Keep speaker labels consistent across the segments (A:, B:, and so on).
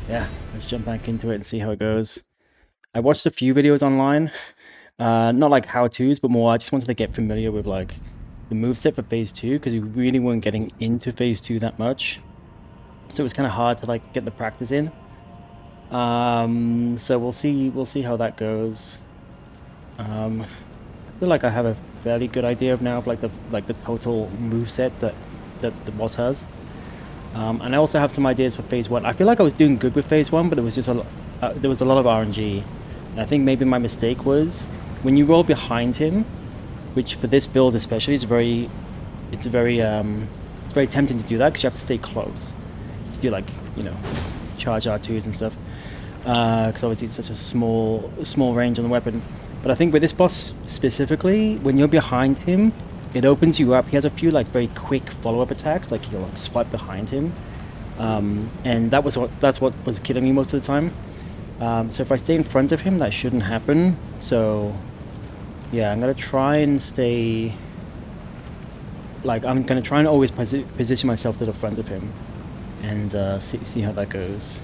A: yeah, let's jump back into it and see how it goes. I watched a few videos online, not like how-tos, but more I just wanted to get familiar with like the moveset for phase 2 because we really weren't getting into phase 2 that much. So it was kind of hard to like get the practice in. So we'll see how that goes. I feel like I have a fairly good idea of now of like the total moveset that the boss has. And I also have some ideas for phase 1. I feel like I was doing good with phase 1, but it was just there was a lot of RNG. And I think maybe my mistake was when you roll behind him, which for this build especially is it's very tempting to do that because you have to stay close to do like, you know, charge R2s and stuff. Because obviously it's such a small range on the weapon. But I think with this boss specifically, when you're behind him, it opens you up. He has a few like very quick follow-up attacks, like you'll like swipe behind him, and that's what was killing me most of the time. So if I stay in front of him, that shouldn't happen. So yeah, I'm gonna try and stay. Like I'm gonna try and always position myself to the front of him, and see how that goes.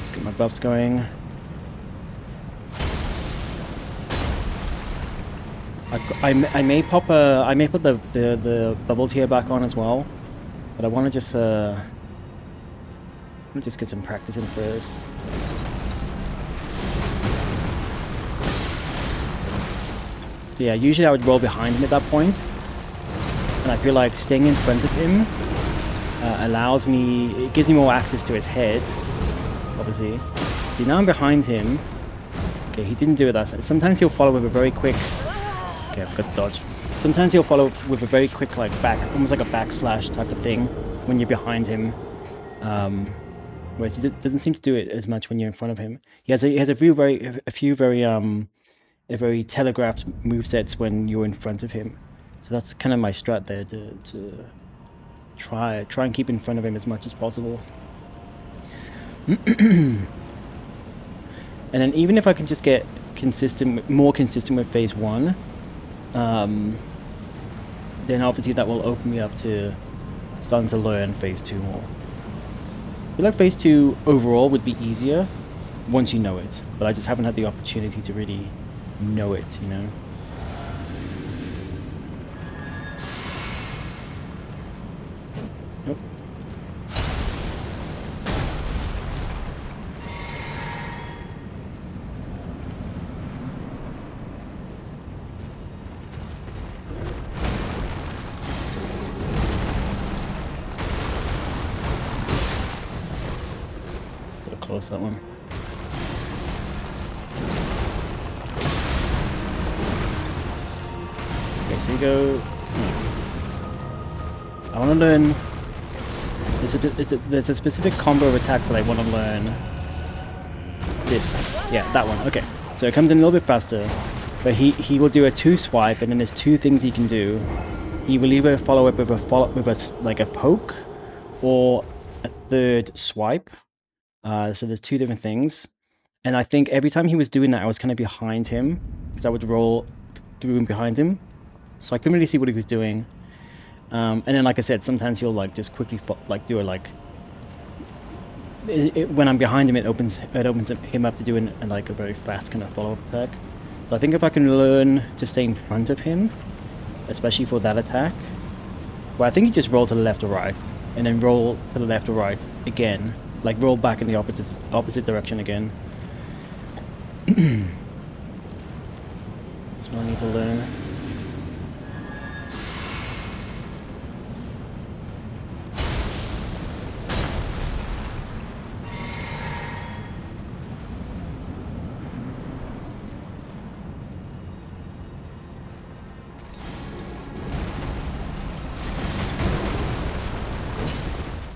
A: Let's get my buffs going. I may put the bubble tier back on as well, but I want to just get some practice in first. So yeah, usually I would roll behind him at that point, and I feel like staying in front of him it gives me more access to his head, obviously. See, now I'm behind him. Okay, he didn't do it that time. Sometimes he'll follow with a very quick... Okay, I forgot to dodge. Sometimes he'll follow with a very quick, like, almost like a backslash type of thing when you're behind him. Whereas he doesn't seem to do it as much when you're in front of him. He has a few very telegraphed movesets when you're in front of him. So that's kind of my strat there, to try and keep in front of him as much as possible. And then even if I can just get more consistent with phase 1, then obviously that will open me up to starting to learn phase 2 more. I feel like phase 2 overall would be easier once you know it, but I just haven't had the opportunity to really know it, you know? Nope. Close that one. Okay, so you go. I want to learn. There's a specific combo of attacks that I want to learn. This, yeah, that one. Okay, so it comes in a little bit faster, but he will do a 2 swipe, and then there's 2 things he can do. He will either follow up with a poke, or a 3rd swipe. So there's 2 different things, and I think every time he was doing that, I was kind of behind him, because I would roll through and behind him, so I couldn't really see what he was doing. And then, like I said, sometimes he'll like just quickly do a like. When I'm behind him, it opens him up to do like a very fast kind of follow-up attack. So I think if I can learn to stay in front of him, especially for that attack, well, I think you just roll to the left or right, and then roll to the left or right again. Like roll back in the opposite direction again. That's what I need to learn.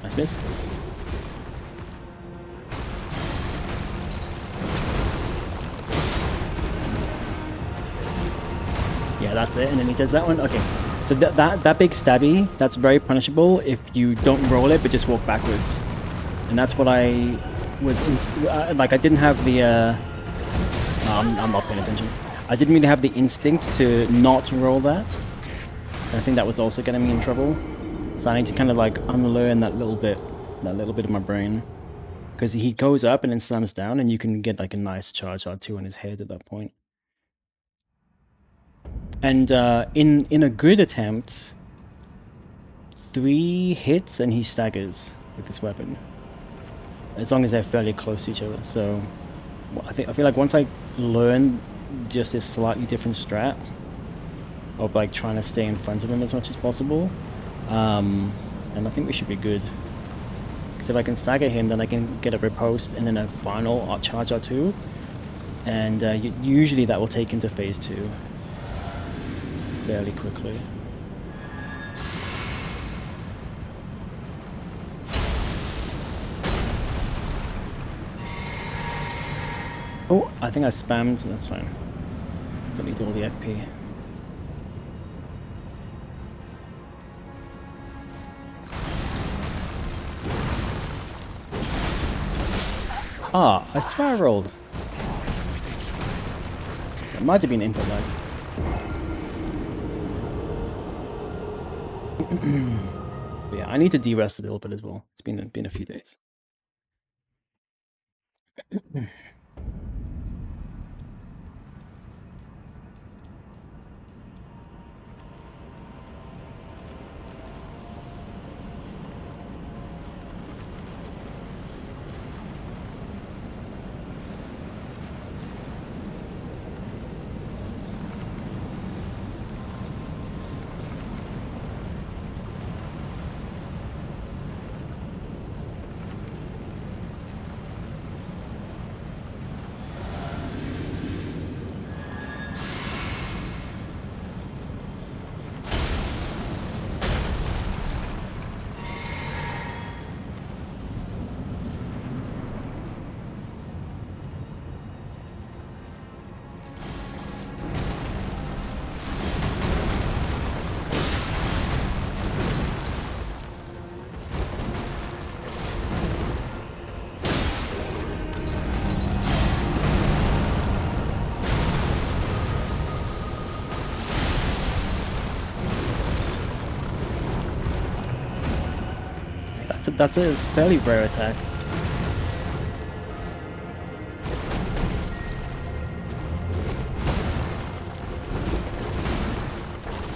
A: Nice miss. Yeah, that's it, and then he does that one. Okay, so that big stabby, that's very punishable if you don't roll it but just walk backwards, and that's what I was like. I didn't have the I'm not paying attention. I didn't really have the instinct to not roll that. I think that was also getting me in trouble. So I need to kind of like unlearn that little bit of my brain. Because he goes up and then slams down, and you can get like a nice charge R2 on his head at that point. And in a good attempt, 3 hits and he staggers with this weapon, as long as they're fairly close to each other. So I feel like once I learn just this slightly different strat of like trying to stay in front of him as much as possible, and I think we should be good. Because if I can stagger him, then I can get a riposte and then a final charge R2, and usually that will take him to phase 2 fairly quickly. Oh, I think I spammed. That's fine. Don't need all the FP. Ah, I swear I rolled. It might have been input lag. But yeah, I need to de-rest a little bit as well. It's been a few days. That's a fairly rare attack.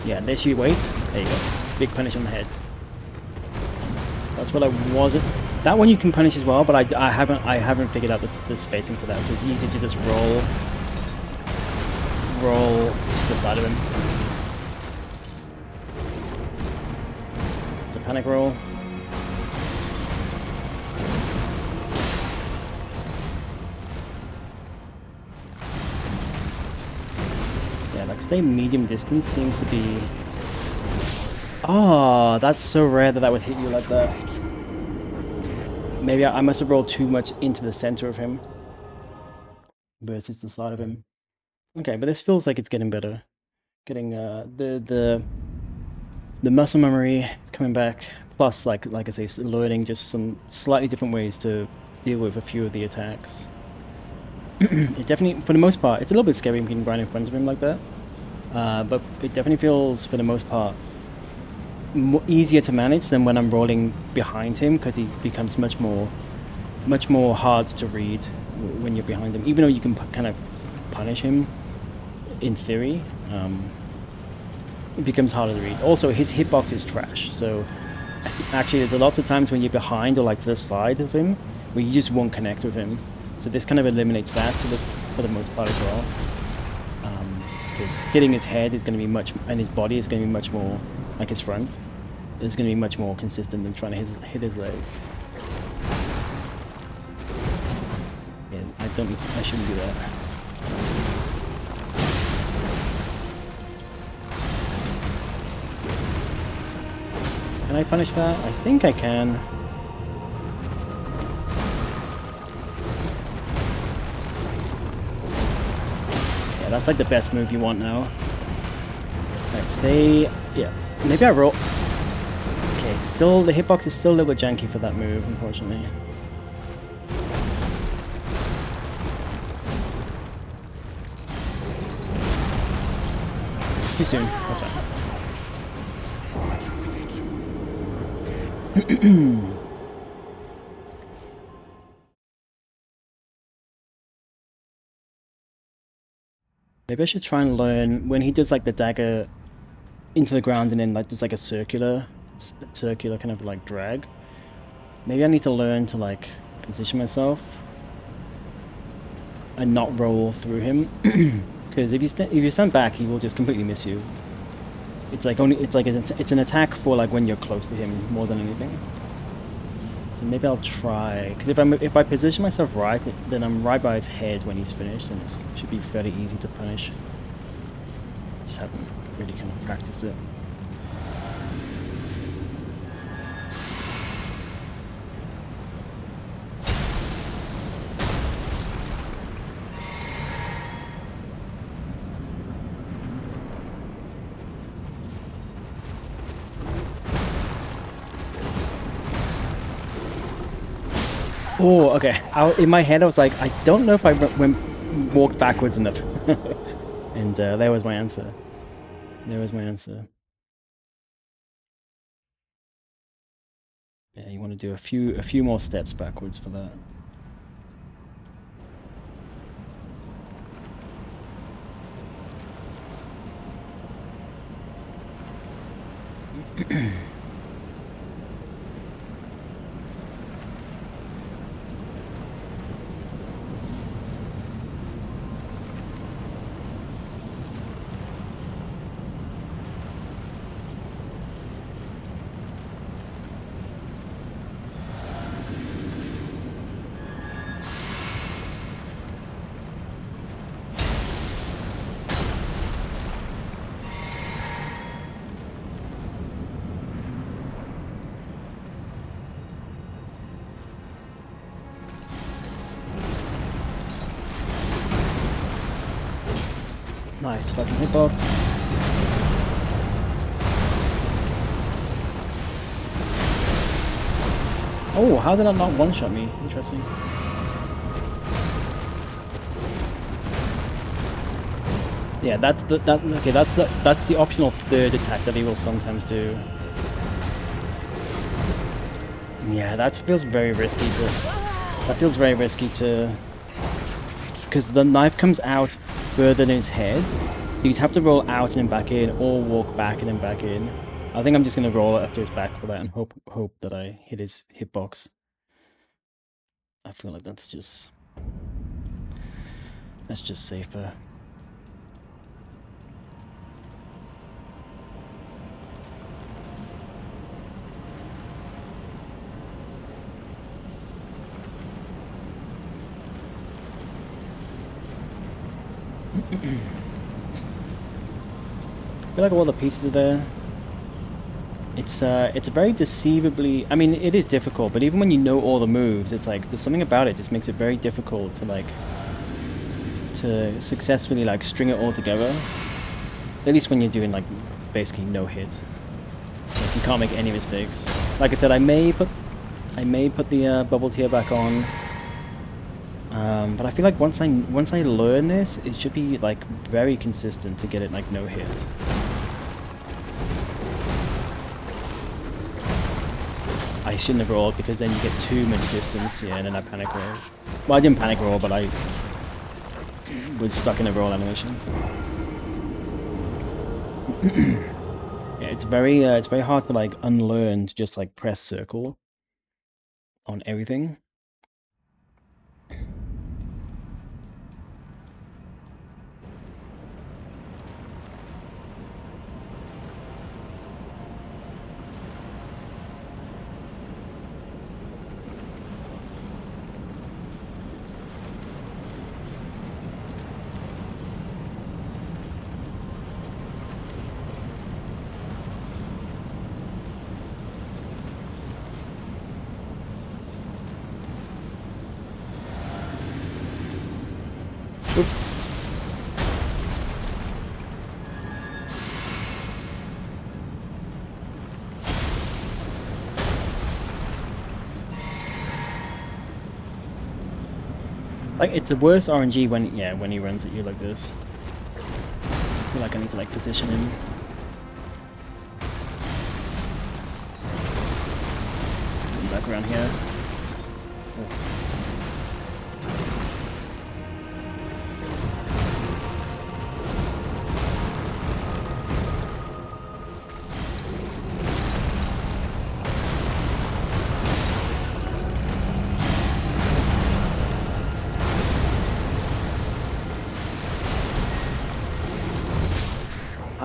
A: Yeah, there she waits. There you go. Big punish on the head. That's what I wasn't. That one you can punish as well, but I haven't figured out the spacing for that, so it's easy to just roll to the side of him. It's a panic roll. Stay medium distance seems to be... Oh, that's so rare that would hit you like that. Maybe I must have rolled too much into the center of him versus the side of him. Okay, but this feels like it's getting better. Getting the muscle memory is coming back. Plus, like I say, learning just some slightly different ways to deal with a few of the attacks. It definitely, for the most part, it's a little bit scary being right in front of him like that. But it definitely feels, for the most part, easier to manage than when I'm rolling behind him, because he becomes much more hard to read when you're behind him. Even though you can kind of punish him, in theory, it becomes harder to read. Also, his hitbox is trash, so actually there's a lot of times when you're behind or like to the side of him, where you just won't connect with him. So this kind of eliminates that for the most part as well. Because hitting his head is going to be and his body is going to be much more, like his front, is going to be much more consistent than trying to hit his leg. Yeah, I shouldn't do that. Can I punish that? I think I can. That's like the best move you want now. Alright, stay... Yeah. Maybe I roll... Okay, it's still... The hitbox is still a little bit janky for that move, unfortunately. Too soon. That's fine. Maybe I should try and learn when he does like the dagger into the ground and then like there's like a circular kind of like drag. Maybe I need to learn to like position myself and not roll through him, because if you stand back, he will just completely miss you. It's like it's an attack for like when you're close to him more than anything. So maybe I'll try, because if I position myself right, then I'm right by his head when he's finished, and it should be fairly easy to punish. Just haven't really kind of practiced it. Oh, okay. In my head, I was like, I don't know if I walked backwards enough. And there was my answer. There was my answer. Yeah, you want to do a few more steps backwards for that. Nice fucking hitbox. Oh, how did that not one-shot me? Interesting. Yeah, that's the optional third attack that he will sometimes do. Yeah, that feels very risky to. That feels very risky to. Because the knife comes out further than his head. You'd have to roll out and then back in, or walk back and then back in. I think I'm just gonna roll it up to his back for that and hope that I hit his hitbox. I feel like that's just safer. I feel like all the pieces are there. It's a very deceivably. I mean, it is difficult, but even when you know all the moves, it's like there's something about it just makes it very difficult to like to successfully like string it all together. At least when you're doing like basically no hit. Like, you can't make any mistakes. Like I said, I may put the bubble tier back on. But I feel like once I learn this, it should be like very consistent to get it like no hit. I shouldn't have rolled because then you get too much distance, yeah, and then I panic roll. Well, I didn't panic roll, but I was stuck in a roll animation. Yeah, it's very hard to like unlearn to just like press circle on everything. Oops. Like, it's a worse RNG when he runs at you like this. I feel like I need to like position him. back around here.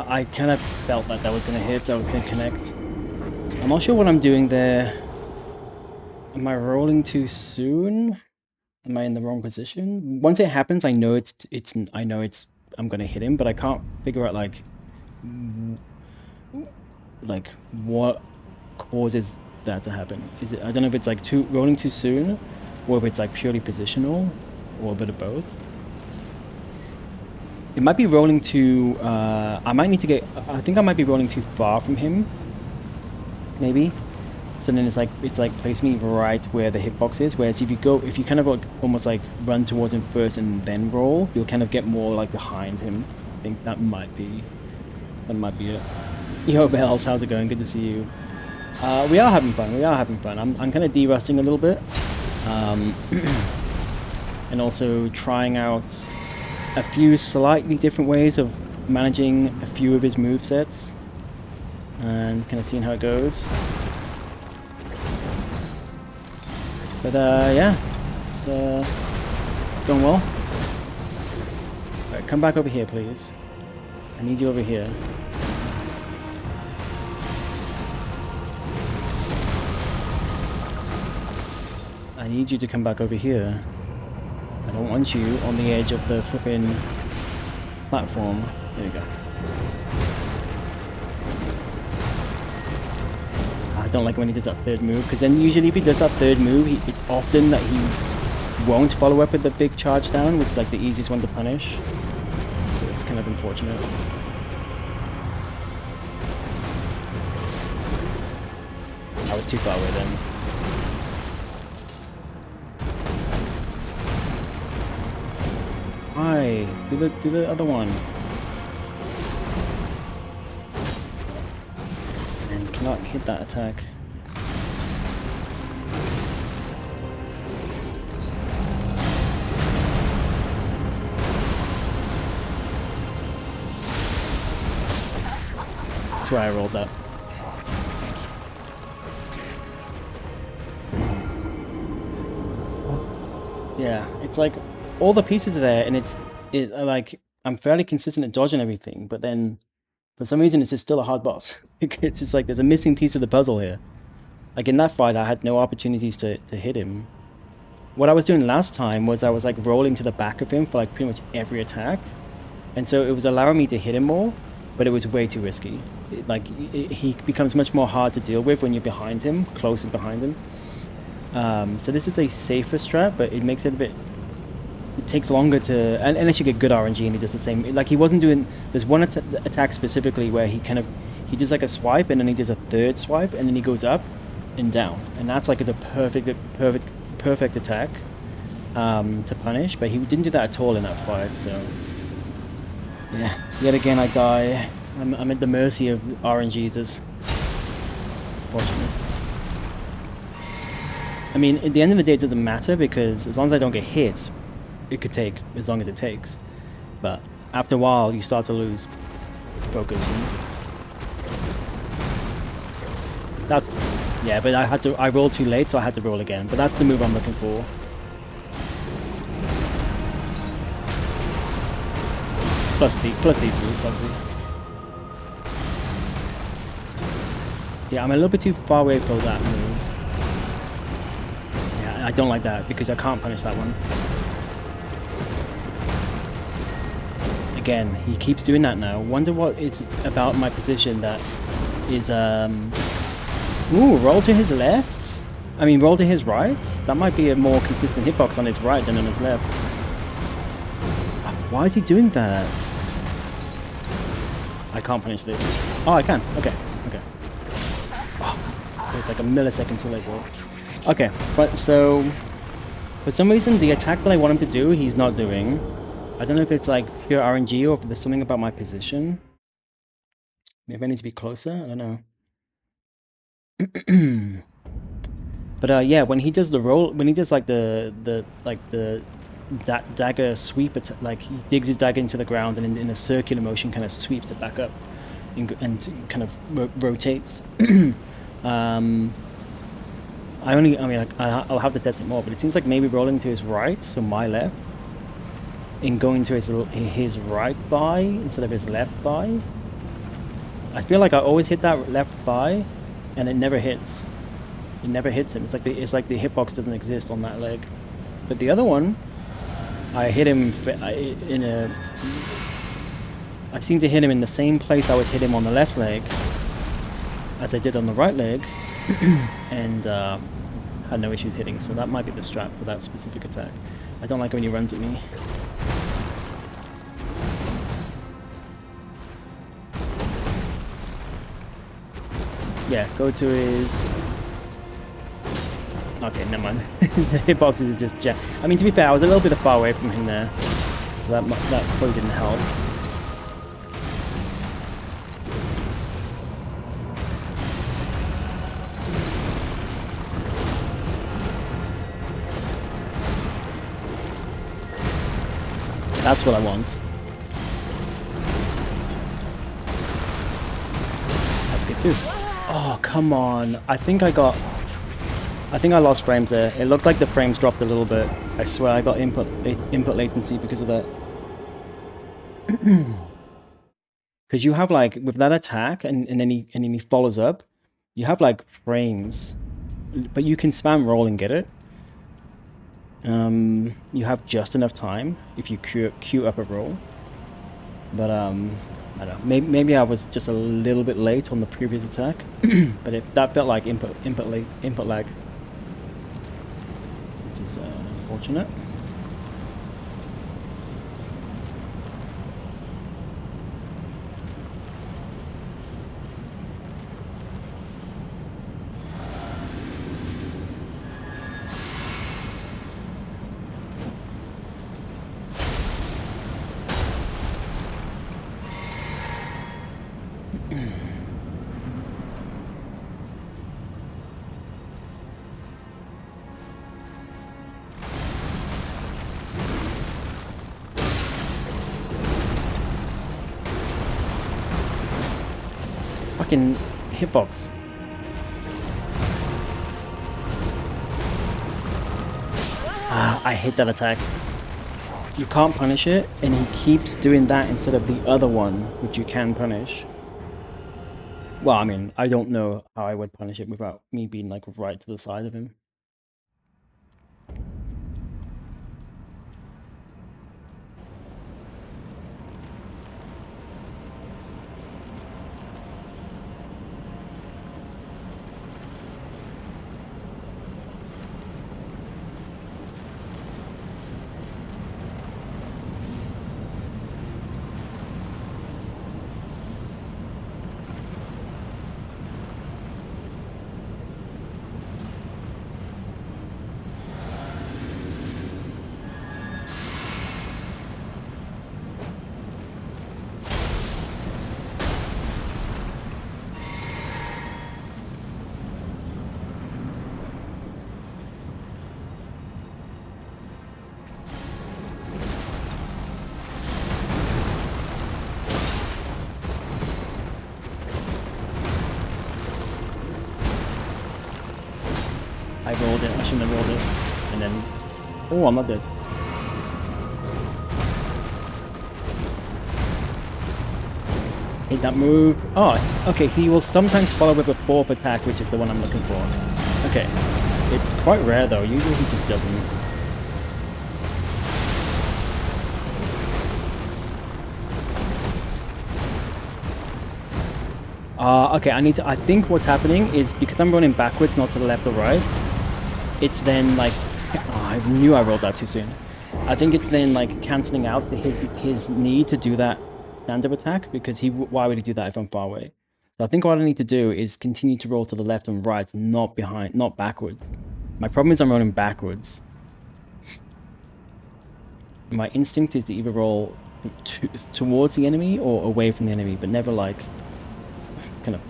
A: I kind of felt that was going to hit, that was going to connect. I'm not sure what I'm doing there. Am I rolling too soon? Am I in the wrong position? Once it happens, I know I'm going to hit him, but I can't figure out like what causes that to happen. Is it? I don't know if it's like rolling too soon, or if it's like purely positional, or a bit of both. It might be rolling too. I might need to get. I think I might be rolling too far from him. Maybe. So then it's like place me right where the hitbox is. Whereas if you kind of like almost like run towards him first and then roll, you'll kind of get more like behind him. I think that might be it. Yo, Bells, how's it going? Good to see you. We are having fun. I'm kind of de-rusting a little bit, and also trying out a few slightly different ways of managing a few of his movesets, and kind of seeing how it goes. But yeah, it's going well. Alright, come back over here, please. I need you over here. I need you to come back over here. I don't want you on the edge of the flipping platform. There you go. I don't like when he does that third move, because then usually if he does that third move, it's often that he won't follow up with the big charge down, which is like the easiest one to punish. So it's kind of unfortunate. I was too far away then. Why? Do the other one. And cannot hit that attack. I swear I rolled that. Yeah, it's like all the pieces are there, and like I'm fairly consistent at dodging everything, but then for some reason it's just still a hard boss. It's just like there's a missing piece of the puzzle here. Like in that fight, I had no opportunities to hit him. What I was doing last time was I was like rolling to the back of him for like pretty much every attack, and so it was allowing me to hit him more, but it was way too risky. He becomes much more hard to deal with when you're behind him, closer behind him. So this is a safer strat, but it makes it a bit... It takes longer to... Unless you get good RNG and he does the same... Like, he wasn't doing... There's one attack specifically where he kind of... He does like a swipe, and then he does a third swipe, and then he goes up and down. And that's like the perfect attack to punish, but he didn't do that at all in that fight, so... Yeah, yet again I die. I'm at the mercy of RNGs, fortunately. I mean, at the end of the day, it doesn't matter, because as long as I don't get hit, it could take as long as it takes. But after a while, you start to lose focus. That's... Yeah, but I rolled too late, so I had to roll again. But that's the move I'm looking for. Plus these moves, obviously. Yeah, I'm a little bit too far away for that move. I don't like that because I can't punish that one. Again, he keeps doing that now. Wonder what is about my position that is ooh, roll to his left? I mean, roll to his right? That might be a more consistent hitbox on his right than on his left. Why is he doing that? I can't punish this. Oh, I can. Okay. Oh, it's like a millisecond too late, bro. Okay, but so for some reason the attack that I want him to do, he's not doing. I don't know if it's like pure RNG or if there's something about my position. Maybe I need to be closer. I don't know. But yeah, when he does the roll, when he does like the dagger sweep, like he digs his dagger into the ground and in a circular motion kind of sweeps it back up and kind of rotates. um, I mean, like, I'll have to test it more, but it seems like maybe rolling to his right, so my left, in going to his right thigh instead of his left thigh. I feel like I always hit that left thigh, and it never hits. It never hits him. It's like the hitbox doesn't exist on that leg. But the other one, I hit him in a. I seem to hit him in the same place I would hit him on the left leg as I did on the right leg, and had no issues hitting. So that might be the strat for that specific attack. I don't like when he runs at me. Yeah, go to his. Okay, never mind. The hitbox is just I mean, to be fair, I was a little bit far away from him there. So that probably didn't help. That's what I want. That's good too. Oh, come on. I think I lost frames there. It looked like the frames dropped a little bit. I swear I got input latency because of that. Because you have like, with that attack and then he follows up, you have like frames. But you can spam roll and get it. You have just enough time if you queue up a roll. But I don't know. Maybe I was just a little bit late on the previous attack. But that felt like input lag, which is unfortunate. Fucking hitbox. Ah, I hate that attack. You can't punish it, and he keeps doing that instead of the other one, which you can punish. Well, I mean, I don't know how I would punish it without me being like right to the side of him. I rolled it. I shouldn't have rolled it. And then... Oh, I'm not dead. Hate that move. Oh, okay. He will sometimes follow with a fourth attack, which is the one I'm looking for. Okay. It's quite rare, though. Usually he just doesn't. Okay, I think what's happening is because I'm running backwards, not to the left or right, it's then like, oh, I knew I rolled that too soon. I think it's then like cancelling out his need to do that stand-up attack, because why would he do that if I'm far away? So I think what I need to do is continue to roll to the left and right, not behind, not backwards. My problem is I'm running backwards. My instinct is to either roll towards the enemy or away from the enemy, but never like kind of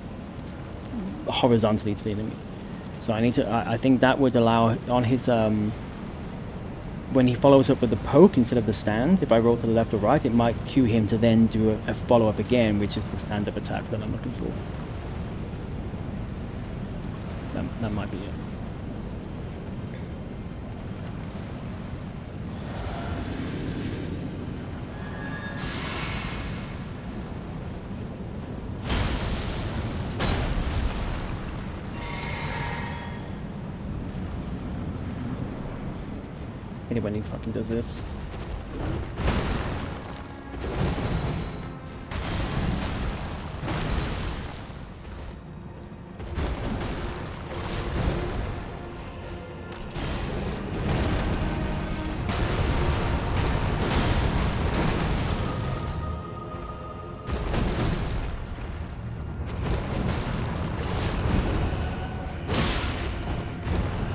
A: horizontally to the enemy. So I need to. I think that would allow on his when he follows up with the poke instead of the stand. If I roll to the left or right, it might cue him to then do a follow up again, which is the stand up attack that I'm looking for. That might be it. When he fucking does this.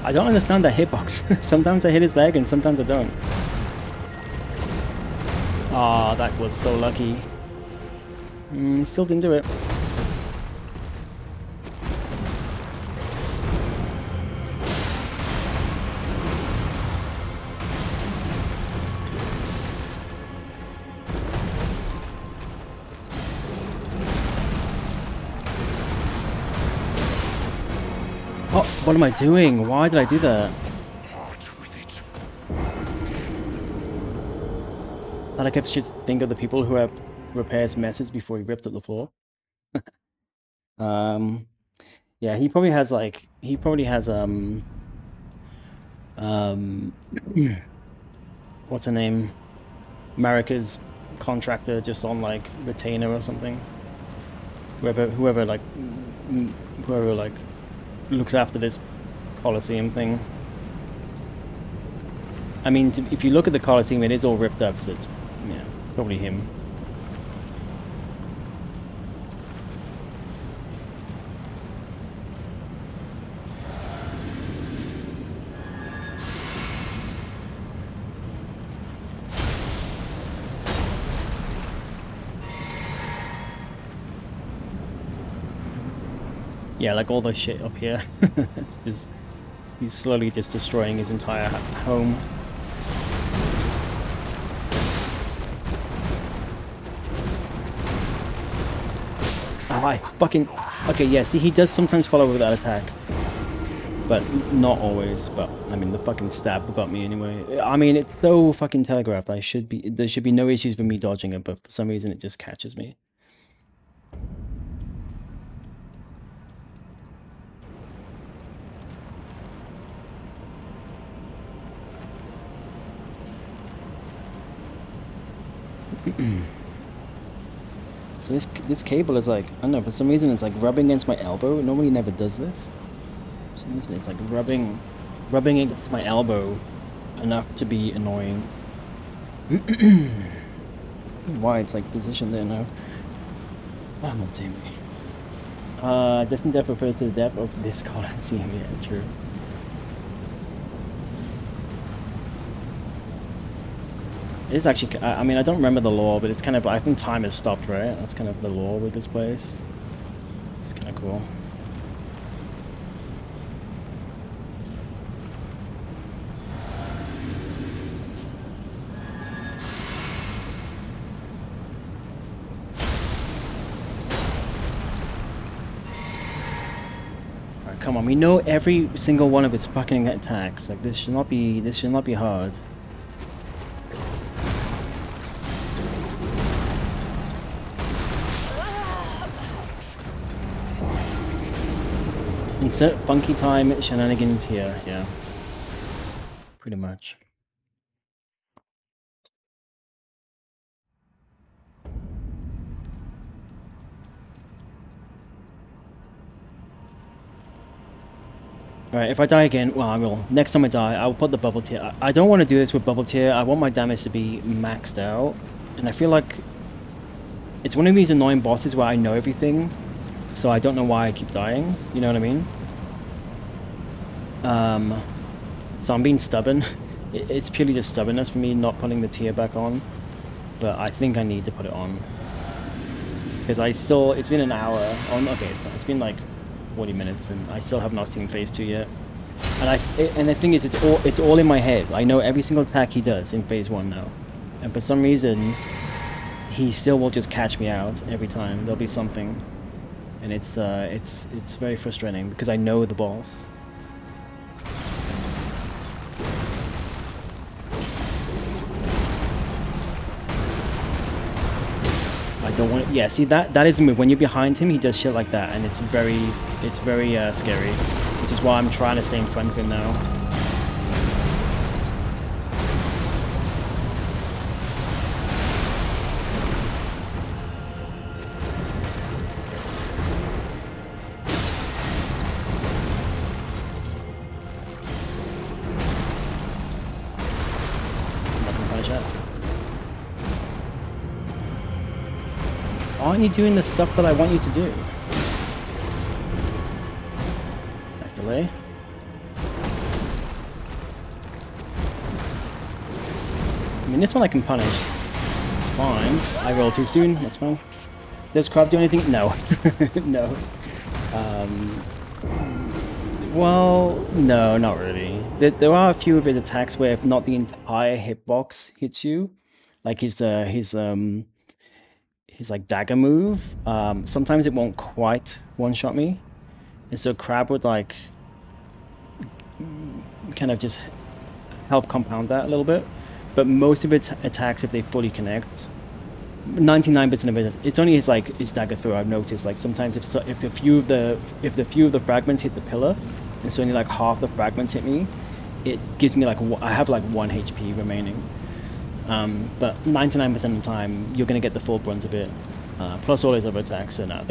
A: I don't understand that hitbox. Sometimes I hit his leg and sometimes I don't. Ah, that was so lucky. Still didn't do it. Oh, what am I doing? Why did I do that? Like I should think of the people who have repairs messes before he ripped up the floor. Yeah, he probably has what's her name? America's contractor just on like retainer or something. Whoever like looks after this Coliseum thing. I mean, if you look at the Coliseum, it is all ripped up, so it's, yeah, probably him. Yeah, like all the shit up here. It's just, he's slowly just destroying his entire home. Oh, I fucking... Okay, yeah, see, he does sometimes follow with that attack. But not always. But, I mean, the fucking stab got me anyway. I mean, it's so fucking telegraphed. There should be no issues with me dodging it, but for some reason it just catches me. So this cable is like, I don't know, for some reason it's like rubbing against my elbow. It normally never does this. For some reason it's like rubbing against my elbow enough to be annoying. Why it's like positioned there now. Oh, not damn me. Distant depth refers to the depth of this Coliseum. Yeah, true. It is actually, I mean, I don't remember the lore, but it's kind of, I think time has stopped, right? That's kind of the lore with this place. It's kind of cool. Alright, come on, we know every single one of his fucking attacks. Like, this should not be hard. Insert funky time shenanigans here, yeah. Pretty much. Alright, if I die again, well, I will. Next time I die, I'll put the bubble tier. I don't want to do this with bubble tier. I want my damage to be maxed out. And I feel like it's one of these annoying bosses where I know everything, so I don't know why I keep dying. You know what I mean? So I'm being stubborn. It's purely just stubbornness for me not putting the tier back on. But I think I need to put it on. Because it's been an hour. Okay, it's been like, 40 minutes, and I still have not seen phase 2 yet. And the thing is, it's all in my head. I know every single attack he does in phase 1 now, and for some reason, he still will just catch me out every time. There'll be something, and it's very frustrating because I know the boss. I don't want. Yeah, see that is the move. When you're behind him, he does shit like that, and it's very scary. Which is why I'm trying to stay in front of him now. I'm not gonna punish that. Aren't you doing the stuff that I want you to do? Nice delay. I mean, this one I can punish. It's fine. I roll too soon. That's fine. Does Crab do anything? No. No. Well, no, not really. There are a few of his attacks where if not the entire hitbox hits you, like his like dagger move, sometimes it won't quite one-shot me, and so Crab would like kind of just help compound that a little bit. But most of its attacks, if they fully connect, 99% of it, it's only his dagger throw. I've noticed like sometimes if a few of the fragments hit the pillar, and so only like half the fragments hit me, it gives me like I have like 1 HP remaining. But 99% of the time, you're gonna get the full brunt of it, plus all his other attacks. And I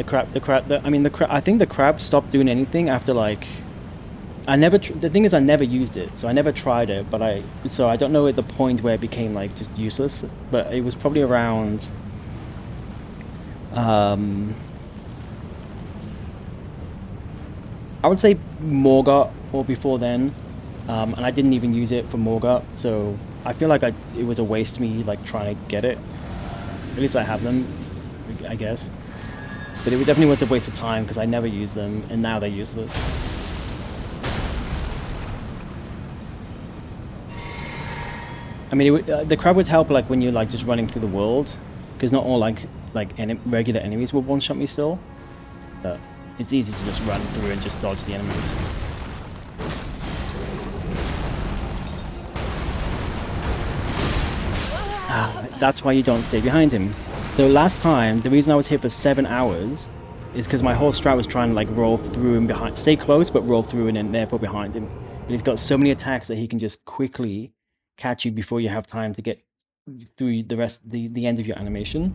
A: think the crab stopped doing anything after like. The thing is, I never used it, so I never tried it. So I don't know at the point where it became like just useless. But it was probably around. I would say Morgott or before then, and I didn't even use it for Morgott, so I feel like it was a waste to me like trying to get it. At least I have them, I guess. But it definitely was a waste of time because I never used them, and now they're useless. I mean, the crab would help like when you're like just running through the world, because not all like regular enemies will one-shot me still. But it's easy to just run through and just dodge the enemies. That's why you don't stay behind him. So last time, the reason I was here for 7 hours is because my whole strat was trying to like roll through and behind, stay close but roll through and then therefore behind him. But he's got so many attacks that he can just quickly catch you before you have time to get through the end of your animation.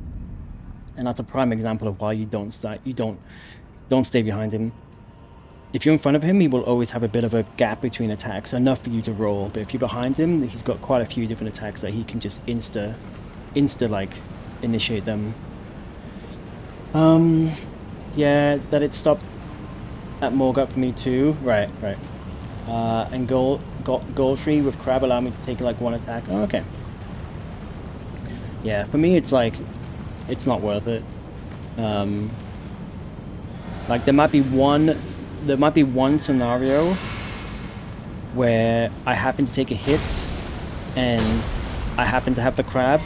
A: And that's a prime example of why you don't stay behind him. If you're in front of him, he will always have a bit of a gap between attacks, enough for you to roll. But if you're behind him, he's got quite a few different attacks that he can just insta like initiate them. Yeah, that it stopped at Morgott for me too. Right. And Goldfree with Crab allow me to take like 1 attack. Oh, okay. Yeah, for me it's like, it's not worth it. Like there might be one scenario where I happen to take a hit and I happen to have the crab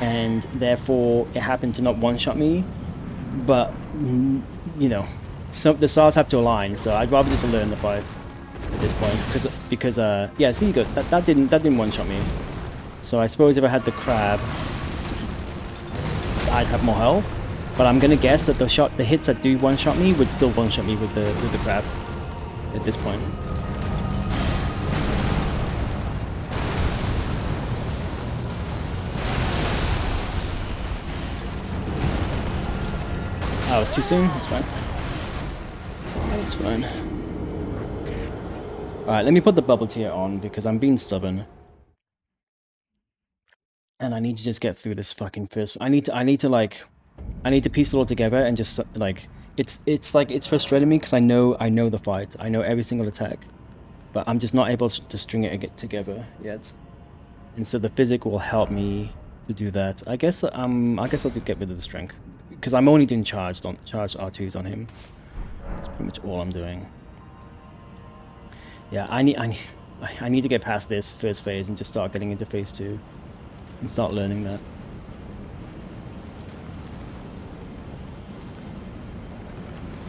A: and therefore it happened to not one-shot me, but you know, so the stars have to align, so I'd rather just learn the fight at this point, because yeah, see, you go, that didn't one-shot me. So I suppose if I had the crab, I'd have more health. But I'm gonna guess that the hits that do one-shot me would still one-shot me with the crab at this point. Oh, it's too soon? That's fine. That's fine. Alright, let me put the bubble tier on because I'm being stubborn. And I need to just get through this fucking first. I need to piece it all together and just like it's frustrating me because I know the fight. I know every single attack. But I'm just not able to string it together yet. And so the physic will help me to do that. I guess I'll get rid of the strength because I'm only doing charged R2s on him. That's pretty much all I'm doing. Yeah, I need to get past this first phase and just start getting into phase 2 and start learning that.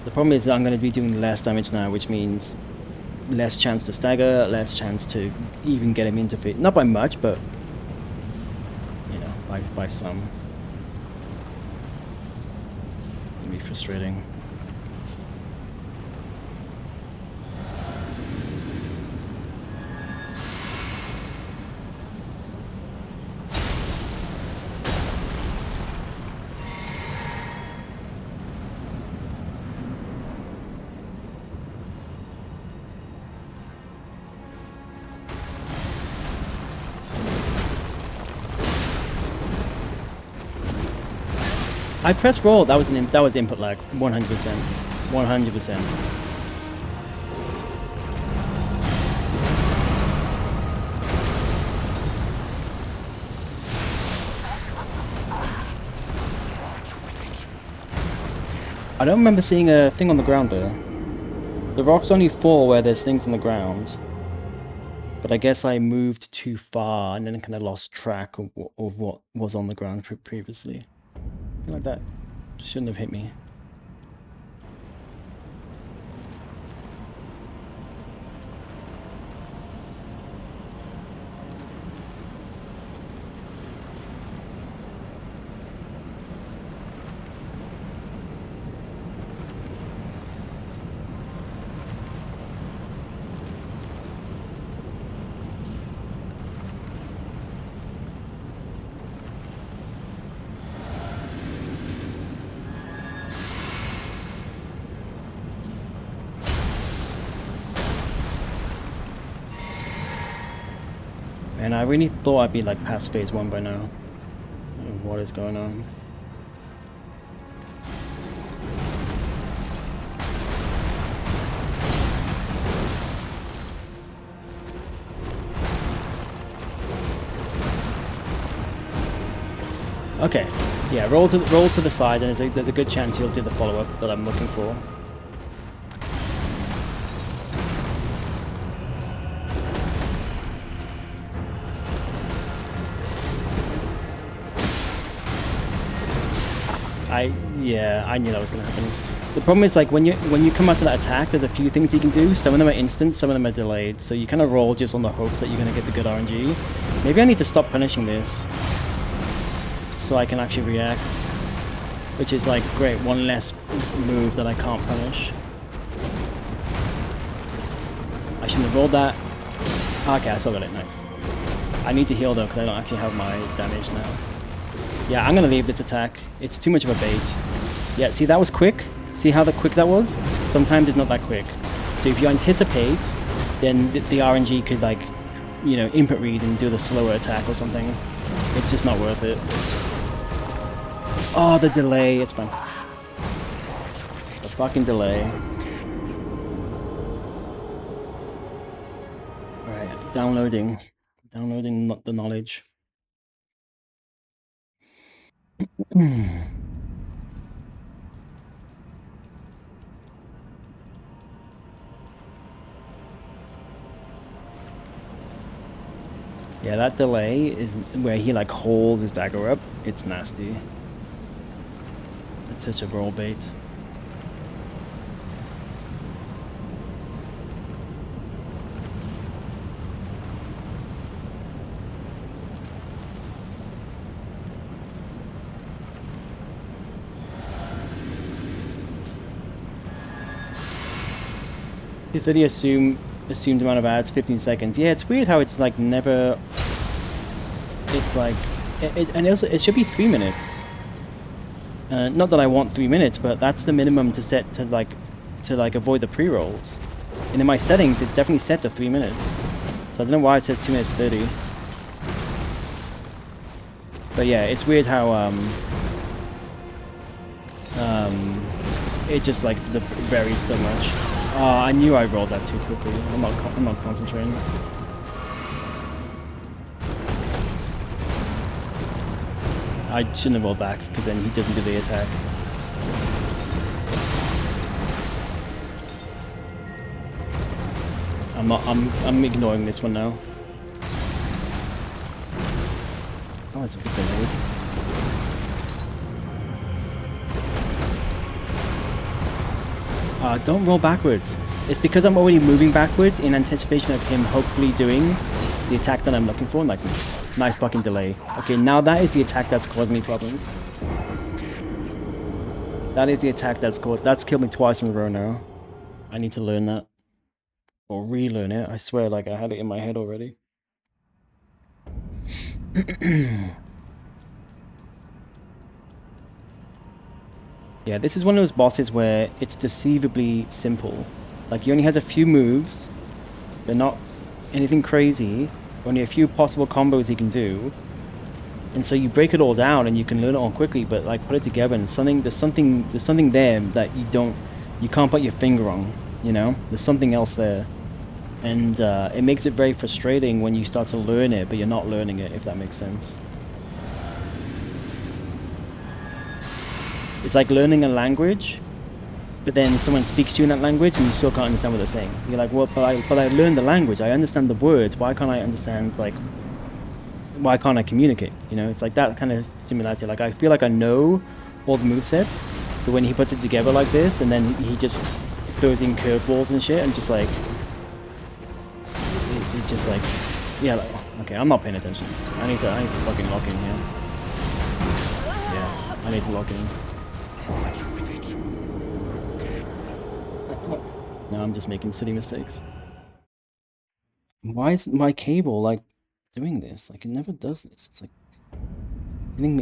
A: The problem is that I'm going to be doing less damage now, which means less chance to stagger, less chance to even get him into phase. Not by much, but you know, by some. It'll be frustrating. I pressed roll. That was input lag. 100%. 100%. I don't remember seeing a thing on the ground there. The rocks only fall where there's things on the ground. But I guess I moved too far and then kind of lost track of what was on the ground previously. I feel like that shouldn't have hit me. And I really thought I'd be like past phase 1 by now. What is going on? Okay, yeah, roll to the side, and there's a good chance you'll do the follow-up that I'm looking for. Yeah, I knew that was gonna happen. The problem is, like, when you come out to that attack, there's a few things you can do. Some of them are instant, some of them are delayed. So you kind of roll just on the hopes that you're gonna get the good RNG. Maybe I need to stop punishing this so I can actually react. Which is like, great, one less move that I can't punish. I shouldn't have rolled that. Okay, I still got it, nice. I need to heal though, because I don't actually have my damage now. Yeah, I'm gonna leave this attack. It's too much of a bait. Yeah, see, that was quick? See how quick that was? Sometimes it's not that quick. So if you anticipate, then the RNG could, like, you know, input read and do the slower attack or something. It's just not worth it. Oh, the delay. It's fine. The fucking delay. Alright, downloading. Downloading the knowledge. Yeah, that delay is where he like holds his dagger up. It's nasty. It's such a roll bait. The 30 assumed amount of ads, 15 seconds. Yeah, it's weird how it's like never. It's like, and also it should be 3 minutes. Not that I want 3 minutes, but that's the minimum to set to like avoid the pre-rolls. And in my settings, it's definitely set to 3 minutes. So I don't know why it says 2 minutes 30. But yeah, it's weird how it just like varies so much. Oh, I knew I rolled that too quickly. I'm not concentrating. I shouldn't have rolled back, because then he doesn't do the attack. I'm ignoring this one now. Oh, it's a bit delayed. Don't roll backwards. It's because I'm already moving backwards in anticipation of him hopefully doing the attack that I'm looking for. Nice miss. Nice fucking delay. Okay, now that is the attack that's causing me problems. That is the attack that's killed me twice in a row now. I need to learn that. Or relearn it. I swear, like, I had it in my head already. Yeah, this is one of those bosses where it's deceivably simple. Like, he only has a few moves. They're not anything crazy. Only a few possible combos he can do. And so you break it all down and you can learn it all quickly, but like put it together and there's something there that you can't put your finger on, you know? There's something else there. And it makes it very frustrating when you start to learn it, but you're not learning it, if that makes sense. It's like learning a language, but then someone speaks to you in that language and you still can't understand what they're saying. You're like, well, but I learned the language. I understand the words. Why can't I understand, like, why can't I communicate? You know, it's like that kind of similarity. Like, I feel like I know all the movesets, but when he puts it together like this, and then he just throws in curveballs and shit, and just like, it just like, yeah, like, okay, I'm not paying attention. I need to fucking lock in here. Yeah, I need to lock in. No, I'm just making silly mistakes. Why is my cable like doing this? Like, it never does this. It's like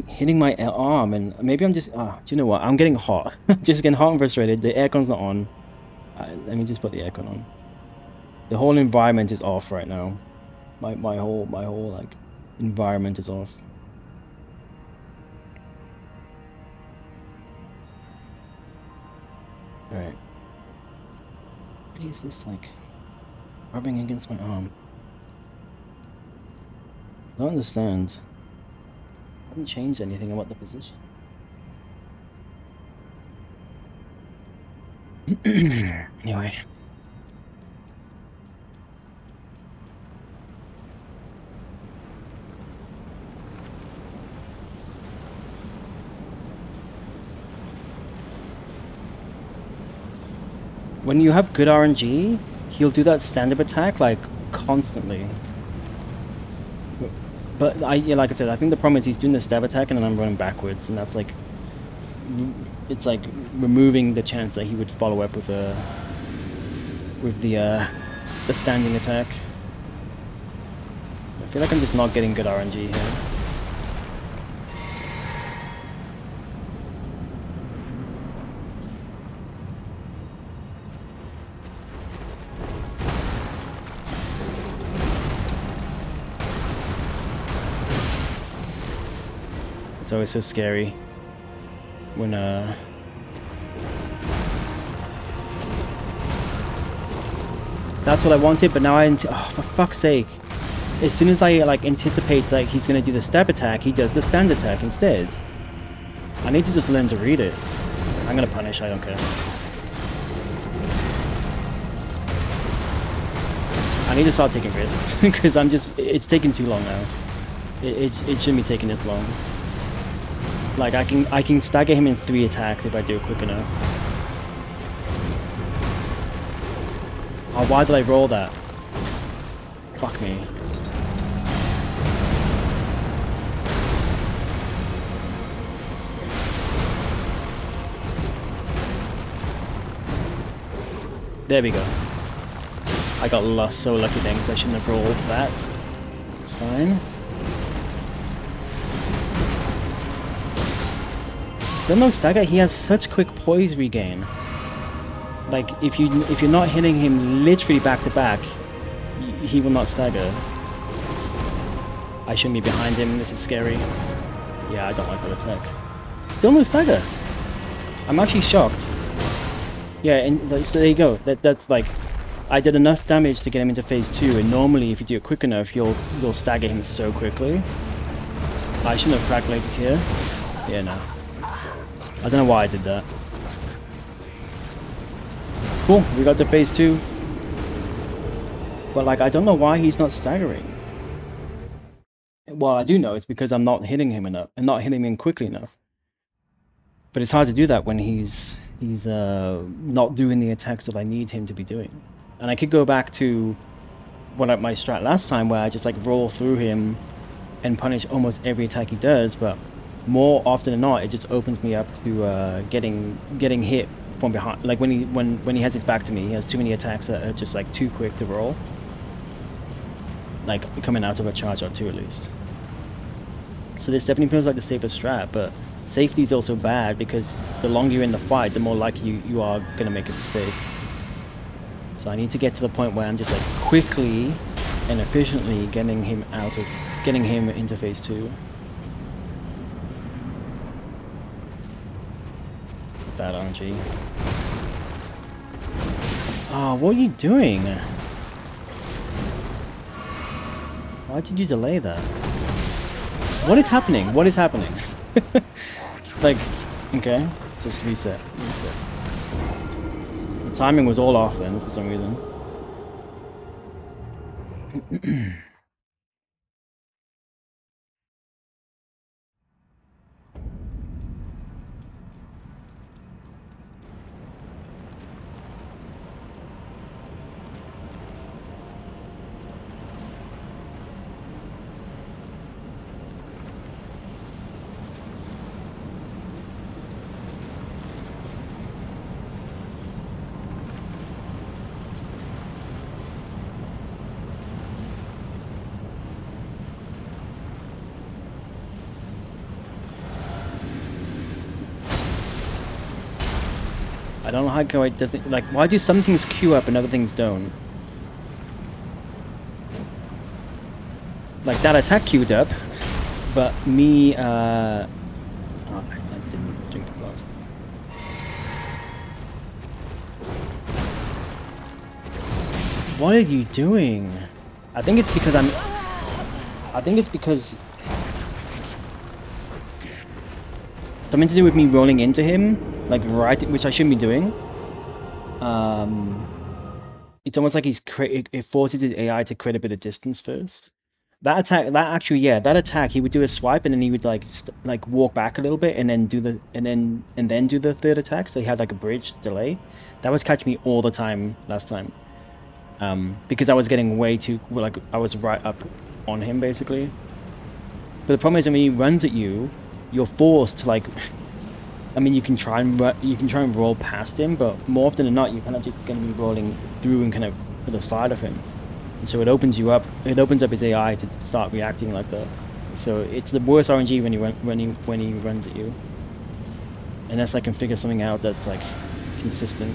A: hitting my arm, and maybe I'm just do you know what? I'm getting hot. Just getting hot and frustrated. The aircon's not on. Let me just put the aircon on. The whole environment is off right now. My whole like environment is off. Alright. What is this like rubbing against my arm? I don't understand. I haven't changed anything about the position. Anyway. When you have good RNG, he'll do that stand-up attack like constantly. But yeah, like I said, I think the problem is he's doing the stab attack and then I'm running backwards, and that's like, it's like removing the chance that he would follow up with the standing attack. I feel like I'm just not getting good RNG here. It's always so scary when that's what I wanted, but now oh, for fuck's sake. As soon as I like anticipate that he's gonna do the stab attack, he does the stand attack instead. I need to just learn to read it. I'm gonna punish, I don't care. I need to start taking risks because it's taking too long now. It shouldn't be taking this long. Like, I can stagger him in 3 attacks if I do it quick enough. Oh, why did I roll that? Fuck me. There we go. I got lost so lucky then because I shouldn't have rolled that. It's fine. The no stagger, he has such quick poise regain. Like, if you're not hitting him literally back to back, he will not stagger. I shouldn't be behind him, this is scary. Yeah, I don't like that attack. Still no stagger. I'm actually shocked. Yeah, and so there you go. That's like, I did enough damage to get him into phase 2, and normally if you do it quick enough, you'll stagger him so quickly. I shouldn't have calculated here. Yeah, no. I don't know why I did that. Cool, we got to phase 2. But like, I don't know why he's not staggering. Well, I do know it's because I'm not hitting him enough. I'm not hitting him quickly enough. But it's hard to do that when he's not doing the attacks that I need him to be doing. And I could go back to my strat last time where I just like roll through him and punish almost every attack he does, but more often than not, it just opens me up to getting hit from behind. Like when he has his back to me, he has too many attacks that are just like too quick to roll. Like coming out of a charge or two at least. So this definitely feels like the safest strat, but safety is also bad because the longer you're in the fight, the more likely you are gonna make a mistake. So I need to get to the point where I'm just like quickly and efficiently getting him into phase 2. Bad RNG. Oh, what are you doing? Why did you delay that? What is happening? What is happening? Like, okay, just reset. The timing was all off then for some reason. I don't know how it doesn't, like, why do some things queue up and other things don't? Like, that attack queued up, but me, oh, I didn't drink the flask. What are you doing? I think it's because something to do with me rolling into him, like which I shouldn't be doing. It's almost like it forces his AI to create a bit of distance first. That attack, he would do a swipe and then he would like walk back a little bit and then do the third attack. So he had like a bridge delay. That was catching me all the time last time. Because I was getting way too, like, I was right up on him basically. But the problem is when he runs at you, you're forced to like. I mean, you can try and roll past him, but more often than not, you're kind of just going to be rolling through and kind of to the side of him. And so it opens up his AI to start reacting like that. So it's the worst RNG when he runs at you. Unless I can figure something out that's like consistent.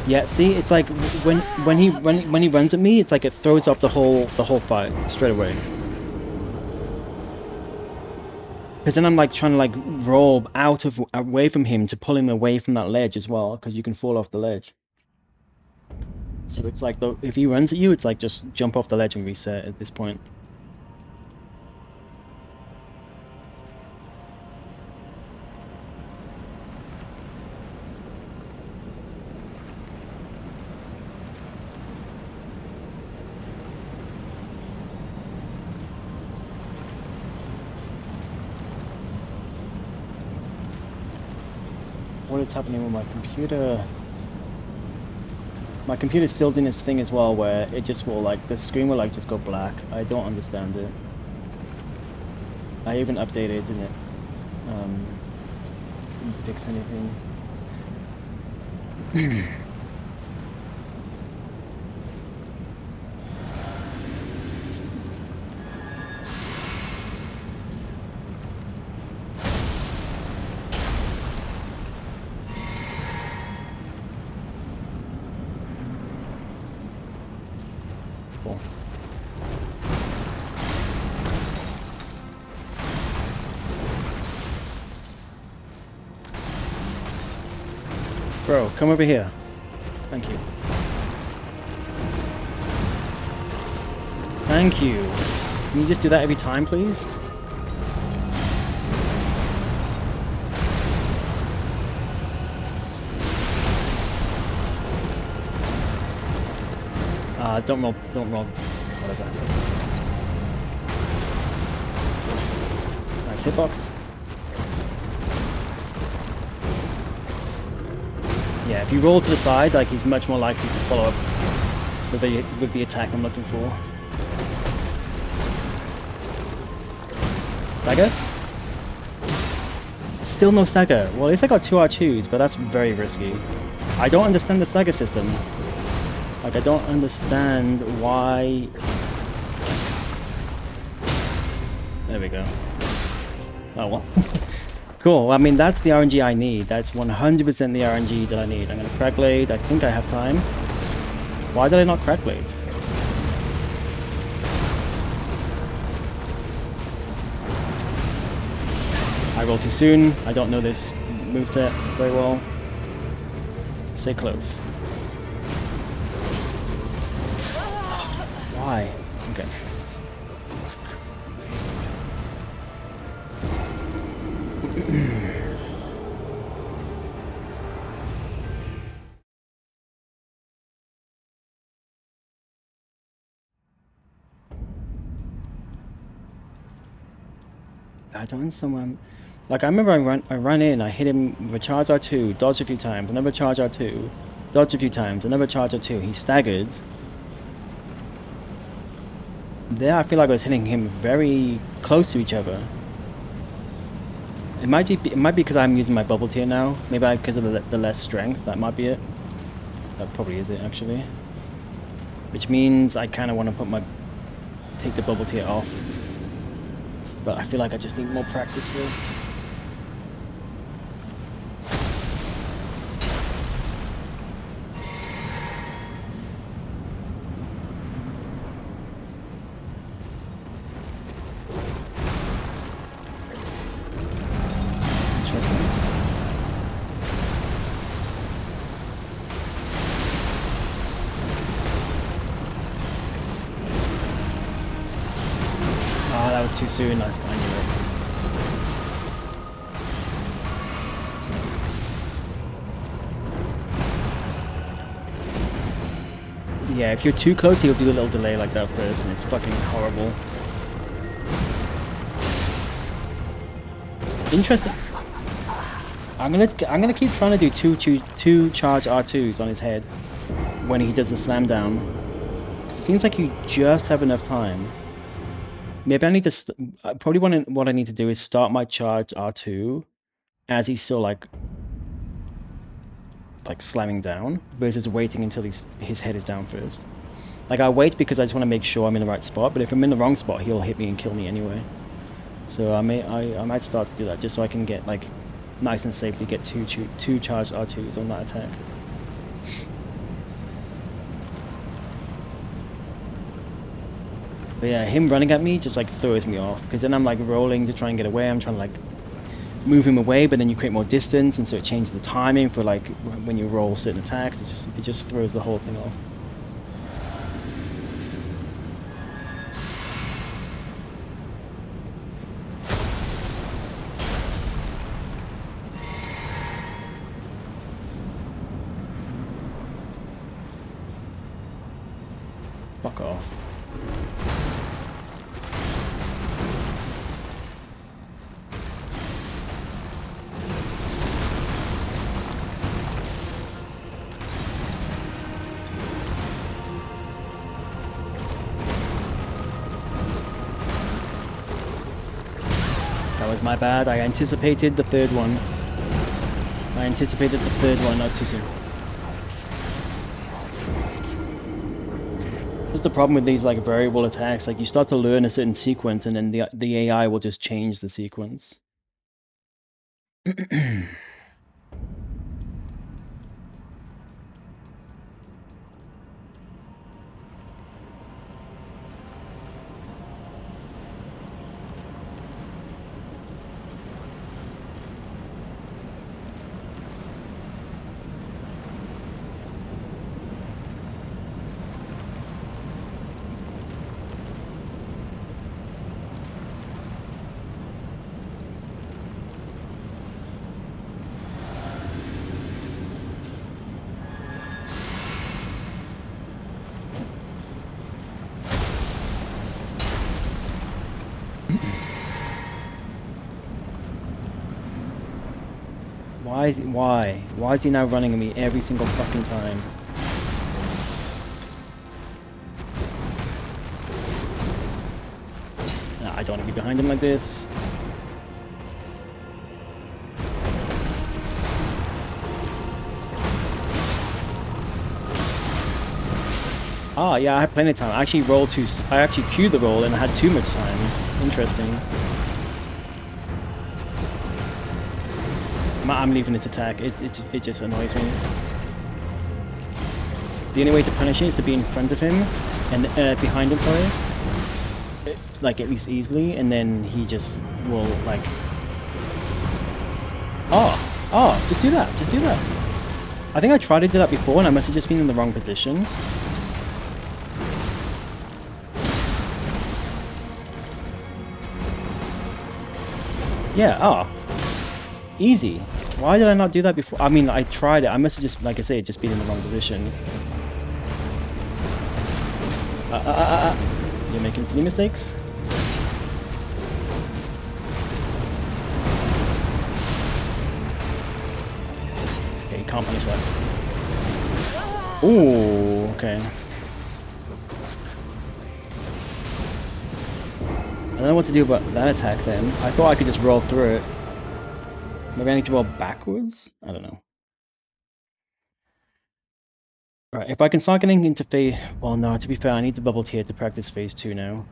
A: Yeah, see, it's like when he runs at me, it's like it throws off the whole fight straight away. Because then I'm like trying to like roll away from him to pull him away from that ledge as well, because you can fall off the ledge. So it's like if he runs at you, it's like just jump off the ledge and reset at this point. What is happening with my computer? My computer's still doing this thing as well where it just will like, the screen will like just go black. I don't understand it. I even updated and it didn't fix anything. Cool. Bro, come over here. Thank you. Thank you. Can you just do that every time, please? Don't roll. Whatever. Nice hitbox. Yeah, if you roll to the side, like he's much more likely to follow up with the attack I'm looking for. Stagger? Still no stagger. Well, at least I got 2 R2s, but that's very risky. I don't understand the stagger system. Like, I don't understand why... There we go. Oh, well. Cool. I mean, that's the RNG I need. That's 100% the RNG that I need. I'm going to Crack Blade. I think I have time. Why did I not Crack Blade? I roll too soon. I don't know this moveset very well. Stay close. Why? Okay. I don't understand why I'm... Like, I remember I run in, I hit him with a charge R2, dodged a few times, another charge R2, dodged a few times, another charge R2. He staggered. There, I feel like I was hitting him very close to each other. It might be because I'm using my bubble tier now. Maybe because of the less strength. That might be it. That probably is it, actually. Which means I kind of want to take the bubble tier off. But I feel like I just need more practice first. That was too soon, I knew it. Yeah, if you're too close, he'll do a little delay like that first, and it's fucking horrible. Interesting. I'm gonna keep trying to do two charge R2s on his head when he does the slam down. It seems like you just have enough time. Maybe I need to... probably what I need to do is start my charge R2 as he's still like slamming down, versus waiting until his head is down first. Like, I wait because I just want to make sure I'm in the right spot, but if I'm in the wrong spot, he'll hit me and kill me anyway. So I might start to do that just so I can get like nice and safely get two charged R2s on that attack. But yeah, him running at me just like throws me off, because then I'm like rolling to try and get away. I'm trying to like move him away, but then you create more distance, and so it changes the timing for like when you roll certain attacks. It just throws the whole thing off. Fuck off. That was my bad. I anticipated the third one. That's too soon. This is the problem with these like variable attacks. Like, you start to learn a certain sequence, and then the AI will just change the sequence. Why is he, why? Why is he now running at me every single fucking time? I don't want to be behind him like this. Ah, yeah, I had plenty of time. I actually rolled too. I actually queued the roll and I had too much time. Interesting. I'm leaving this attack. It just annoys me. The only way to punish it is to be in front of him and behind him. Sorry, like at least easily, and then he just will like. Oh, just do that. Just do that. I think I tried to do that before, and I must have just been in the wrong position. Yeah, easy. Why did I not do that before? I mean, I tried it. I must have just, like I say, just been in the wrong position. You're making silly mistakes. Okay, you can't punish that. Ooh, okay. I don't know what to do about that attack then. I thought I could just roll through it. Maybe I need to roll backwards? I don't know. Right, if I can start getting into phase... Well, no, to be fair, I need to bubble tier to practice phase 2 now.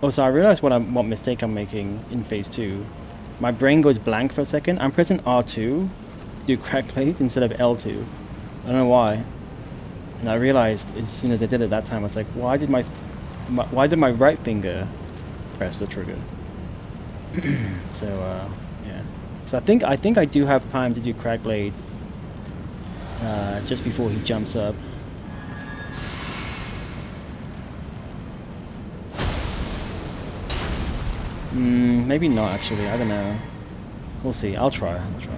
A: Oh, so I realized what mistake I'm making in phase 2. My brain goes blank for a second. I'm pressing R2 to do crack plate instead of L2. I don't know why. And I realized as soon as I did it that time, I was like, why did my right finger press the trigger? So, yeah. So I think I do have time to do crack blade just before he jumps up. Maybe not actually. I don't know. We'll see. I'll try. Of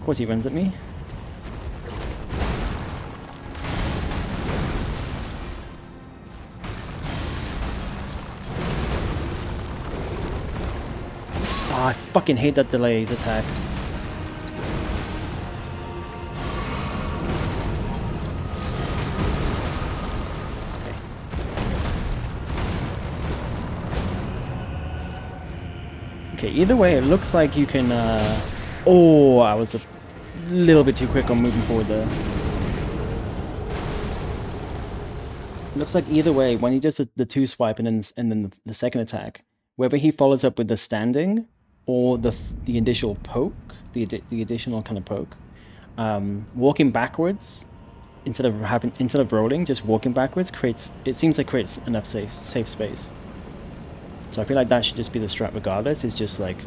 A: course, he runs at me. I fucking hate that delayed attack. Okay, either way, it looks like you can, Oh, I was a little bit too quick on moving forward there. It looks like either way, when he does the two swipe and then the second attack, whether he follows up with the standing or the initial poke, the additional kind of poke, walking backwards instead of rolling, just walking backwards creates enough safe space. So I feel like that should just be the strat regardless. It's just like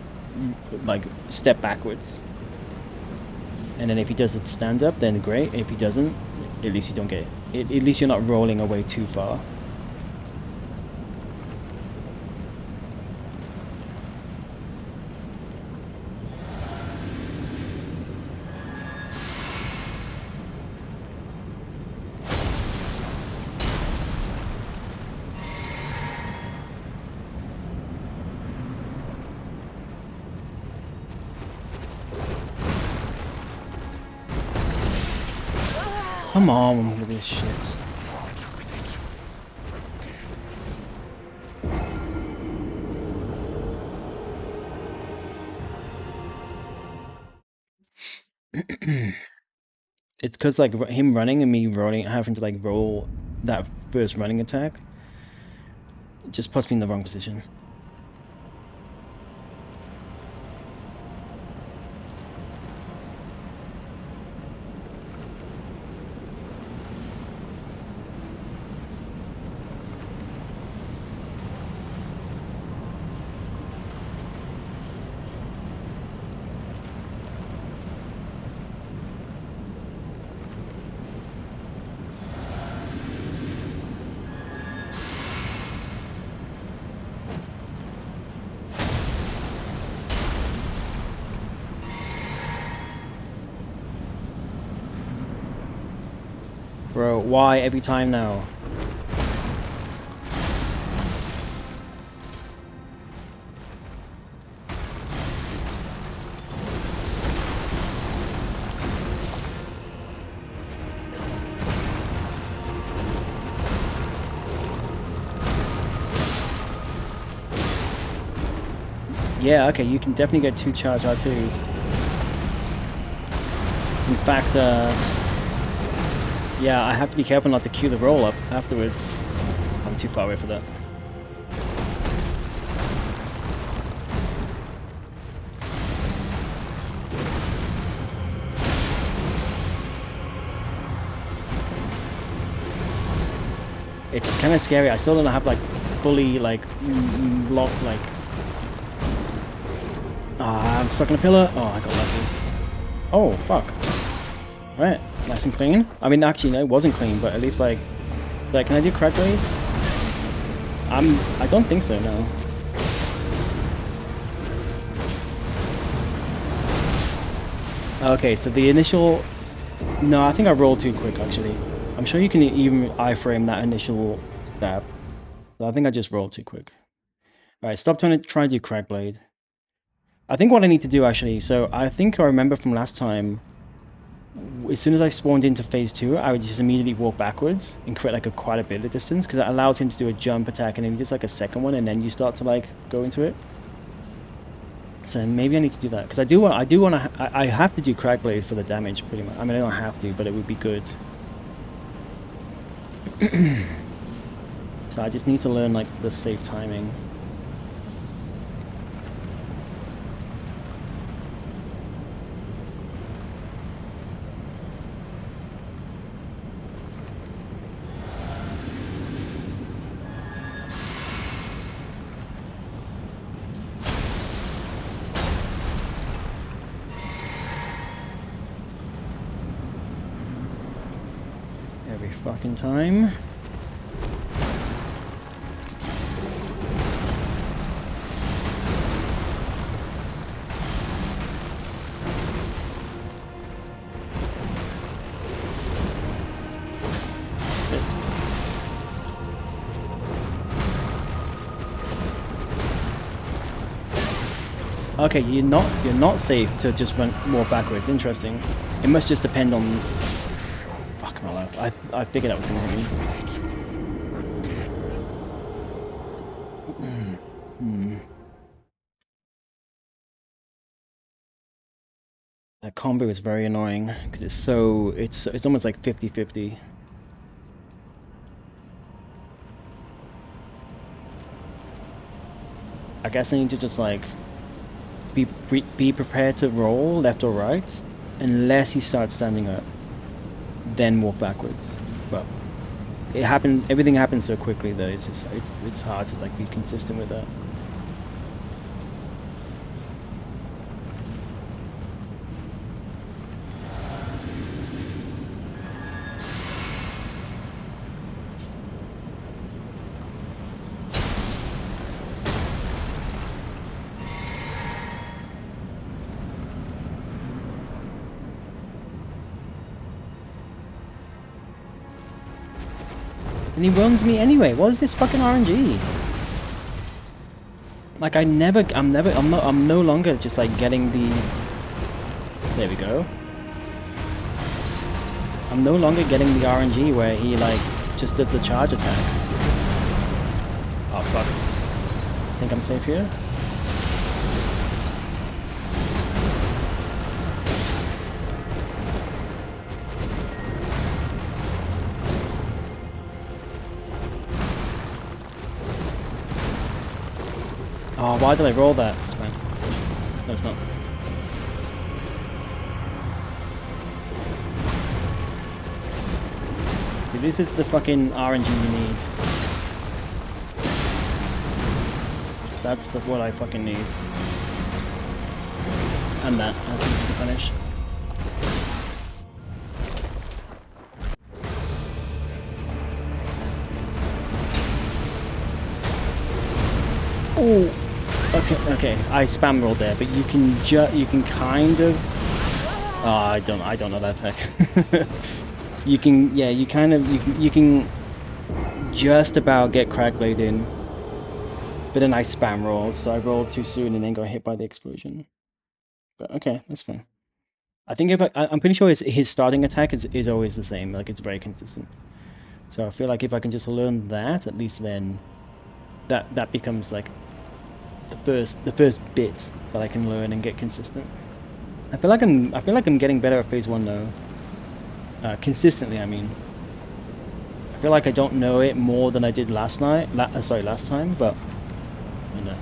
A: step backwards, and then if he does it to stand up, then great. If he doesn't, at least you don't get it. At least you're not rolling away too far. Come on with this shit. It's because like him running and me rolling, having to like roll that first running attack, just puts me in the wrong position. Bro, why every time now? Yeah, okay, you can definitely get 2 charged R2s. In fact, yeah, I have to be careful not to cue the roll up afterwards. I'm too far away for that. It's kind of scary. I still don't have like fully like lock like. I'm stuck in a pillar. Oh, I got lucky. Oh fuck. Right, nice and clean. I mean, actually, no, it wasn't clean, but at least like can I do crack blades? I don't think so. No. Okay, so the initial. No, I think I rolled too quick actually. I'm sure you can even iframe that initial stab. So I think I just rolled too quick. Alright, stop trying to do crack blade. I think what I need to do actually, so I think I remember from last time, as soon as I spawned into phase 2, I would just immediately walk backwards and create like quite a bit of distance, because it allows him to do a jump attack and then he does like a second one and then you start to like go into it. So maybe I need to do that, because I have to do crack blade for the damage pretty much. I mean, I don't have to, but it would be good. So I just need to learn like the safe timing. Every fucking time. Okay, you're not safe to just run more backwards. Interesting. It must just depend on. Fuck my life. I figured that was gonna hit me. That combo is very annoying because it's almost like 50-50. I guess I need to just like be prepared to roll left or right, unless he starts standing up, then walk backwards. But everything happens so quickly that it's hard to like be consistent with that. And he runs me anyway. What is this fucking RNG? Like I'm no longer just like getting the. There we go. I'm no longer getting the RNG where he like just did the charge attack. Oh fuck. Think I'm safe here? Oh, why did I roll that? It's fine. No, it's not. Dude, this is the fucking RNG you need. That's what I fucking need. And that. That's easy to finish. Oh. Okay, I spam rolled there, but you can kind of. Oh, I don't know that tech. You can you can just about get crack blade in, but then I spam rolled, so I rolled too soon and then got hit by the explosion. But okay, that's fine. I think I'm pretty sure his starting attack is always the same, like it's very consistent. So I feel like if I can just learn that, at least then that becomes like the first bit that I can learn and get consistent. I feel like I'm getting better at phase one though. Consistently, I mean. I feel like I don't know it more than I did last time, but you know.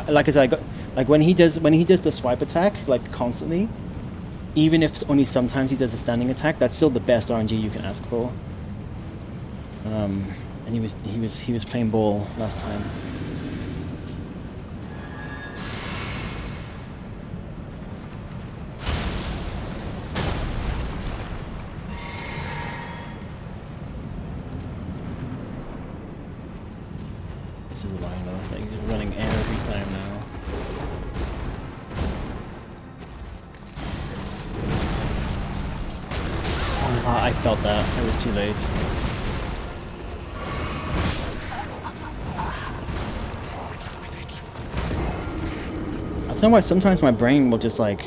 A: Like I said, like when he does the swipe attack like constantly, even if only sometimes he does a standing attack, that's still the best RNG you can ask for. And he was playing ball last time. This is annoying though. Like, he's running every time now. Oh, I felt that. It was too late. I don't know why sometimes my brain will just like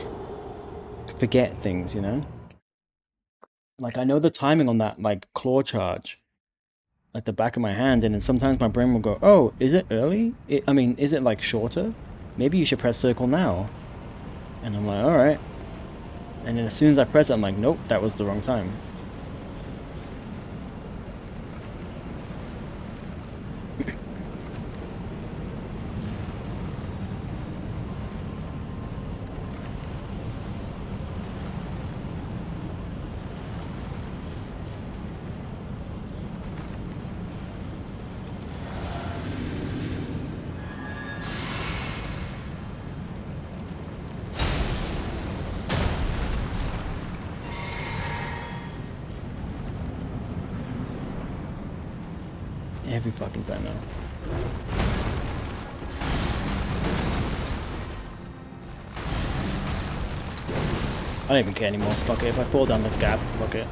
A: forget things, you know? Like I know the timing on that like claw charge, like the back of my hand, and then sometimes my brain will go, "Oh, is it early? I mean, is it like shorter? Maybe you should press circle now." And I'm like, "All right." And then as soon as I press it, I'm like, "Nope, that was the wrong time." Every fucking time now. I don't even care anymore. Fuck it. If I fall down the gap, fuck it.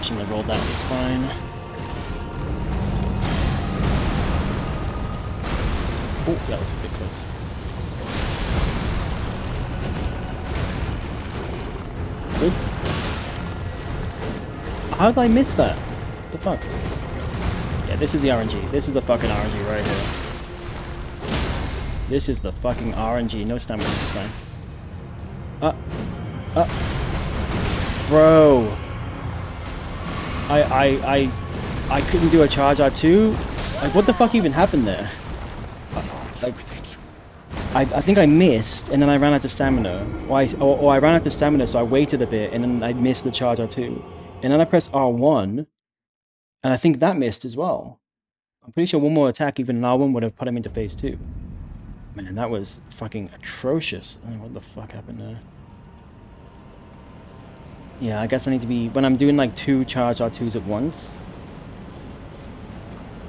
A: Shouldn't have rolled that. It's fine. Oh, that was a bit close. Good. How did I miss that? What the fuck? Yeah, this is the RNG. This is the fucking RNG right here. This is the fucking RNG. No stamina, it's fine. Bro. I couldn't do a charge R2. Like, what the fuck even happened there? Like, I think I missed, and then I ran out of stamina. Or I ran out of stamina, so I waited a bit, and then I missed the charge R2. And then I pressed R1, and I think that missed as well. I'm pretty sure one more attack, even an R1, would have put him into phase 2. Man, that was fucking atrocious. I don't know what the fuck happened there. Yeah, I guess I need to be... When I'm doing like 2 charge R2s at once,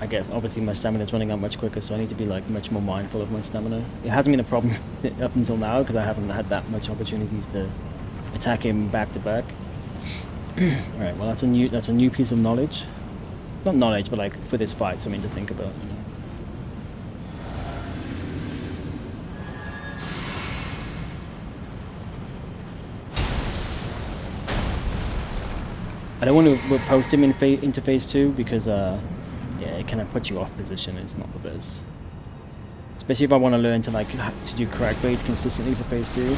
A: I guess obviously my stamina is running out much quicker, so I need to be like much more mindful of my stamina. It hasn't been a problem up until now, because I haven't had that much opportunities to attack him back to back. Alright, well that's a new piece of knowledge. Not knowledge, but like for this fight, something to think about, you know. I don't want to post him into phase 2 because yeah, it kind of puts you off position. It's not the best. Especially if I want to learn to like to do crack blades consistently for phase 2.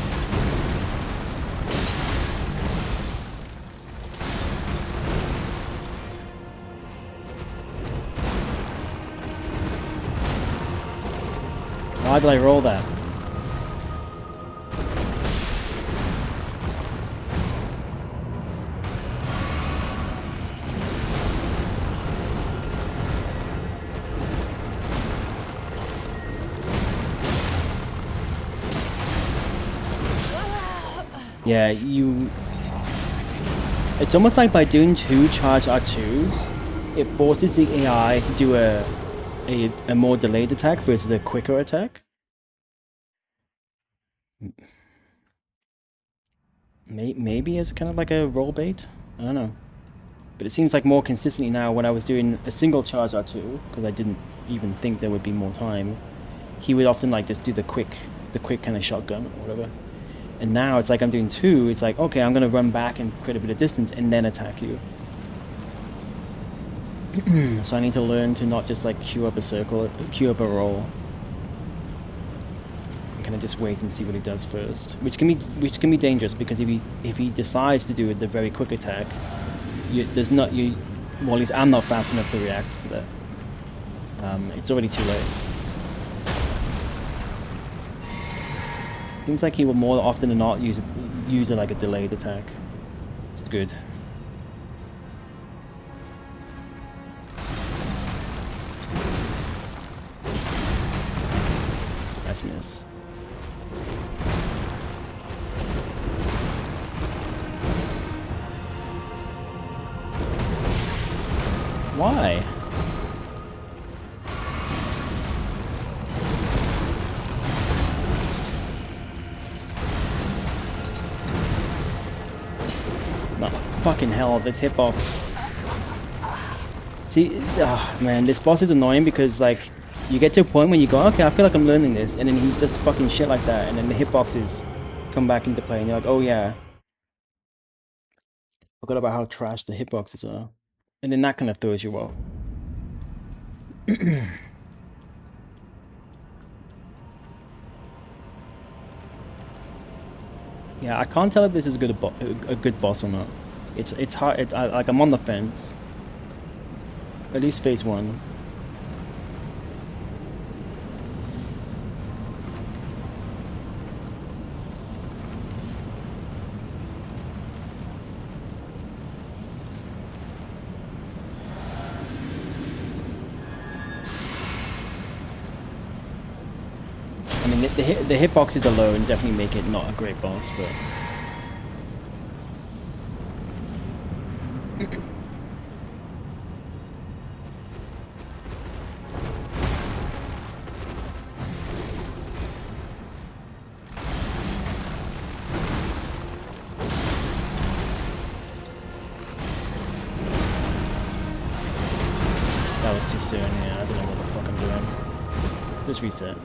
A: Why did I roll that? Yeah, it's almost like by doing 2 charge R2s, it forces the AI to do a more delayed attack versus a quicker attack. Maybe as kind of like a roll bait? I don't know. But it seems like more consistently now when I was doing a single charge R2, because I didn't even think there would be more time, he would often like just do the quick kind of shotgun or whatever. And now it's like I'm doing 2, it's like, okay, I'm going to run back and create a bit of distance and then attack you. So I need to learn to not just like queue up a circle, queue up a roll. And kind of just wait and see what he does first, which can be dangerous because if he decides to do the very quick attack, there's not you. Well, at least I'm not fast enough to react to that. It's already too late. Seems like he will more often than not use it like a delayed attack. It's good. Nice miss. Why? No, fucking hell, this hitbox. See, oh man, this boss is annoying because like, you get to a point when you go, okay, I feel like I'm learning this, and then he's just fucking shit like that, and then the hitboxes come back into play, and you're like, oh yeah. Forgot about how trash the hitboxes are. And then that kind of throws you off. Yeah, I can't tell if this is a good boss or not. It's hard. Like I'm on the fence. At least phase 1. I mean, the hitboxes alone definitely make it not a great boss, but. That was too soon, yeah, I don't know what the fuck I'm doing. Just reset.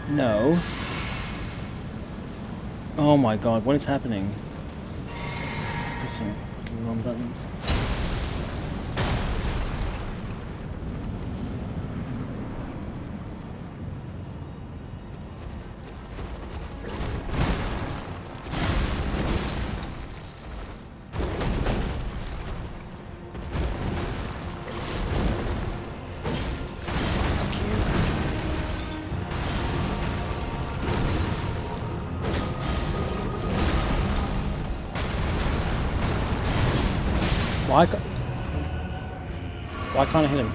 A: No. Oh my god, what is happening? Pressing fucking wrong buttons. Why can't I hit him?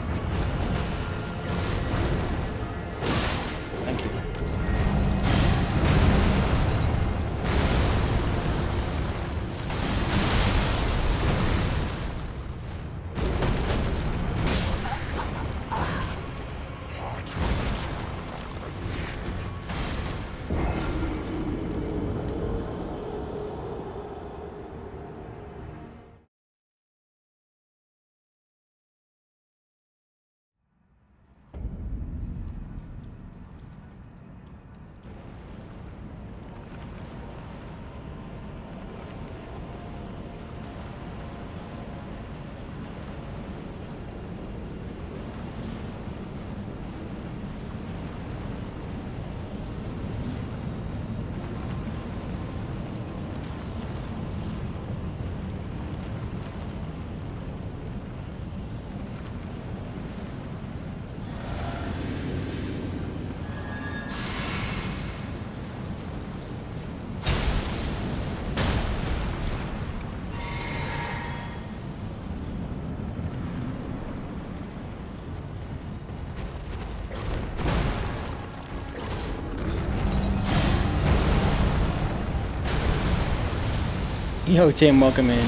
A: Yo, Tim, welcome in.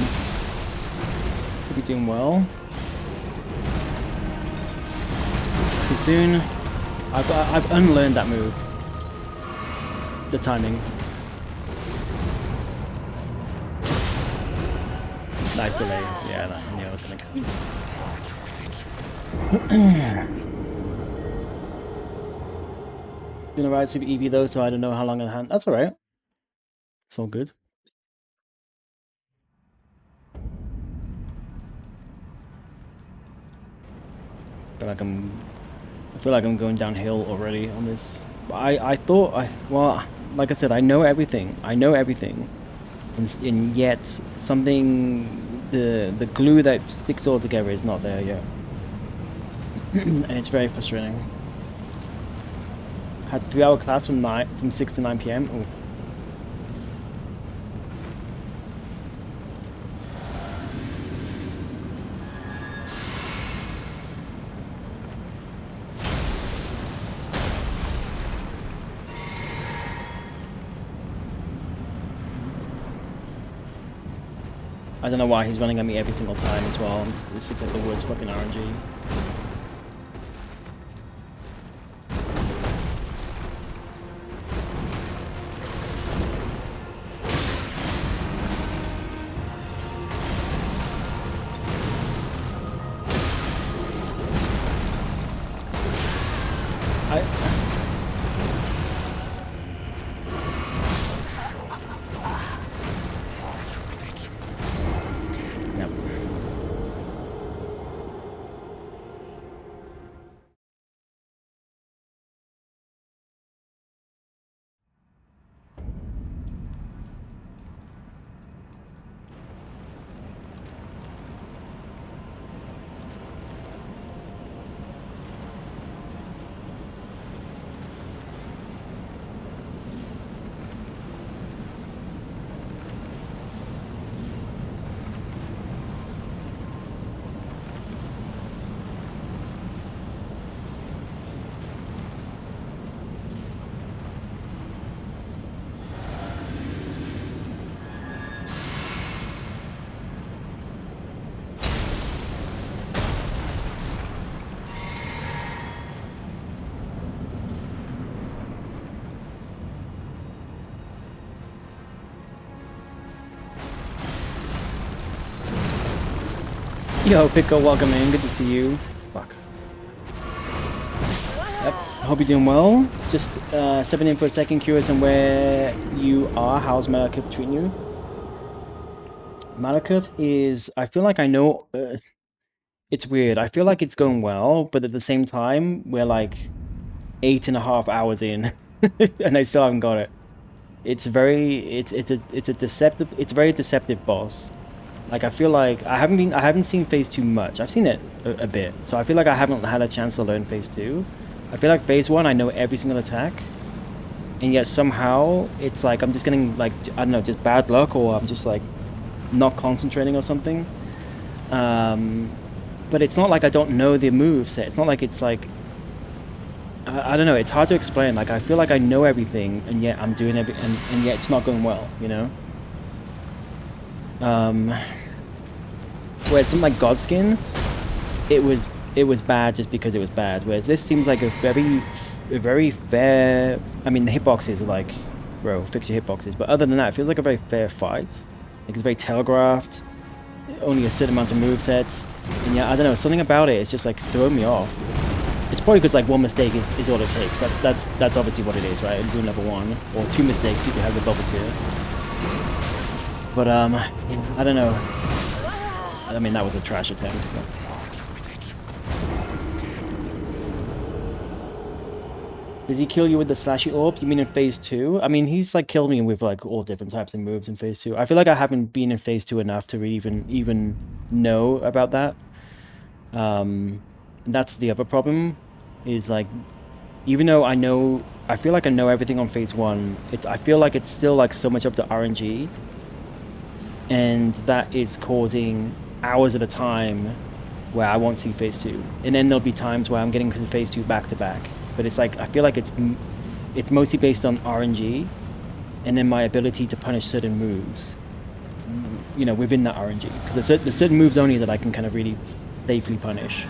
A: Hope you're doing well. Too soon. I've unlearned that move. The timing. Nice delay. Yeah, I knew I was gonna come. Gonna ride Super EV though, so I don't know how long in hand. That's alright. It's all good. I feel like I'm going downhill already on this. I thought well, like I said, I know everything. And yet something, the glue that sticks all together is not there yet. And it's very frustrating. Had 3-hour class from 6 to 9 p.m. Ooh. I don't know why he's running at me every single time as well. It's just like the worst fucking RNG. Yo, Pickle, welcome in. Good to see you. Fuck. Yep. Hope you're doing well. Just stepping in for a second, curious on where you are. How's Malakith treating you? Malakith is... I feel like I know... it's weird. I feel like it's going well, but at the same time, we're like 8.5 hours in, and I still haven't got it. It's very... It's a deceptive... It's a very deceptive boss. Like, I feel like I haven't seen phase 2 much. I've seen it a bit, so I feel like I haven't had a chance to learn phase 2. I feel like phase 1 I know every single attack, and yet somehow it's like I'm just getting like, I don't know, just bad luck, or I'm just like not concentrating or something. But it's not like I don't know the moveset. It's not like it's like I don't know. It's hard to explain. Like, I feel like I know everything, and yet I'm doing everything, and yet it's not going well. You know. Whereas something like Godskin, it was bad just because it was bad. Whereas this seems like a very fair. I mean, the hitboxes are like, bro, fix your hitboxes. But other than that, it feels like a very fair fight. Like, it's very telegraphed. Only a certain amount of movesets, and yeah, I don't know. Something about it is just like throwing me off. It's probably because like one mistake is all it takes. That's obviously what it is, right? Do level 1 or 2 mistakes, you can have the bubble tier. But I don't know. I mean, that was a trash attempt. But... Does he kill you with the slashy orb? You mean in phase 2? I mean, he's like killed me with like all different types of moves in phase 2. I feel like I haven't been in phase 2 enough to even know about that. That's the other problem. Is like, even though I feel like I know everything on phase 1. I feel like it's still like so much up to RNG. And that is causing hours at a time where I won't see phase 2, and then there'll be times where I'm getting to phase 2 back to back. But it's like, I feel like it's mostly based on RNG, and then my ability to punish certain moves. you know, within that RNG. Because there's certain moves only that I can kind of really safely punish.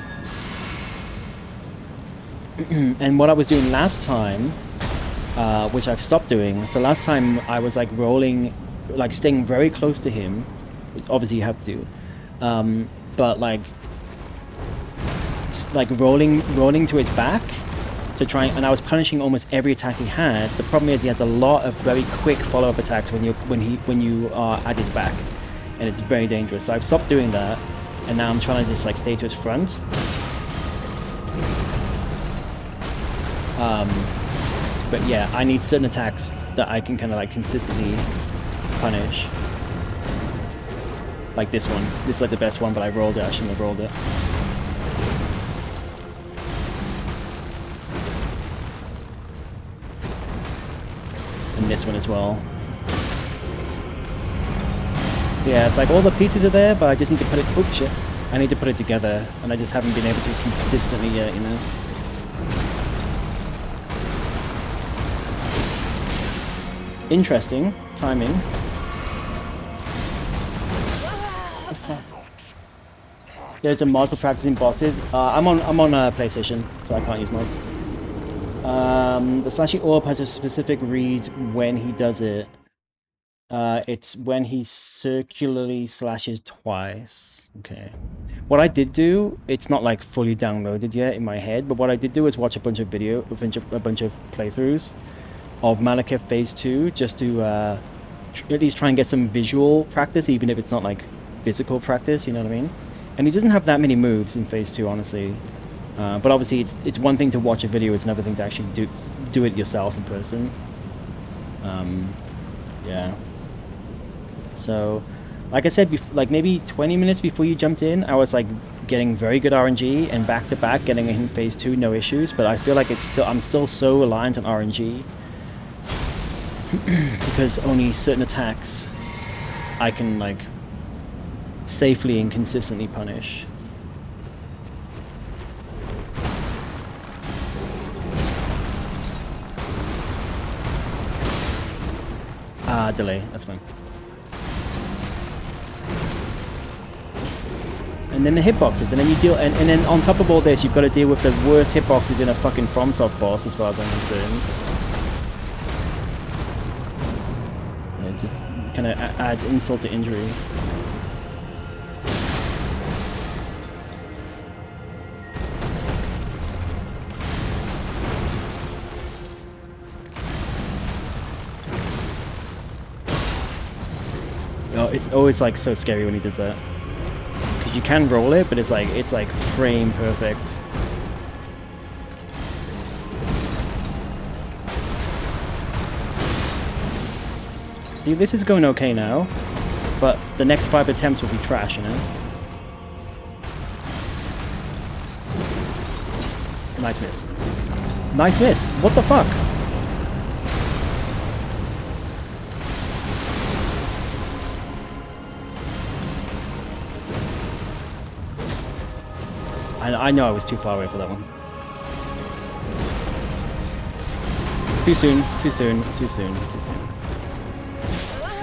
A: And what I was doing last time, which I've stopped doing, so last time I was like rolling, like staying very close to him, which obviously you have to do, but like rolling to his back to try, and I was punishing almost every attack he had. The problem is he has a lot of very quick follow-up attacks when you are at his back, and it's very dangerous. So I've stopped doing that, and now I'm trying to just like stay to his front. But yeah, I need certain attacks that I can kind of like consistently punish. Like this one. This is like the best one, but I rolled it. I shouldn't have rolled it. And this one as well. Yeah, it's like all the pieces are there, but I just need to put it... Oops, shit. I need to put it together, and I just haven't been able to consistently yet, you know? Interesting timing. What the fuck? There's a mod for practicing bosses. I'm on PlayStation, so I can't use mods. The slashing orb has a specific read when he does it. It's when he circularly slashes twice. Okay. What I did do, it's not like fully downloaded yet in my head, but what I did do is watch a bunch of playthroughs of Malekith Phase 2, just to at least try and get some visual practice, even if it's not like physical practice, you know what I mean? And he doesn't have that many moves in Phase 2, honestly. But obviously it's one thing to watch a video, it's another thing to actually do it yourself in person. Yeah. So, like I said, like maybe 20 minutes before you jumped in, I was like getting very good RNG, and back to back getting in Phase 2, no issues, but I feel like I'm still so reliant on RNG. Because only certain attacks I can like safely and consistently punish. Delay, that's fine. And then the hitboxes, and then you deal, and then on top of all this, you've got to deal with the worst hitboxes in a fucking FromSoft boss, as far as I'm concerned. It just kind of adds insult to injury. Oh, it's always like so scary when he does that. Because you can roll it, but it's like frame perfect. See, this is going okay now, but the next 5 attempts will be trash, you know? Nice miss. Nice miss! What the fuck? I know I was too far away for that one. Too soon, too soon, too soon, too soon.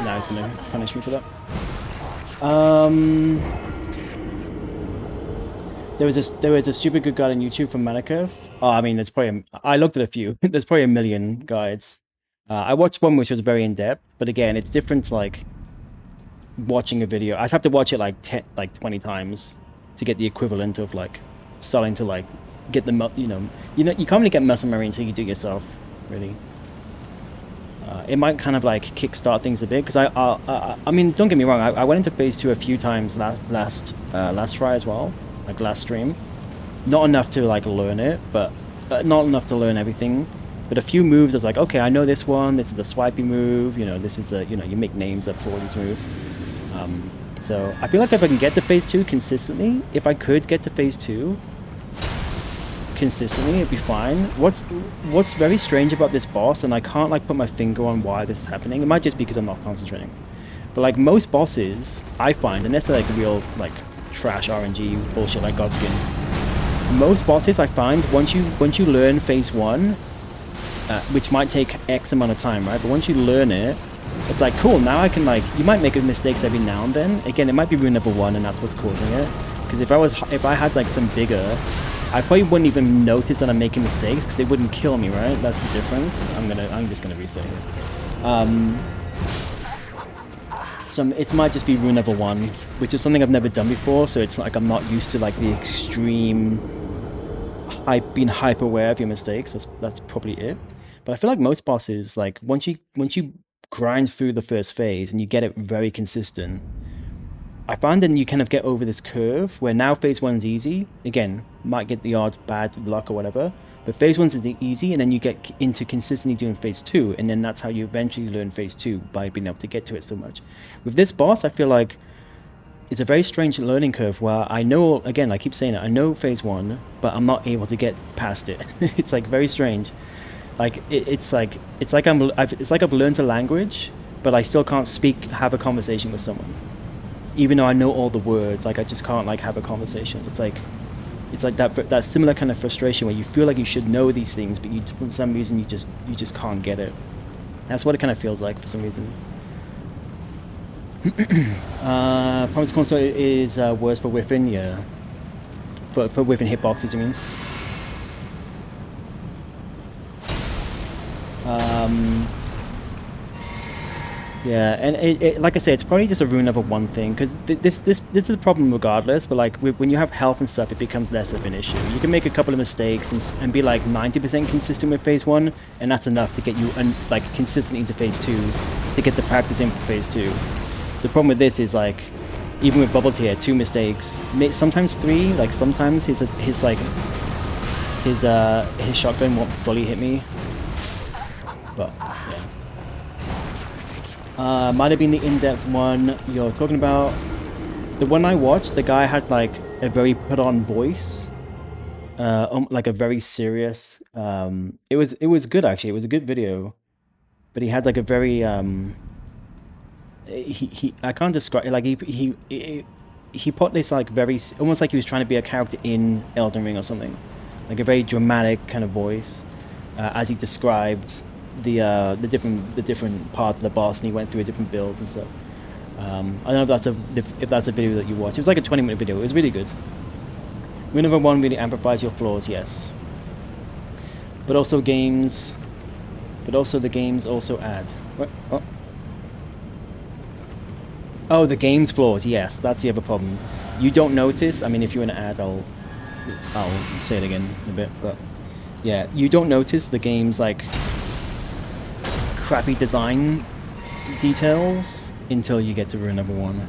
A: Now he's gonna punish me for that. There was a stupid good guide on YouTube from Malekith. Oh, I mean, there's probably I looked at a few. There's probably a million guides. I watched one which was very in depth, but again, it's different to like watching a video. I'd have to watch it like 20 times to get the equivalent of like starting to like get the you can't really get muscle memory until you do it yourself, really. It might kind of like kickstart things a bit, because I mean, don't get me wrong, I went into Phase 2 a few times last try as well, like last stream. Not enough to like learn it, but not enough to learn everything. But a few moves I was like, okay, I know this one, this is the swipey move, you know, this is the, you make names up for all these moves. So I feel like if I can get to Phase 2 consistently, if I could get to Phase 2 consistently, it'd be fine. What's very strange about this boss, and I can't like put my finger on why this is happening, it might just be because I'm not concentrating, but like most bosses I find, unless they're like real like trash RNG bullshit like Godskin, most bosses I find, once you learn Phase 1, which might take X amount of time, right, but once you learn it, it's like, cool, now I can, like, you might make mistakes every now and then. Again, it might be rune number 1 and that's what's causing it. Because if I had, like, some bigger, I probably wouldn't even notice that I'm making mistakes because it wouldn't kill me, right? That's the difference. I'm just gonna reset here. So it might just be rune number 1, which is something I've never done before, so it's like I'm not used to, like, the extreme being hyper aware of your mistakes. That's probably it. But I feel like most bosses, like, once you grind through the first phase and you get it very consistent, I find then you kind of get over this curve where now phase 1's easy. Again, might get the odd bad luck or whatever, but phase 1's is easy, and then you get into consistently doing phase 2, and then that's how you eventually learn phase 2, by being able to get to it so much. With this boss, I feel like it's a very strange learning curve where I know, again, I keep saying it, I know phase 1, but I'm not able to get past it. It's like very strange. Like it's like I've learned a language, but I still can't have a conversation with someone. Even though I know all the words, like I just can't, like, have a conversation. It's like that similar kind of frustration where you feel like you should know these things, but you, for some reason, you just can't get it. That's what it kind of feels like for some reason. Promise console is worse for whiffing, yeah. For whiffing hitboxes, I mean. Yeah, and like I say, it's probably just a rune number 1 thing, because this is a problem regardless, but like when you have health and stuff, it becomes less of an issue. You can make a couple of mistakes and be like 90% consistent with phase 1, and that's enough to get you like consistently into phase 2, to get the practice in for phase 2. The problem with this is, like, even with Bubble Tier, 2 mistakes, sometimes 3, like sometimes his shotgun won't fully hit me, but yeah. Might have been the in-depth one you're talking about. The one I watched, the guy had, like, a very put-on voice, like a very serious. It was good, actually. It was a good video, but he had, like, a very I can't describe it. Like he put this, like, very almost like he was trying to be a character in Elden Ring or something, like a very dramatic kind of voice, as he described the different parts of the boss, and he went through different builds and stuff. I don't know if that's a video that you watched. It was like a 20-minute video. It was really good. Rune number 1 really amplifies your flaws, yes. But also the games also add. What? Oh, the game's flaws, yes, that's the other problem. You don't notice, I mean, if you're in an ad, I'll say it again in a bit, but yeah, you don't notice the game's, like, crappy design details until you get to rune number 1.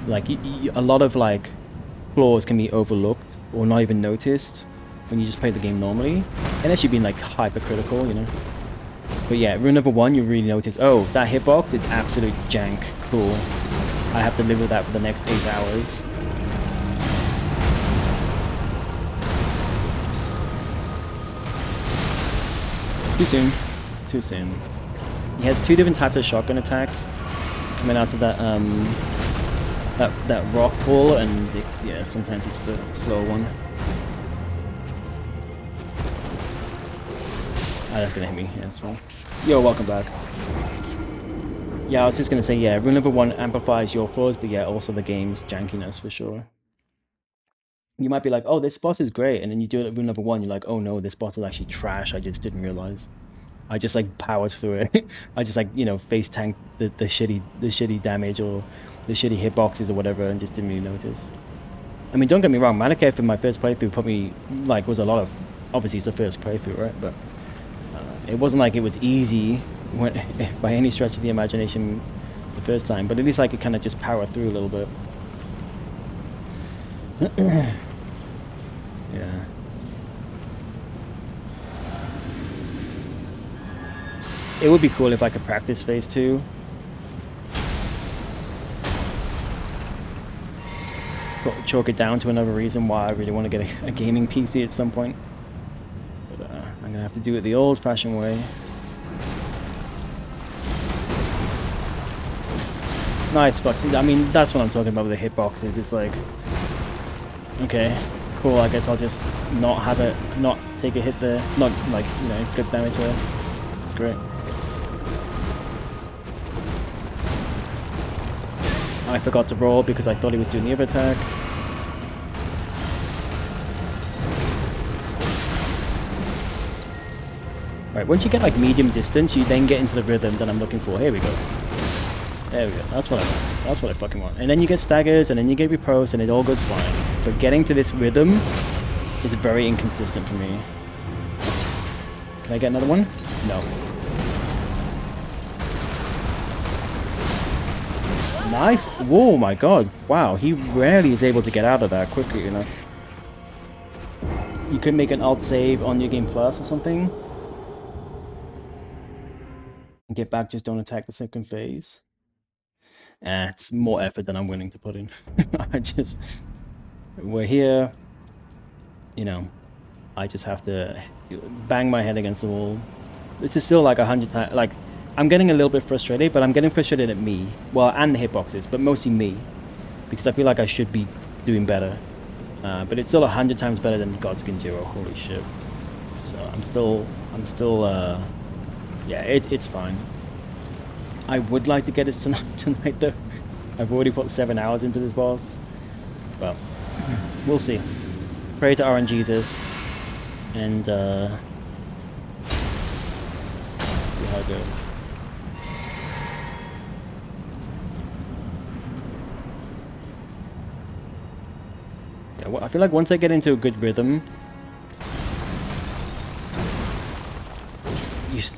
A: Like, a lot of, like, flaws can be overlooked or not even noticed when you just play the game normally, unless you've been, like, hypercritical, you know. But yeah, rune number 1, you really notice, oh, that hitbox is absolute jank. Cool. I have to live with that for the next 8 hours. Too soon. Too soon. He has 2 different types of shotgun attack coming out of that that rock wall, and yeah, sometimes it's the slow one. Ah, that's gonna hit me. Yeah, that's fine. Yo, welcome back. Yeah, I was just gonna say, yeah, rune number 1 amplifies your flaws, but yeah, also the game's jankiness for sure. You might be like, oh, this boss is great, and then you do it at rune number 1, you're like, oh no, this boss is actually trash, I just didn't realize. I just, like, powered through it. I just, like, you know, face tanked the shitty damage or the shitty hitboxes or whatever, and just didn't really notice. I mean, don't get me wrong, Manacare for my first playthrough probably, like, was a lot of, obviously it's the first playthrough, right, but it wasn't like it was easy by any stretch of the imagination the first time, but at least I could kind of just power through a little bit. Yeah. It would be cool if I could practice phase 2. But chalk it down to another reason why I really want to get a gaming PC at some point. But I'm going to have to do it the old-fashioned way. Nice, but I mean, that's what I'm talking about with the hitboxes. It's like, okay, cool, I guess I'll just not take a hit there, not, like, you know, flip damage there. It's great. I forgot to roll because I thought he was doing the other attack. Right, once you get like medium distance, you then get into the rhythm that I'm looking for. Here we go. There we go. That's what I want. That's what I fucking want. And then you get staggers, and then you get repose, and it all goes fine. But getting to this rhythm is very inconsistent for me. Can I get another one? No. Nice. Whoa, my god. Wow, he rarely is able to get out of that quickly enough. You could make an alt save on New Game Plus or something. And get back, just don't attack the second phase. It's more effort than I'm willing to put in. We're here, you know, I just have to bang my head against the wall. This is still like 100 times, like, I'm getting a little bit frustrated, but I'm getting frustrated at me. Well, and the hitboxes, but mostly me. Because I feel like I should be doing better. But it's still 100 times better than Godskin Zero, holy shit. So I'm still, yeah, it's fine. I would like to get it tonight though. I've already put 7 hours into this boss. But we'll see. Pray to RNGesus. And see how it goes. Yeah, well, I feel like once I get into a good rhythm,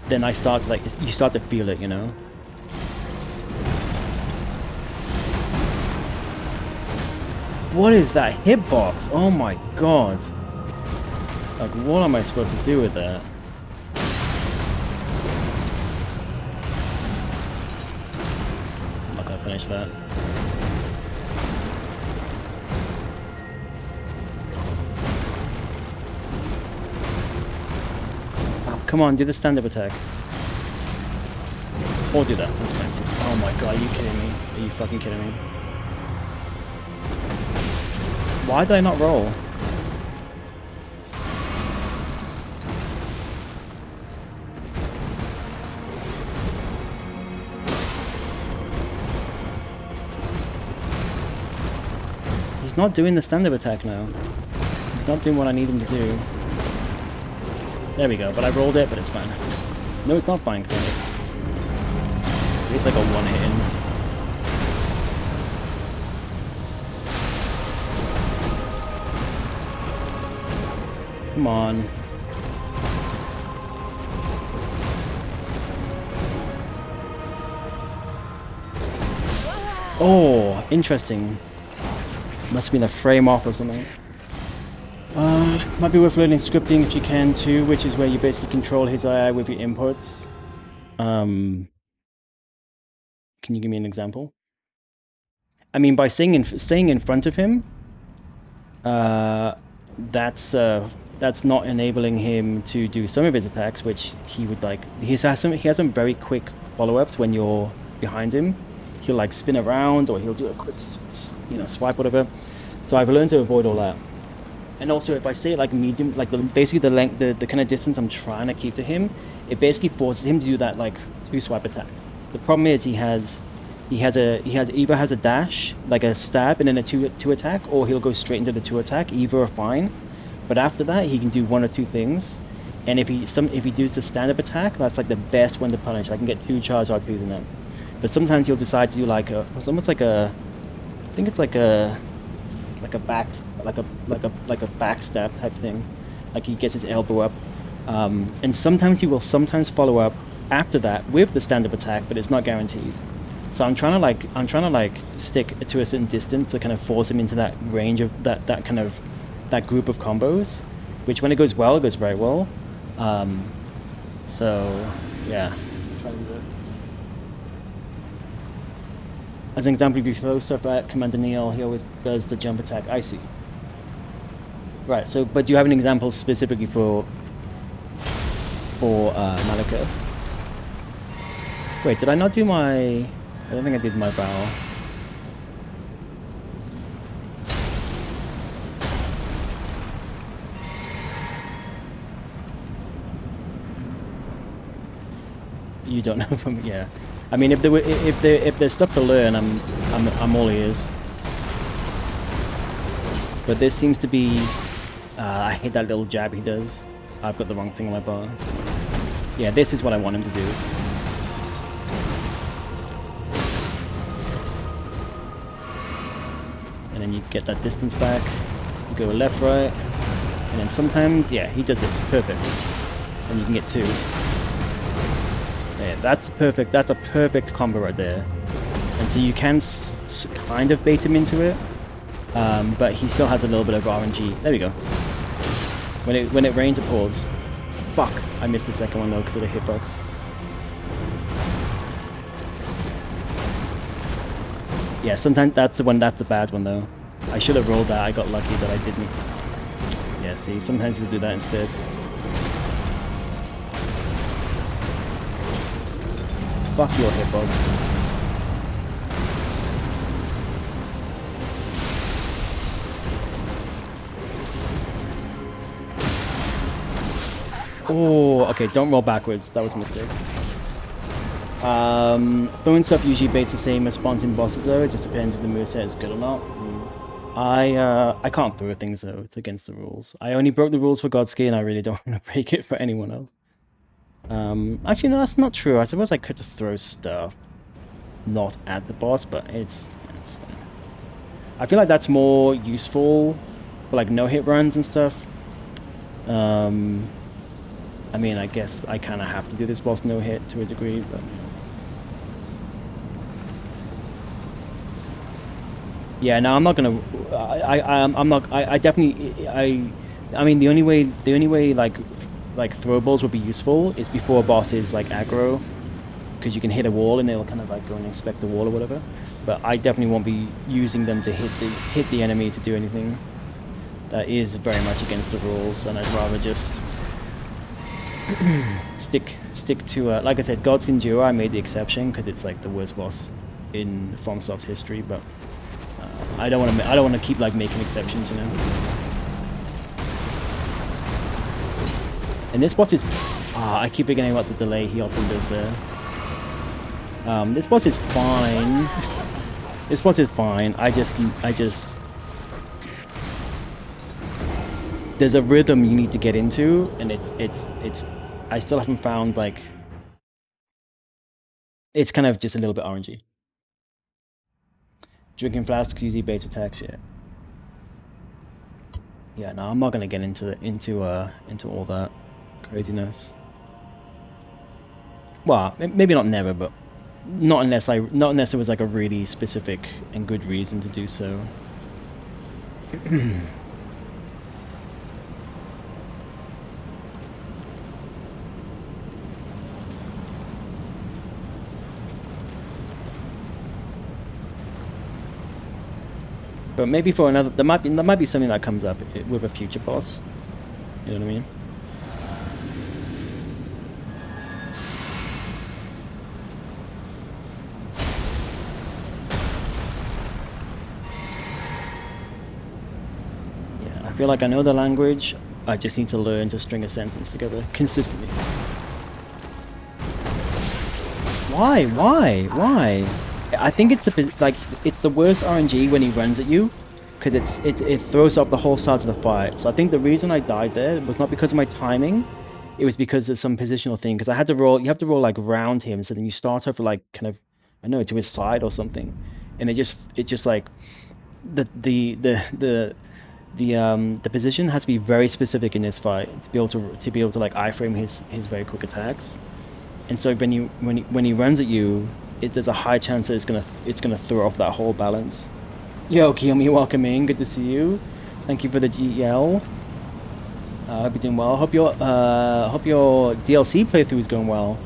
A: then I start to you start to feel it, you know. What is that hitbox? Oh my god. Like, what am I supposed to do with that? I'm not gonna finish that. Oh, come on, do the stand-up attack. Or do that, that's fine too. Oh my god, are you kidding me? Are you fucking kidding me? Why did I not roll? He's not doing the stand-up attack now. He's not doing what I need him to do. There we go, but I rolled it, but it's fine. No, it's not fine, because I missed. It's like a one-hit in. Come on. Oh, interesting. Must have been a frame off or something. Might be worth learning scripting if you can too, which is where you basically control his AI with your inputs. Can you give me an example? I mean, by staying in front of him, that's not enabling him to do some of his attacks, which he would like. He has some very quick follow-ups when you're behind him. He'll like spin around, or he'll do a quick, swipe, whatever. So I've learned to avoid all that. And also, if I say like medium, like basically the length, the kind of distance I'm trying to keep to him, it basically forces him to do that like 2-swipe attack. The problem is he either has a dash, like a stab, and then a two attack, or he'll go straight into the 2 attack. Either are fine, but after that he can do 1 or 2 things. And if he does the stand-up attack, that's like the best one to punish. I can get 2 charge R2s in them. But sometimes he'll decide to do like it's almost like I think it's like a backstab type thing. Like he gets his elbow up, and sometimes he will follow up after that with the stand-up attack, but it's not guaranteed. So I'm trying to stick to a certain distance to kind of force him into that range of that group of combos, which when it goes well, it goes very well. So yeah. As an example, if you throw stuff at Commander Neil, he always does the jump attack. I see. Right, so, but do you have an example specifically for Malekith? Wait, did I not do my... I don't think I did my bow. You don't know from... yeah. I mean, if there's stuff to learn, I'm all ears. But this seems to be. I hate that little jab he does. I've got the wrong thing on my bar. Yeah, this is what I want him to do. And then you get that distance back. You go left, right, and then sometimes, yeah, he does this perfect. And you can get 2. Yeah, that's perfect. That's a perfect combo right there. And so you can kind of bait him into it, but he still has a little bit of RNG. There we go. When it rains, it pours. Fuck! I missed the second one though because of the hitbox. Yeah, sometimes that's the one. That's the bad one though. I should have rolled that. I got lucky that I didn't. Yeah, see, sometimes you do that instead. Fuck your hitbox. Oh, okay, don't roll backwards. That was a mistake. Throwing stuff usually baits the same as spawning bosses though. It just depends if the moveset is good or not. I can't throw things though. It's against the rules. I only broke the rules for Godski and I really don't want to break it for anyone else. Actually, no, that's not true. I suppose I could throw stuff not at the boss, but it's fine. I feel like that's more useful for like no-hit runs and stuff. I mean, I guess I kind of have to do this boss no-hit to a degree, but... Yeah, no, I'm not gonna... I'm not... I definitely... I mean, the only way, like throw balls would be useful is before a boss is, like, aggro. Because you can hit a wall and they'll kind of, like, go and inspect the wall or whatever. But I definitely won't be using them to hit the enemy to do anything. That is very much against the rules, and I'd rather just... stick to like I said, Godskin Duo. I made the exception because it's like the worst boss in FromSoft history, but I don't want to keep like making exceptions, you know. And this boss is I keep forgetting about the delay he often does there. This boss is fine. This boss is fine. I just there's a rhythm you need to get into, and it's I still haven't found, like, it's kind of just a little bit RNG. Drinking flasks usually base attacks, yeah. Yeah, no, I'm not gonna get into all that craziness. Well, maybe not never, but not unless there was like a really specific and good reason to do so. But maybe for another, there might be something that comes up with a future boss. You know what I mean? Yeah, I feel like I know the language. I just need to learn to string a sentence together consistently. Why? Why? I think it's the worst RNG when he runs at you, because it throws up the whole start of the fight. So I think the reason I died there was not because of my timing, it was because of some positional thing. Because I had to roll, you have to roll like around him, so then you start over like kind of, I don't know, to his side or something, and it just like the position has to be very specific in this fight to be able to like iframe his very quick attacks. And so when he runs at you, there's a high chance that it's gonna throw off that whole balance. Yo, Kiyomi, welcome in. Good to see you. Thank you for the GL. Hope you're doing well. Hope your DLC playthrough is going well.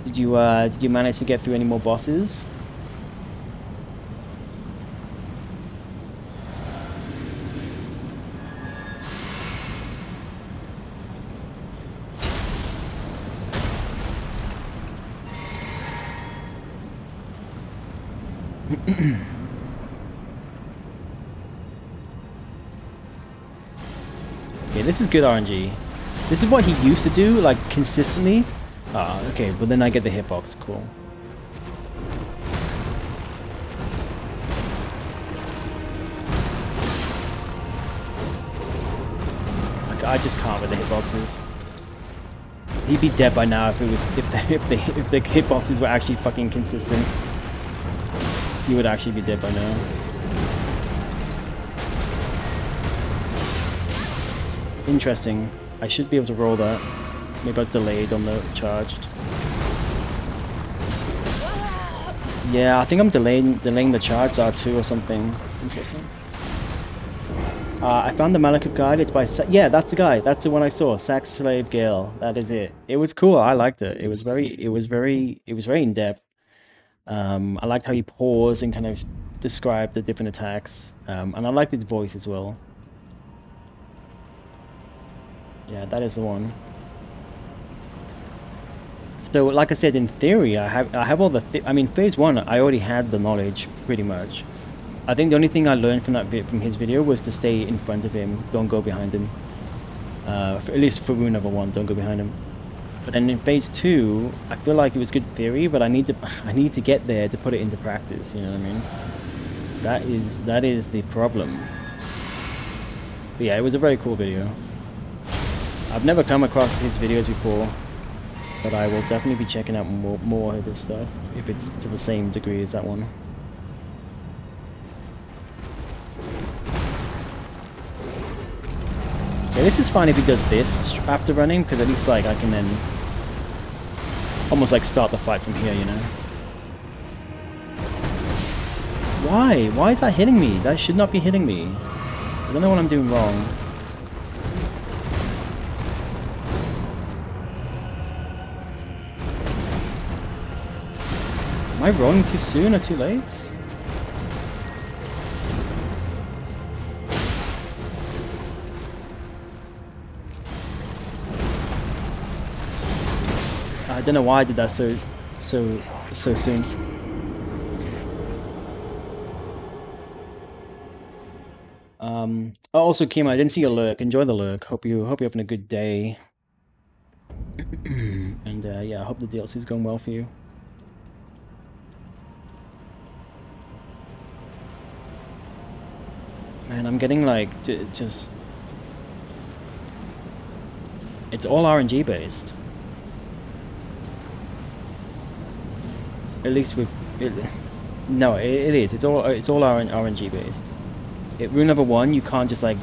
A: Did you manage to get through any more bosses? Yeah, this is good RNG. This is what he used to do, like, consistently. Ah, okay, but then I get the hitbox, cool. I just can't with the hitboxes. He'd be dead by now if it was if the hitboxes were actually fucking consistent. He would actually be dead by now. Interesting. I should be able to roll that. Maybe I was delayed on the charged. Yeah, I think I'm delaying the charge R2 or something. Interesting. I found the Malekith guide. It's by yeah, that's the guy. That's the one I saw. Sax Slave Gale. That is it. It was cool. I liked it. It was very in depth. I liked how he paused and kind of described the different attacks. And I liked his voice as well. Yeah, that is the one. So, like I said, in theory, I have all the. I mean, phase 1, I already had the knowledge pretty much. I think the only thing I learned from his video was to stay in front of him, don't go behind him. At least for rune number 1, don't go behind him. But then in phase 2, I feel like it was good theory, but I need to get there to put it into practice. You know what I mean? That is the problem. But yeah, it was a very cool video. I've never come across his videos before, but I will definitely be checking out more of his stuff if it's to the same degree as that one. Yeah, this is fine if he does this after running, because at least like I can then almost like start the fight from here, you know? Why? Why is that hitting me? That should not be hitting me. I don't know what I'm doing wrong. Am I rolling too soon or too late? I don't know why I did that so soon. Oh, also, Kim, I didn't see your lurk. Enjoy the lurk. Hope you're having a good day. And yeah, I hope the DLC is going well for you. Man, I'm getting like just. It's all RNG based. At least with it, no, it is. It's all RNG based. Rune number 1, you can't just like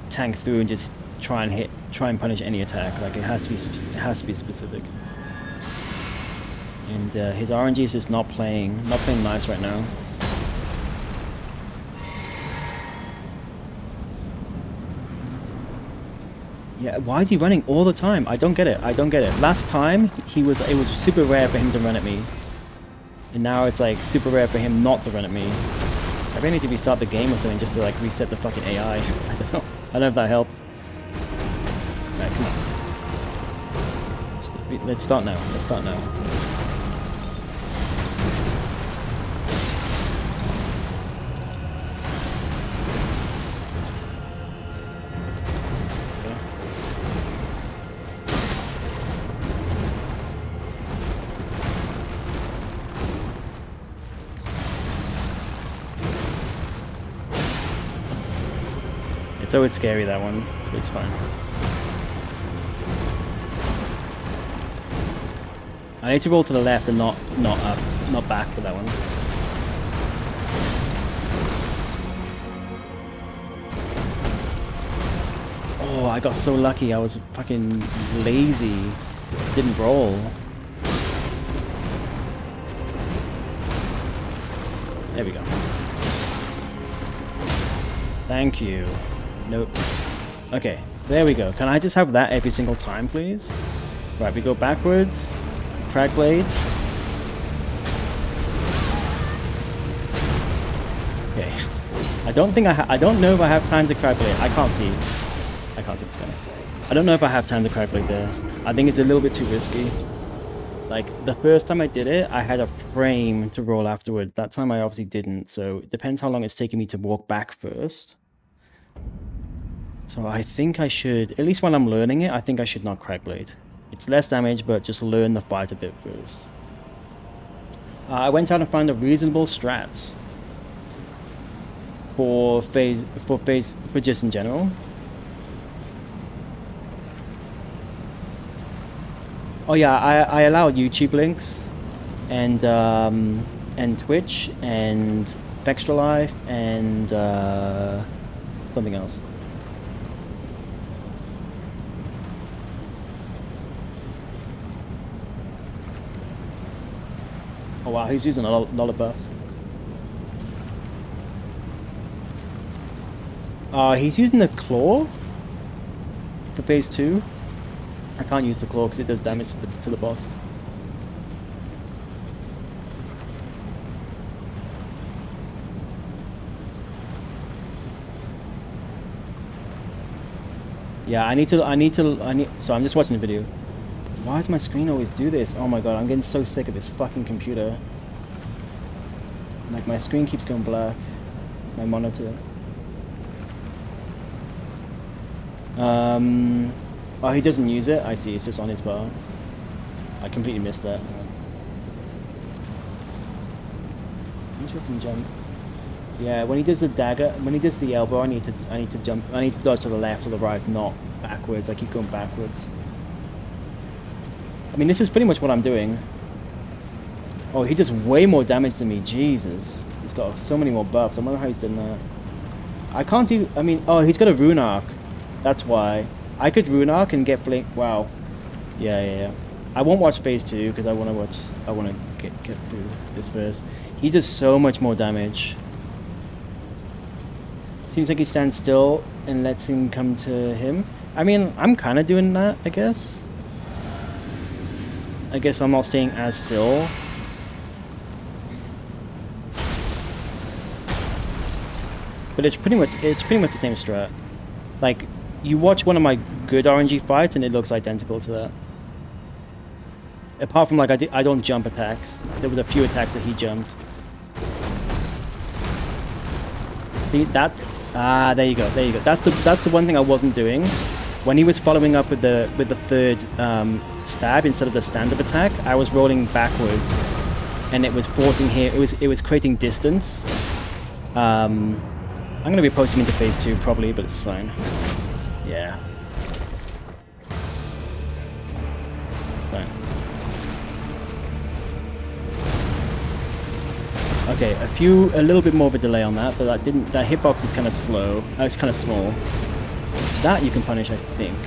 A: tank through and just try and punish any attack. Like it has to be specific. And his RNG is just not playing nice right now. Yeah, why is he running all the time? I don't get it. Last time it was super rare for him to run at me. And now it's like super rare for him not to run at me. I really need to restart the game or something just to like reset the fucking AI. I don't know. I don't know if that helps. Alright, come on. Let's start now. It's always scary, that one. It's fine. I need to roll to the left and not up, not back for that one. Oh, I got so lucky. I was fucking lazy. Didn't roll. There we go. Thank you. Nope. Okay, there we go. Can I just have that every single time, please? Right, we go backwards. Crag blade. Okay. I don't know if I have time to crag blade. I can't see what's going on. I don't know if I have time to crag blade there. I think it's a little bit too risky. Like, the first time I did it, I had a frame to roll afterwards. That time I obviously didn't, so it depends how long it's taking me to walk back first. So I think I should, at least when I'm learning it, I think I should not crag blade. It's less damage, but just learn the fight a bit first. I went out and found a reasonable strat for just in general. Oh yeah, I allow YouTube links and Twitch and Extra Life and something else. Oh wow, he's using a lot of buffs. He's using the claw for phase 2. I can't use the claw because it does damage to the boss. Yeah, so I'm just watching the video. Why does my screen always do this? Oh my god, I'm getting so sick of this fucking computer. Like, my screen keeps going black. My monitor. Oh, he doesn't use it? I see, it's just on his bar. I completely missed that. Interesting jump. Yeah, when he does the dagger, when he does the elbow, I need to jump, I need to dodge to the left or the right, not backwards. I keep going backwards. I mean, this is pretty much what I'm doing. Oh, he does way more damage than me. Jesus. He's got so many more buffs. I wonder how he's done that. I can't do... I mean... Oh, he's got a rune arc. That's why. I could rune arc and get blink... Wow. Yeah. I won't watch phase 2 because I want to watch... I want to get through this first. He does so much more damage. Seems like he stands still and lets him come to him. I mean, I'm kind of doing that, I guess. I guess I'm not staying as still. But it's pretty much the same strat. Like, you watch one of my good RNG fights and it looks identical to that. Apart from, like, I don't jump attacks. There was a few attacks that he jumped. See that? Ah, there you go. That's the one thing I wasn't doing. When he was following up with the third stab instead of the stand-up attack, I was rolling backwards, and it was forcing him. It was creating distance. I'm gonna be posting into phase 2 probably, but it's fine. Yeah. Fine. Okay, a little bit more of a delay on that, but that hitbox is kind of slow. It's kind of small. That you can punish, I think.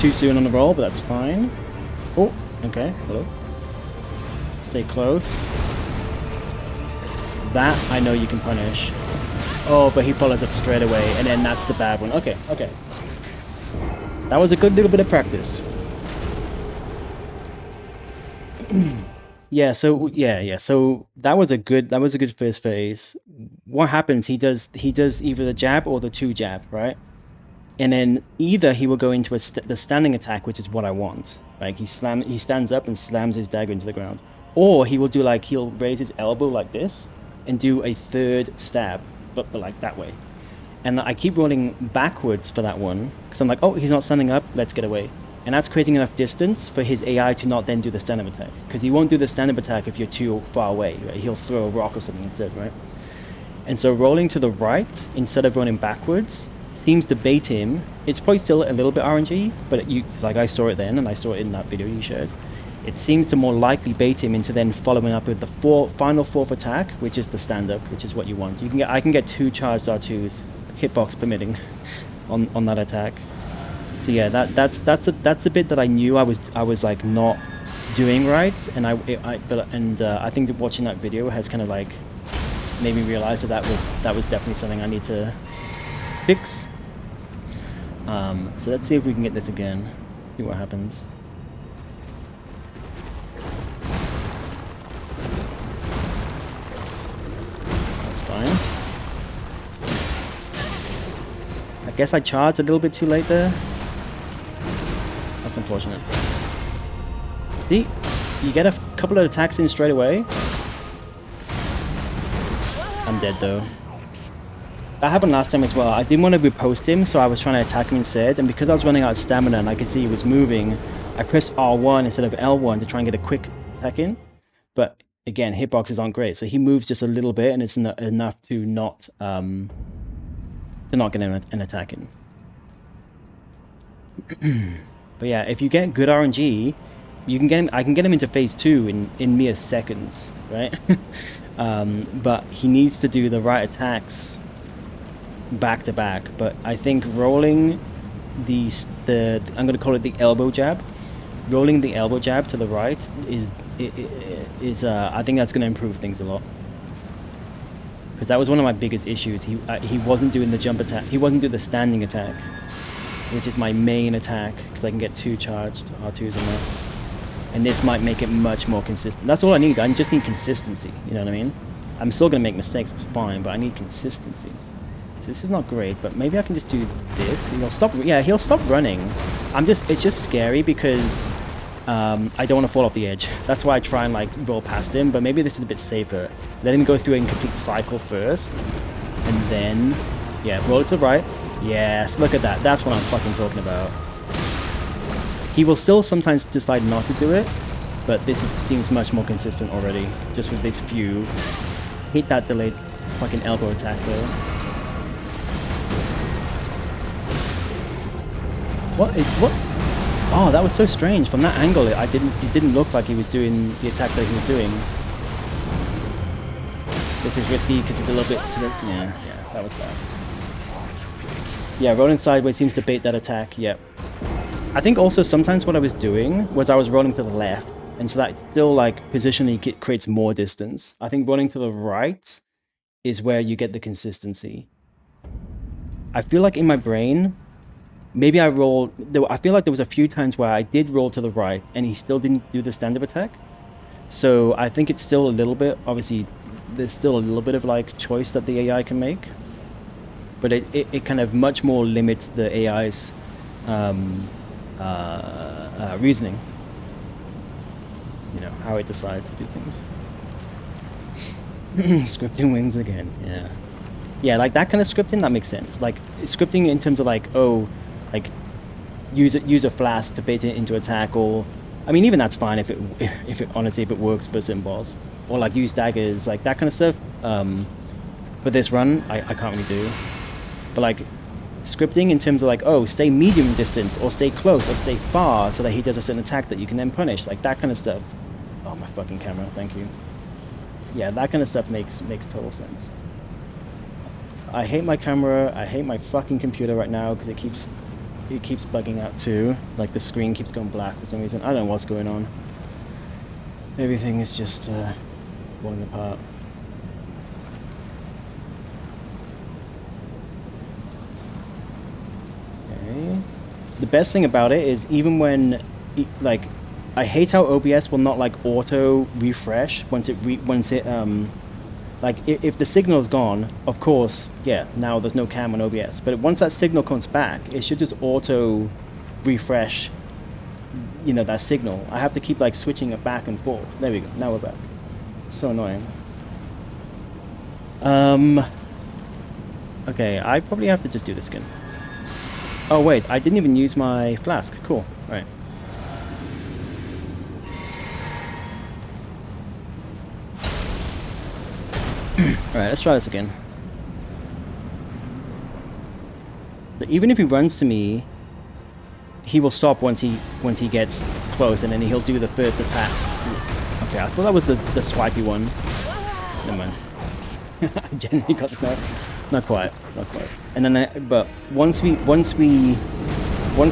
A: Too soon on the roll, but that's fine. Oh, okay, hello. Stay close. That I know you can punish. Oh, but he follows up straight away, and then that's the bad one. Okay. That was a good little bit of practice. Yeah, so that was a good first phase. What happens? He does either the jab or the 2 jab, right? And then either he will go into the standing attack, which is what I want. Like he stands up and slams his dagger into the ground, or he will do like he'll raise his elbow like this and do a third stab, but like that way. And I keep rolling backwards for that one because I'm like, oh, he's not standing up. Let's get away. And that's creating enough distance for his AI to not then do the stand-up attack. Because he won't do the stand-up attack if you're too far away, right? He'll throw a rock or something instead, right? And so rolling to the right instead of running backwards seems to bait him. It's probably still a little bit RNG, but like I saw it then, and I saw it in that video you shared. It seems to more likely bait him into then following up with the final fourth attack, which is the stand-up, which is what you want. I can get 2 charged R2s, hitbox permitting, on that attack. So yeah, that's a bit that I knew I was like not doing right, and I think that watching that video has kind of like made me realize that was definitely something I need to fix. So let's see if we can get this again. See what happens. That's fine. I guess I charged a little bit too late there. That's unfortunate. See? You get a couple of attacks in straight away. I'm dead though. That happened last time as well. I didn't want to repost him, so I was trying to attack him instead. And because I was running out of stamina and I could see he was moving, I pressed R1 instead of L1 to try and get a quick attack in. But again, hitboxes aren't great. So he moves just a little bit and it's enough to not get an attack in. But yeah, if you get good RNG, you can get him. I can get him into phase 2 in mere seconds, right? But he needs to do the right attacks back to back. But I think rolling the I'm gonna call it the elbow jab. Rolling the elbow jab to the right is I think that's gonna improve things a lot. Because that was one of my biggest issues. He wasn't doing the jump attack. He wasn't doing the standing attack, which is my main attack, because I can get 2 charged R2s in there. And this might make it much more consistent. That's all I need. I just need consistency, you know what I mean? I'm still going to make mistakes, it's fine, but I need consistency. So this is not great, but maybe I can just do this. He'll stop, yeah, he'll stop running. It's just scary because I don't want to fall off the edge. That's why I try and like roll past him, but maybe this is a bit safer. Let him go through a complete cycle first, and then, yeah, roll it to the right. Yes, look at that. That's what I'm fucking talking about. He will still sometimes decide not to do it, but seems much more consistent already, just with this few. Hate that delayed fucking elbow attack though. What? Oh, that was so strange. From that angle, it didn't look like he was doing the attack that he was doing. This is risky because it's a little bit to the... Yeah, that was bad. Yeah, rolling sideways seems to bait that attack, yep. I think also sometimes what I was doing was I was rolling to the left, and so that still, like, positionally creates more distance. I think rolling to the right is where you get the consistency. I feel like in my brain, maybe I rolled... I feel like there was a few times where I did roll to the right, and he still didn't do the stand-up attack. So I think it's still a little bit... Obviously, there's still a little bit of, like, choice that the AI can make. But it kind of much more limits the AI's reasoning. You know, how it decides to do things. Scripting wins again, yeah. Yeah, like that kind of scripting, that makes sense. Like, scripting in terms of like, oh, like, use a flash to bait it into attack, or... I mean, even that's fine if it honestly, if it works for certain boss. Or like, use daggers, like that kind of stuff. For this run, I can't really do. But like, scripting in terms of like, oh, stay medium distance, or stay close, or stay far, so that he does a certain attack that you can then punish, like that kind of stuff. Oh, my fucking camera, thank you. Yeah, that kind of stuff makes total sense. I hate my camera, I hate my fucking computer right now, because it keeps bugging out too. Like, the screen keeps going black for some reason. I don't know what's going on. Everything is just falling apart. The best thing about it is, even when, like, I hate how OBS will not like auto refresh once it like, if the signal is gone, of course, yeah, now there's no cam on OBS. But once that signal comes back, it should just auto refresh, you know, that signal. I have to keep like switching it back and forth. There we go. Now we're back. It's so annoying. Okay, I probably have to just do this again. Oh wait, I didn't even use my flask. Cool. Right. Alright, let's try this again. But even if he runs to me, he will stop once he gets close, and then he'll do the first attack. Okay, I thought that was the swipey one. Never mind. I genuinely got this now. Not quite. And then, but once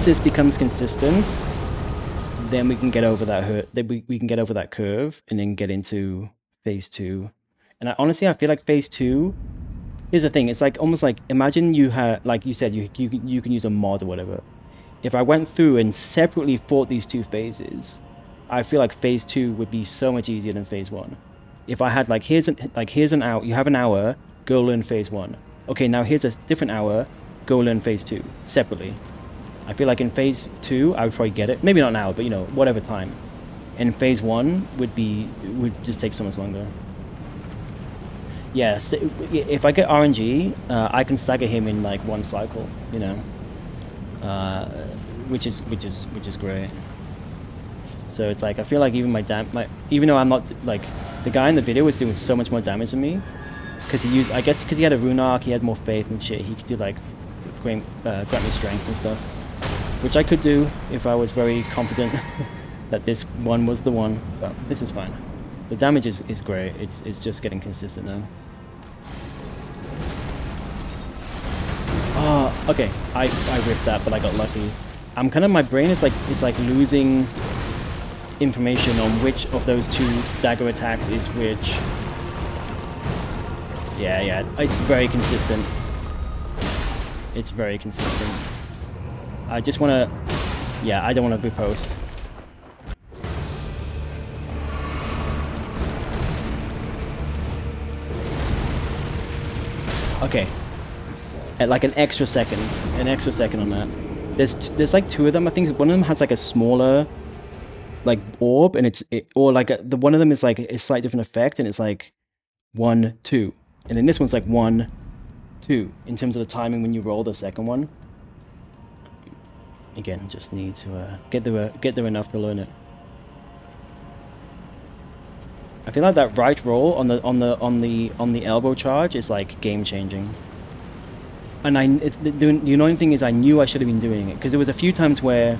A: this becomes consistent, then we can get over that we can get over that curve, and then get into phase 2. And honestly, I feel like phase 2. Here's the thing: it's like almost like, imagine you had, like you said, you can use a mod or whatever. If I went through and separately fought these 2 phases, I feel like phase 2 would be so much easier than phase 1. If I had here's an hour, you have an hour, go learn phase 1. Okay, now here's a different hour, go learn phase 2 separately. I feel like in phase 2 I would probably get it, maybe not an hour, but you know, whatever time. And phase 1 would just take so much longer. Yeah, so if I get RNG, I can stagger him in like 1 cycle, you know, which is great. So it's like, I feel like even even though I'm not, like, the guy in the video was doing so much more damage than me, because I guess because he had a rune arc, he had more faith and shit, he could do like grant me strength and stuff. which I could do if I was very confident that this one was the one, but this is fine. The damage is great. It's just getting consistent now. Oh, okay. I ripped that, but I got lucky. I'm kind of, my brain is like losing information on which of those two dagger attacks is which. Yeah, it's very consistent. It's very consistent. I just want to, yeah, I don't want to riposte. Okay. At like an extra second on that. There's like two of them. I think one of them has like a smaller like orb, and or like the one of them is like a slight different effect, and it's like 1, 2, and then this one's like 1, 2 in terms of the timing when you roll the second one. Again, just need to get there enough to learn it. I feel like that right roll on the elbow charge is like game changing. And the annoying thing is I knew I should have been doing it, because there was a few times where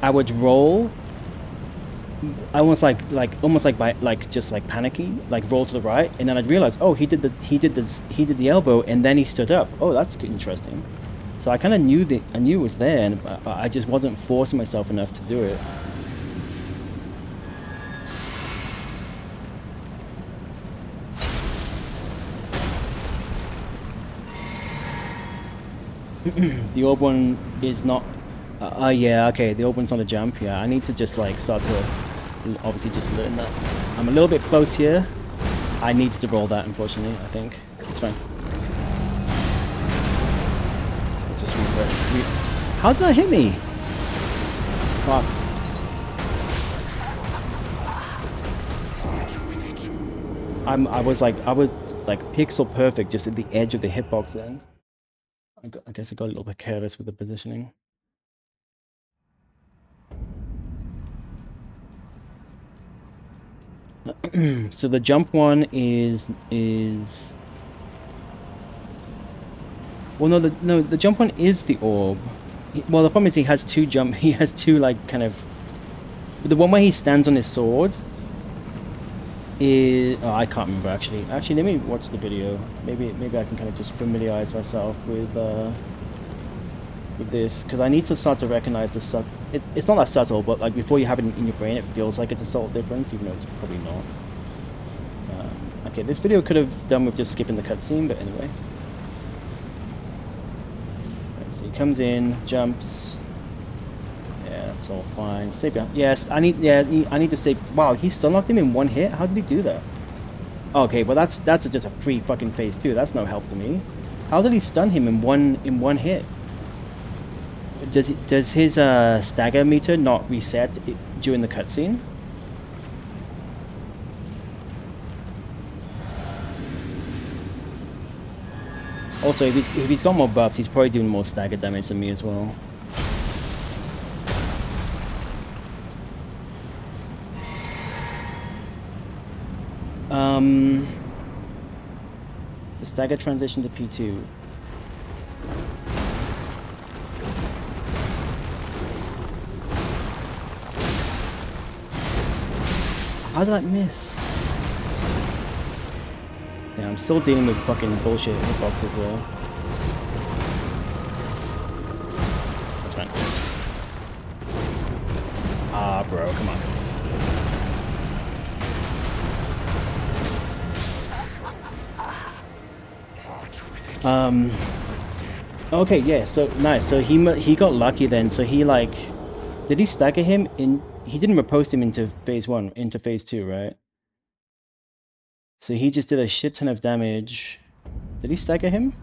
A: I would roll almost like just like panicky, like roll to the right, and then I'd realize, oh, he did the elbow and then he stood up. Oh, that's interesting. So I kind of knew it was there, and I just wasn't forcing myself enough to do it. The orb one is not... yeah, okay, the orb one's not a jump. Yeah, I need to just like start to obviously just learn that. I'm a little bit close here. I needed to roll that, unfortunately, I think. It's fine. I'll just refresh. How did that hit me? Fuck. I was like pixel perfect just at the edge of the hitbox then. I guess I got a little bit careless with the positioning. So the jump one is well, no, the jump one is the orb. Well, the problem is he has two like kind of, the one where he stands on his sword is, oh, I can't remember actually. Actually, let me watch the video. Maybe I can kind of just familiarize myself with this, because I need to start to recognize the it's not that subtle, but like before you have it in your brain, it feels like it's a subtle difference, even though it's probably not. Okay, this video could have done with just skipping the cutscene, but anyway. Right, so he comes in, jumps. Yeah, that's all fine. Stay behind. Yes, I need to stay. Wow, he still knocked him in one hit. How did he do that? Okay, well that's just a free fucking phase 2. That's no help to me. How did he stun him in one hit? Does his stagger meter not reset during the cutscene? Also, if he's got more buffs, he's probably doing more stagger damage than me as well. The stagger transition to P2. How did I miss? Yeah, I'm still dealing with fucking bullshit hitboxes though. That's fine. Ah, bro, come on. Okay, yeah, so nice. So he got lucky then. So he like, did he stagger him in? He didn't riposte him into phase 1, into phase 2, right? So he just did a shit ton of damage. Did he stagger him?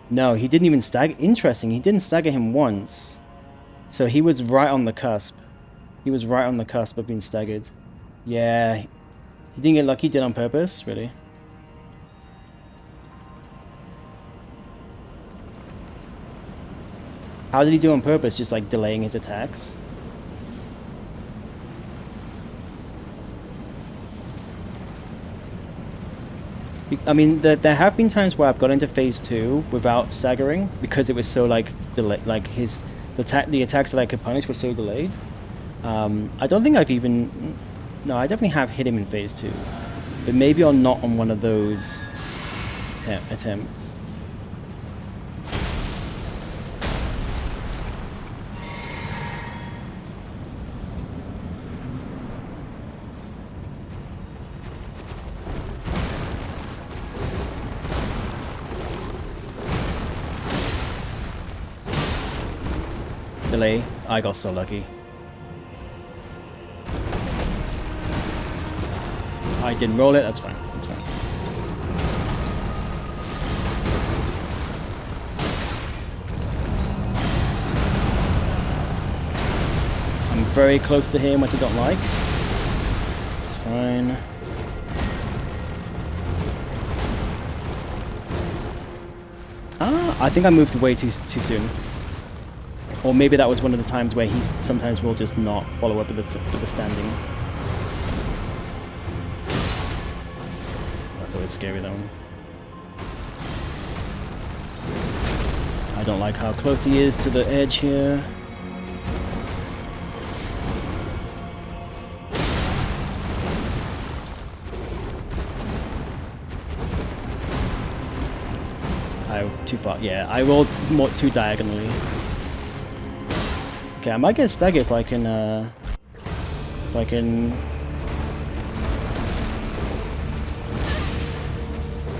A: No, he didn't even stagger. Interesting, he didn't stagger him once. So he was right on the cusp. He was right on the cusp of being staggered. Yeah, he didn't get lucky, he did on purpose, really. How did he do on purpose? Just like delaying his attacks? I mean, there have been times where I've got into phase 2 without staggering because it was so like delayed. Like the attacks that I could punish were so delayed. I don't think I've even. No, I definitely have hit him in phase 2, but maybe on not on one of those attempts. Delay. I got so lucky. I didn't roll it. That's fine. That's fine. I'm very close to him, which I don't like. It's fine. I think I moved way too soon. Or maybe that was one of the times where he sometimes will just not follow up with the standing. That's always scary, that one. I don't like how close he is to the edge here. Too far. Yeah, I rolled too diagonally. Okay, I might get staggered if I can,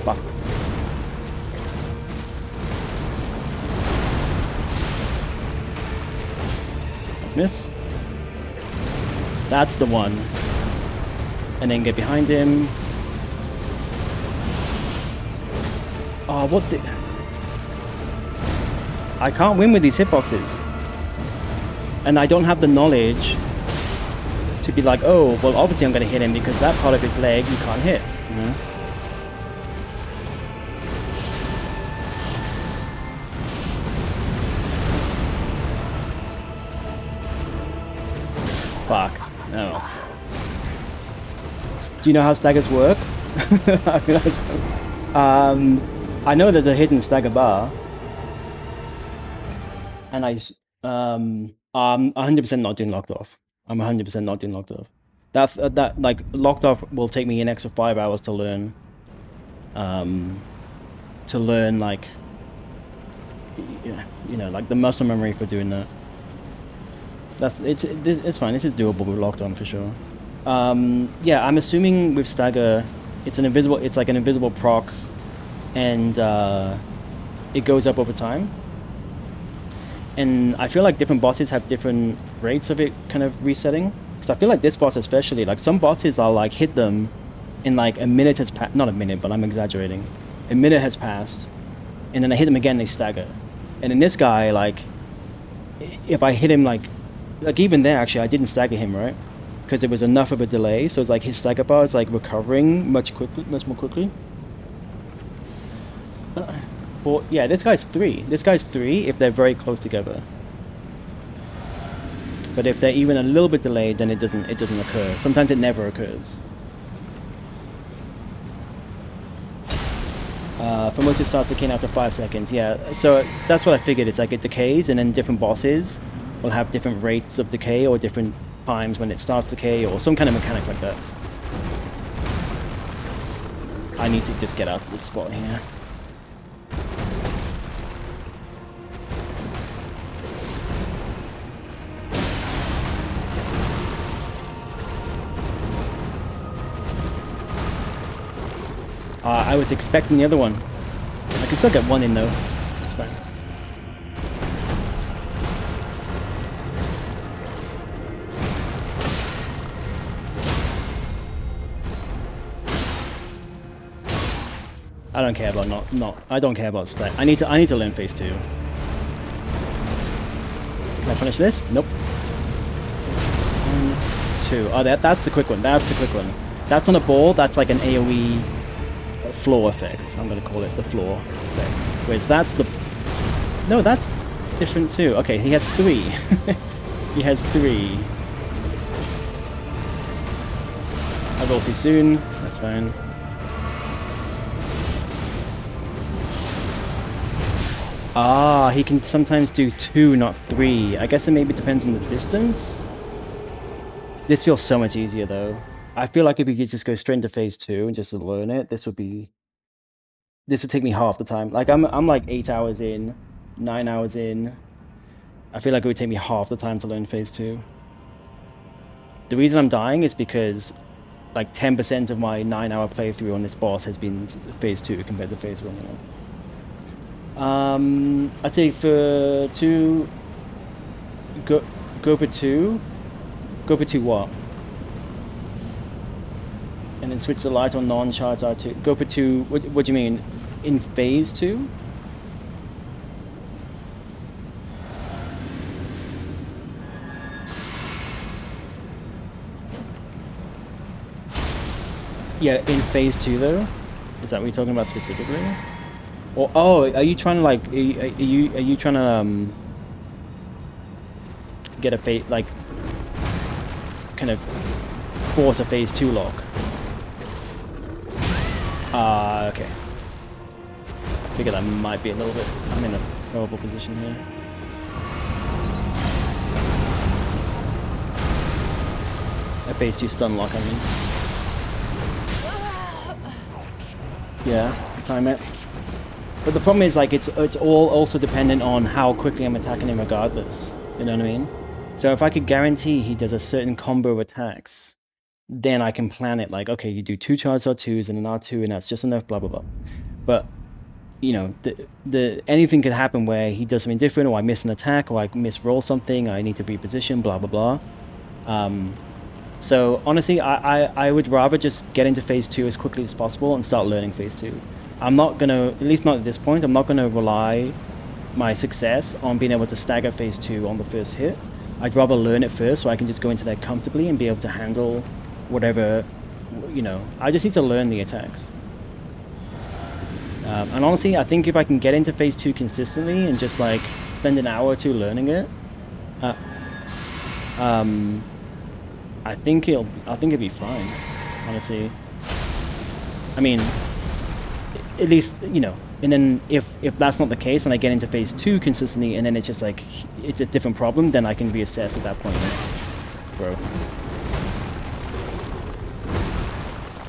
A: Fuck. Let's miss. That's the one. And then get behind him. Oh, what the... I can't win with these hitboxes. And I don't have the knowledge to be like, oh, well, obviously I'm going to hit him because that part of his leg you can't hit, you know? Fuck. No. Do you know how staggers work? I know that they're hitting stagger bar. And I'm 100% not doing locked off. I'm 100% not doing locked off. That like locked off will take me an extra 5 hours to learn. Like, you know, like the muscle memory for doing that. It's fine. This is doable with locked on for sure. Yeah, I'm assuming with stagger, it's like an invisible proc, and it goes up over time. And I feel like different bosses have different rates of it kind of resetting. Because I feel like this boss especially, like some bosses are like hit them in like a minute has passed, not a minute, but I'm exaggerating. A minute has passed, and then I hit them again, they stagger. And in this guy, like, if I hit him like even there actually, I didn't stagger him, right? Because there was enough of a delay, so it's like his stagger bar is like recovering much more quickly. Well, yeah, this guy's 3. This guy's 3 if they're very close together. But if they're even a little bit delayed, then it doesn't occur. Sometimes it never occurs. For most it starts decaying after 5 seconds, yeah. So that's what I figured, it's like it decays, and then different bosses will have different rates of decay, or different times when it starts to decay, or some kind of mechanic like that. I need to just get out of this spot here. I was expecting the other one. I can still get one in though. It's fine. I don't care about I don't care about stat. I need to learn phase 2. Can I punish this? Nope. 1, 2. Oh, that's the quick one. That's the quick one. That's on a ball. That's like an AoE floor effect. I'm gonna call it the floor effect. Whereas that's the... No, that's different too. Okay, he has 3. He has 3. I rolled too soon. That's fine. Ah, he can sometimes do 2, not 3. I guess it maybe depends on the distance. This feels so much easier though. I feel like if we could just go straight into phase 2 and just learn it, this would take me half the time. Like I'm like 8 hours in, 9 hours in. I feel like it would take me half the time to learn phase 2. The reason I'm dying is because like 10% of my 9-hour playthrough on this boss has been phase 2 compared to phase 1, you know. I'd say for 2, go for 2. Go for 2 what? And then switch the light on non-charge R2. Go for 2. What do you mean? In phase 2? Yeah, in phase 2 though. Is that what you're talking about specifically? Or are you trying to like? Are you trying to get a phase like kind of force a phase 2 lock? Okay. I figure that might be a little bit. I'm in a horrible position here. A phase 2 stun lock, I mean. Yeah, time it. But the problem is, like, it's all also dependent on how quickly I'm attacking him regardless. You know what I mean? So if I could guarantee he does a certain combo of attacks, then I can plan it like, okay, you do 2 charged R2s and an R2 and that's just enough, blah, blah, blah. But, you know, anything could happen where he does something different, or I miss an attack, or I misroll something, I need to reposition, blah, blah, blah. So honestly, I would rather just get into phase 2 as quickly as possible and start learning phase 2. I'm not gonna, at least not at this point, I'm not gonna rely my success on being able to stagger phase 2 on the first hit. I'd rather learn it first so I can just go into there comfortably and be able to handle whatever, you know. I just need to learn the attacks. And honestly, I think if I can get into phase 2 consistently and just like spend an hour or 2 learning it, I think it'll be fine, honestly. I mean, at least, you know, and then if that's not the case and I get into phase 2 consistently and then it's just like, it's a different problem, then I can reassess at that point, bro.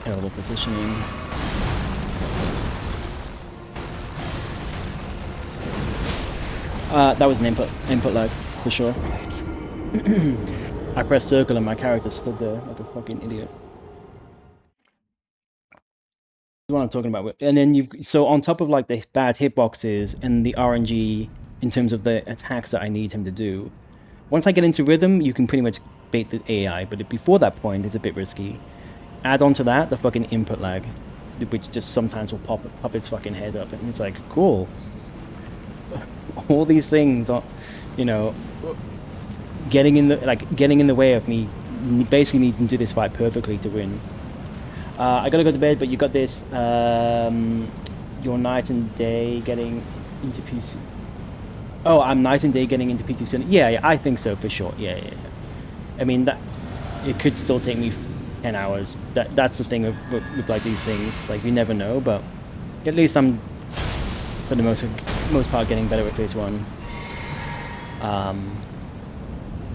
A: Terrible positioning. That was an input lag, for sure. I pressed circle and my character stood there like a fucking idiot. That's what I'm talking about. And then so on top of like the bad hitboxes and the RNG in terms of the attacks that I need him to do, once I get into rhythm, you can pretty much bait the AI, but before that point, it's a bit risky. Add on to that the fucking input lag, which just sometimes will pop its fucking head up, and it's like, cool. All these things are, you know, getting in the way of me basically needing to do this fight perfectly to win. I gotta go to bed, but you got this. Your night and day getting into PC. Oh, I'm night and day getting into PT soon. Yeah, I think so for sure. Yeah. I mean that it could still take me 10 hours. That's the thing with like these things. Like you never know, but at least I'm for the most part getting better at phase 1.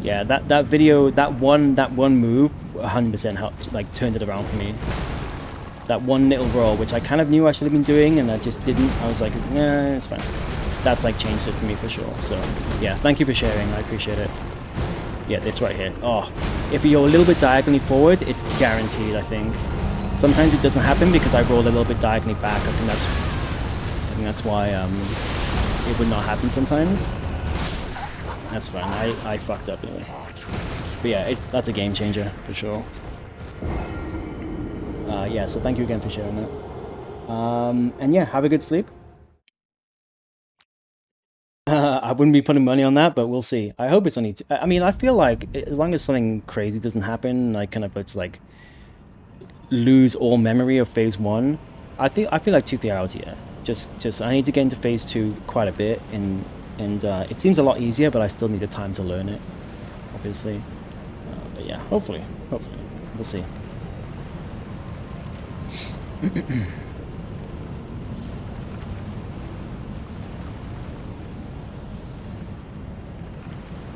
A: Yeah, that video, that one move 100% helped, like turned it around for me. That one little roll, which I kind of knew I should have been doing and I just didn't. I was like, nah, it's fine. That's like changed it for me for sure. So yeah, thank you for sharing. I appreciate it. Yeah, this right here. Oh, if you're a little bit diagonally forward, it's guaranteed, I think. Sometimes it doesn't happen because I roll a little bit diagonally back. I think that's why it would not happen sometimes. That's fine. I fucked up anyway. But yeah, that's a game changer for sure. Yeah, so thank you again for sharing that. And yeah, have a good sleep. I wouldn't be putting money on that, but we'll see. I hope it's only. I mean, I feel like as long as something crazy doesn't happen, I kind of just like lose all memory of phase 1. I feel like 2-3 hours. Yeah, just I need to get into phase 2 quite a bit, and it seems a lot easier, but I still need the time to learn it, obviously. But yeah, hopefully, we'll see.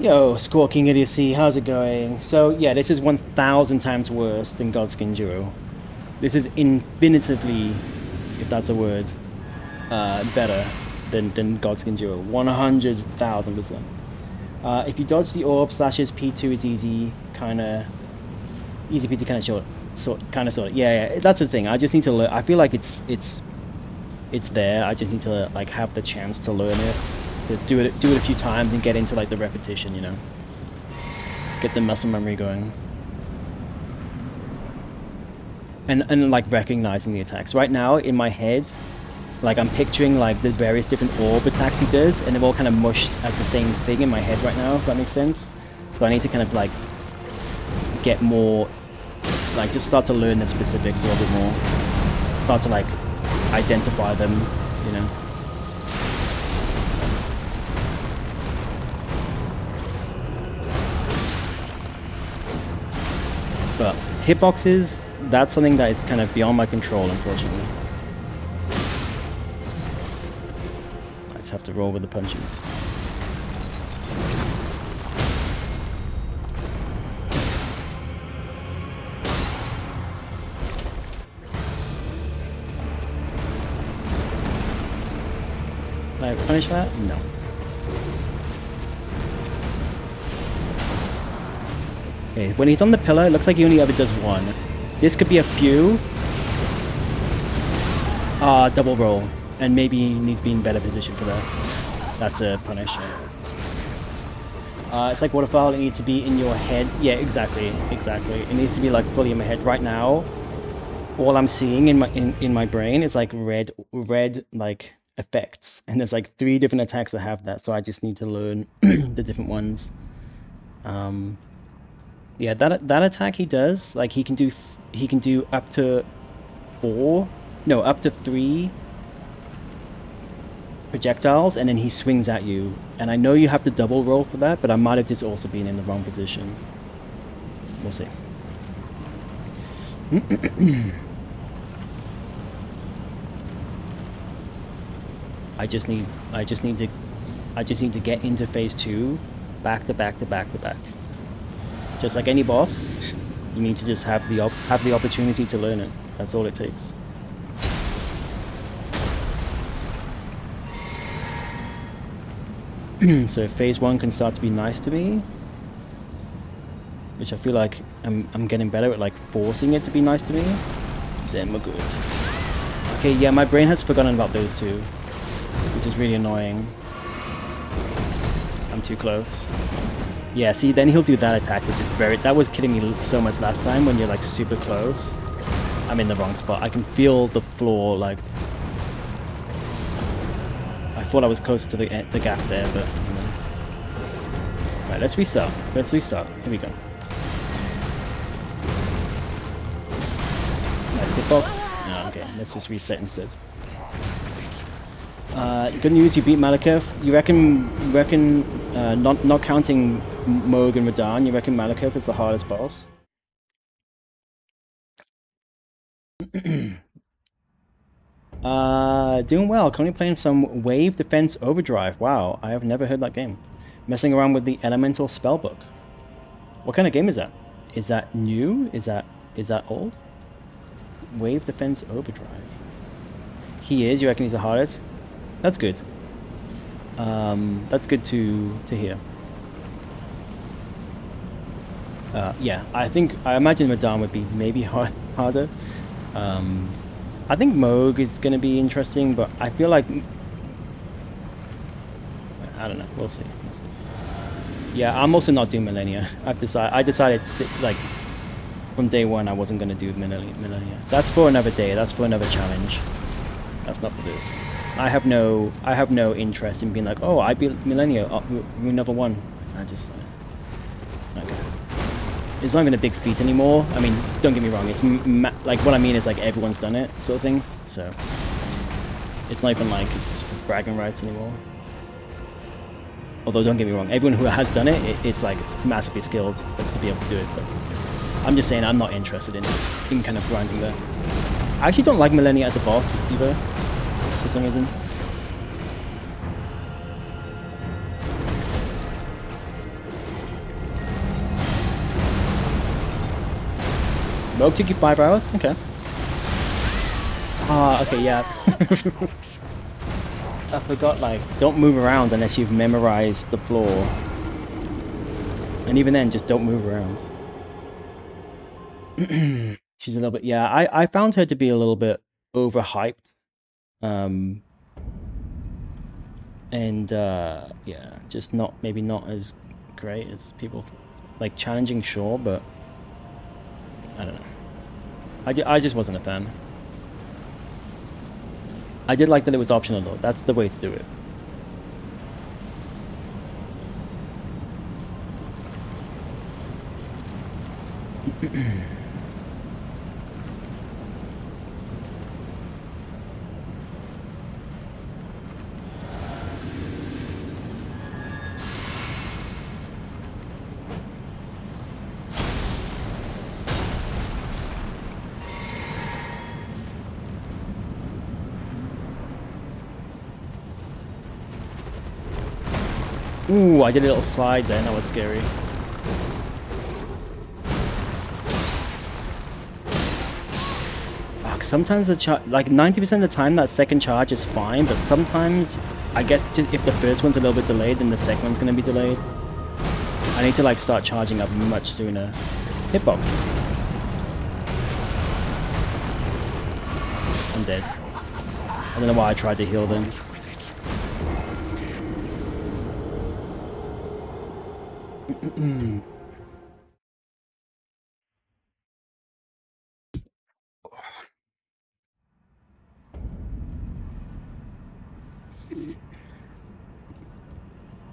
A: Yo, Squawking Idiocy, how's it going? So, yeah, this is 1,000 times worse than Godskin Duo. This is infinitively, if that's a word, better than Godskin Duo. 100,000%. If you dodge the orb, slashes P2 is easy, easy peasy, kind of short, sort of. Yeah, that's the thing. I just need to learn. I feel like it's there. I just need to like have the chance to learn it, to do it a few times and get into like the repetition, you know. Get the muscle memory going. And like recognizing the attacks. Right now in my head, like I'm picturing like the various different orb attacks he does, and they're all kind of mushed as the same thing in my head right now, if that makes sense. So I need to kind of like get more, like just start to learn the specifics a little bit more. Start to like identify them, you know. But hitboxes, that's something that is kind of beyond my control, unfortunately. I just have to roll with the punches. Can I punish that? No. Okay, when he's on the pillar, it looks like he only ever does one. This could be a few. Double roll. And maybe you need to be in better position for that. That's a punish. It's like waterfall, it needs to be in your head. Yeah, exactly. It needs to be like fully in my head. Right now, all I'm seeing in my brain is like red like effects. And there's like 3 different attacks that have that, so I just need to learn the different ones. Yeah, that attack he does, like he can do up to 3 projectiles, and then he swings at you. And I know you have to double roll for that, but I might have just also been in the wrong position. We'll see. I just need to get into phase 2, back to back. Just like any boss, you need to just have the opportunity to learn it. That's all it takes. So phase 1 can start to be nice to me, which I feel like I'm getting better at, like forcing it to be nice to me. Then we're good. Okay, yeah, my brain has forgotten about those 2, which is really annoying. I'm too close. Yeah, see, then he'll do that attack, which is that was killing me so much last time when you're like super close. I'm in the wrong spot. I can feel the floor, like I thought I was closer to the gap there, but you know. Right, let's restart. Here we go. Nice hitbox. Oh, okay, let's just reset instead. Good news, you beat Malekith. You reckon not counting Moog and Radahn, you reckon Malekith is the hardest boss? Doing well. Currently playing some Wave Defense Overdrive. Wow, I have never heard that game. Messing around with the Elemental Spellbook. What kind of game is that? Is that new? Is that old? Wave Defense Overdrive. He is. You reckon he's the hardest? That's good. That's good to hear. Yeah, I imagine Radahn would be maybe harder. I think Moog is going to be interesting, but I feel like I don't know. We'll see. Yeah, I'm also not doing Millennia. I decided like from day one I wasn't going to do Millennia. That's for another day. That's for another challenge. That's not for this. I have no interest in being like, oh, I beat Millennia, we never won. I just okay. It's not even a big feat anymore. I mean, don't get me wrong. It's like what I mean is like everyone's done it, sort of thing. So it's not even like it's bragging rights anymore. Although don't get me wrong, everyone who has done it, it's like massively skilled to be able to do it. But I'm just saying I'm not interested in kind of grinding there. I actually don't like Millennia as a boss either, for some reason. Smoke took you 5 hours? Okay. Ah, okay, yeah. I forgot, like, don't move around unless you've memorized the floor. And even then, just don't move around. She's a little bit, yeah, I found her to be a little bit overhyped. And, yeah, just maybe not as great as people, like, challenging, sure, but I don't know. I just wasn't a fan. I did like that it was optional, though. That's the way to do it. Ooh, I did a little slide there. That was scary. Fuck, sometimes the charge, like 90% of the time, that second charge is fine, but sometimes, I guess if the first one's a little bit delayed, then the second one's going to be delayed. I need to like start charging up much sooner. Hitbox. I'm dead. I don't know why I tried to heal them.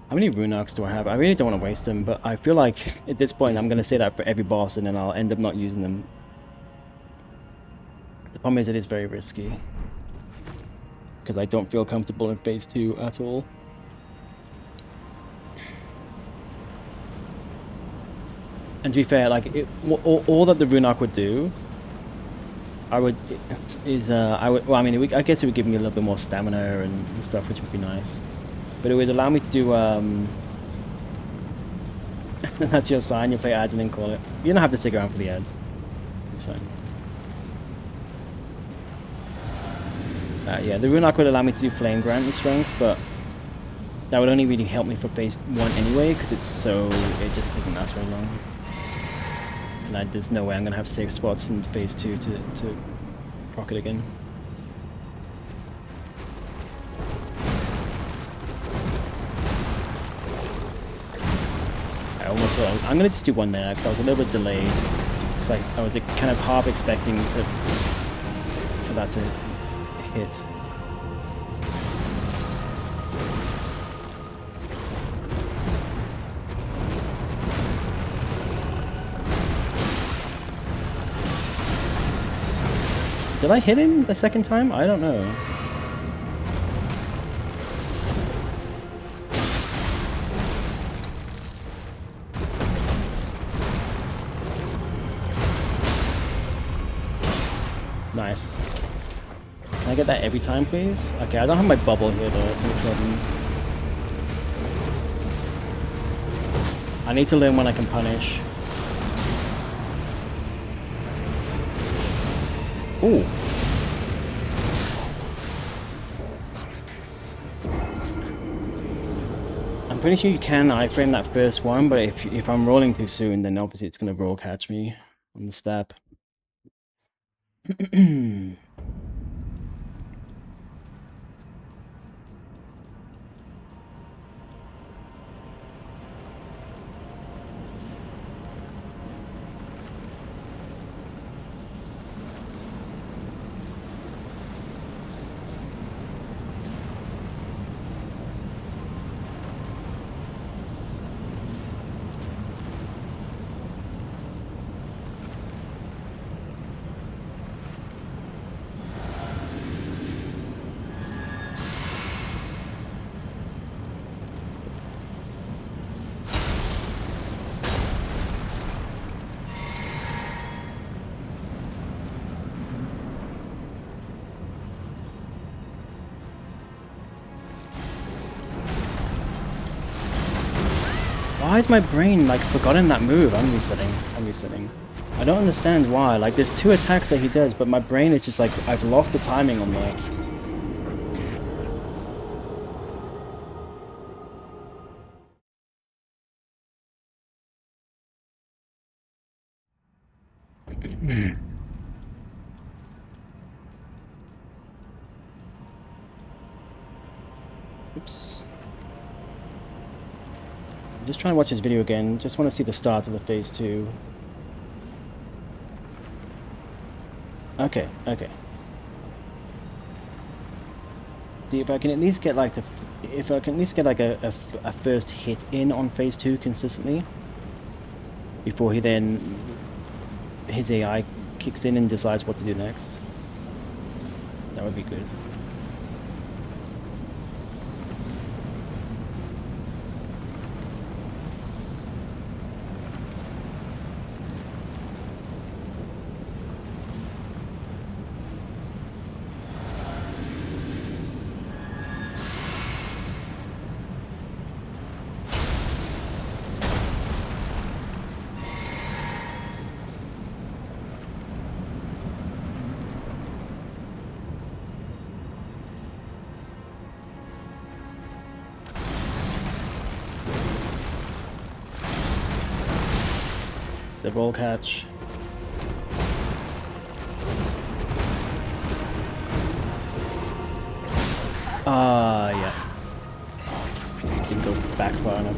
A: How many rune arcs do I have? I really don't want to waste them, but I feel like at this point I'm going to say that for every boss and then I'll end up not using them. The problem is it is very risky. Because I don't feel comfortable in phase 2 at all. And to be fair, like all that the rune arc would do, I would well, I mean, I guess it would give me a little bit more stamina and stuff, which would be nice. But it would allow me to do that's your sign. You play ads and then call it. You don't have to stick around for the ads. It's fine. Yeah, the rune arc would allow me to do flame grant and strength, but that would only really help me for phase 1 anyway, because it just doesn't last very long. And there's no way I'm gonna have safe spots in phase 2 to proc it again. I almost thought I'm gonna just do one there because I was a little bit delayed. Because I was kind of half expecting for that to hit. Did I hit him the second time? I don't know. Nice. Can I get that every time, please? Okay, I don't have my bubble here though, that's no problem. I need to learn when I can punish. Ooh. I'm pretty sure you can iframe that first one, but if I'm rolling too soon, then obviously it's gonna roll catch me on the step. Why is my brain like forgotten that move? I'm resetting. I don't understand why. Like, there's 2 attacks that he does, but my brain is just like, I've lost the timing on that. Oops. I'm just trying to watch this video again. Just want to see the start of the phase 2. Okay, okay. See if I can at least get like if I can at least get like a first hit in on phase 2 consistently before he then his AI kicks in and decides what to do next. That would be good. The roll catch. Yeah. Didn't go back far enough.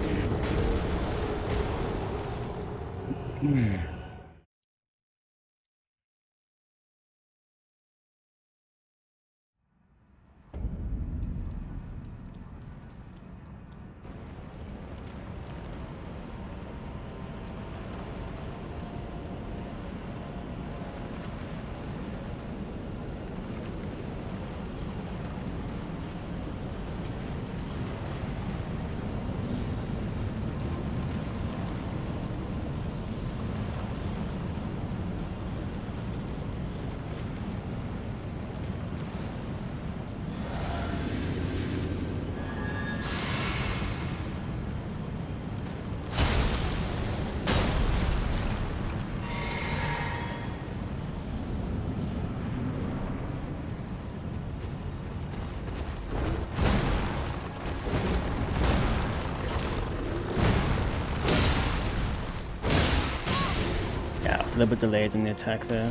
A: Yeah, I was a little bit delayed in the attack there.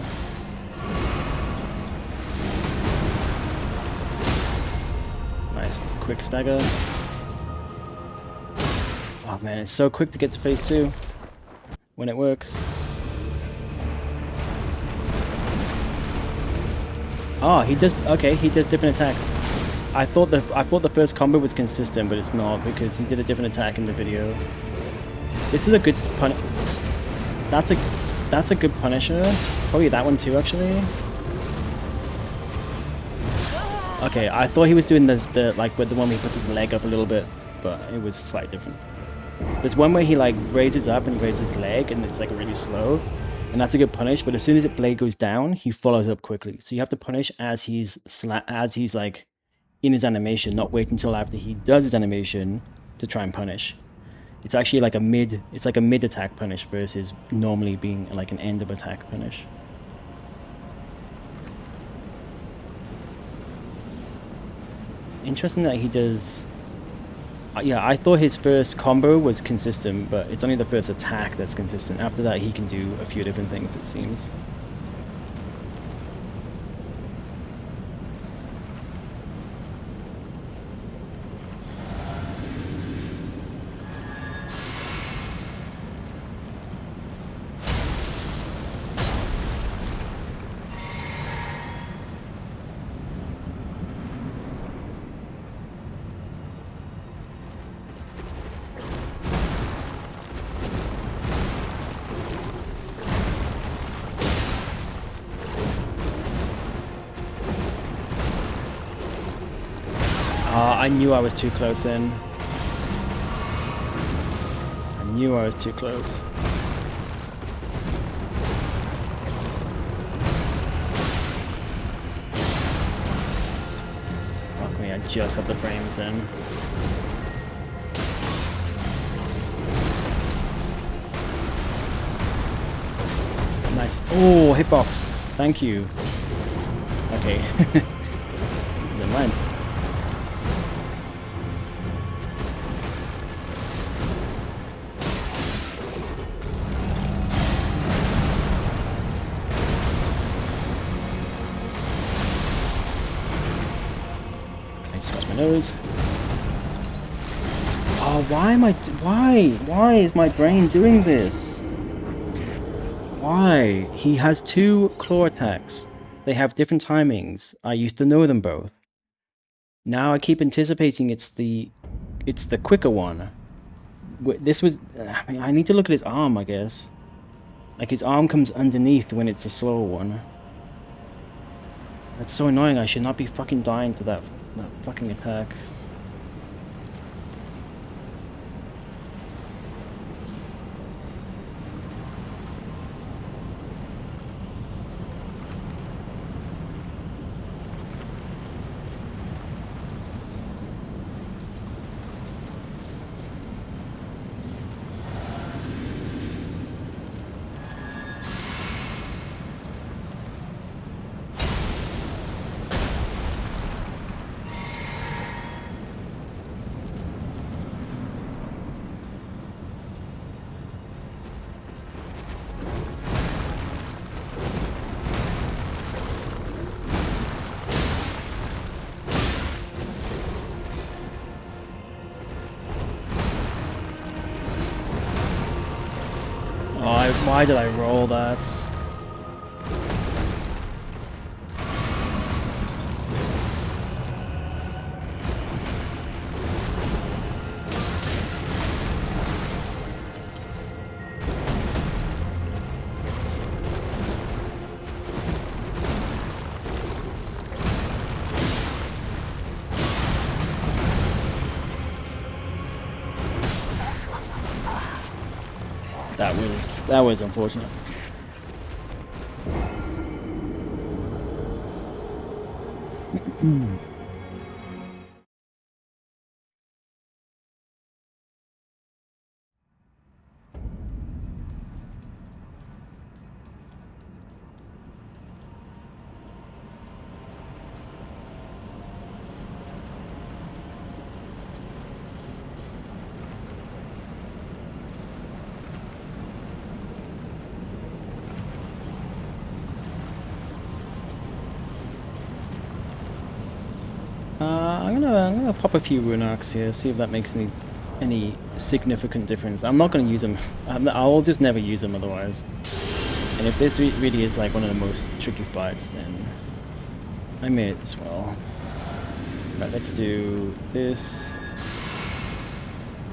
A: Nice quick stagger. Oh man, it's so quick to get to phase 2 when it works. Oh, he does, okay, he does different attacks. I thought the first combo was consistent, but it's not because he did a different attack in the video. This is a good That's a good Punisher. Probably that one too, actually. Okay, I thought he was doing the like with the one where he puts his leg up a little bit, but it was slightly different. There's one where he like raises up and raises his leg, and it's like really slow, and that's a good punish. But as soon as the blade goes down, he follows up quickly. So you have to punish as he's like in his animation, not wait until after he does his animation to try and punish. It's actually like a mid attack punish versus normally being like an end of attack punish. Interesting that he does. Yeah, I thought his first combo was consistent, but it's only the first attack that's consistent. After that, he can do a few different things, it seems. I knew I was too close then. I knew I was too close. Fuck me, I just have the frames then. Oh, hitbox. Thank you. Okay. Never mind. I scratch my nose. Oh, why am I... Why is my brain doing this? Why? He has 2 claw attacks. They have different timings. I used to know them both. Now I keep anticipating it's the quicker one. This was... I mean, I need to look at his arm, I guess. Like, his arm comes underneath when it's the slower one. That's so annoying. I should not be fucking dying to that fucking attack. Why did I roll that? That was unfortunate. I'm gonna pop a few rune arcs here, see if that makes any significant difference. I'm not gonna use them. I'll just never use them otherwise. And if this really is like one of the most tricky fights, then I may as well. Right, let's do this.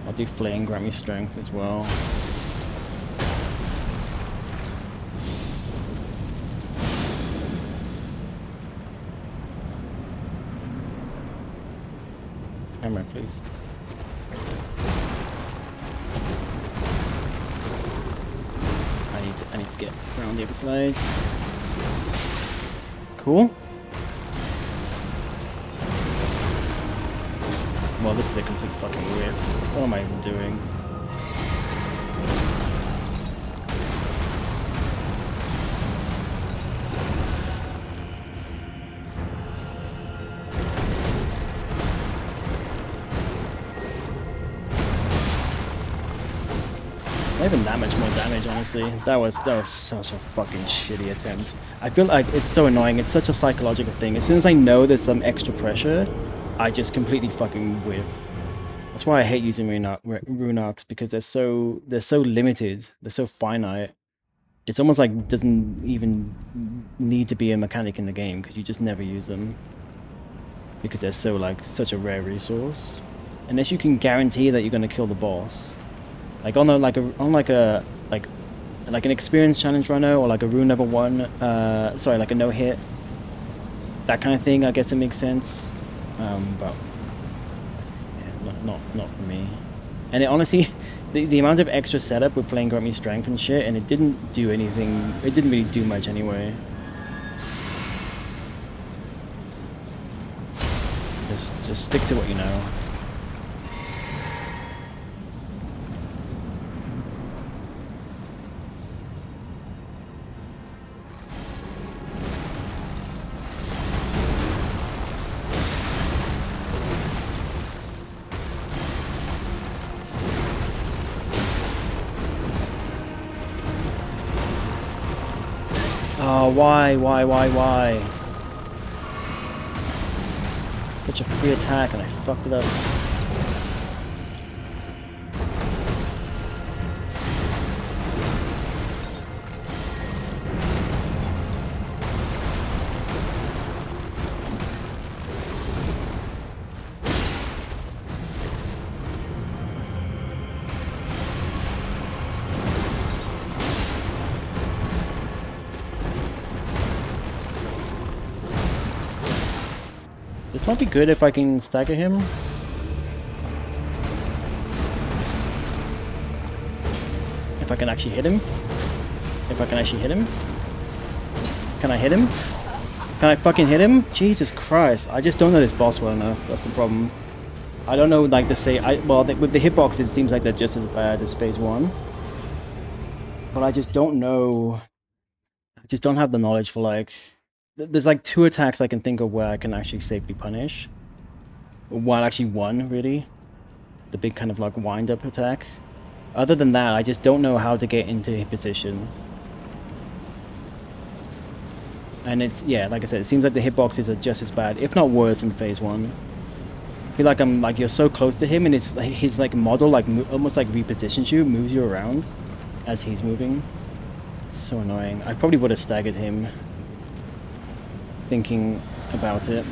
A: I'll do Flame, grant me strength as well. Camera, please. I need to get around the other side. Cool. Well, this is a complete fucking whiff. What am I even doing? Not even that much more damage, honestly. That was such a fucking shitty attempt. I feel like it's so annoying. It's such a psychological thing. As soon as I know there's some extra pressure, I just completely fucking whiff. That's why I hate using rune arcs, because they're so limited. They're so finite. It's almost like doesn't even need to be a mechanic in the game, because you just never use them. Because they're so like such a rare resource. Unless you can guarantee that you're gonna kill the boss. Like on an experienced challenge runner, or like a rune level 1, sorry, like a no hit, that kind of thing, I guess it makes sense. But yeah, not for me. And it honestly, the amount of extra setup with Flame grant me strength and shit, and it didn't do anything. It didn't really do much anyway. Just stick to what you know. Oh, why? Such a free attack and I fucked it up. This might be good if I can stagger him. If I can actually hit him. If I can actually hit him. Can I hit him? Can I fucking hit him? Jesus Christ. I just don't know this boss well enough. That's the problem. I don't know, like, to say... with the hitbox, it seems like they're just as bad as phase 1. But I just don't know... I just don't have the knowledge for, like... There's, like, 2 attacks I can think of where I can actually safely punish. Well, actually 1, really. The big kind of, like, wind-up attack. Other than that, I just don't know how to get into hit position. And it's, yeah, like I said, it seems like the hitboxes are just as bad, if not worse, in phase 1. I feel like you're so close to him, and his like model, like, almost like repositions you, moves you around as he's moving. So annoying. I probably would have staggered him, thinking about it.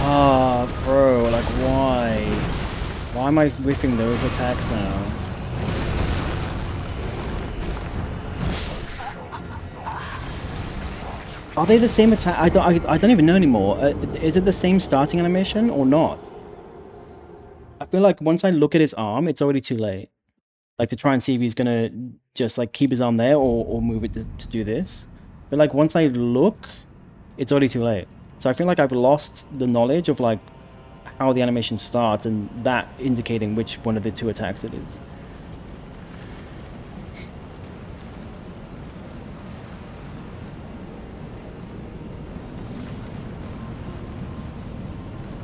A: Ah, bro, like, why? Why am I whiffing those attacks now? Are they the same attack? I don't even know anymore. Is it the same starting animation or not? I feel like once I look at his arm, it's already too late. Like, to try and see if he's gonna just, like, keep his arm there or move it to do this. But, like, once I look, it's already too late. So I feel like I've lost the knowledge of, like, how the animation starts and that indicating which one of the 2 attacks it is.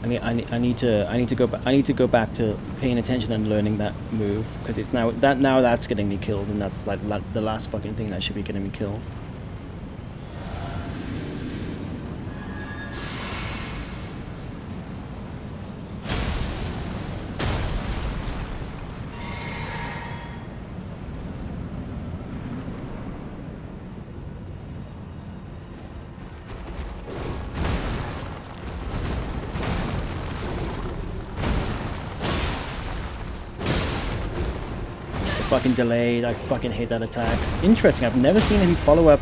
A: I need to go back to paying attention and learning that move, because it's now that's getting me killed, and that's like the last fucking thing that should be getting me killed. Fucking delayed. I fucking hate that attack. Interesting. I've never seen him follow up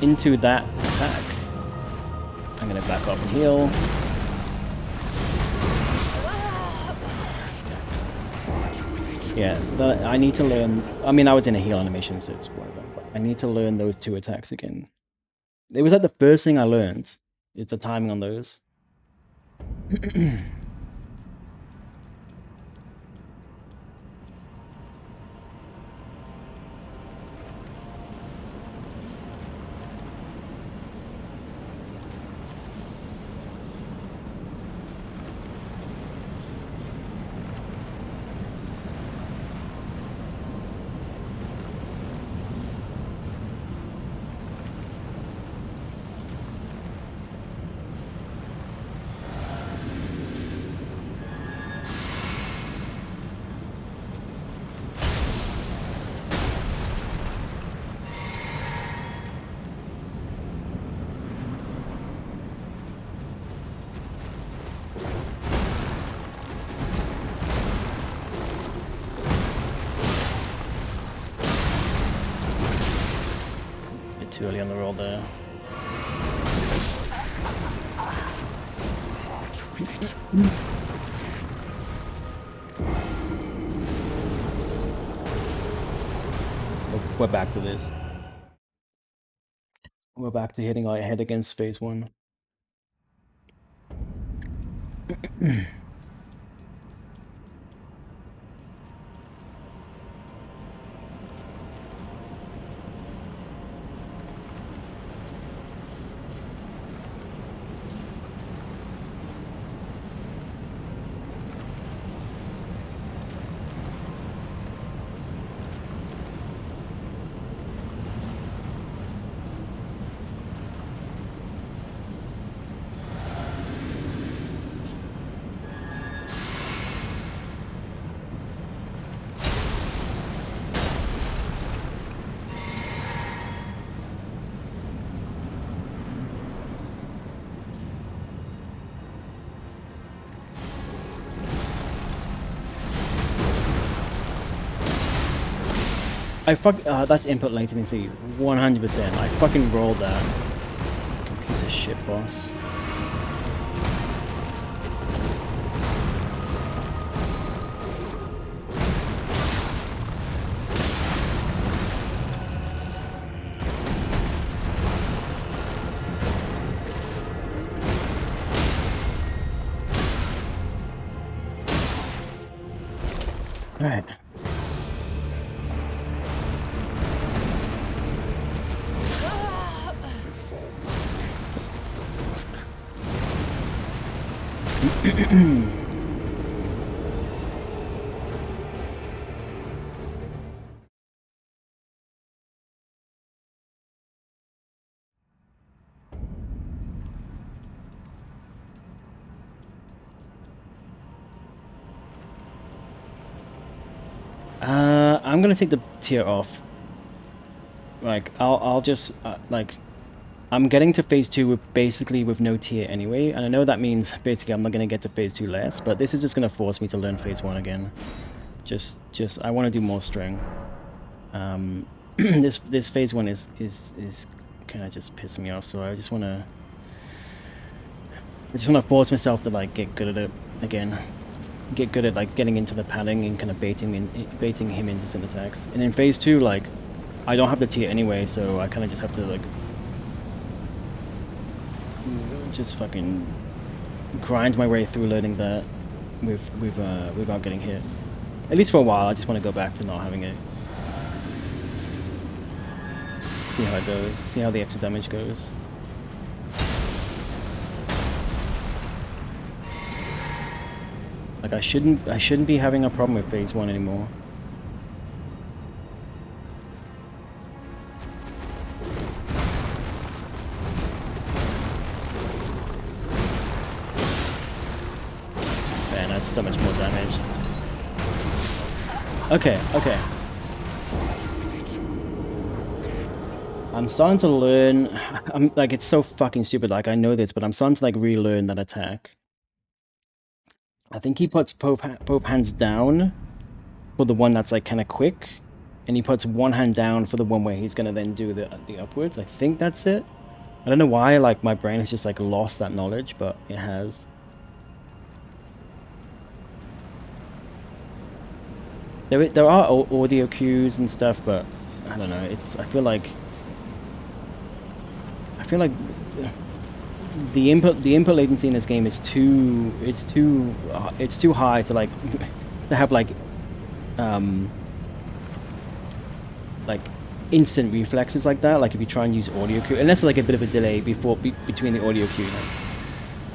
A: into that attack. I'm gonna back off and heal. Yeah, I need to learn. I mean, I was in a heal animation, so it's whatever. But I need to learn those 2 attacks again. It was like the first thing I learned. Is the timing on those. Too early on the roll there. We're back to this. We're back to hitting our head against phase 1. That's input latency, 100%. I fucking rolled that. Fucking piece of shit, boss. Alright. I'm gonna take the tier off. Like, I'll just, like, I'm getting to phase 2 with no tier anyway, and I know that means basically I'm not gonna get to phase 2 less, but this is just gonna force me to learn phase 1 again. I want to do more strength. This phase 1 is kind of just pissing me off, so I just wanna force myself to like get good at it again. Get good at like getting into the padding and kind of baiting him into some attacks. And in phase 2, like, I don't have the tier anyway, so I kind of just have to like just fucking grind my way through learning that without getting hit. At least for a while. I just want to go back to not having it. See how it goes. See how the extra damage goes. Like, I shouldn't be having a problem with phase 1 anymore. Man, that's so much more damage. Okay. I'm starting to learn. I'm like, it's so fucking stupid. Like, I know this, but I'm starting to like relearn that attack. I think he puts both hands down for the one that's like kind of quick, and he puts one hand down for the one where he's gonna then do the upwards. I think that's it. I don't know why, like, my brain has just like lost that knowledge, but it has. There are audio cues and stuff, but I don't know. I feel like the input latency in this game is too high to like to have like instant reflexes like that. Like if you try and use audio cue, unless there's like a bit of a delay between the audio cue.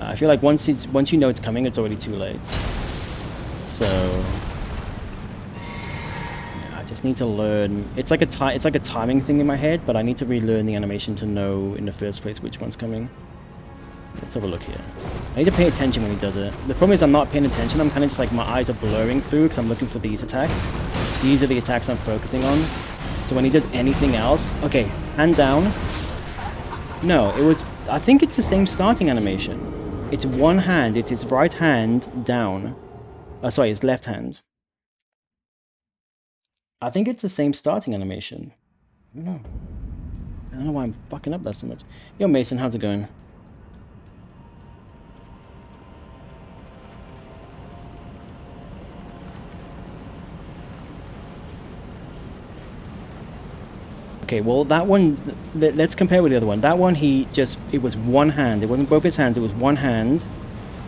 A: I feel like once you know it's coming, it's already too late. So yeah, I just need to learn. It's like a timing thing in my head, but I need to relearn the animation to know in the first place which one's coming. Let's have a look here. I need to pay attention when he does it. The problem is I'm not paying attention. I'm kind of just like, my eyes are blurring through because I'm looking for these attacks. These are the attacks I'm focusing on. So when he does anything else... Okay, hand down. No, I think it's the same starting animation. It's one hand. It's his right hand down. Sorry, his left hand. I think it's the same starting animation. I don't know why I'm fucking up that so much. Yo, Mason, how's it going? Okay, well that one, let's compare with the other one. That one, it was one hand. It wasn't both his hands, it was one hand.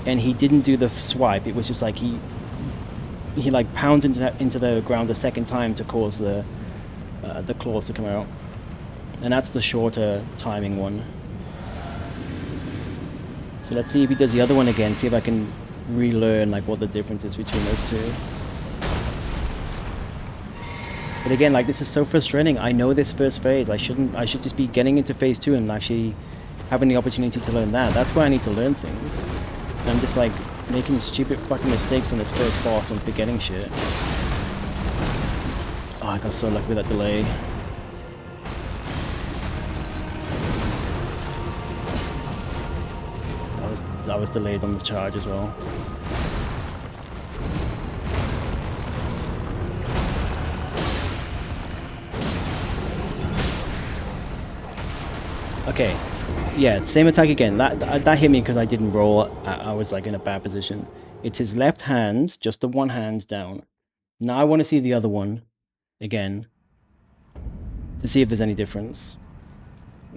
A: And he didn't do the swipe. It was just like he like pounds into the ground a second time to cause the claws to come out. And that's the shorter timing one. So let's see if he does the other one again, see if I can relearn like what the difference is between those two. But again, like, this is so frustrating. I know this first phase. I should just be getting into phase 2 and actually having the opportunity to learn that. That's where I need to learn things. And I'm just like making stupid fucking mistakes on this first boss and forgetting shit. Oh, I got so lucky with that delay. I was delayed on the charge as well. Okay, yeah, same attack again. That hit me because I didn't roll. I was like in a bad position. It's his left hand, just the one hand down. Now I want to see the other one again to see if there's any difference.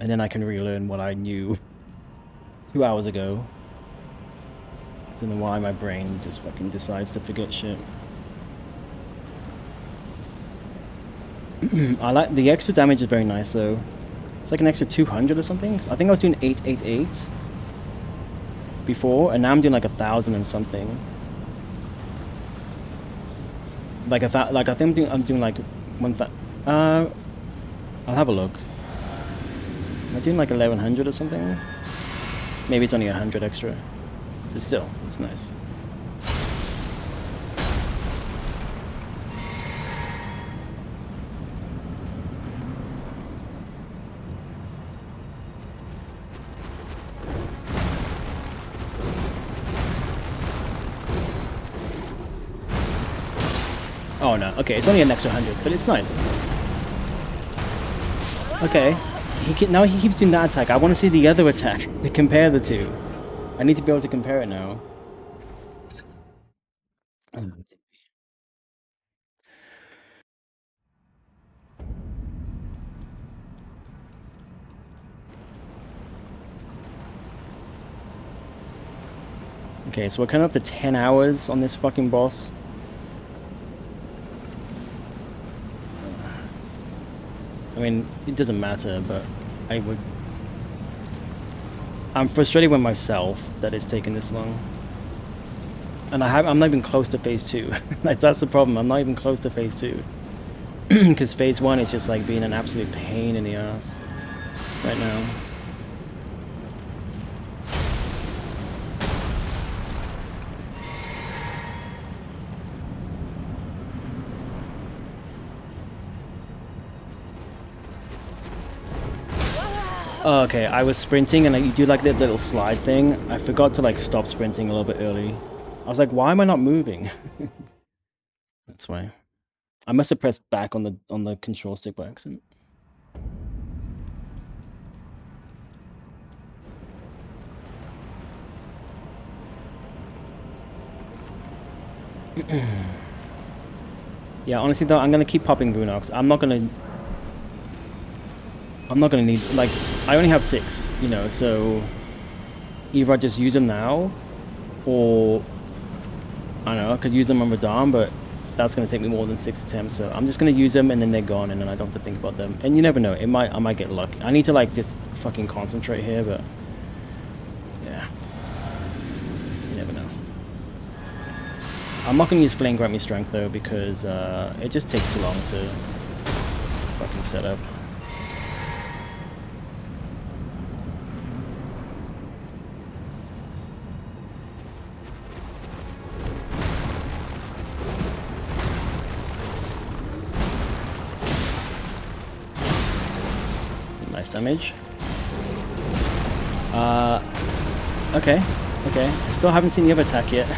A: And then I can relearn what I knew 2 hours ago. Don't know why my brain just fucking decides to forget shit. I like the extra damage is very nice though. It's like an extra 200 or something. I think I was doing 888 before, and now I'm doing like 1,000 and something. Like I think I'm doing like 1,000. I'll have a look. Am I doing like 1,100 or something? Maybe it's only 100 extra. But still, it's nice. Oh no, okay, it's only an extra 100, but it's nice. Okay, now he keeps doing that attack. I want to see the other attack to compare the two. I need to be able to compare it now. Okay, so we're kind of up to 10 hours on this fucking boss. I mean, it doesn't matter, but I'm frustrated with myself that it's taken this long. And I'm not even close to phase 2. Like, that's the problem, I'm not even close to phase 2. Because phase 1 is just like being an absolute pain in the ass right now. Oh, okay, I was sprinting and you do like that little slide thing. I forgot to like stop sprinting a little bit early. I was like, why am I not moving? That's why. I must have pressed back on the control stick by accident. Yeah, honestly though, I'm gonna keep popping Runox. I'm not gonna need, like, I only have 6, you know, so either I just use them now, or I don't know, I could use them on Radahn, but that's going to take me more than 6 attempts, so I'm just going to use them and then they're gone and then I don't have to think about them. And you never know, I might get lucky. I need to like just fucking concentrate here, but yeah, you never know. I'm not going to use Flame Grant Me Strength though, because it just takes too long to fucking set up. Damage. Okay. I still haven't seen the other attack yet.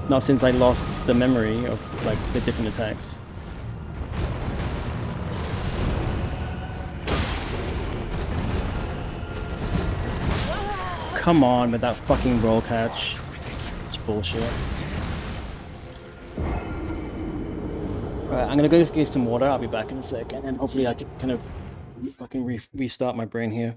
A: Not since I lost the memory of like the different attacks. Come on with that fucking roll catch. It's bullshit. Alright, I'm gonna go get some water. I'll be back in a sec, and then hopefully I can kind of fucking restart my brain here.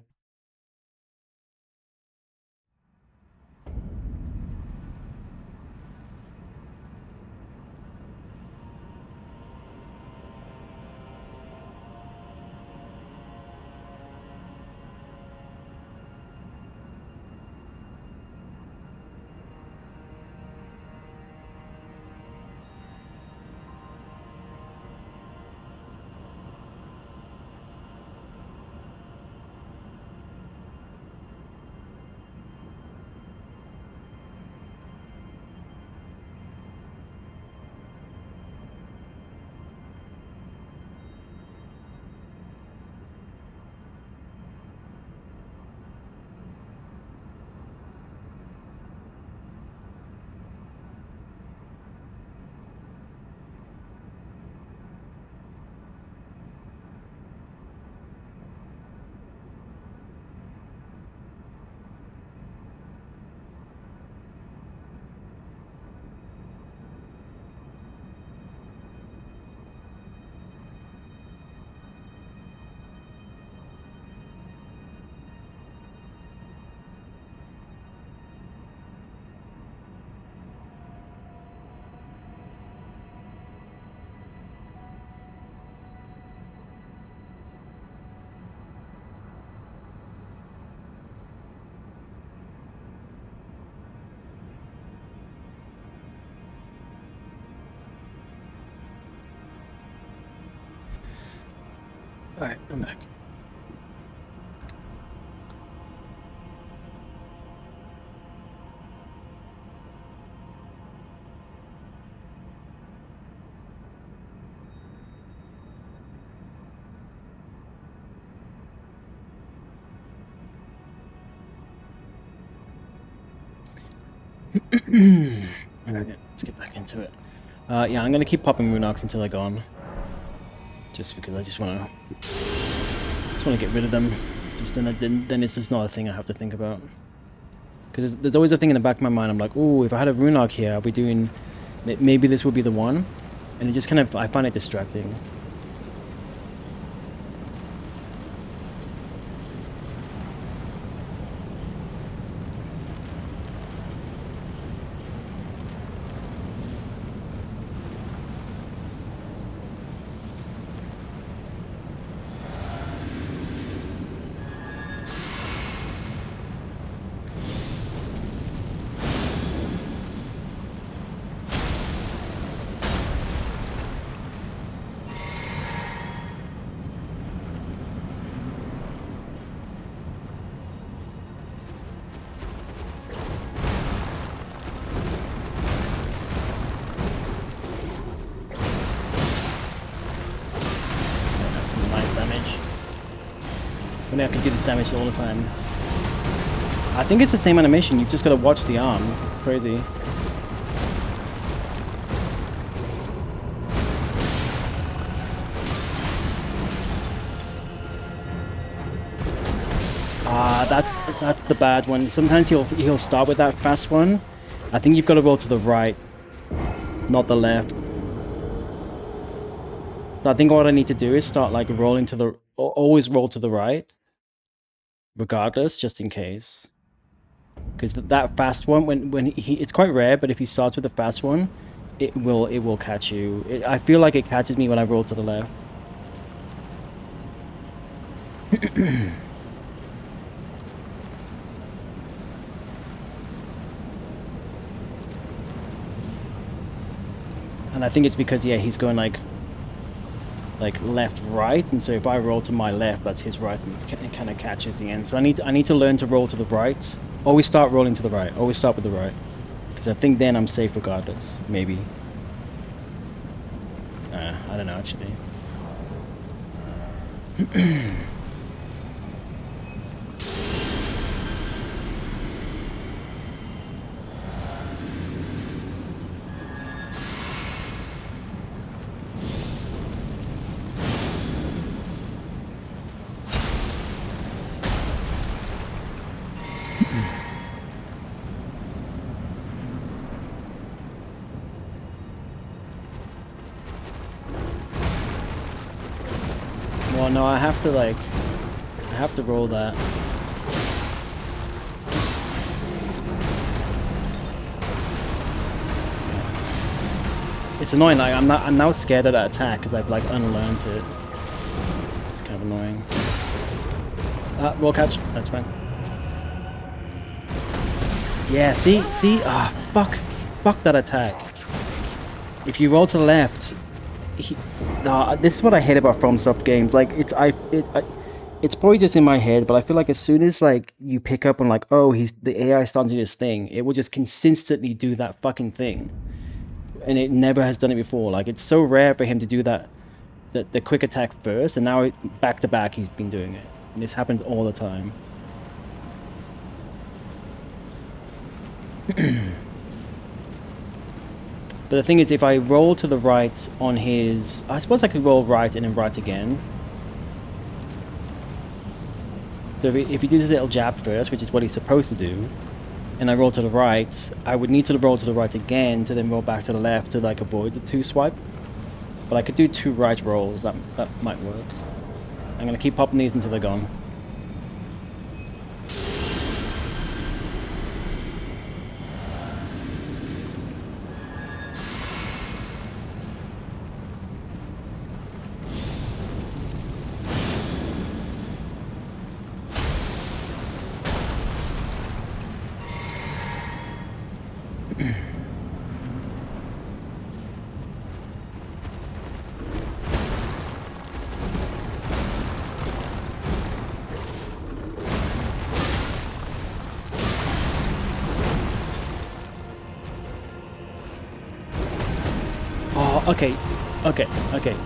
A: Alright, I'm back. Alright, let's get back into it. Yeah, I'm gonna keep popping Rune Arcs until they're gone. Just because I just wanna get rid of them. Just then it's just not a thing I have to think about. Because there's always a thing in the back of my mind. I'm like, oh, if I had a Rune Arc here, I'll be doing. Maybe this would be the one, and it just kind of I find it distracting. I can do this damage all the time. I think it's the same animation, you've just got to watch the arm. Crazy. That's the bad one. Sometimes he'll start with that fast one. I think you've got to roll to the right, not the left. So I think what I need to do is start like rolling to the... Always roll to the right. Regardless, just in case. Because that fast one, it's quite rare, but if he starts with the fast one, it will catch you. I feel like it catches me when I roll to the left. And I think it's because, yeah, he's going like left, right, and so if I roll to my left, that's his right, and it kind of catches the end. So I need to learn to roll to the right. Always start rolling to the right. Always start with the right, because I think then I'm safe regardless. Maybe. I don't know actually. Well, no, I have to like have to roll that. It's annoying, like I'm now scared of that attack because I've like unlearned it. It's kind of annoying. Roll catch, that's fine. Yeah, see? Fuck that attack. If you roll to the left, this is what I hate about FromSoft games. Like it's probably just in my head, but I feel like as soon as like you pick up on like, oh, the AI starting to do this thing, it will just consistently do that fucking thing. And it never has done it before. Like, it's so rare for him to do that, the quick attack first, and now back to back he's been doing it. And this happens all the time. But the thing is, if I roll to the right on his... I suppose I could roll right and then right again. So if he does his little jab first, which is what he's supposed to do, and I roll to the right, I would need to roll to the right again to then roll back to the left to like avoid the 2 swipe. But I could do 2 right rolls, that might work. I'm gonna keep popping these until they're gone. Okay.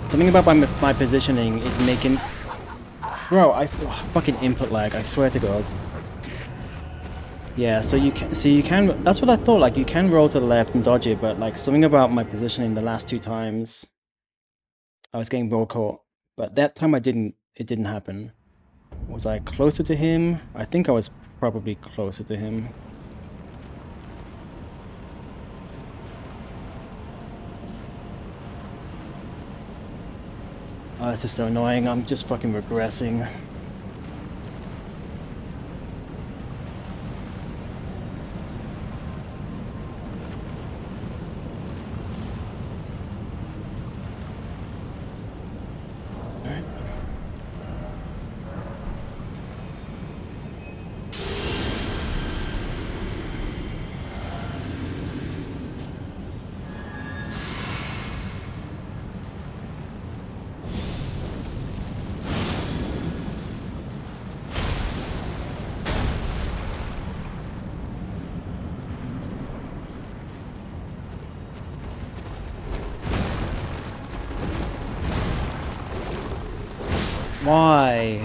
A: Something about my positioning is making... Bro, fucking input lag, I swear to God. Yeah, so you can... That's what I thought, like, you can roll to the left and dodge it, but, like, something about my positioning the last 2 times, I was getting roll caught. But that time it didn't happen. Was I closer to him? I think I was probably closer to him. Oh, this is so annoying. I'm just fucking regressing. Alright. Why?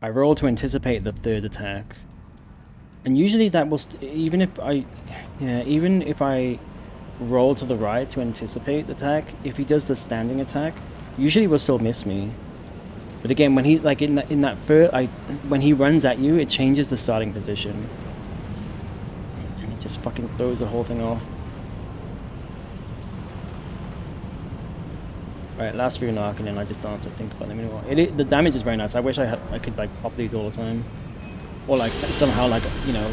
A: I roll to anticipate the 3rd attack. And usually that will... even if I roll to the right to anticipate the attack, if he does the standing attack, usually he will still miss me. But again, when he, like, when he runs at you, it changes the starting position. And it just fucking throws the whole thing off. Right, last 3 arc, and then I just don't have to think about them anymore. The damage is very nice. I wish I could, like, pop these all the time. Or, like, somehow, like, you know...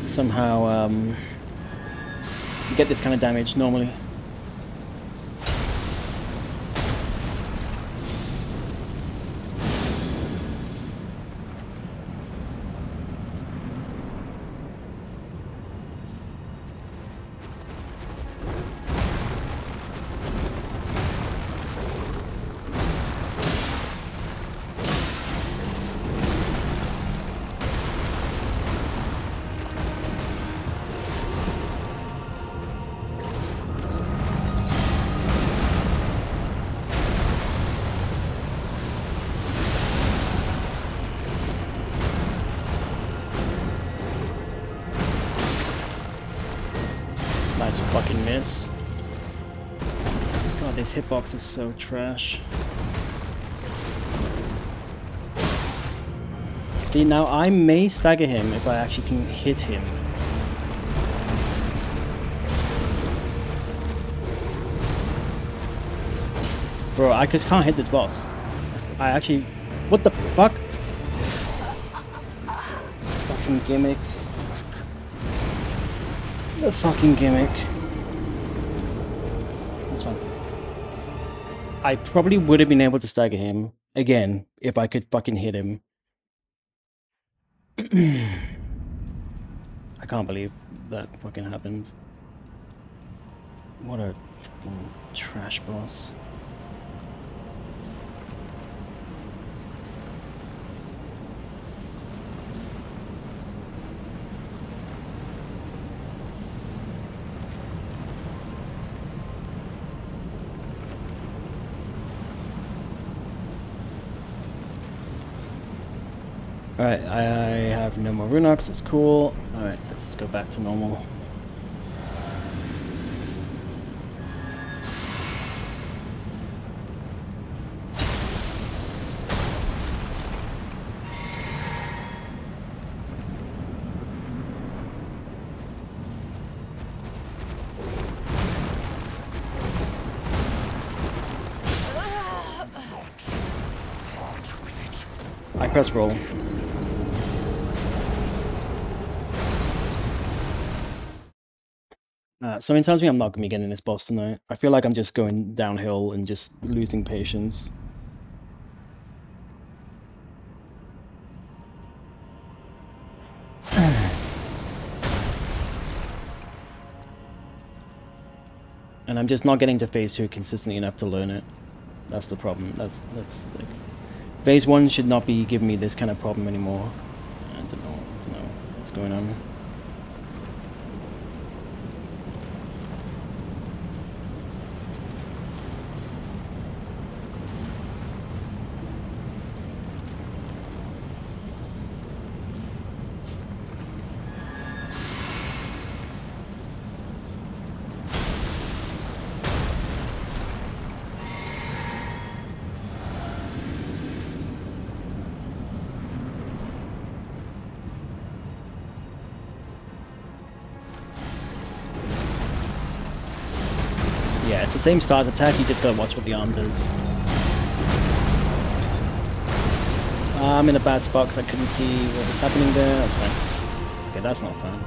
A: somehow, get this kind of damage normally. Nice fucking miss. God, this hitbox is so trash. See, now I may stagger him if I actually can hit him. Bro, I just can't hit this boss. I actually... What the fuck? Fucking gimmick. The fucking gimmick. That's fine. I probably would have been able to stagger him again if I could fucking hit him. I can't believe that fucking happens. What a fucking trash boss. Alright, I have no more Runox, that's cool. Alright, let's just go back to normal. I press roll. Something tells me I'm not going to be getting this boss tonight. I feel like I'm just going downhill and just losing patience. And I'm just not getting to phase 2 consistently enough to learn it. That's the problem. That's like... Phase 1 should not be giving me this kind of problem anymore. I don't know what's going on. Yeah, it's the same start attack, you just gotta watch what the arm does. I'm in a bad spot because I couldn't see what was happening there, that's fine. Okay, that's not fine.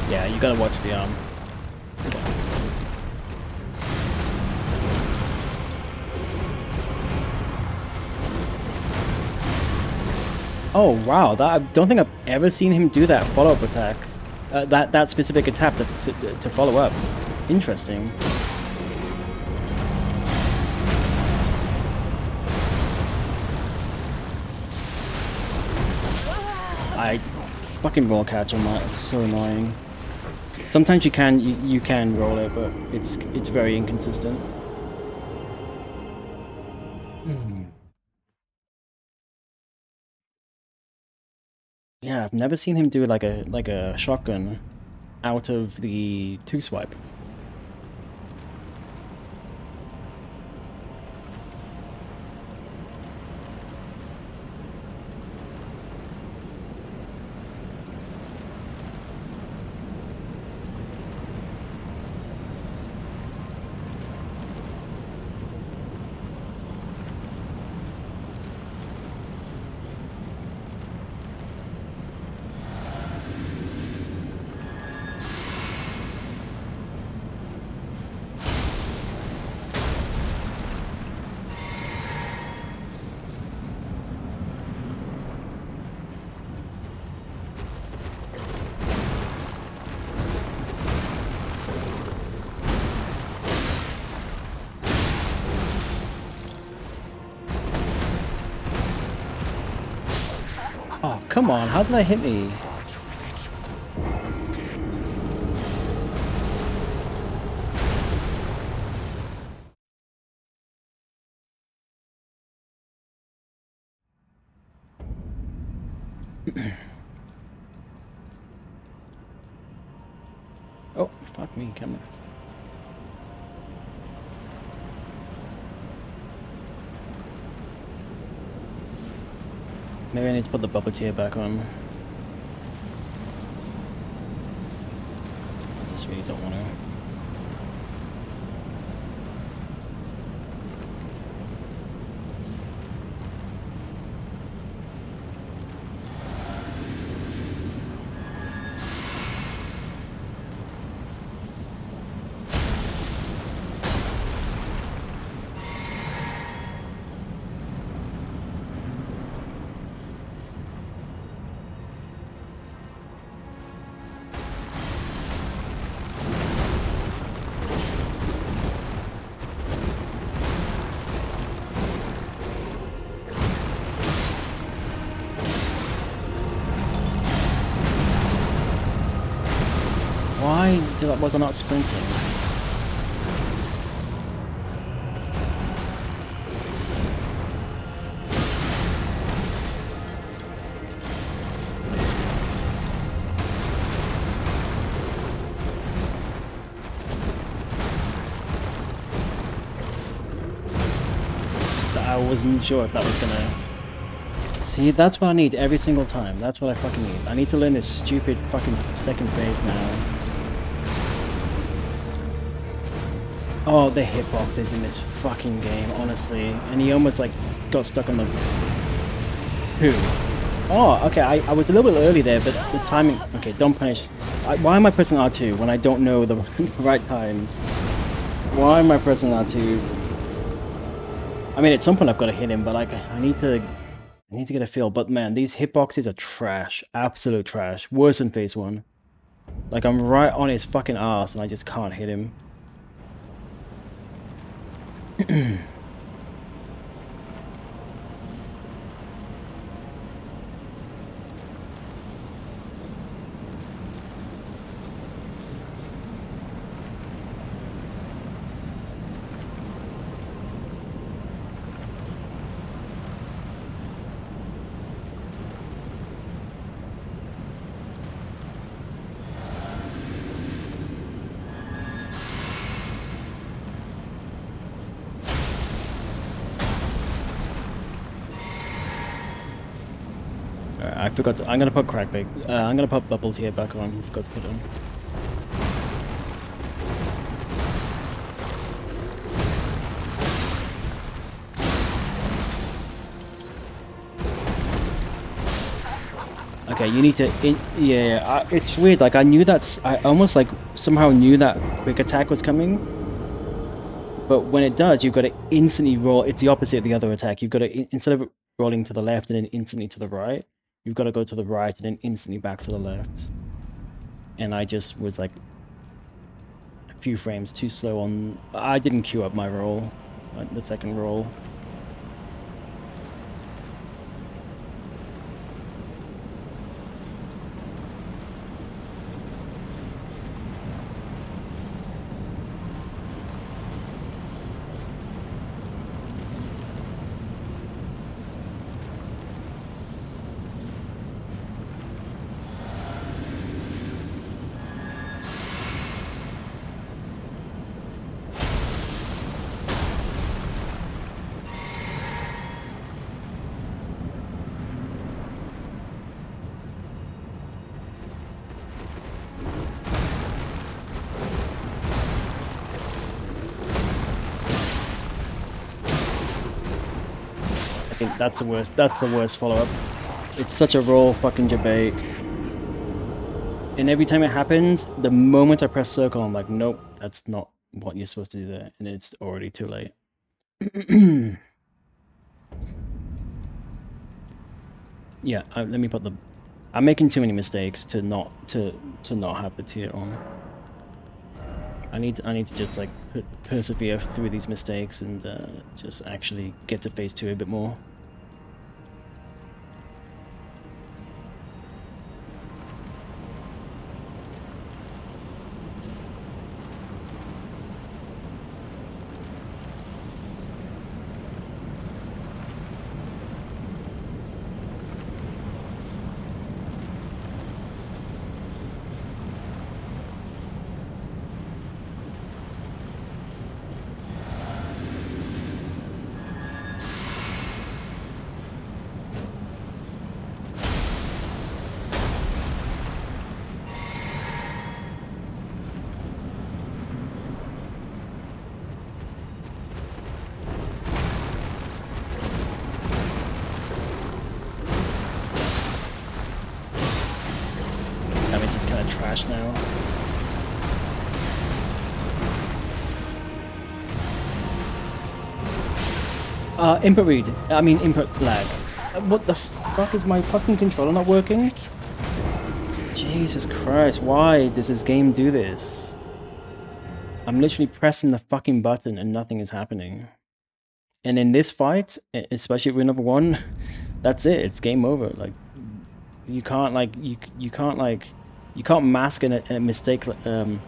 A: Yeah, you gotta watch the arm. Okay. Oh wow, I don't think I've ever seen him do that follow-up attack. That specific attack to follow up. Interesting. I fucking roll catch on that. It's so annoying. Sometimes you can roll it, but it's very inconsistent. Yeah, I've never seen him do like a shotgun out of the 2-swipe. Oh, come on, how did that hit me? Oh, fuck me, camera. Maybe I need to put the bubble tier back on. I just really don't want to. Why was I not sprinting? I wasn't sure if that was gonna... See, that's what I need every single time. That's what I fucking need. I need to learn this stupid fucking second phase now. Oh, the hitboxes in this fucking game, honestly. And he almost, like, got stuck on the... Who? Oh, okay, I was a little bit early there, but the timing... Okay, don't punish... why am I pressing R2 when I don't know the right times? Why am I pressing R2? I mean, at some point I've got to hit him, but, like, I need to get a feel. But, man, these hitboxes are trash. Absolute trash. Worse than phase 1. Like, I'm right on his fucking ass, and I just can't hit him. I forgot to... I'm gonna put crackbait. I'm gonna put bubbles here back on. I forgot to put on. Okay, you need to... yeah, it's weird. Like, I knew that's... I almost, like, somehow knew that quick attack was coming. But when it does, you've got to instantly roll... It's the opposite of the other attack. You've got to... Instead of rolling to the left and then instantly to the right, you've got to go to the right and then instantly back to the left. And I just was, like, a few frames too slow on... I didn't queue up my roll. The second roll. That's the worst. That's the worst follow-up. It's such a raw fucking debate. And every time it happens, the moment I press circle, I'm like, nope, that's not what you're supposed to do there. And it's already too late. Yeah, let me put the... I'm making too many mistakes to not have the tier on. I need to just, like, persevere through these mistakes and just actually get to phase 2 a bit more. trash now. Input read. I mean input lag. What the fuck, is my fucking controller not working? Jesus Christ, why does this game do this? I'm literally pressing the fucking button and nothing is happening. And in this fight, especially with number one, that's it. It's game over. Like, you can't like you can't mask a mistake. You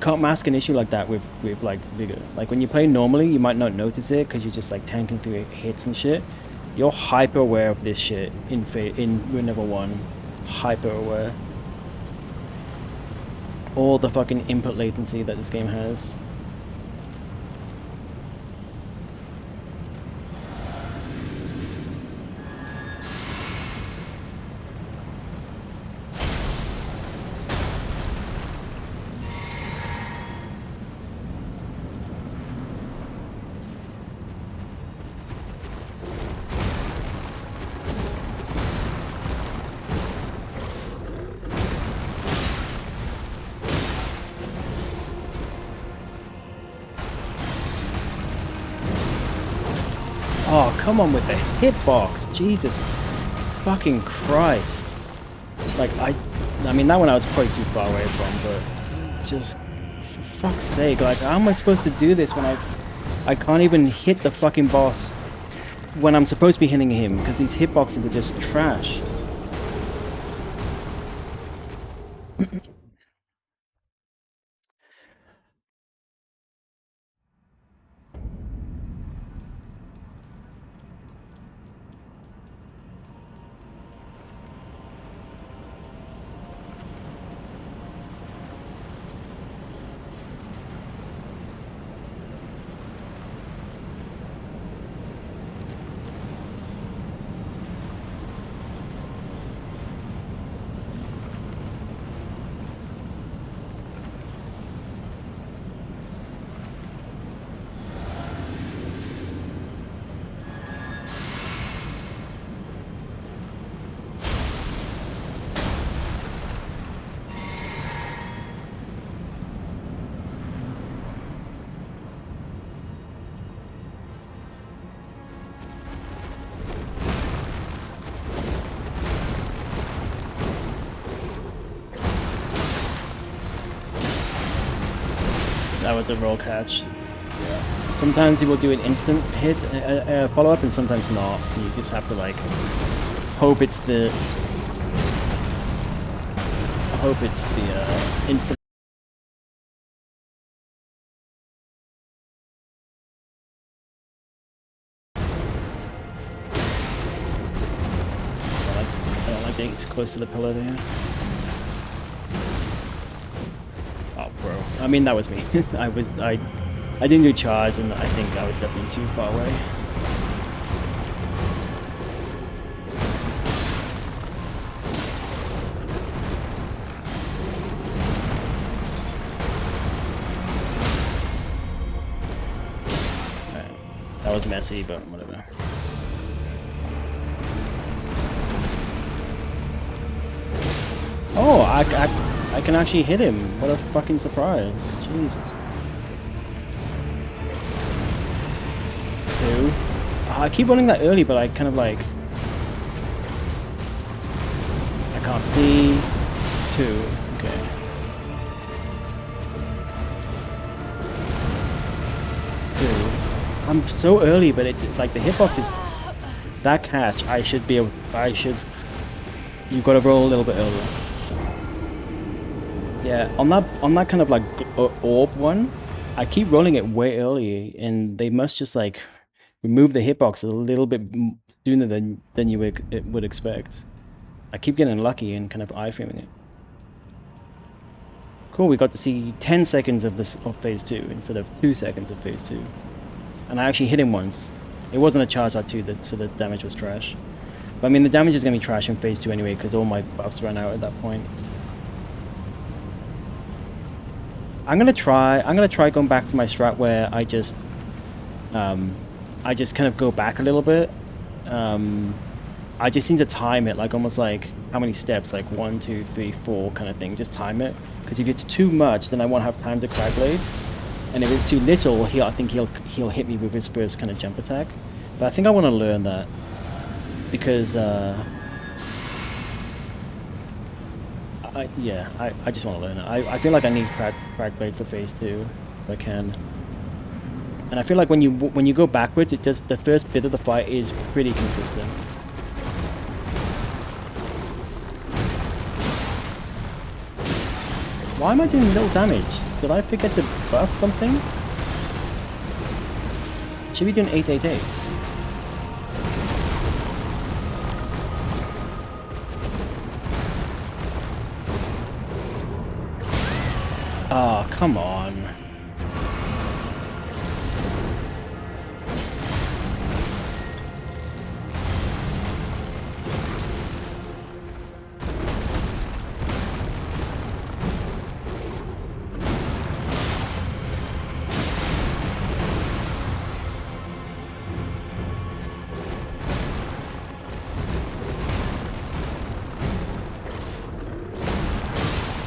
A: can't mask an issue like that with like vigor. Like when you play normally, you might not notice it because you're just like tanking through hits and shit. You're hyper aware of this shit in Rune number one. Hyper aware. All the fucking input latency that this game has. Oh, come on with the hitbox. Jesus fucking Christ. Like, I mean, that one I was probably too far away from, but just, for fuck's sake, like, how am I supposed to do this when I can't even hit the fucking boss when I'm supposed to be hitting him, because these hitboxes are just trash. That was a roll catch. Yeah. Sometimes he will do an instant hit follow-up and sometimes not. And you just have to like hope it's the instant. I don't like getting close to the pillar there. Oh, bro. I mean, that was me. I didn't do charge, and I think I was definitely too far away. Right. That was messy, but whatever. Oh, I can actually hit him. What a fucking surprise. Jesus. Two. I keep running that early, but I kind of like... I can't see. Two. Okay. Two. I'm so early, but it like the hitbox is... That catch, I should be able... You've got to roll a little bit earlier. Yeah, on that kind of like orb one, I keep rolling it way early, and they must just like remove the hitbox a little bit sooner than you would expect. I keep getting lucky and kind of iframing it. Cool, we got to see 10 seconds of phase 2 instead of 2 seconds of phase 2, and I actually hit him once. It wasn't a charge R2, so the damage was trash. But I mean, the damage is gonna be trash in phase 2 anyway because all my buffs ran out at that point. I'm gonna try going back to my strat where I just kind of go back a little bit. I just seem to time it like almost like how many steps, like 1, 2, 3, 4 kind of thing. Just time it, because if it's too much, then I won't have time to Crag Blade. And if it's too little, I think he'll hit me with his first kind of jump attack. But I think I want to learn that, because I just want to learn it. I feel like I need Crag Blade for phase 2 if I can. And I feel like when you go backwards, it just, the first bit of the fight is pretty consistent. Why am I doing little damage? Did I forget to buff something? Should be doing 888. Oh, come on.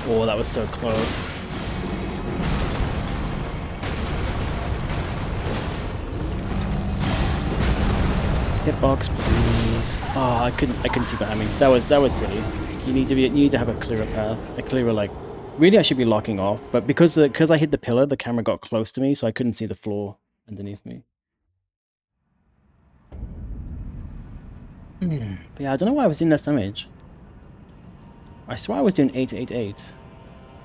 A: Oh, that was so close. Hitbox, please. Oh, I couldn't see that happening. That was silly. You need to have a clearer path, a clearer, like. Really, I should be locking off, but because I hit the pillar, the camera got close to me, so I couldn't see the floor underneath me. But yeah, I don't know why I was doing less damage. I swear I was doing 888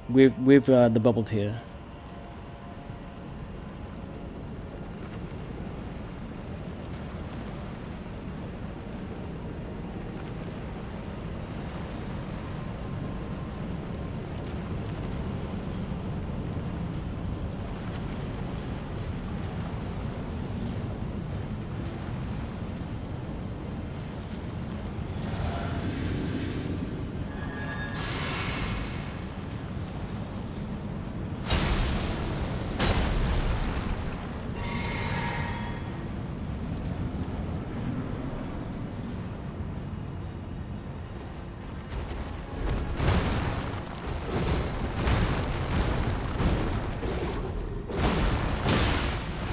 A: with the bubble tier.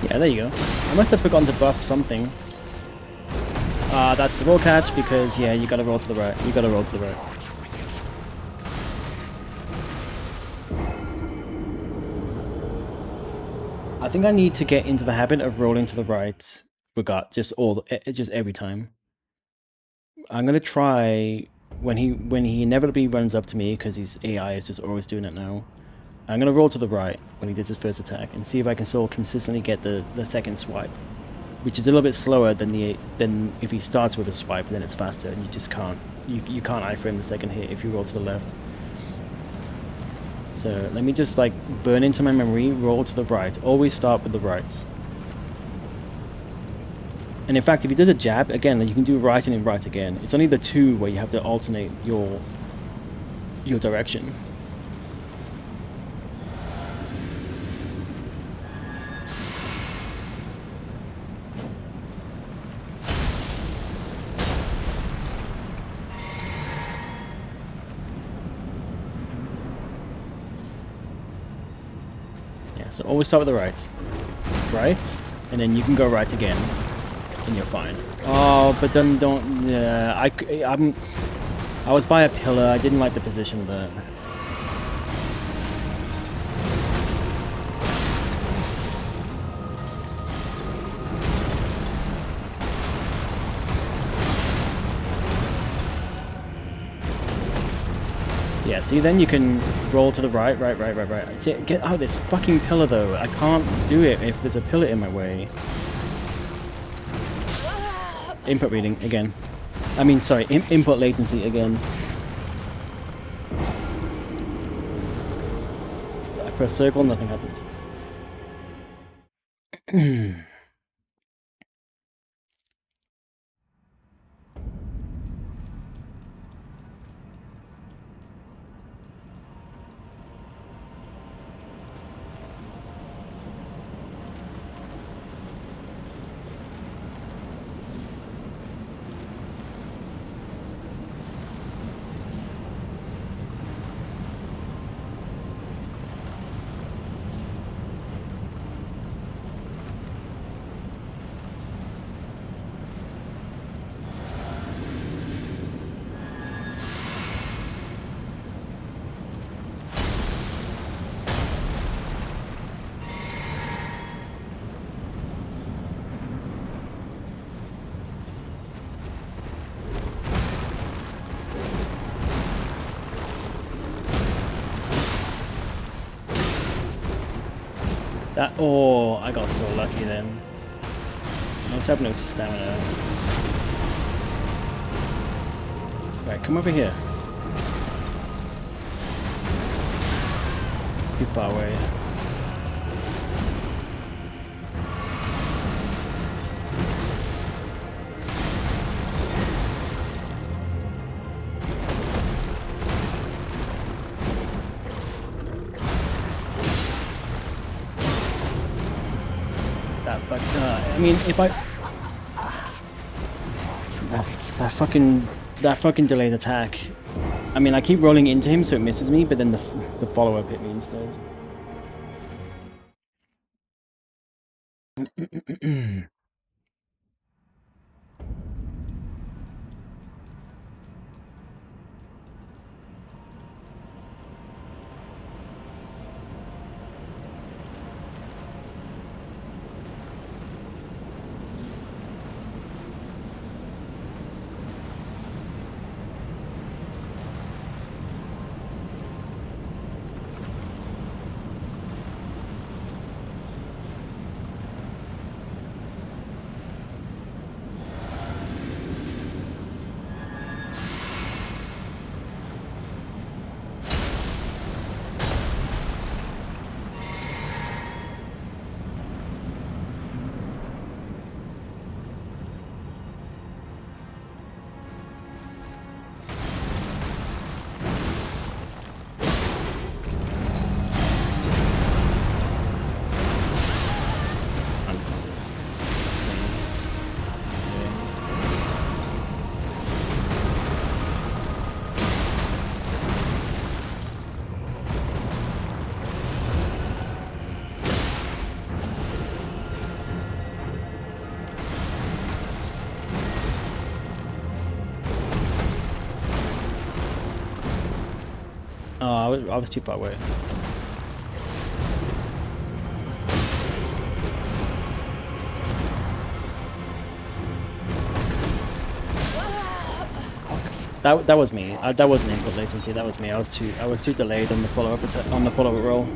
A: Yeah, there you go. I must have forgotten to buff something. That's a roll catch because, yeah, you gotta roll to the right. You gotta roll to the right. I think I need to get into the habit of rolling to the right, just every time. I'm gonna try when he inevitably runs up to me, because his AI is just always doing it now. I'm going to roll to the right when he does his first attack and see if I can still consistently get the second swipe, which is a little bit slower than if he starts with a swipe, then it's faster and you just can't, you can't iframe the second hit if you roll to the left. So let me just like burn into my memory, roll to the right, always start with the right. And in fact, if he does a jab, again, you can do right and then right again. It's only the two where you have to alternate your direction. So always start with the right. Right? And then you can go right again. And you're fine. Oh, but then don't... Yeah, I was by a pillar. I didn't like the position there. Yeah, see, then you can roll to the right. See, get out of this fucking pillar, though. I can't do it if there's a pillar in my way. Input reading, again. I mean, sorry, input latency, again. I press circle, nothing happens. That, oh, I got so lucky then. I also have no stamina. Right, come over here. Too far away. But I mean, if I that fucking delayed attack. I mean, I keep rolling into him so it misses me, but then the follow up hit me instead. Oh, I was too far away. That was me. That wasn't input latency. That was me. I was too delayed on the follow up roll.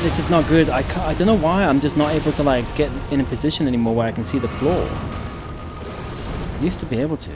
A: This is not good. I don't know why. I'm just not able to like get in a position anymore where I can see the floor. I used to be able to.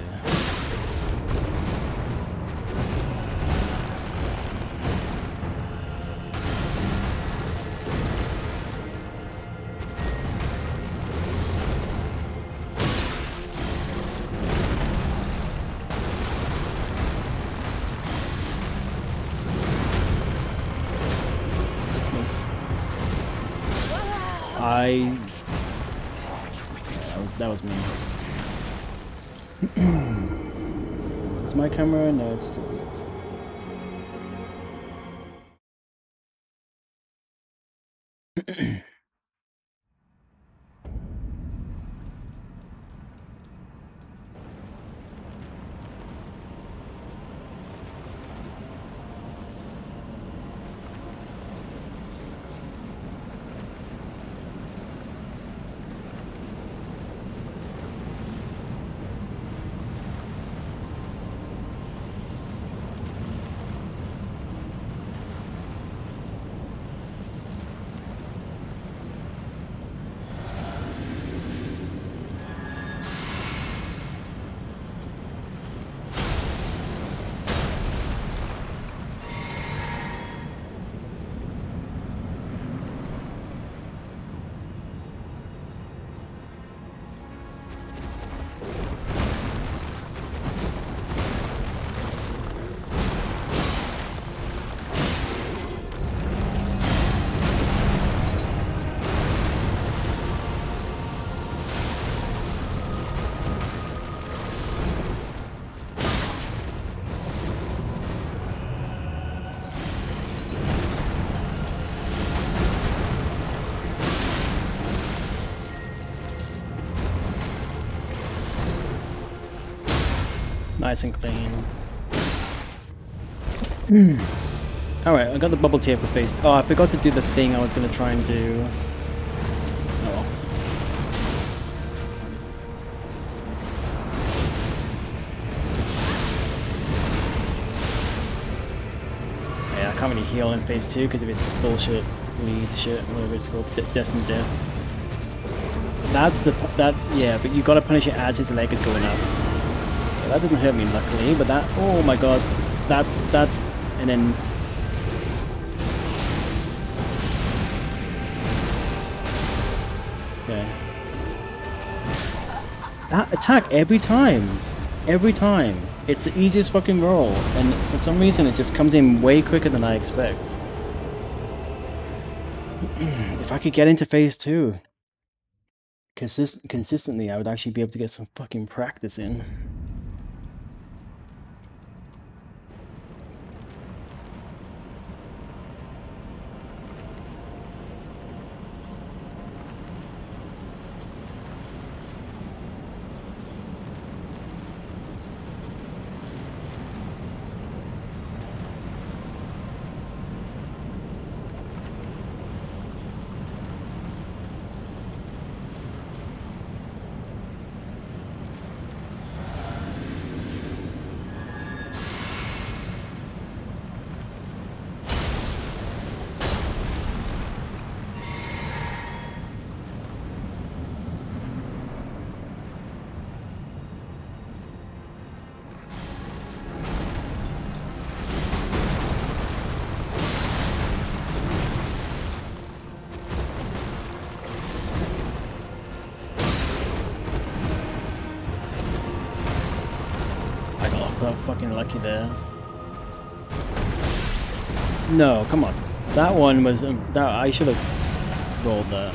A: That was me. It's my camera? No, it's still good. Nice and clean. Alright, I got the bubble tier for phase 2. Oh, I forgot to do the thing I was going to try and do. Oh well. Yeah, I can't really heal in phase 2 because of its bullshit lead shit, whatever it's called, Destined Death. Yeah, but you gotta punish it as his leg is going up. Yeah, that doesn't hurt me luckily, but that, oh my god, that's, and then... Okay. That attack every time! Every time! It's the easiest fucking roll, and for some reason it just comes in way quicker than I expect. If I could get into phase 2 consistently, I would actually be able to get some fucking practice in. Fucking lucky there. No, come on. That one was that I should have rolled that.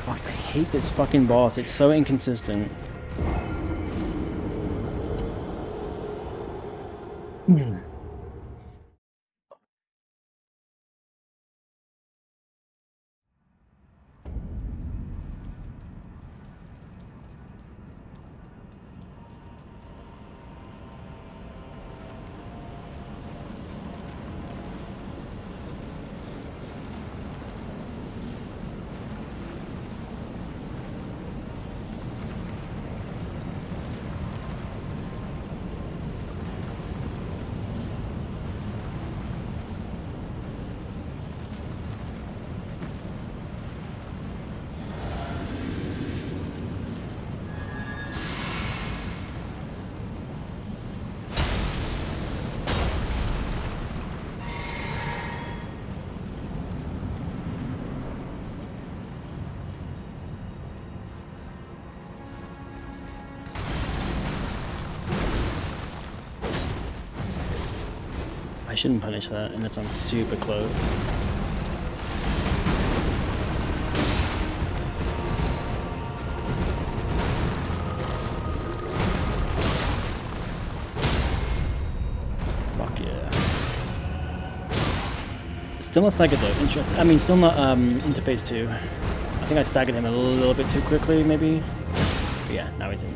A: Oh, I hate this fucking boss. It's so inconsistent. I shouldn't punish that unless I'm super close. Fuck yeah. Still not staggered though, interesting. I mean, still not into phase 2. I think I staggered him a little bit too quickly, maybe. But yeah, now he's in.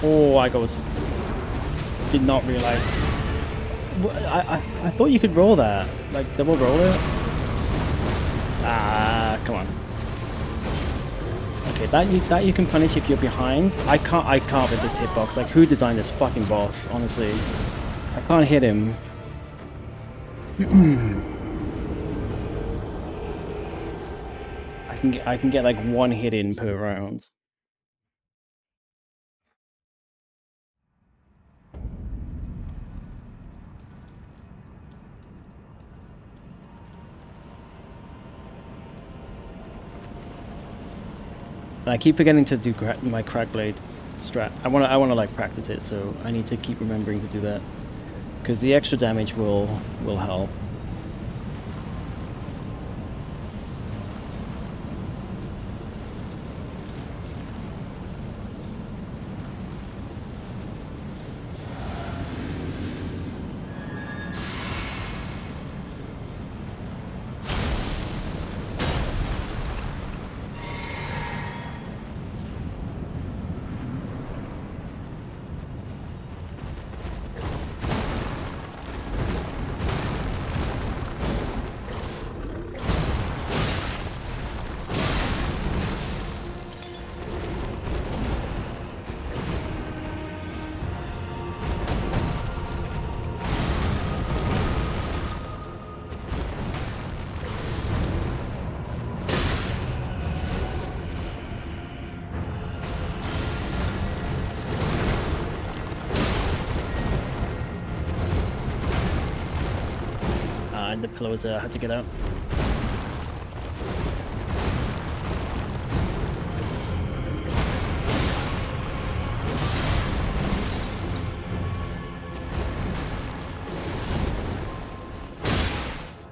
A: Oh, did not realize. I thought you could roll that, like double roll it. Ah, come on. Okay, that you can punish if you're behind. I can't with this hitbox. Like, who designed this fucking boss? Honestly, I can't hit him. I can get like one hit in per round. And I keep forgetting to do my crack blade strat. I wanna like practice it, so I need to keep remembering to do that because the extra damage will help. and the pillows had to get out.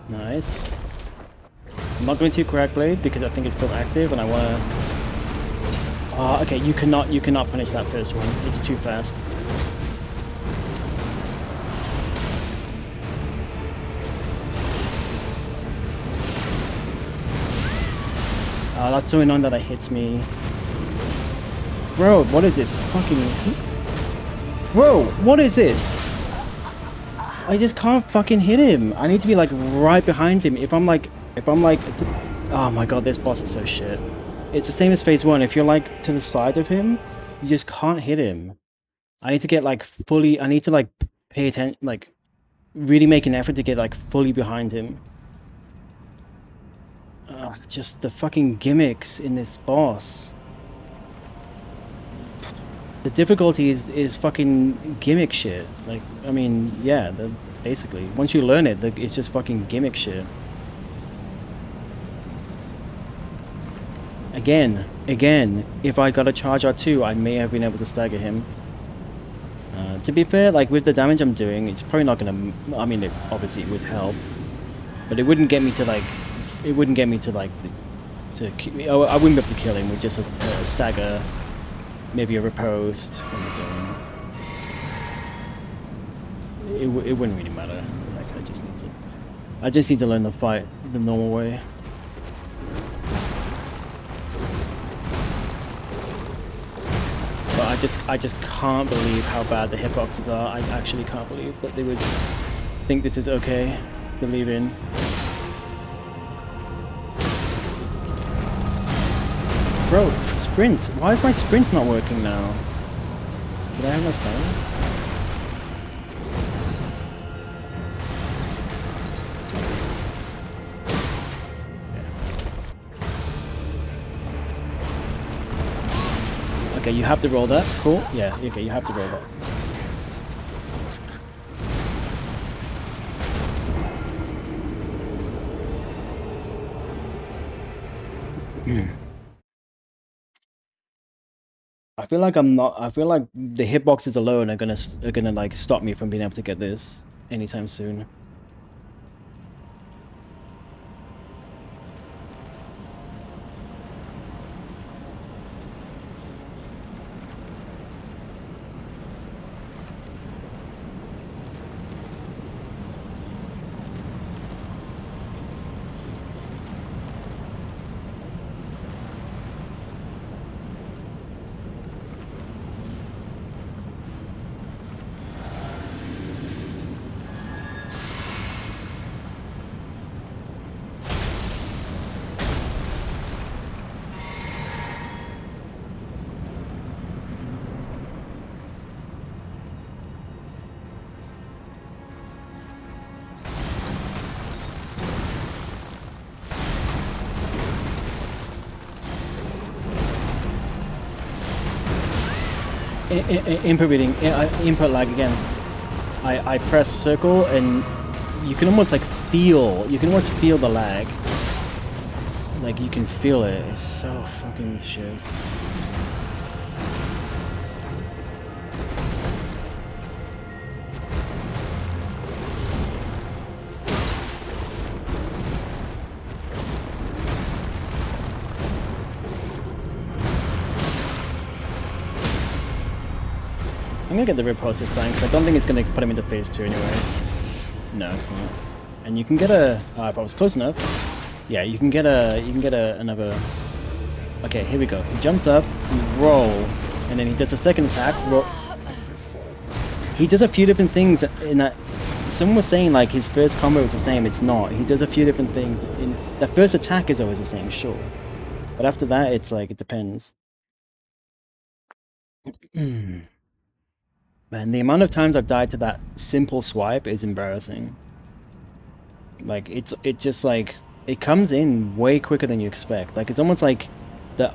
A: Nice. I'm not going to Crack Blade because I think it's still active and I want to... Oh, okay, you cannot punish that first one. It's too fast. Oh, that's so annoying that it hits me. Bro, what is this? Fucking... Bro, what is this? I just can't fucking hit him. I need to be like right behind him. If I'm like, oh my god, this boss is so shit. It's the same as phase 1. If you're like to the side of him, you just can't hit him. I need to get like fully, I need to like pay attention, like really make an effort to get like fully behind him. Just the fucking gimmicks in this boss. The difficulty is fucking gimmick shit. Like, I mean, yeah, basically. Once you learn it, it's just fucking gimmick shit. Again, if I got a charge R2, I may have been able to stagger him. To be fair, like, with the damage I'm doing, it's probably not gonna... I mean, obviously it would help. But it wouldn't get me to, like... It wouldn't get me to, like... I wouldn't be able to kill him with just a stagger... Maybe a riposte. It wouldn't really matter. Like I just need to learn the fight the normal way. But I just can't believe how bad the hitboxes are. I actually can't believe that they would think this is okay to leave in. Bro, sprint. Why is my sprint not working now? Did I have no stamina? Okay, you have to roll that. Cool. Yeah, okay, you have to roll that. I feel like I'm not. I feel like the hitboxes alone are gonna like stop me from being able to get this anytime soon. Input reading, input lag again. I press circle and you can almost like feel the lag. Like you can feel it. It's so fucking shit. I'm gonna get the riposte this time because I don't think it's gonna put him into phase 2 anyway. No, it's not. And you can get a if I was close enough, yeah, you can get another. Okay, here we go. He jumps up, you roll, and then he does a second attack. He does a few different things in that. Someone was saying like his first combo is the same. It's not. He does a few different things. The first attack is always the same, sure, but after that, it's like it depends. Man, the amount of times I've died to that simple swipe is embarrassing. Like, it just like, it comes in way quicker than you expect. Like, it's almost like I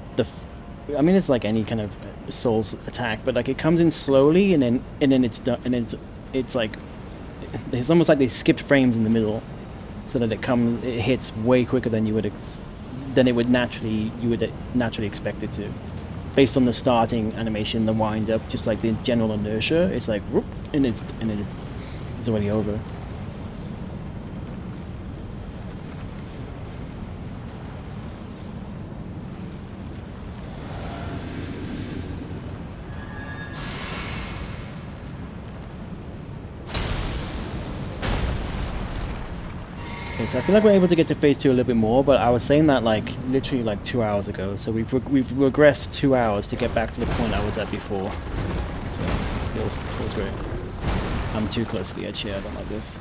A: mean, it's like any kind of Souls attack, but like it comes in slowly and then it's done, and it's like, it's almost like they skipped frames in the middle. so that it hits way quicker than you would you would naturally expect it to, based on the starting animation, the wind up, just like the general inertia. It's like whoop, and it's already over. So I feel like we're able to get to phase 2 a little bit more, but I was saying that like literally like 2 hours ago. So we've regressed 2 hours to get back to the point I was at before. So it feels great. I'm too close to the edge here. I don't like this.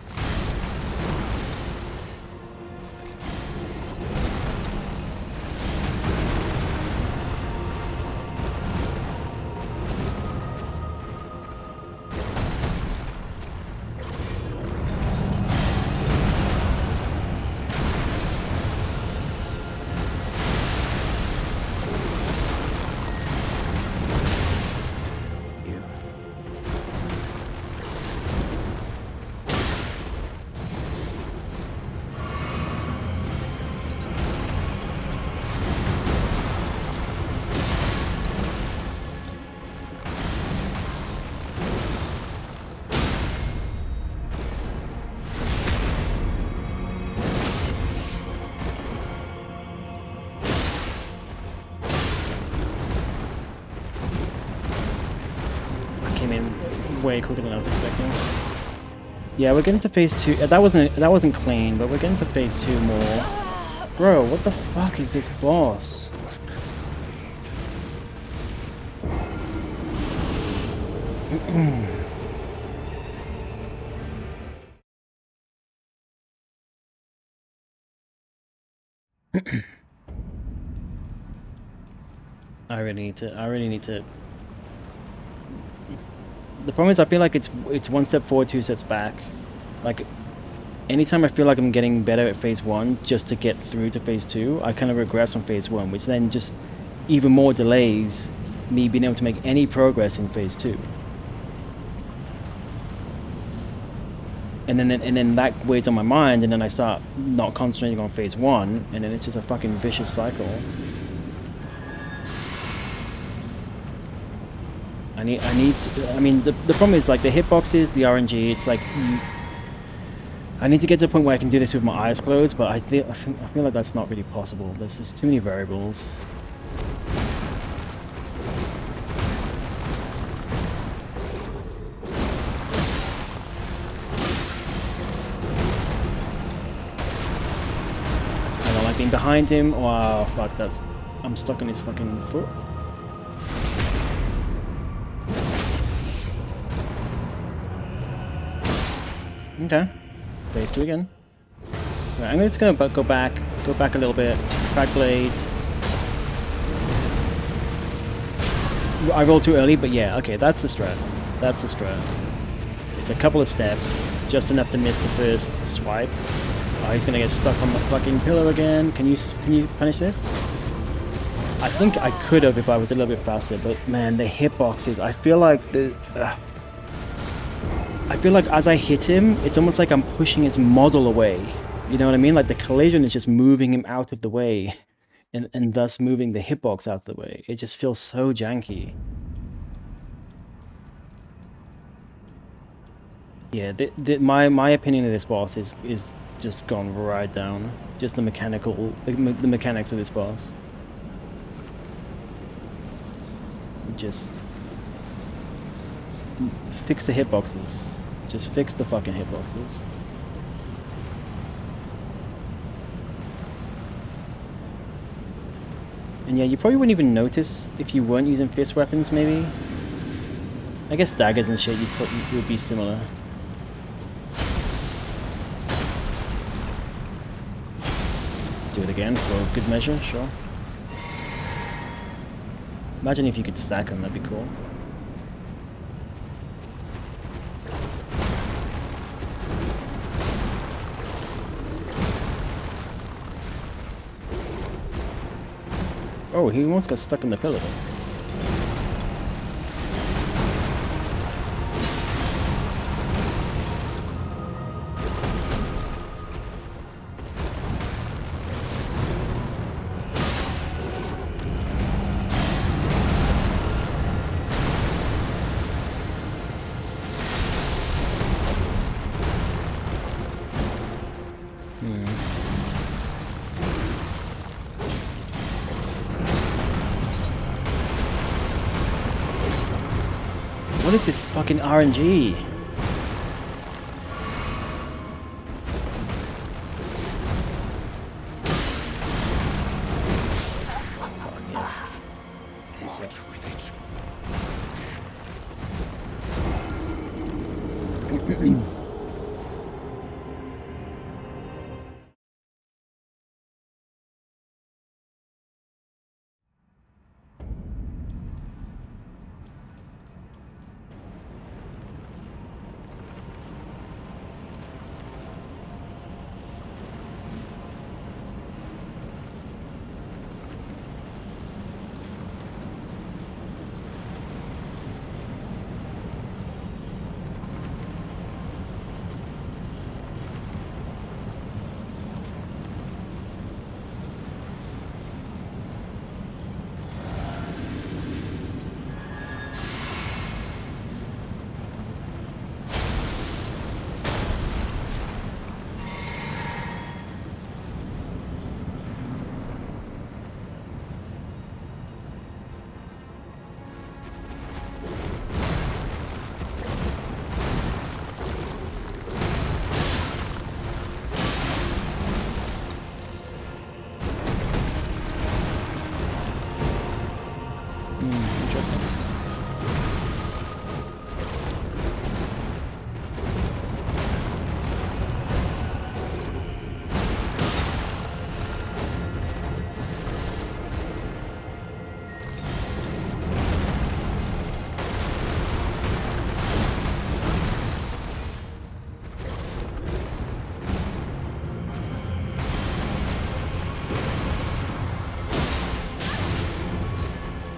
A: Way quicker than I was expecting. Yeah, we're getting to phase 2. That wasn't clean, but we're getting to phase 2 more. Bro, what the fuck is this boss? I really need to. The problem is I feel like it's one step forward, two steps back. Like, anytime I feel like I'm getting better at phase 1 just to get through to phase 2, I kind of regress on phase 1, which then just even more delays me being able to make any progress in phase 2. And then that weighs on my mind, and then I start not concentrating on phase 1, and then it's just a fucking vicious cycle. I mean, the problem is, like, the hitboxes, the RNG, it's like, I need to get to the point where I can do this with my eyes closed, but I feel like that's not really possible. There's just too many variables. I don't like being behind him. Oh, fuck, I'm stuck on his fucking foot. Okay, phase 2 again. Right, I'm just gonna go back a little bit. Crack blades. I rolled too early, but yeah, okay, that's the strat. That's the strat. It's a couple of steps, just enough to miss the first swipe. Oh, he's gonna get stuck on the fucking pillar again. Can you punish this? I think I could have if I was a little bit faster, but man, the hitboxes. I feel like as I hit him, it's almost like I'm pushing his model away. You know what I mean? Like the collision is just moving him out of the way, and thus moving the hitbox out of the way. It just feels so janky. Yeah, my opinion of this boss is just gone right down. Just the mechanics of this boss. Just fix the hitboxes. Just fix the fucking hitboxes. And yeah, you probably wouldn't even notice if you weren't using fist weapons, maybe. I guess daggers and shit would be similar. Do it again for good measure, sure. Imagine if you could stack them, that'd be cool. Oh, he almost got stuck in the pillar. is this fucking RNG? Interesting.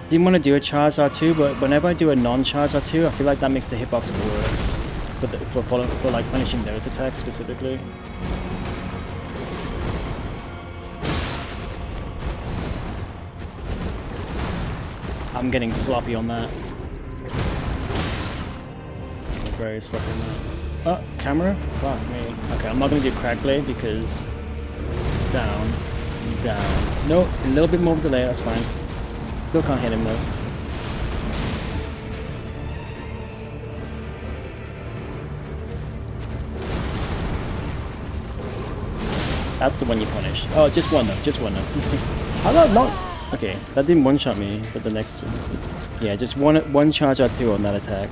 A: Didn't want to do a charge R2, but whenever I do a non-charge R2, I feel like that makes the hitbox worse for like punishing those attacks specifically. I'm getting sloppy on that. Very sloppy on that. Oh, camera? Fuck me. Okay, I'm not gonna do crack blade because down, down. No, a little bit more delay. That's fine. Still can't hit him though. That's the one you punish. Oh, just one though, just one though. How about not? Okay, that didn't one-shot me, but the next one. Yeah, just one charge R2 on that attack.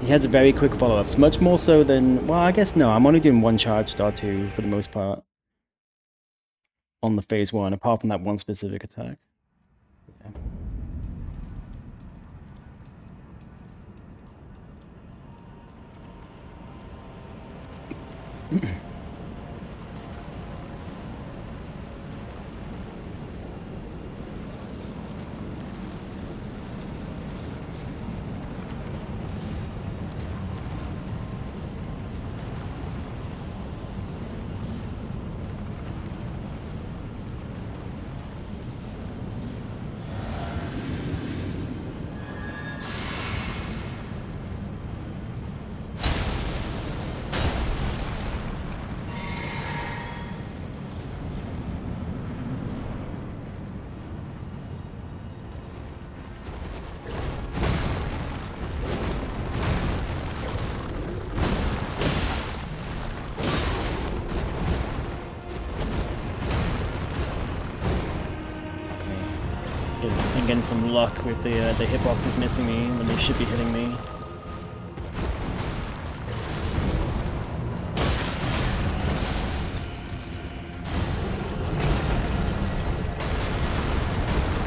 A: He has very quick follow-ups, much more so than, well, I guess no, I'm only doing one charge R2 for the most part on the phase 1, apart from that one specific attack. Yeah. I'm getting some luck with the hitboxes missing me when they should be hitting me.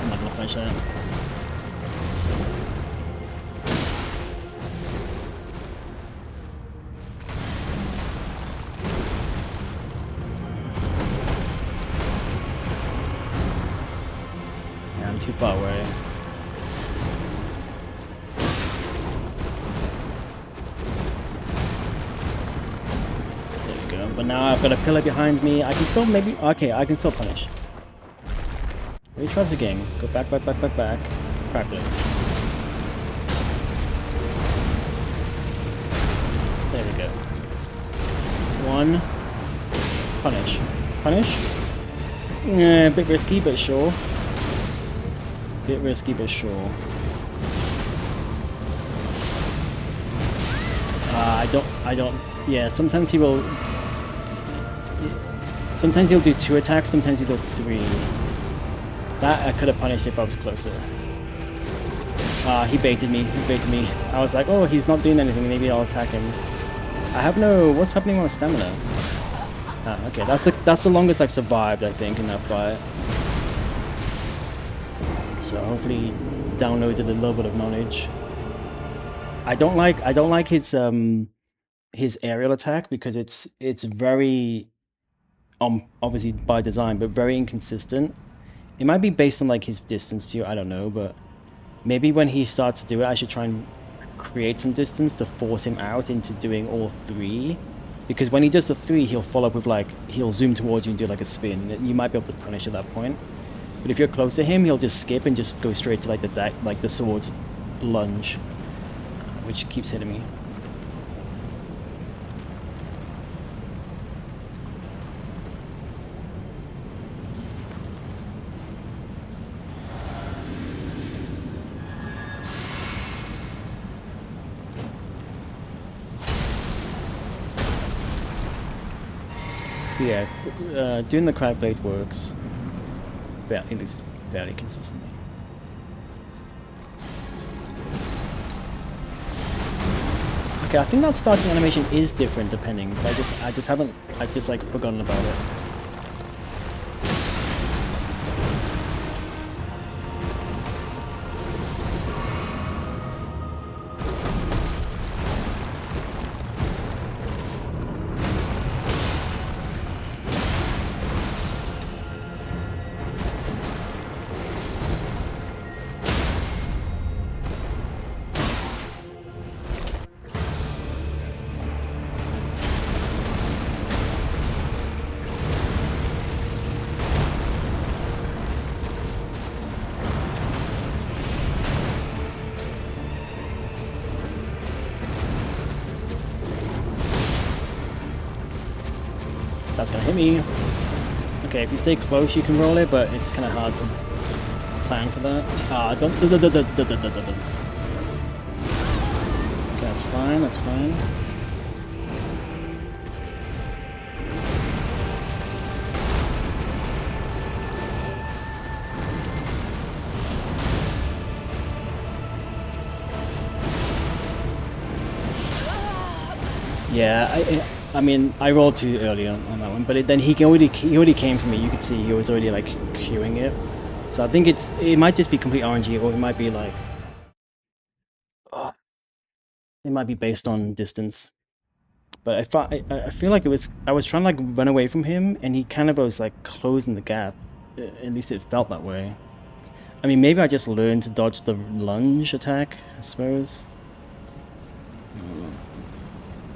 A: I'm not gonna finish that. Too far away. There we go. But now I've got a pillar behind me. I can still maybe... Okay, I can still punish. Retries again. Go back, back, back, back, back. Crack blades. There we go. One. Punish. Punish? A bit risky, but sure. Bit risky, but sure. I don't, yeah, sometimes he will, sometimes he'll do 2 attacks, sometimes he'll do 3. That I could have punished if I was closer. He baited me, I was like, oh, he's not doing anything, maybe I'll attack him. I have no, what's happening with my stamina? Okay, that's the longest I've survived, I think, in that fight. So hopefully downloaded a little bit of knowledge. I don't like his aerial attack because it's very obviously by design, but very inconsistent. It might be based on like his distance to you, I don't know, but maybe when he starts to do it, I should try and create some distance to force him out into doing all 3. Because when he does the 3, he'll follow up with like, he'll zoom towards you and do like a spin. You might be able to punish at that point. But if you're close to him, he'll just skip and just go straight to like the sword lunge, which keeps hitting me. Yeah, doing the crag blade works. At least fairly consistently. Okay, I think that starting animation is different depending, but I just like forgotten about it. That's gonna hit me. Okay, if you stay close, you can roll it, but it's kind of hard to plan for that. Don't. Okay, that's fine. That's fine. Yeah, I mean, I rolled too early on that one, but then he already came for me. You could see he was already like queuing it. So I think it might just be complete RNG, or it might be like, oh, it might be based on distance. But I feel like I was trying to like run away from him, and he kind of was like closing the gap. At least it felt that way. I mean, maybe I just learned to dodge the lunge attack, I suppose.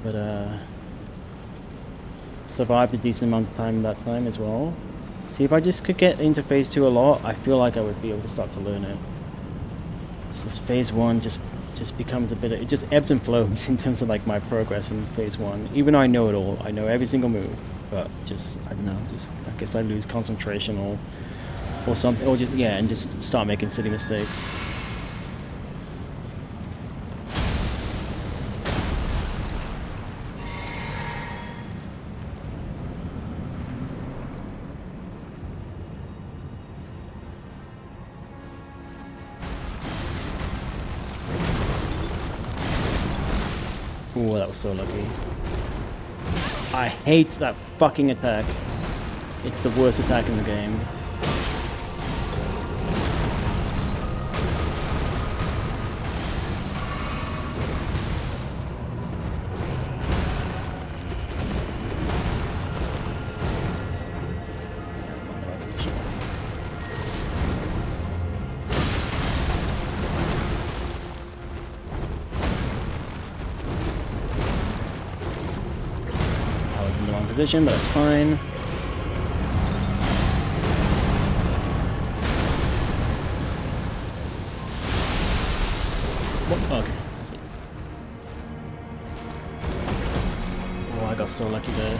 A: But survived a decent amount of time that time as well. See, if I just could get into phase 2 a lot, I feel like I would be able to start to learn it. It's just phase 1 just becomes a bit of, it just ebbs and flows in terms of like my progress in phase 1. Even though I know it all, I know every single move, but just, I don't know, just, I guess I lose concentration or something, or just, yeah, and just start making silly mistakes. Ooh, that was so lucky. I hate that fucking attack. It's the worst attack in the game. Position, but that's fine. Oh, okay, that's it. Oh, I got so lucky there.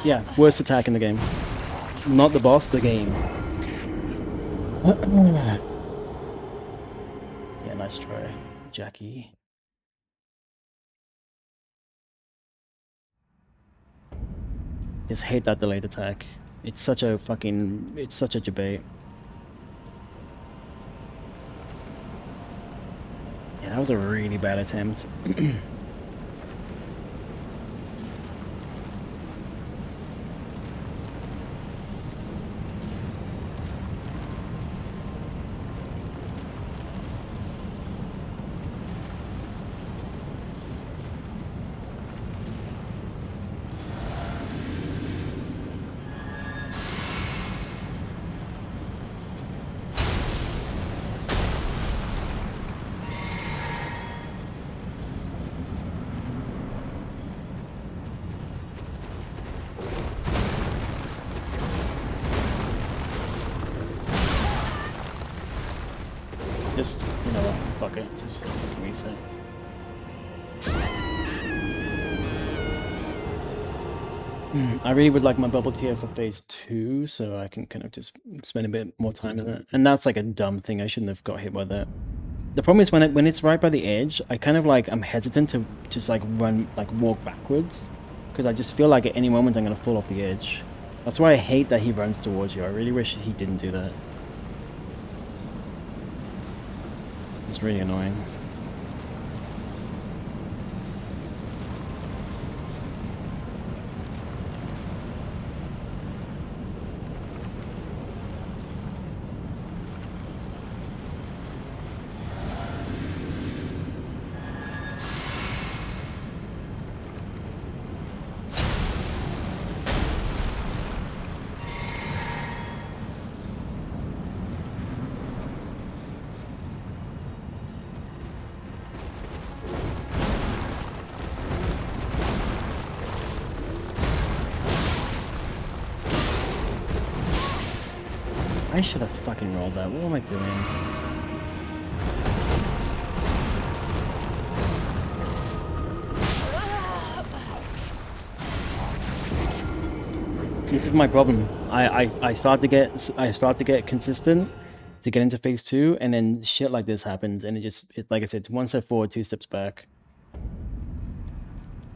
A: Yeah, worst attack in the game. Not the boss, the game. Yeah, nice try, Jackie. Just hate that delayed attack. It's such a debate. Yeah, that was a really bad attempt. Just, you know what, fuck it, just reset. I really would like my bubble tier for phase 2, so I can kind of just spend a bit more time in it. And that's like a dumb thing, I shouldn't have got hit by that. The problem is when it's right by the edge, I kind of like, I'm hesitant to just like walk backwards. Because I just feel like at any moment I'm going to fall off the edge. That's why I hate that he runs towards you. I really wish he didn't do that. It's really annoying. I should have fucking rolled that. What am I doing? This is my problem. I start to get consistent to get into phase 2, and then shit like this happens, and like I said, 1 step forward, 2 steps back.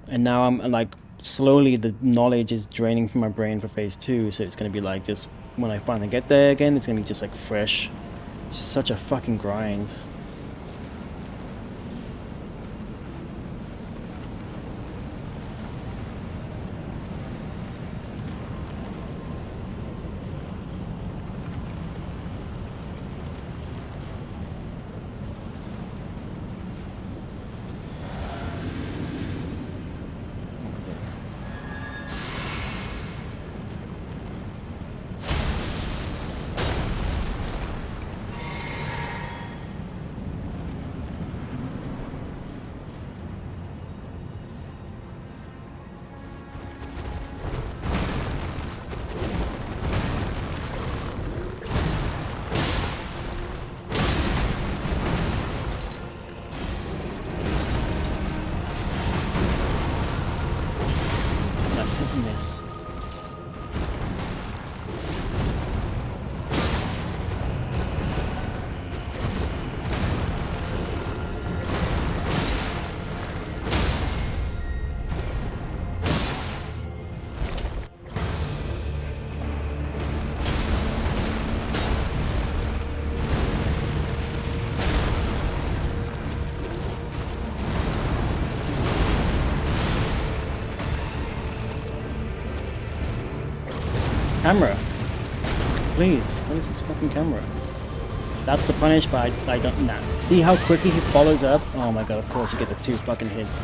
A: And now I'm like, slowly the knowledge is draining from my brain for phase 2, so it's gonna be like, just when I finally get there again, it's gonna be just like fresh. It's just such a fucking grind. Miss. Camera. Please, what is this fucking camera? That's the punish, but I don't... Nah. See how quickly he follows up? Oh my god, of course you get the 2 fucking hits.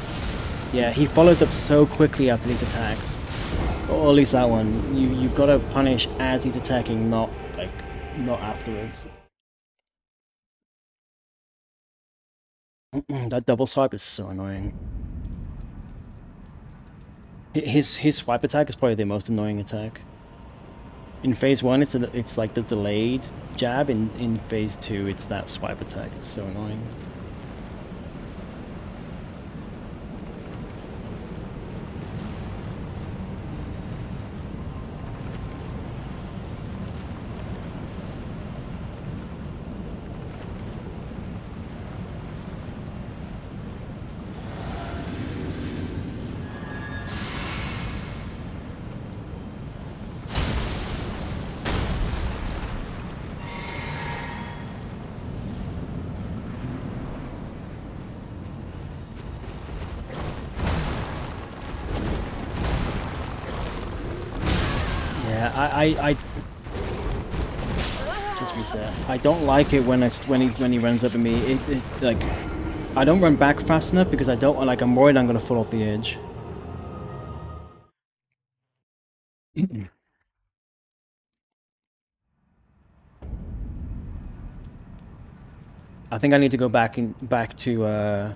A: Yeah, he follows up so quickly after these attacks. Or at least that one. You've got to punish as he's attacking, not afterwards. That double swipe is so annoying. His swipe attack is probably the most annoying attack. In phase 1, it's like the delayed jab. In phase 2, it's that swipe attack. It's so annoying. Yeah, I just reset. I don't like it when when he runs up at me. It like I don't run back fast enough because I don't like I'm worried I'm gonna fall off the edge. I think I need to go back to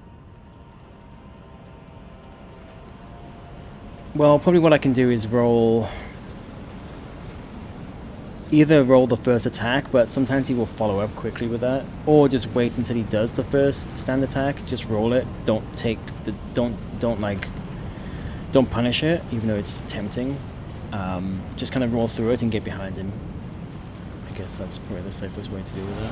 A: well, probably what I can do is either roll the first attack, but sometimes he will follow up quickly with that, or just wait until he does the first stand attack, just roll it, don't punish it, even though it's tempting. Just kind of roll through it and get behind him. I guess that's probably the safest way to deal with it.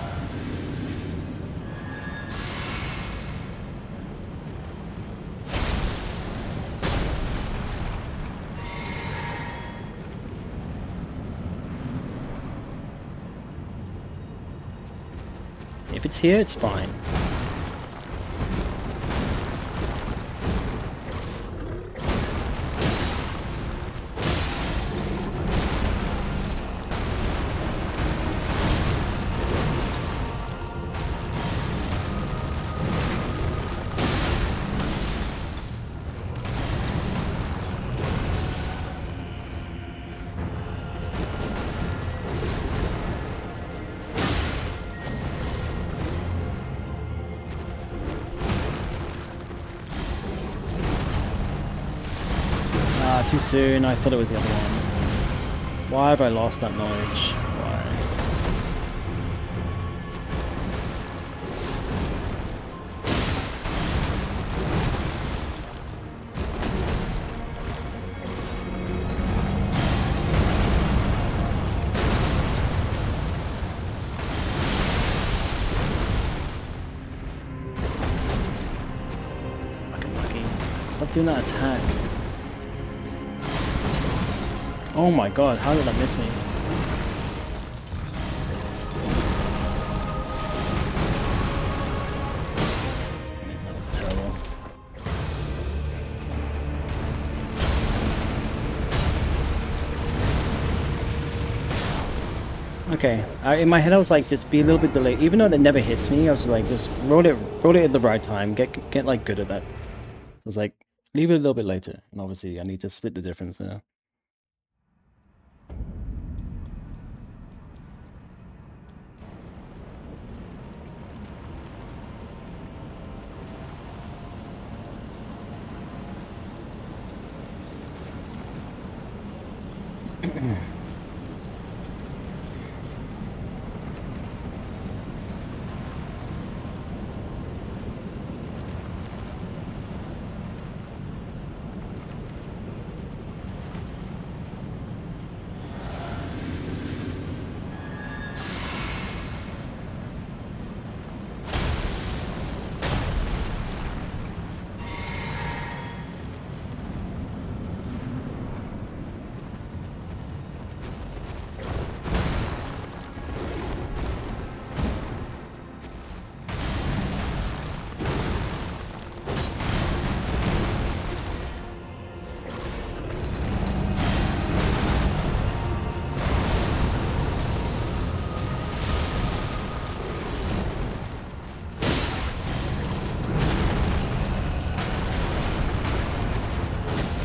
A: If it's here, it's fine. Too soon. I thought it was the other one. Why have I lost that knowledge? Why? Fucking lucky. Stop doing that attack. Oh my god, how did that miss me? That was terrible. Okay, in my head I was like, just be a little bit delayed. Even though that never hits me, I was like, just roll it at the right time. Get like good at that. So I was like, leave it a little bit later. And obviously I need to split the difference there.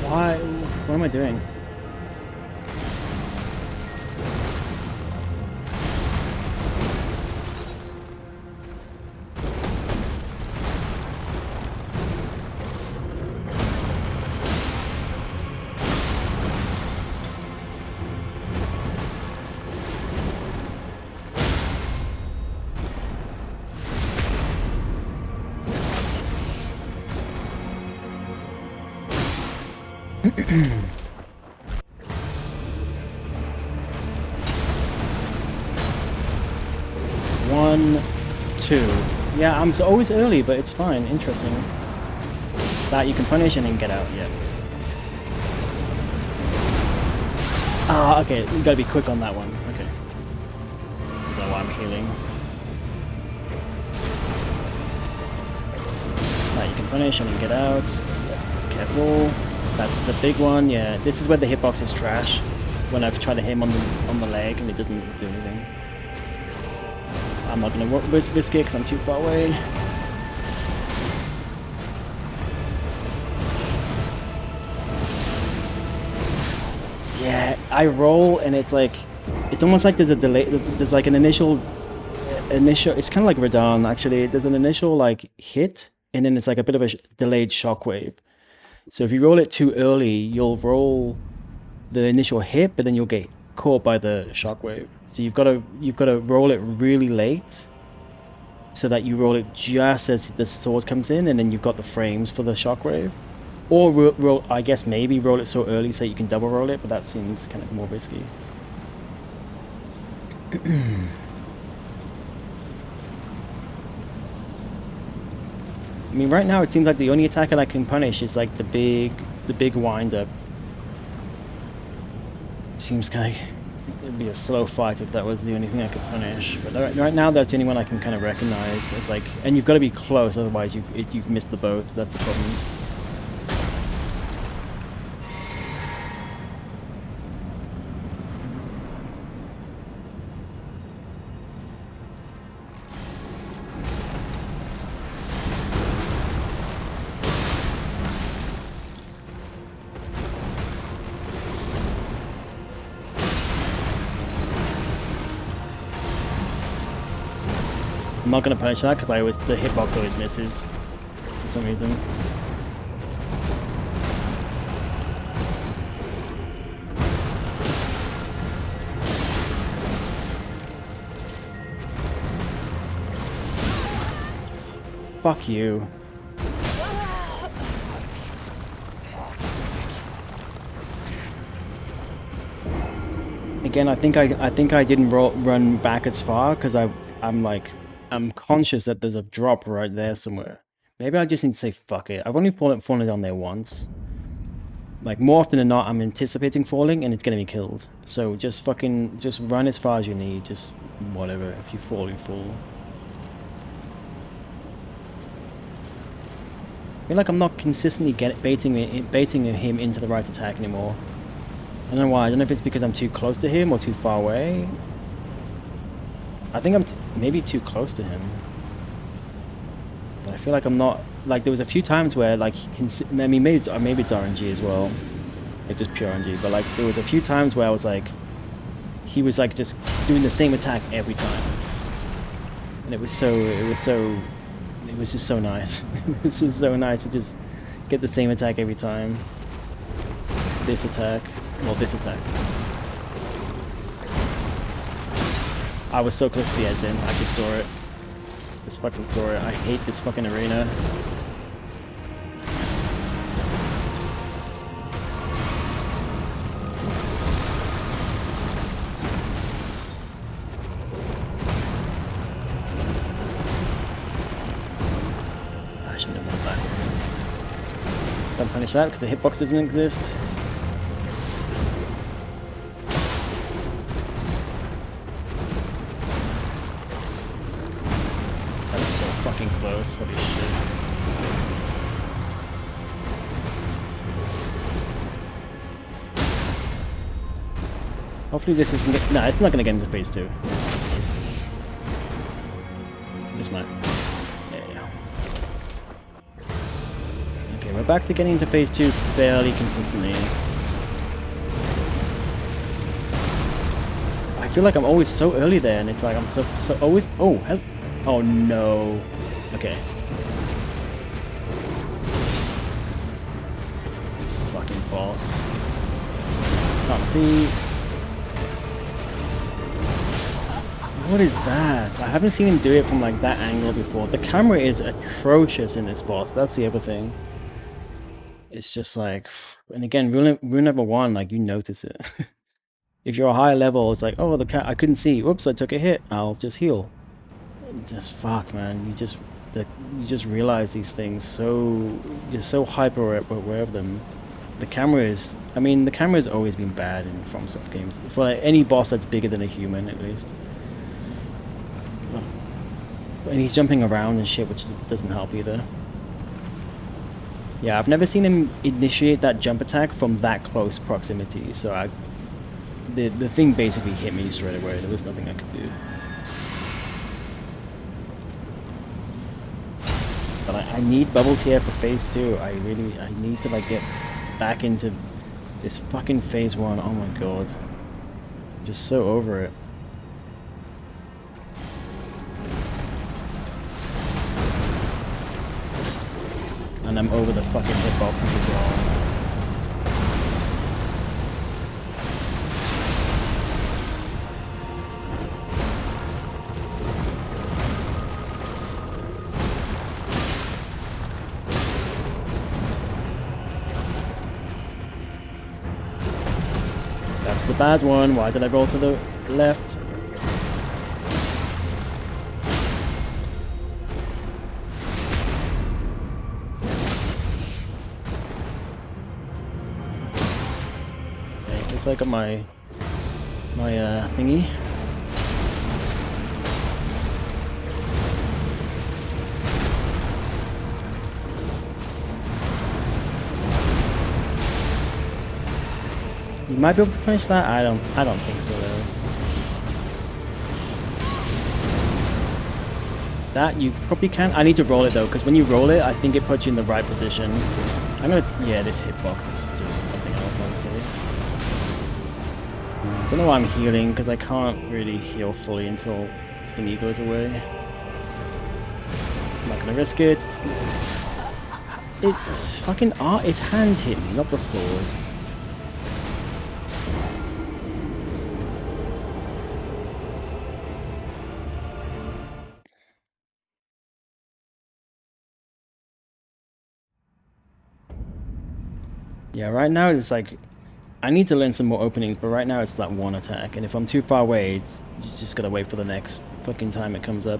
A: Why? What am I doing? One, two. Yeah, I'm always early, but it's fine. Interesting. That you can punish and then get out, yeah. Ah, okay, you gotta be quick on that one. Okay. Is that why I'm healing? That you can punish and then get out. Careful. That's the big one, yeah. This is where the hitbox is trash. when I've tried to hit him on the leg and it doesn't do anything. I'm not gonna risk it because I'm too far away. Yeah, I roll and it's like, it's almost like there's a delay. There's like an initial. It's kind of like Radon actually. There's an initial like hit, and then it's like a bit of a delayed shockwave. So if you roll it too early, you'll roll the initial hit, but then you'll get caught by the shockwave. So you've got to roll it really late, so that you roll it just as the sword comes in, and then you've got the frames for the shockwave. Or roll, I guess maybe roll it so early so you can double roll it, but that seems kind of more risky. I mean, right now it seems like the only attack that I can punish is like the big wind-up. Seems kind of it'd be a slow fight if that was the only thing I could punish. But right now that's the only one I can kind of recognize. It's like, and you've got to be close, otherwise you've missed the boat. So that's the problem. I'm not going to punish that because the hitbox always misses for some reason. Fuck you. Again, I think I didn't run back as far because I'm conscious that there's a drop right there somewhere. Maybe I just need to say fuck it. I've only fallen down there once. Like, more often than not, I'm anticipating falling and it's gonna be killed. So just run as far as you need. Just whatever. If you fall, you fall. I feel like I'm not consistently baiting him into the right attack anymore. I don't know why. I don't know if it's because I'm too close to him or too far away. I think I'm maybe too close to him. But I feel like I'm not... Like, there was a few times where, like, I mean, maybe it's RNG as well. It's just pure RNG. But, like, there was a few times where I was, like... He was, like, just doing the same attack every time. And it was just so nice. It was just so nice to just get the same attack every time. This attack. Well, this attack. I was so close to the edge then, I just saw it. Just fucking saw it. I hate this fucking arena. I shouldn't have done that. Don't punish that because the hitbox doesn't exist. Close. Holy shit. Hopefully this isn't... No, it's not going to get into phase 2. This might. Yeah. Okay, we're back to getting into phase 2 fairly consistently. I feel like I'm always so early there, and it's like I'm so always... Oh, hell... Oh no. Okay. This fucking boss. Can't see. What is that? I haven't seen him do it from like that angle before. The camera is atrocious in this boss. That's the other thing. It's just like, and again, rule number 1, like you notice it. If you're a higher level, it's like, oh, I couldn't see. Whoops, I took a hit. I'll just heal. Just fuck, man. You just realize these things you're so hyper aware of them. The camera is, I mean, the camera has always been bad in FromSoft games for like any boss that's bigger than a human, at least. And he's jumping around and shit, which doesn't help either. Yeah, I've never seen him initiate that jump attack from that close proximity, so the thing basically hit me straight away. There was nothing I could do. But I need bubble tier for phase 2. I need to like get back into this fucking phase 1. Oh my god. I'm just so over it. And I'm over the fucking hitboxes as well. That's the bad one. Why did I roll to the left? I got my thingy. You might be able to punish that. I don't think so though. That you probably can. I need to roll it though, because when you roll it, I think it puts you in the right position. Yeah, this hitbox is just something else, honestly. I don't know why I'm healing, because I can't really heal fully until thingy goes away. I'm not gonna risk it. It's fucking art. Its hand hit me, not the sword. Yeah, right now it's like I need to learn some more openings, but right now it's like one attack, and if I'm too far away, you just gotta wait for the next fucking time it comes up,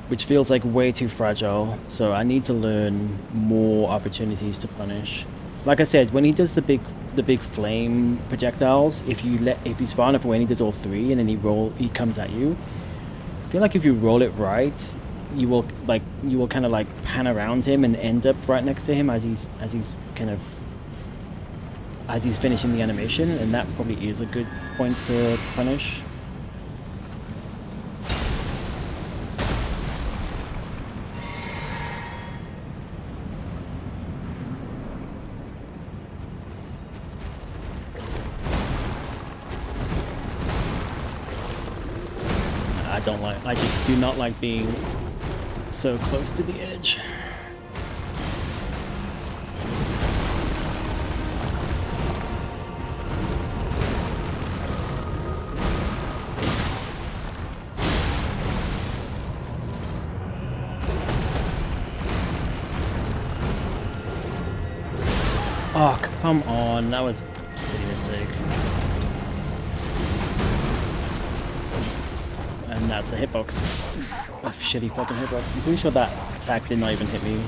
A: which feels like way too fragile. So I need to learn more opportunities to punish. Like I said, when he does the big flame projectiles, if he's far enough away and he does all three, and then he comes at you. I feel like if you roll it right, you will kind of like pan around him and end up right next to him as he's finishing the animation, and that probably is a good point to punish. I just do not like being so close to the edge. Oh, come on, that was a silly mistake. And that's a hitbox. A shitty fucking hitbox. I'm pretty sure that attack did not even hit me.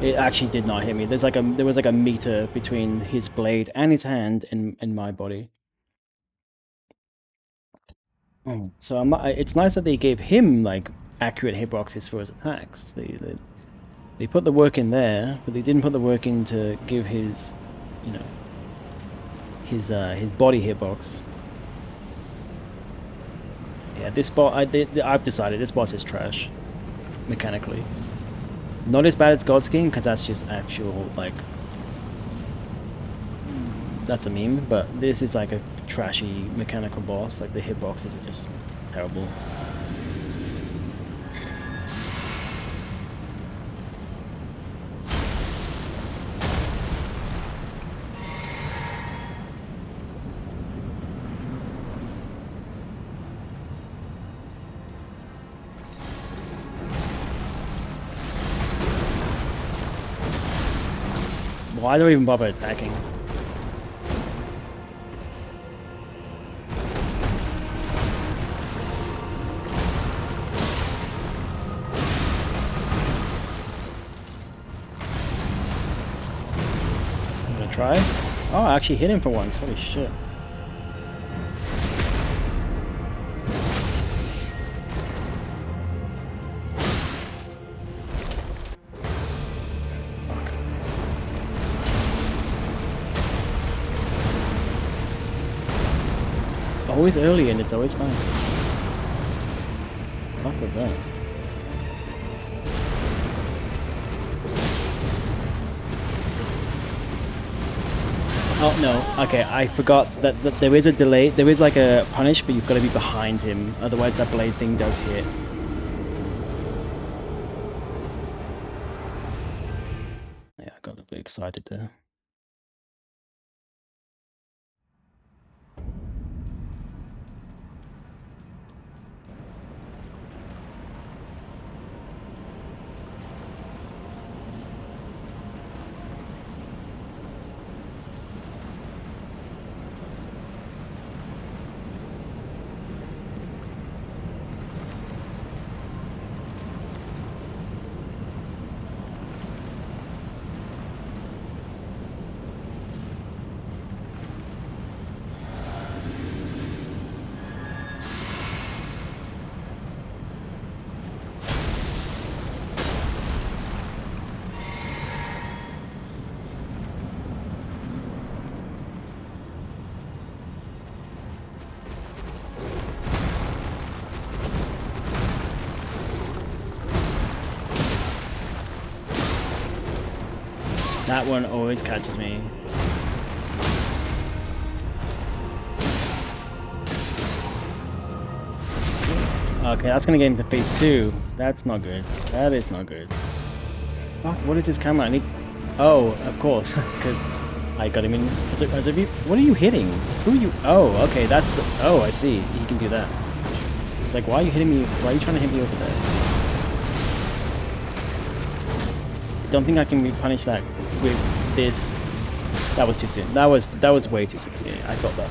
A: It actually did not hit me. There was like a meter between his blade and his hand and my body. So I'm not. It's nice that they gave him like accurate hitboxes for his attacks. They put the work in there, but they didn't put the work in to give his, you know, his body hitbox. Yeah, this boss, I've decided this boss is trash, mechanically. Not as bad as God's King, because that's just actual, like, that's a meme, but this is like a trashy mechanical boss. Like, the hitboxes are just terrible. Why do I even bother attacking? I'm gonna try. Oh, I actually hit him for once. Holy shit. always early and it's always fine. What was that? Oh no, okay, I forgot that there is a delay. There is like a punish, but you've got to be behind him. Otherwise that blade thing does hit. Yeah, I got a bit excited there. That one always catches me. Okay, that's gonna get into phase 2. That's not good. That is not good. Fuck, what is this camera? I need... Oh, of course, because I got him in as a view. What are you hitting? Who are you... Oh, okay, that's... Oh, I see. He can do that. It's like, why are you hitting me? Why are you trying to hit me over there? I don't think I can punish that with this. That was too soon. That was way too soon. Yeah, I got that.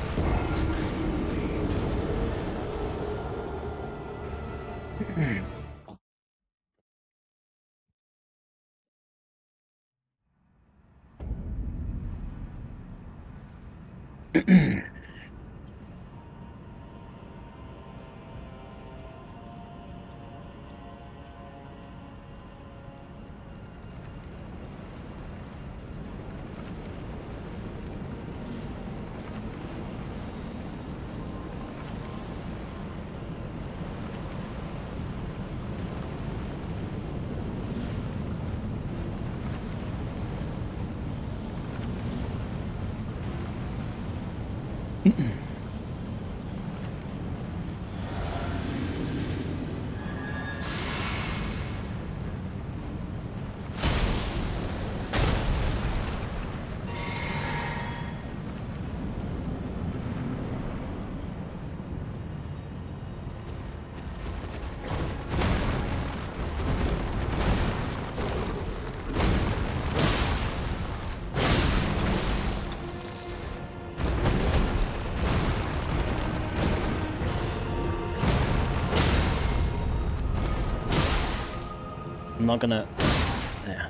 A: I'm not gonna... Yeah.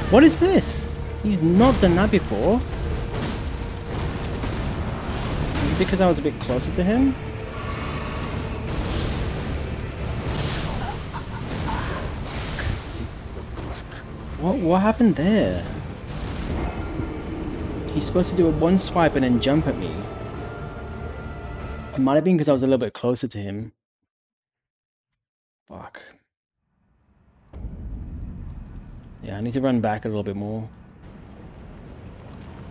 A: What is this? He's not done that before. Is it because I was a bit closer to him? What happened there? He's supposed to do a one swipe and then jump at me. It might have been because I was a little bit closer to him. Fuck. Yeah, I need to run back a little bit more.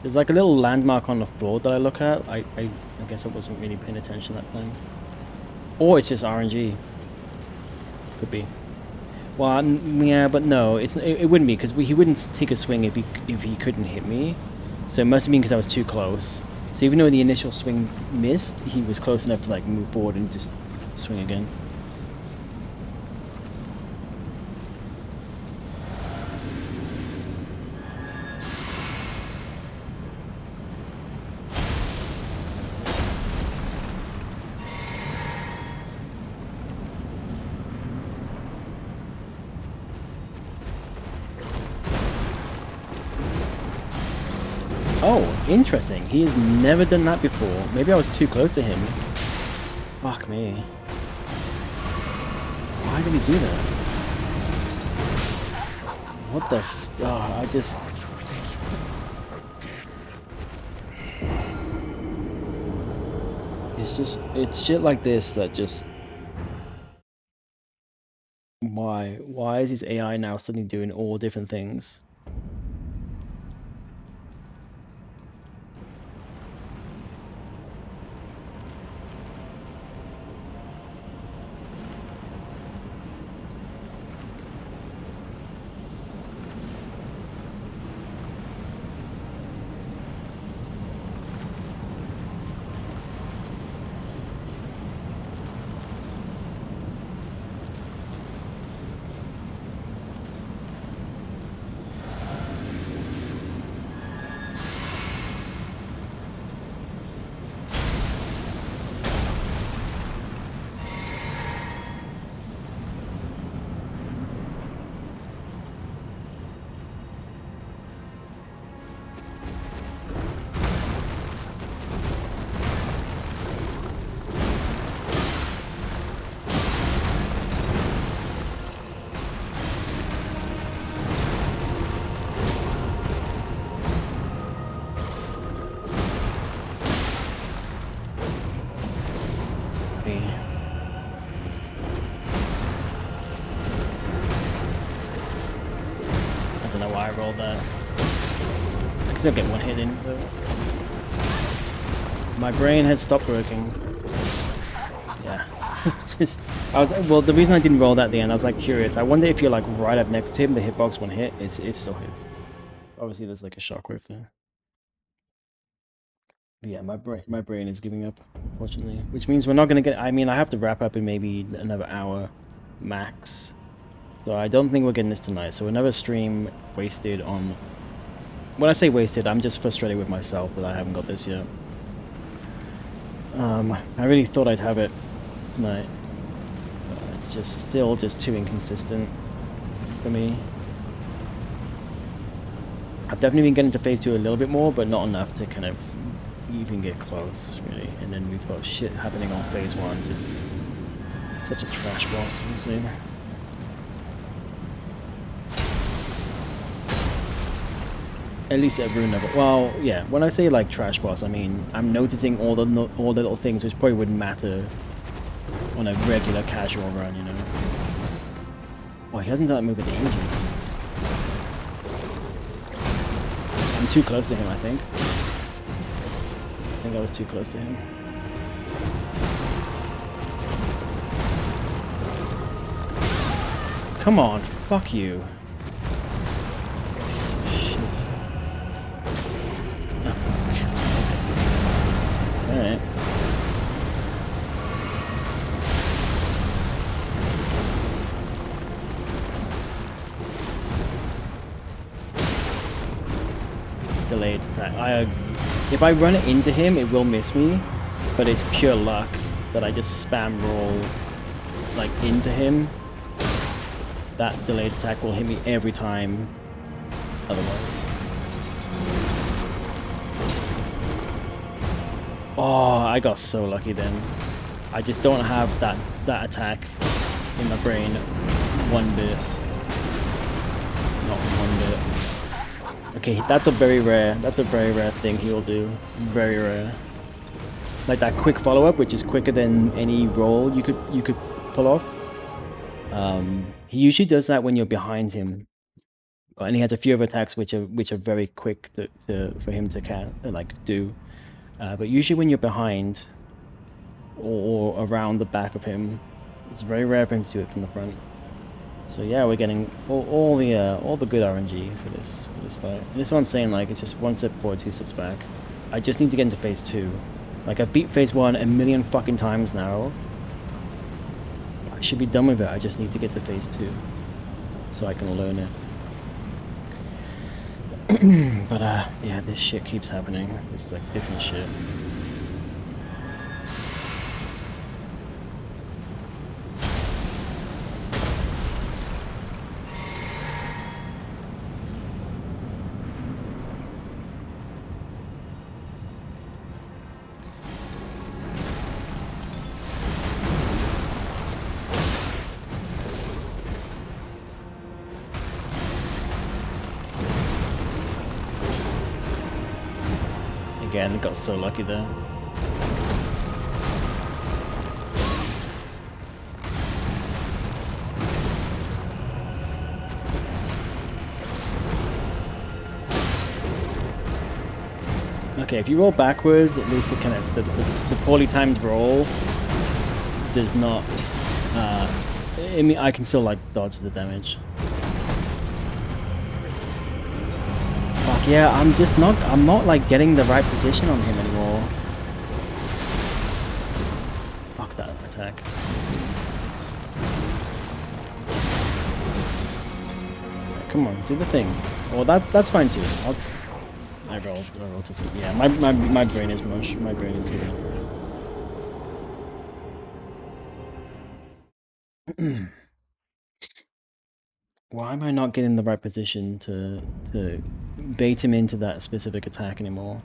A: There's like a little landmark on the floor that I look at. I guess I wasn't really paying attention that time. Or it's just RNG. Could be. Well, yeah, but no, it wouldn't be because he wouldn't take a swing if he couldn't hit me. So it must have been because I was too close. So even though the initial swing missed, he was close enough to like move forward and just swing again. Oh, interesting. He has never done that before. Maybe I was too close to him. Fuck me. Why did he do that? What the I just... It's shit like this that just... Why? Why is his AI now suddenly doing all different things? I don't know why I rolled that. I can still get one hit in, but... My brain has stopped working. Yeah. Well, the reason I didn't roll that at the end, I was like curious. I wonder if you're like right up next to him, the hitbox one hit, it still hits. Obviously there's like a shockwave there. But yeah, my brain is giving up, unfortunately. Which means we're not gonna get... I mean, I have to wrap up in maybe another hour max. So I don't think we're getting this tonight. So another stream wasted on... When I say wasted, I'm just frustrated with myself that I haven't got this yet. I really thought I'd have it tonight. But it's just still just too inconsistent for me. I've definitely been getting to phase 2 a little bit more, but not enough to kind of even get close, really. And then we've got shit happening on phase 1, just such a trash boss, insane. At least at rune level. Well, yeah, when I say like trash boss, I mean I'm noticing all the little things which probably wouldn't matter on a regular casual run, you know. Oh, he hasn't done that move in ages. I'm too close to him, I think. I think I was too close to him. Come on, fuck you. Alright. Delayed attack. If I run it into him, it will miss me, but it's pure luck that I just spam roll like into him. That delayed attack will hit me every time otherwise. Oh, I got so lucky then. I just don't have that attack in my brain one bit. Not one bit. Okay, that's a very rare thing he'll do. Very rare. Like that quick follow-up, which is quicker than any roll you could pull off. He usually does that when you're behind him. And he has a few other attacks which are very quick for him to do. But usually when you're behind or around the back of him, it's very rare for him to do it from the front. So yeah, we're getting all the good RNG for this fight. And this is what I'm saying, like, it's just one step forward, two steps back. I just need to get into phase 2. Like, I've beat phase 1 a million fucking times now. I should be done with it. I just need to get to phase 2 so I can learn it. But yeah, this shit keeps happening. This is like different shit. again. Got so lucky there. Okay, if you roll backwards, at least it kind of the poorly timed roll does not. I mean, I can still like dodge the damage. Fuck yeah, I'm not like getting the right position on him anymore. Fuck that attack. Come on, do the thing. Well, that's fine too. I roll to see. Yeah, my brain is mush. My brain is here. Why am I not getting the right position to bait him into that specific attack anymore?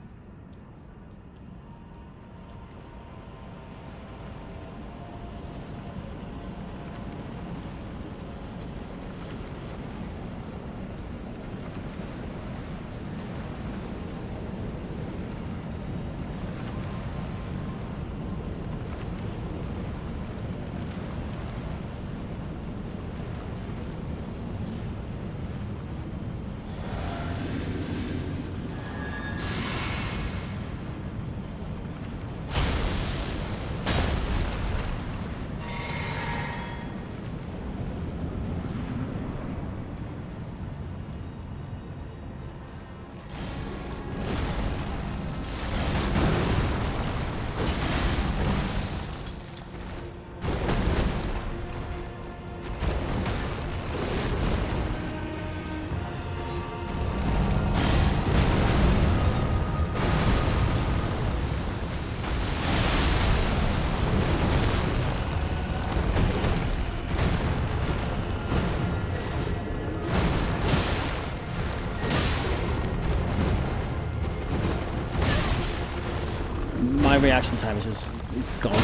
A: My reaction time is just, it's gone.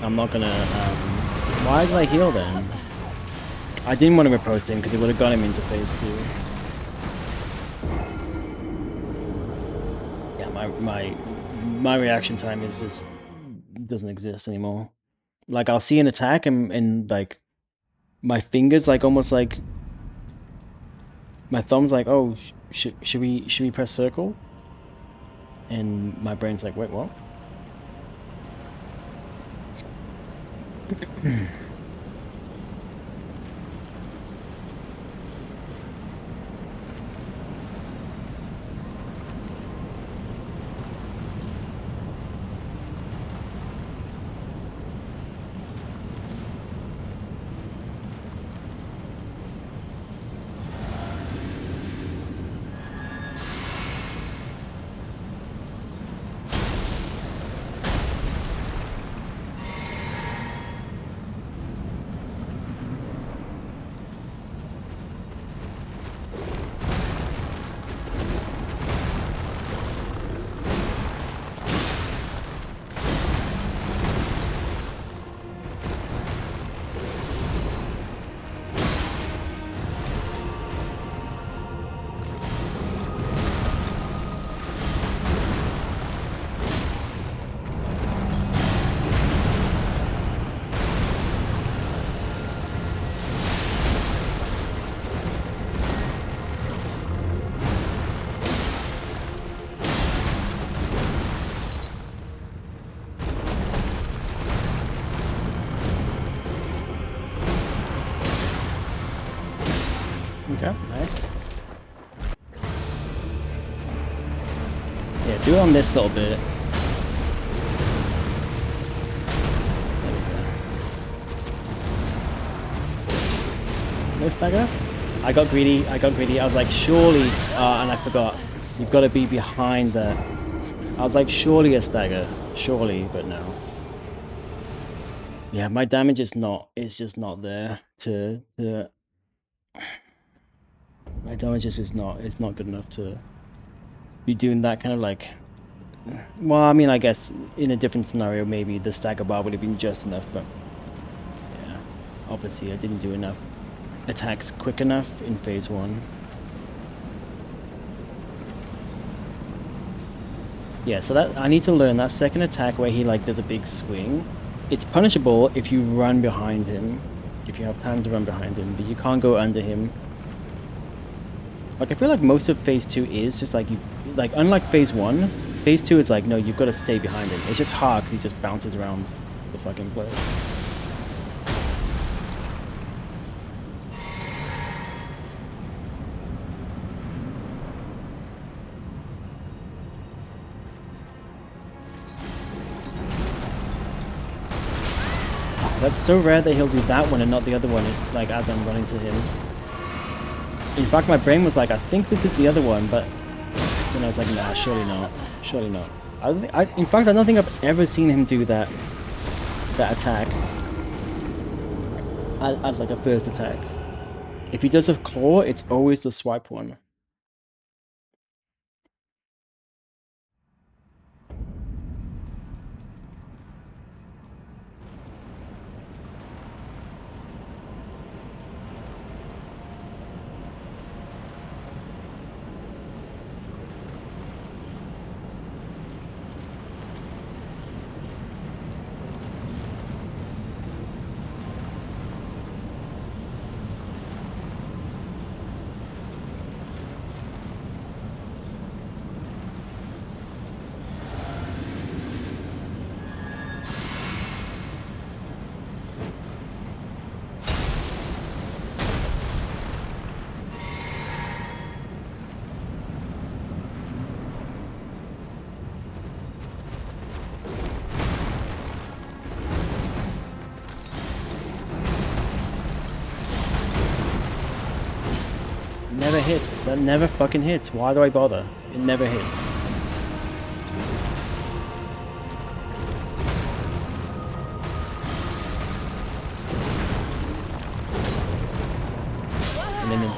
A: I'm not gonna, why did I heal then? I didn't want to riposte him because it would have got him into phase 2. Yeah, my reaction time is just, doesn't exist anymore. Like, I'll see an attack and like, my fingers like almost like, my thumb's like, oh, should we press circle? And my brain's like, wait, what? Okay, nice. Yeah, do it on this little bit. No stagger? I got greedy, I was like, surely, and I forgot. You've got to be behind the... I was like, surely a stagger. Surely, but no. Yeah, my damage is not, it's just not there to my damage is not, it's not good enough to be doing that kind of like... Well, I mean, I guess in a different scenario, maybe the stagger bar would have been just enough, but yeah, obviously I didn't do enough attacks quick enough in phase 1. Yeah, so that I need to learn that second attack where he like does a big swing. It's punishable if you run behind him, if you have time to run behind him, but you can't go under him. Like I feel like most of phase 2 is just like you like unlike phase 1, phase 2 is like no, you've got to stay behind him. It's just hard because he just bounces around the fucking place. That's so rare that he'll do that one and not the other one, like as I'm running to him. In fact, my brain was like, I think this is the other one, but then I was like, nah, surely not. Surely not. In fact, I don't think I've ever seen him do that attack as like a first attack. If he does a claw, it's always the swipe one. Never hits. That never fucking hits. Why do I bother? It never hits.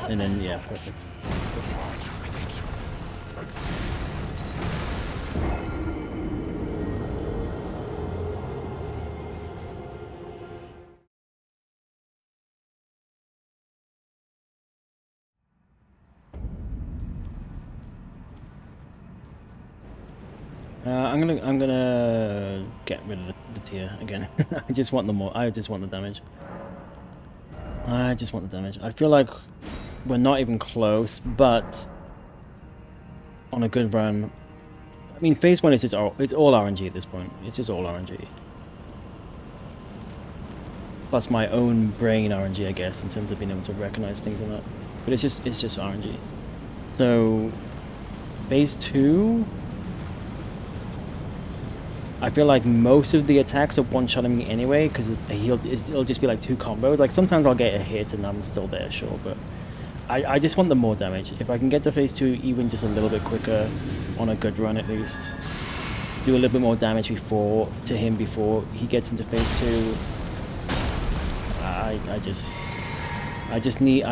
A: And then yeah, perfect. I'm gonna get rid of the tier again. I just want the damage. I just want the damage. I feel like we're not even close, but on a good run. I mean, phase 1 is just it's all RNG at this point. It's just all RNG. Plus my own brain RNG, I guess, in terms of being able to recognize things or not. But it's just RNG. So phase 2. I feel like most of the attacks are one-shotting me anyway, because it'll just be like 2 combos. Like sometimes I'll get a hit and I'm still there, sure, but I just want the more damage. If I can get to phase 2 even just a little bit quicker, on a good run at least, do a little bit more damage before he gets into phase 2. I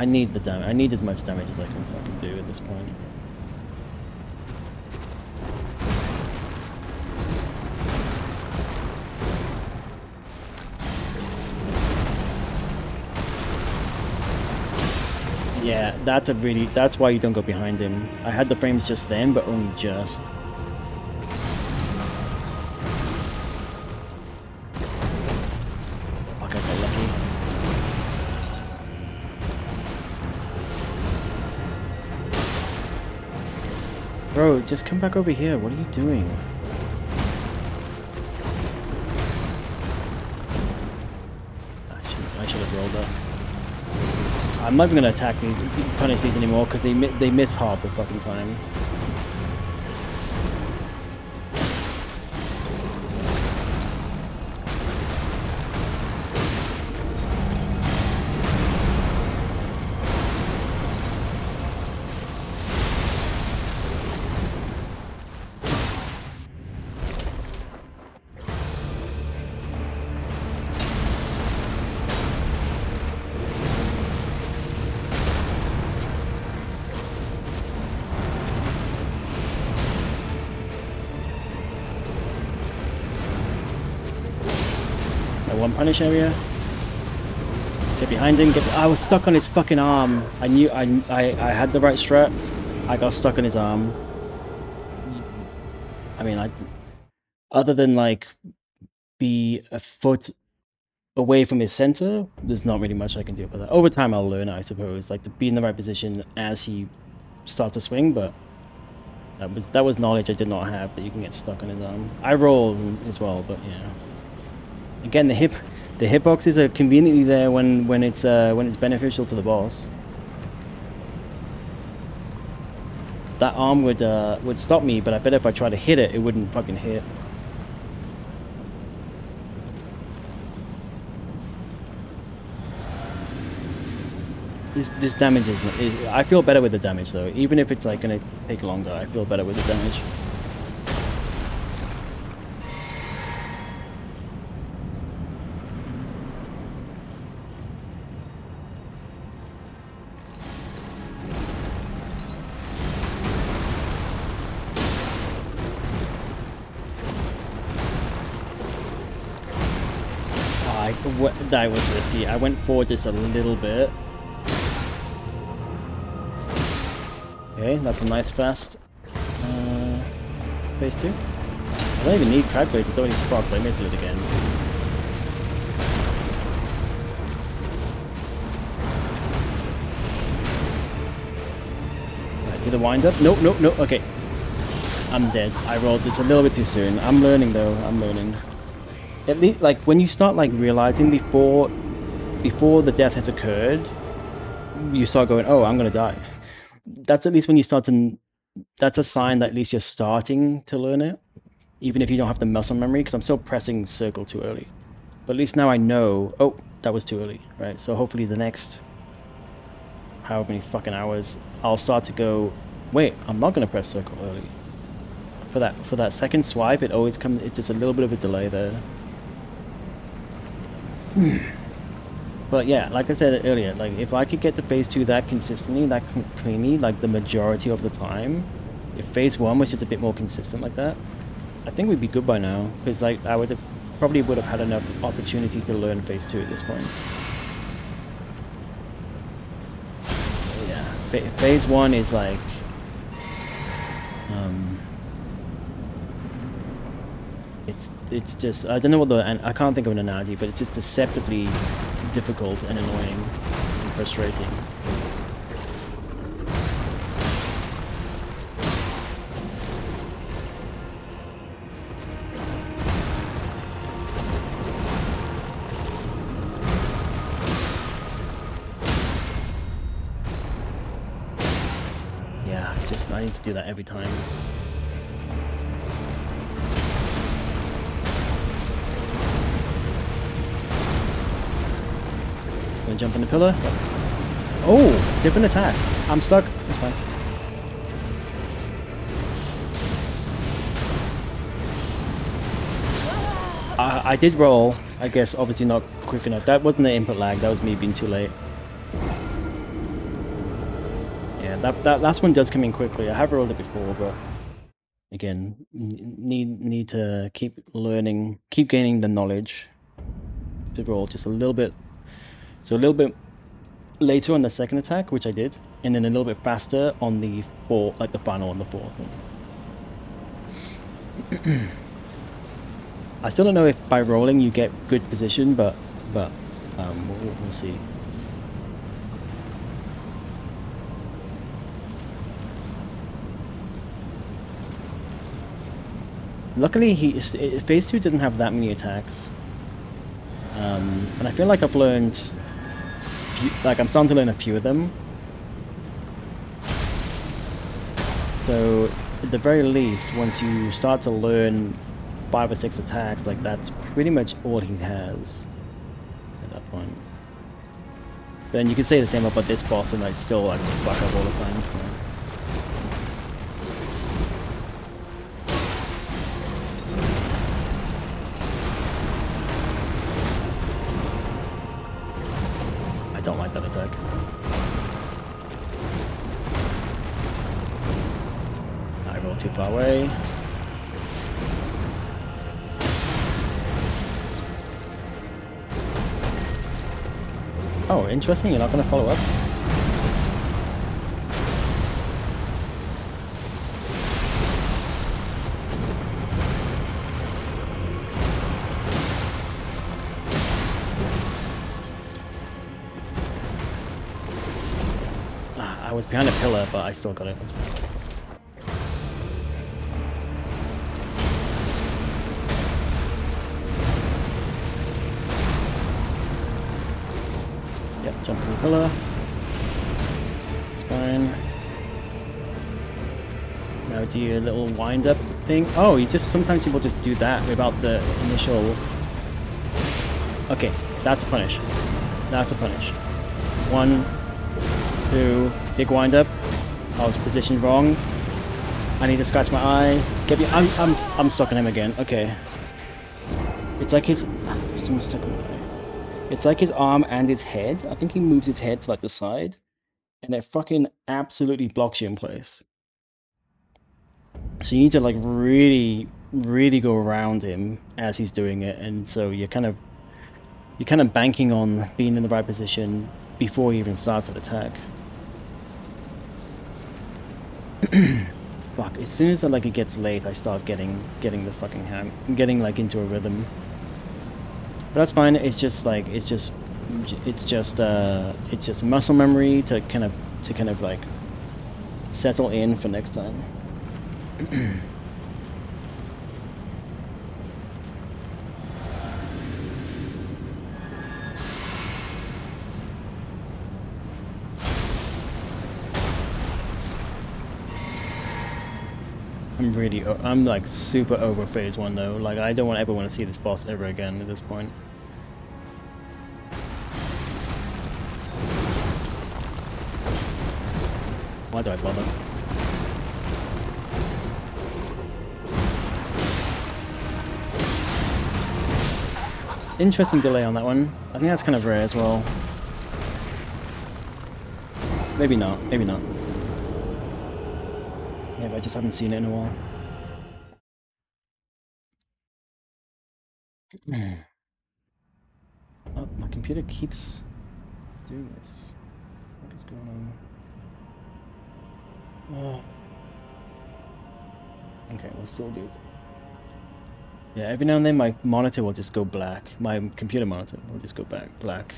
A: need the damage. I need as much damage as I can fucking do at this point. Yeah, that's why you don't go behind him. I had the frames just then, but only just. Fuck, I got lucky. Bro, just come back over here. What are you doing? I should have rolled that. I'm not even gonna punish these anymore because they miss half the fucking time. One punish area. Get behind him. I was stuck on his fucking arm. I knew I had the right strat. I got stuck on his arm. I mean, other than like be a foot away from his center, there's not really much I can do about that. Over time, I'll learn, I suppose, like to be in the right position as he starts to swing. But that was knowledge I did not have, that you can get stuck on his arm. I roll as well, but yeah. Again, the hitboxes are conveniently there when it's beneficial to the boss. That arm would stop me, but I bet if I try to hit it, it wouldn't fucking hit. This damage is I feel better with the damage though, even if it's like gonna take longer. I feel better with the damage. That was risky. I went forward just a little bit. Okay, that's a nice fast phase 2. I don't even need Crag Blade to do any spark, but I missed it again. Right, do the wind up? Nope, nope, nope. Okay. I'm dead. I rolled this a little bit too soon. I'm learning though. I'm learning. At least, like, when you start like realizing before the death has occurred, you start going, oh, I'm gonna die. That's at least when you start to, that's a sign that at least you're starting to learn it, even if you don't have the muscle memory, because I'm still pressing circle too early. But at least now I know, oh, that was too early, right? So hopefully the next however many fucking hours, I'll start to go, wait, I'm not gonna press circle early. For that second swipe, it always comes, it's just a little bit of a delay there. But yeah, like I said earlier, like if I could get to phase 2 that consistently, that cleanly, like the majority of the time, if phase 1 was just a bit more consistent like that, I think we'd be good by now. Because like I probably would have had enough opportunity to learn phase 2 at this point. So yeah, phase 1 is like it's just, I don't know what I can't think of an analogy, but it's just deceptively difficult and annoying and frustrating. Yeah, I need to do that every time. Gonna jump on the pillar. Yep. Oh, different attack. I'm stuck. That's fine. I did roll. I guess obviously not quick enough. That wasn't the input lag. That was me being too late. Yeah, that last one does come in quickly. I have rolled it before, but again, need to keep learning, keep gaining the knowledge to roll just a little bit. So a little bit later on the second attack, which I did, and then a little bit faster on the the final on the fourth one. I still don't know if by rolling you get good position, but we'll see. Luckily, phase 2 doesn't have that many attacks, and I feel like I've learned. Like, I'm starting to learn a few of them. So, at the very least, once you start to learn 5 or 6 attacks, like, that's pretty much all he has at that point. Then you can say the same about this boss, and I still, like, fuck up all the time, so. Don't like that attack. I roll too far away. Oh, interesting. You're not going to follow up? was behind a pillar, but I still got it. That's fine. Yep, jump on the pillar. It's fine. Now do your little wind-up thing. Oh, you just sometimes people just do that without the initial. Okay, that's a punish. That's a punish. 1, 2, big wind-up. I was positioned wrong. I need to scratch my eye. Get me. I'm stuck on him again. Okay. It's like his. I'm stuck on my eye. It's like his arm and his head. I think he moves his head to like the side, and it fucking absolutely blocks you in place. So you need to like really, really go around him as he's doing it, and so you're kind of banking on being in the right position before he even starts that attack. Fuck! As soon as like it gets late, I start getting the fucking hang, getting like into a rhythm. But that's fine. It's just muscle memory to kind of like settle in for next time. I'm like super over phase 1 though. Like I don't ever want to see this boss ever again at this point. Why do I bother? Interesting delay on that one. I think that's kind of rare as well. Maybe not. Maybe not. Yeah, but I just haven't seen it in a while. Oh, my computer keeps doing this. What is going on? Oh. Okay, we'll still do it. Yeah, every now and then my monitor will just go black. My computer monitor will just go black.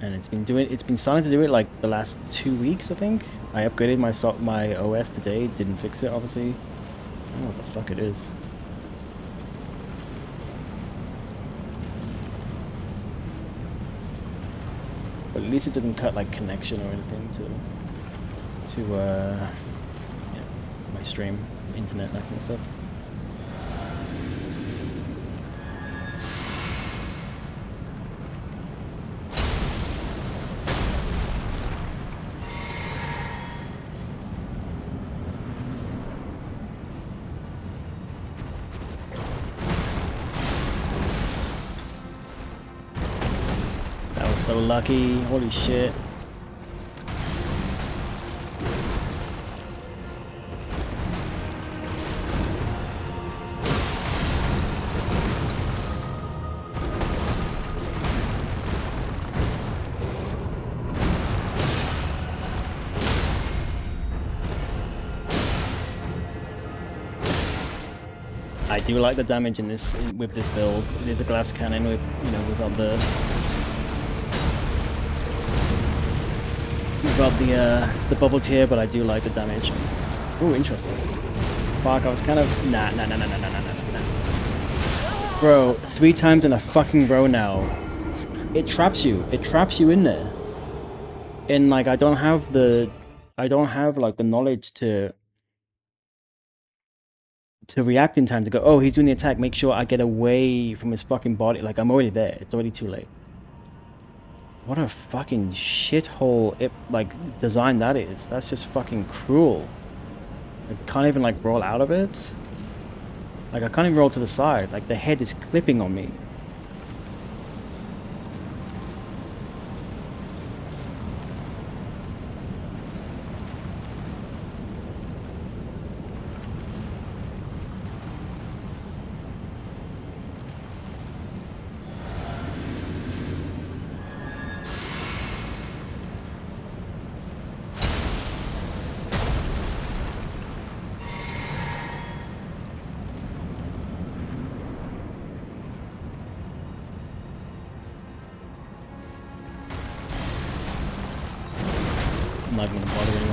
A: And it's been starting to do it like the last 2 weeks, I think. I upgraded my OS today, didn't fix it obviously. I don't know what the fuck it is. But at least it didn't cut like connection or anything to yeah, my stream, internet, that kind of stuff. So lucky, holy shit. I do like the damage in this with this build. It is a glass cannon with, you know, without the bubble tier, but I do like the damage. Oh, interesting. Fuck, I was kind of nah. Bro, 3 times in a fucking row now. It traps you. It traps you in there. And like I don't have like the knowledge to react in time to go, oh, he's doing the attack, make sure I get away from his fucking body. Like I'm already there. It's already too late. What a fucking shithole design that is. That's just fucking cruel. I can't even like roll out of it. Like I can't even roll to the side. Like the head is clipping on me. I'm not even bothering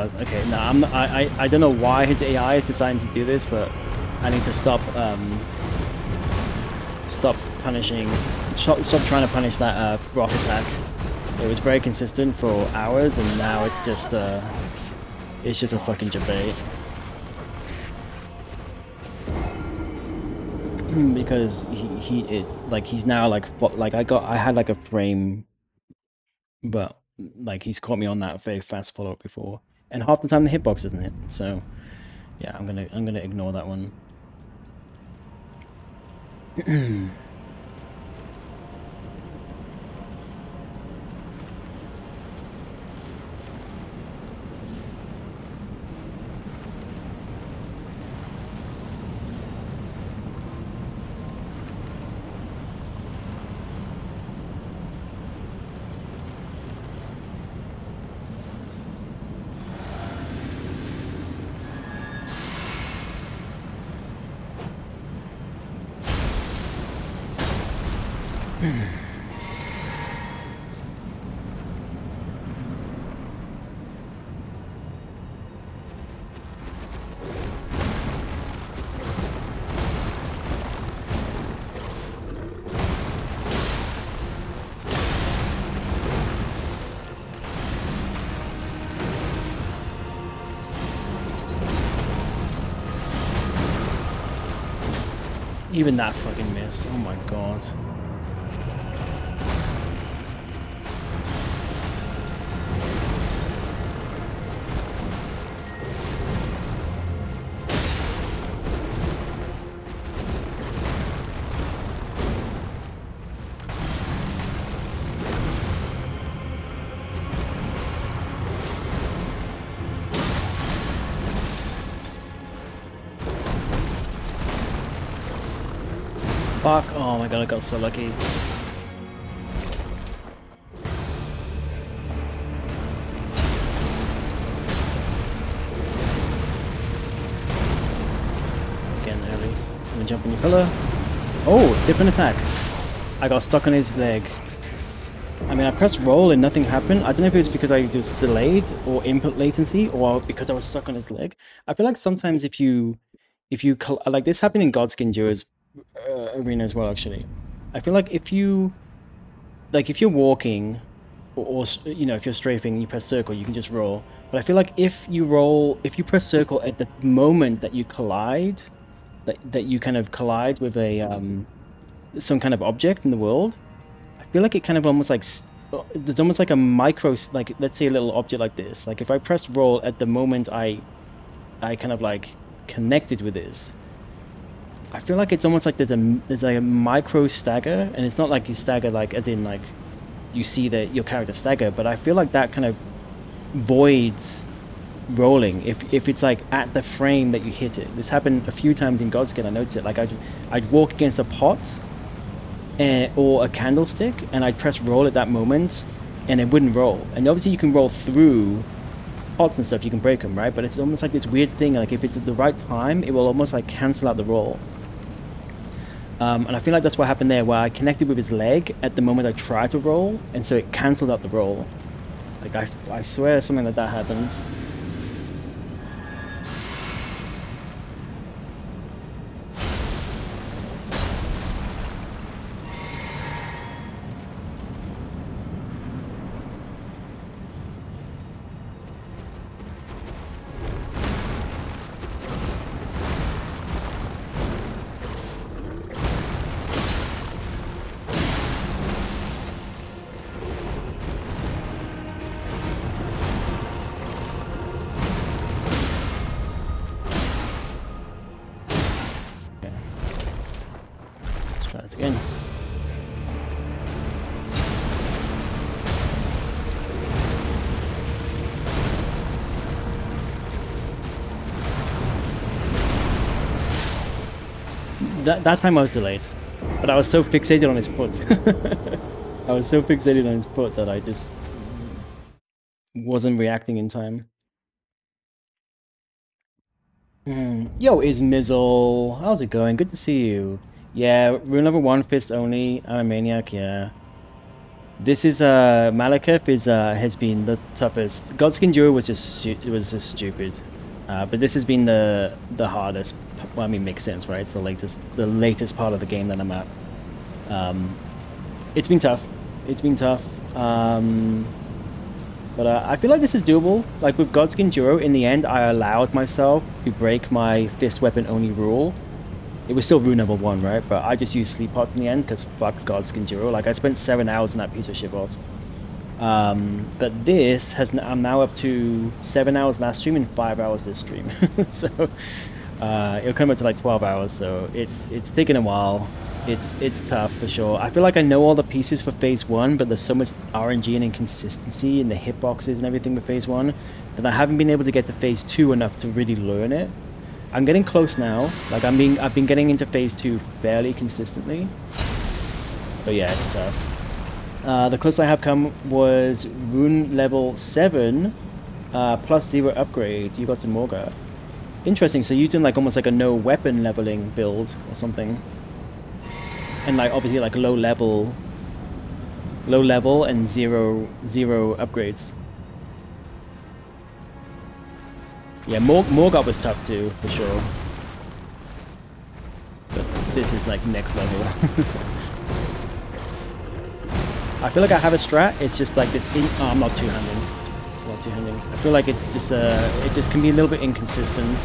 A: god. Okay, no, I'm not, I don't know why the AI is deciding to do this, but I need to stop punishing, stop trying to punish that rock attack. It was very consistent for hours, and now it's just a fucking debate. Because he's now like I had like a frame, but like he's caught me on that very fast follow up before, and half the time the hitbox isn't hit. So yeah, I'm gonna ignore that one. Even that fucking miss. Oh my god. Fuck. Oh my god, I got so lucky. Again, early. I'm gonna jump on your pillar. Oh, different attack. I got stuck on his leg. I mean, I pressed roll and nothing happened. I don't know if it was because I was delayed or input latency or because I was stuck on his leg. I feel like sometimes if you like this happened in Godskin Duo's arena as well, actually. I feel like if you're walking or you know, if you're strafing and you press circle, you can just roll. But I feel like if you press circle at the moment that you collide, that you kind of collide with a some kind of object in the world, I feel like it kind of almost like there's almost like a micro, like let's say a little object like this. Like if I pressed roll at the moment I kind of like connected with this, I feel like it's almost like there's like a micro stagger, and it's not like you stagger like as in like you see that your character stagger, but I feel like that kind of voids rolling if it's like at the frame that you hit it. This happened a few times in Godskin. I noticed it. Like I'd walk against a pot or a candlestick, and I'd press roll at that moment, and it wouldn't roll. And obviously you can roll through pots and stuff, you can break them, right? But it's almost like this weird thing, like if it's at the right time, it will almost like cancel out the roll. And I feel like that's what happened there, where I connected with his leg at the moment I tried to roll, and so it cancelled out the roll. Like, I swear something like that happens. Try this again. That time I was delayed, but I was so fixated on his foot. I was so fixated on his foot that I just wasn't reacting in time. Yo, is Mizzle. How's it going? Good to see you. Yeah, rule number one, fist only. I'm a maniac, yeah. This is Malekith is has been the toughest. Godskin Duo was just stupid, but this has been the hardest. Well, I mean, makes sense, right? It's the latest part of the game that I'm at. Um, it's been tough. It's been tough. But I feel like this is doable. Like with Godskin Duo, in the end, I allowed myself to break my fist weapon only rule. It was still rule number 1, right? But I just used sleep pots in the end because fuck Godskin Duo. Like I spent 7 hours in that piece of shit boss. But this has I'm now up to 7 hours last stream and 5 hours this stream. So it'll come up to like 12 hours. So it's taken a while. It's tough for sure. I feel like I know all the pieces for phase 1, but there's so much RNG and inconsistency in the hitboxes and everything with phase 1 that I haven't been able to get to phase 2 enough to really learn it. I'm getting close now. Like I've been getting into phase 2 fairly consistently. But yeah, it's tough. The closest I have come was rune level 7 plus 0 upgrade. You got to Morga. Interesting. So you're doing like almost like a no weapon leveling build or something. And like obviously like low level and zero upgrades. Yeah, Morgoth was tough too, for sure. But this is like next level. I feel like I have a strat, it's just like this oh, I'm not two-handing. Not two-handing. I feel like it's just it just can be a little bit inconsistent.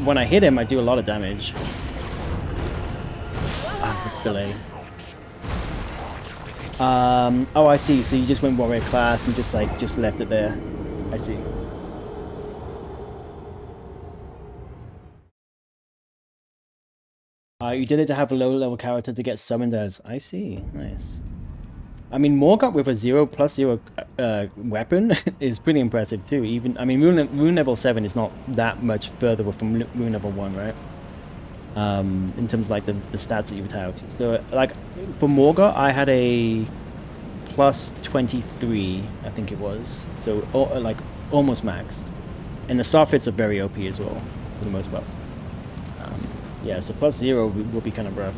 A: When I hit him, I do a lot of damage. Delay. Oh, I see. So you just went warrior class and just left it there. I see. You did it to have a low level character to get summoned as. I see. Nice. I mean, Morgoth with a 0+0 weapon is pretty impressive too. Even I mean, rune level 7 is not that much further from rune level 1, right? In terms of like the stats that you would have. So like for Morgoth, I had a plus 23, I think it was. So like almost maxed, and the soft hits are very OP as well for the most part. Yeah, so plus 0 will be kind of rough.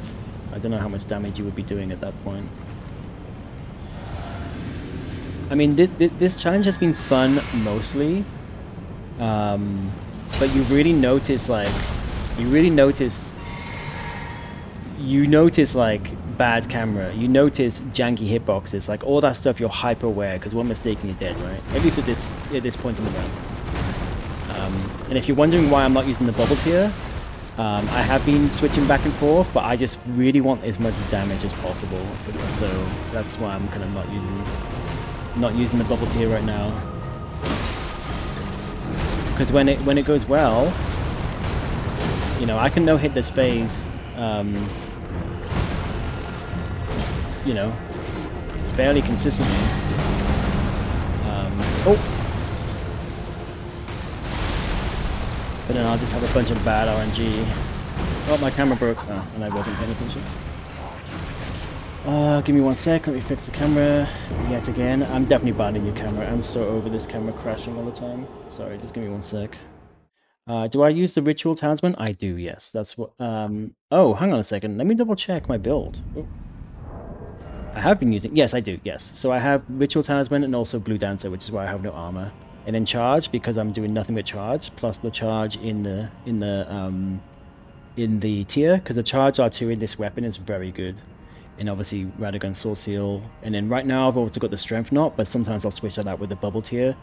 A: I don't know how much damage you would be doing at that point. I mean, this challenge has been fun mostly, but you really notice like, you notice like bad camera, you notice janky hitboxes, like all that stuff you're hyper aware because one mistake and you're dead, right? At least at this point in the game. And if you're wondering why I'm not using the bubble tier, I have been switching back and forth, but I just really want as much damage as possible, so that's why I'm kind of not using the bubble tier right now. Because when it goes well, you know, I can no hit this phase, you know, fairly consistently. Oh. But then I'll just have a bunch of bad RNG. Oh, my camera broke. Oh, and I wasn't paying attention. Give me 1 sec. Let me fix the camera yet again. I'm definitely buying a new camera. I'm so over this camera crashing all the time. Sorry, just give me 1 sec. Do I use the Ritual Talisman? I do, yes. That's what... Oh, hang on a second. Let me double check my build. Oh. I have been using... Yes, I do, yes. So I have Ritual Talisman and also Blue Dancer, which is why I have no armor. And then charge, because I'm doing nothing but charge, plus the charge in the tier, because the charge R2 in this weapon is very good. And obviously Radagon Soul Seal. And then right now I've also got the Strength Knot, but sometimes I'll switch that out with the bubble tier,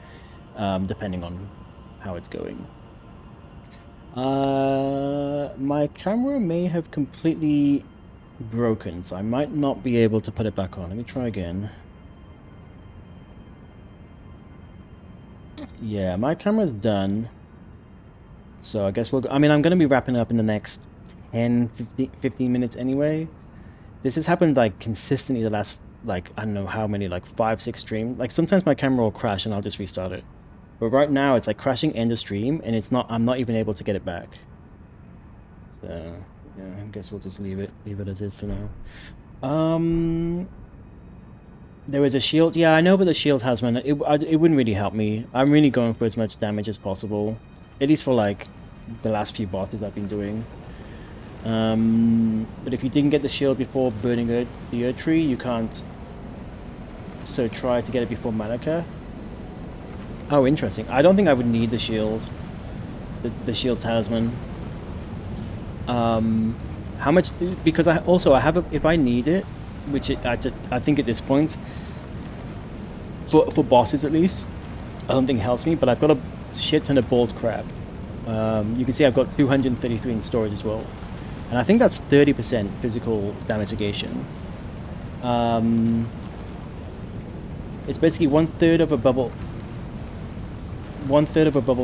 A: depending on how it's going. My camera may have completely broken, so I might not be able to put it back on. Let me try again. Yeah, my camera's done. So I guess I mean, I'm going to be wrapping up in the next 10, 15 minutes anyway. This has happened like consistently the last, like, I don't know how many, like 5, 6 streams. Like sometimes my camera will crash and I'll just restart it. But right now it's like crashing end of stream and I'm not even able to get it back. So yeah, I guess we'll just leave it as is for now. There was a shield. Yeah, I know, but the shield has one. It wouldn't really help me. I'm really going for as much damage as possible. At least for like the last few bosses I've been doing. But if you didn't get the shield before burning the Earth Tree, you can't. So try to get it before Malakath. Oh, interesting. I don't think I would need the shield. The shield talisman. How much? Because I have a, if I need it, which I think at this point, for bosses at least, I don't think it helps me. But I've got a shit ton of bald crap. You can see I've got 233 in storage as well, and I think that's 30% physical damage negation. It's basically one third of a bubble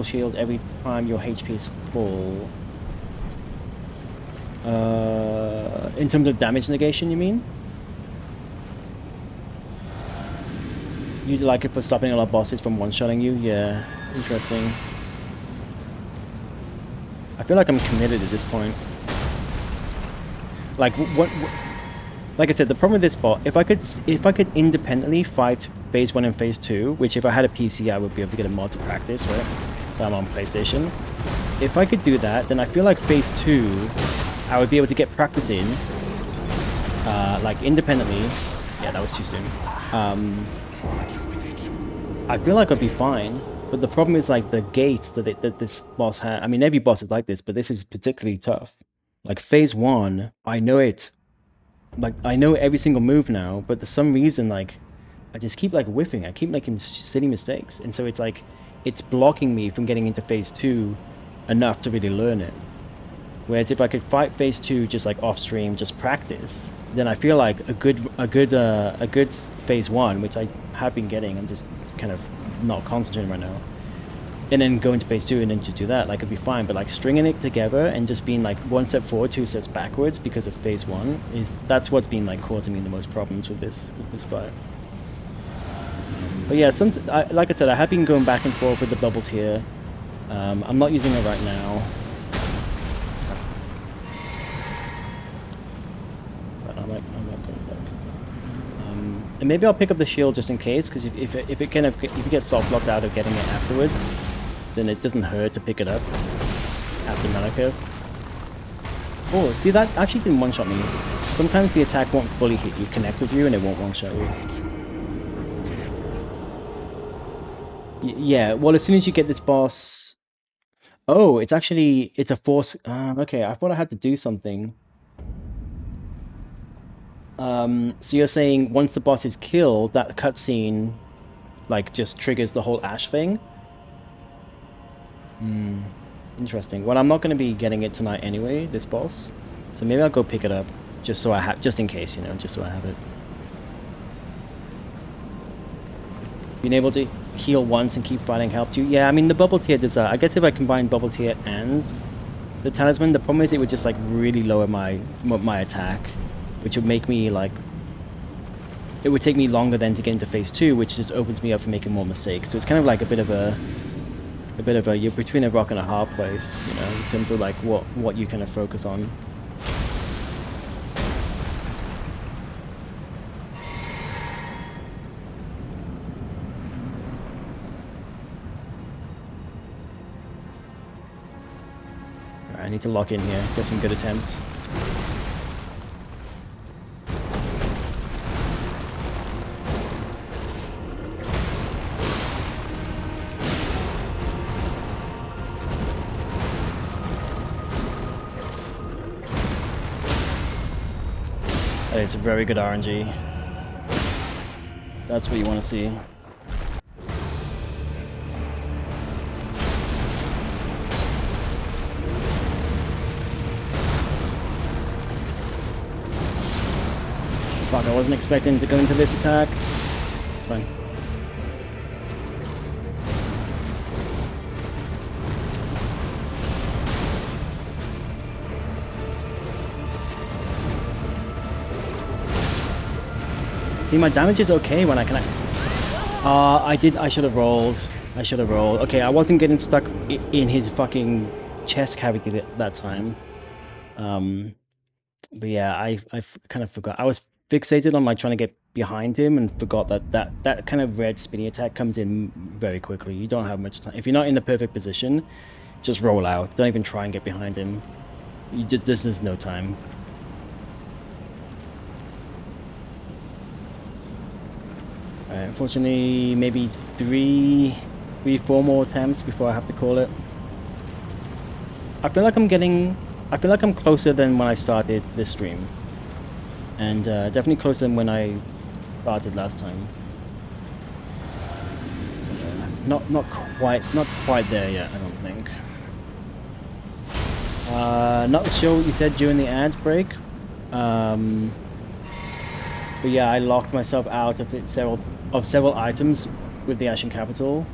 A: shield every time your HP is full. In terms of damage negation, you mean? You'd like it for stopping a lot of bosses from one-shotting you? Yeah, interesting. I feel like I'm committed at this point. Like like I said, the problem with this bot, if I could independently fight phase 1 and phase 2, which if I had a PC I would be able to get a mod to practice, right? But I'm on PlayStation. If I could do that, then I feel like phase 2 I would be able to get practice in, like independently. Yeah, that was too soon. I feel like I'd be fine, but the problem is like the gates that this boss had. I mean, every boss is like this, but this is particularly tough. Like phase 1, I know it. Like I know every single move now, but for some reason, like I just keep like whiffing. I keep making silly mistakes, and so it's like it's blocking me from getting into phase 2 enough to really learn it. Whereas if I could fight phase 2 just like off stream, just practice, then I feel like a good phase 1, which I have been getting. I'm just kind of not concentrating right now. And then go into phase 2 and then just do that, like it'd be fine. But like stringing it together and just being like 1 step forward, 2 steps backwards because of phase 1 that's what's been like causing me the most problems with this fight. But yeah, like I said, I have been going back and forth with the bubble tier. I'm not using it right now. But I'm not going back. And maybe I'll pick up the shield just in case, because if you get soft blocked out of getting it afterwards, then it doesn't hurt to pick it up after mana curve. Oh, see, that actually didn't one-shot me. Sometimes the attack won't fully hit you, connect with you, and it won't one-shot you. Yeah, well, as soon as you get this boss... Oh, it's a force... okay, I thought I had to do something. So you're saying once the boss is killed, that cutscene, like, just triggers the whole Ash thing? Interesting. Well, I'm not going to be getting it tonight anyway, this boss. So maybe I'll go pick it up, just so I have, just in case, you know, just so I have it. Being able to heal once and keep fighting helped you. Yeah, I mean, the bubble tier does that. I guess if I combine bubble tier and the talisman, the problem is it would just, like, really lower my attack, which would make me, like... It would take me longer then to get into phase 2, which just opens me up for making more mistakes. So it's kind of like a bit of a you're between a rock and a hard place, you know, in terms of like what you kind of focus on. Alright, I need to lock in here, get some good attempts. It's a very good RNG. That's what you want to see. Fuck, I wasn't expecting to go into this attack. It's fine. See, my damage is okay when I connect. I should have rolled. Okay, I wasn't getting stuck in his fucking chest cavity that time. But yeah, I kind of forgot. I was fixated on like trying to get behind him and forgot that kind of red spinny attack comes in very quickly. You don't have much time. If you're not in the perfect position, just roll out. Don't even try and get behind him. There's just no time. Unfortunately, maybe three, 4 more attempts before I have to call it. I feel like I'm closer than when I started this stream. And definitely closer than when I started last time. Not quite there yet, I don't think. Not sure what you said during the ad break. But yeah, I locked myself out of several items with the Ashen Capital.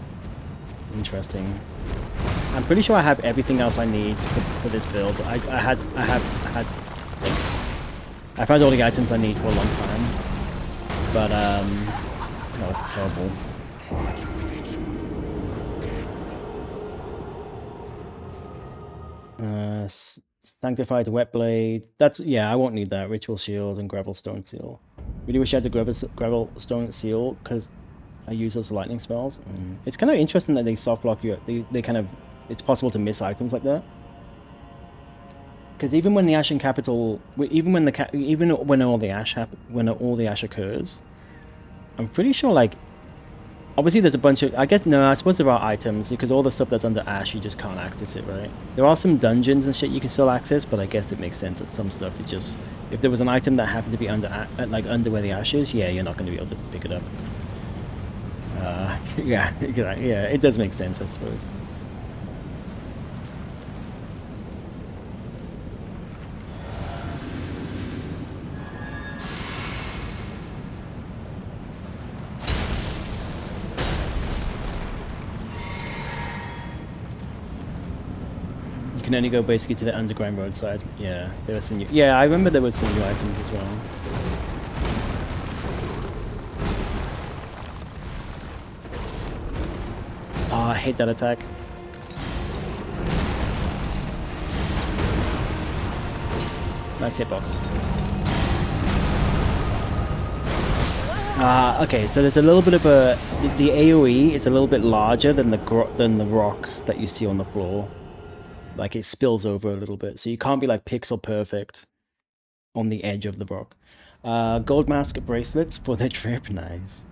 A: Interesting. I'm pretty sure I have everything else I need for this build. I've had all the items I need for a long time. But that was terrible. Sanctified Wet Blade. Yeah, I won't need that. Ritual Shield and Gravel Stone Seal. Really wish I had the Gravel Stone Seal because I use those lightning spells. It's kind of interesting that they soft lock you. They kind of, it's possible to miss items like that. Because even when the Ashen Capital, even when all the ash occurs, I'm pretty sure like, obviously there's a bunch of, I suppose there are items because all the stuff that's under ash you just can't access it, right? There are some dungeons and shit you can still access, but I guess it makes sense that some stuff is just, if there was an item that happened to be under where the ash is, yeah, you're not going to be able to pick it up. Yeah, it does make sense, I suppose. You can only go basically to the underground roadside. Yeah, there were some new, yeah, I remember there was some new items as well. Oh, I hate that attack. Nice hitbox. Okay, so there's a little bit of the AoE is a little bit larger than the rock that you see on the floor. Like it spills over a little bit, so you can't be like pixel perfect on the edge of the rock. Gold mask bracelets for the drip, nice.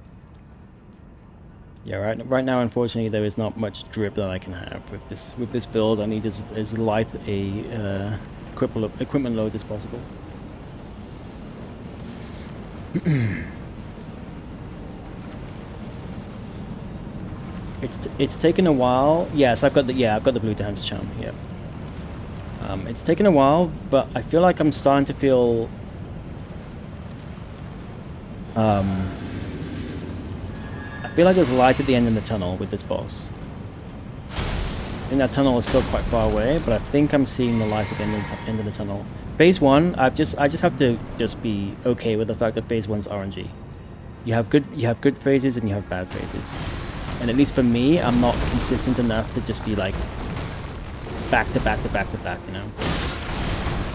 A: Yeah, right now, unfortunately, there is not much drip that I can have with this build. I need as light a equipment load as possible. It's taken a while. Yes, I've got the blue dance charm. Yeah. It's taken a while, but I feel like I'm starting to feel I feel like there's light at the end of the tunnel with this boss. I think that tunnel is still quite far away, but I think I'm seeing the light at the end of the tunnel. Phase 1, I just have to just be okay with the fact that phase 1's RNG. You have good phases and you have bad phases. And at least for me, I'm not consistent enough to just be like back to back, you know.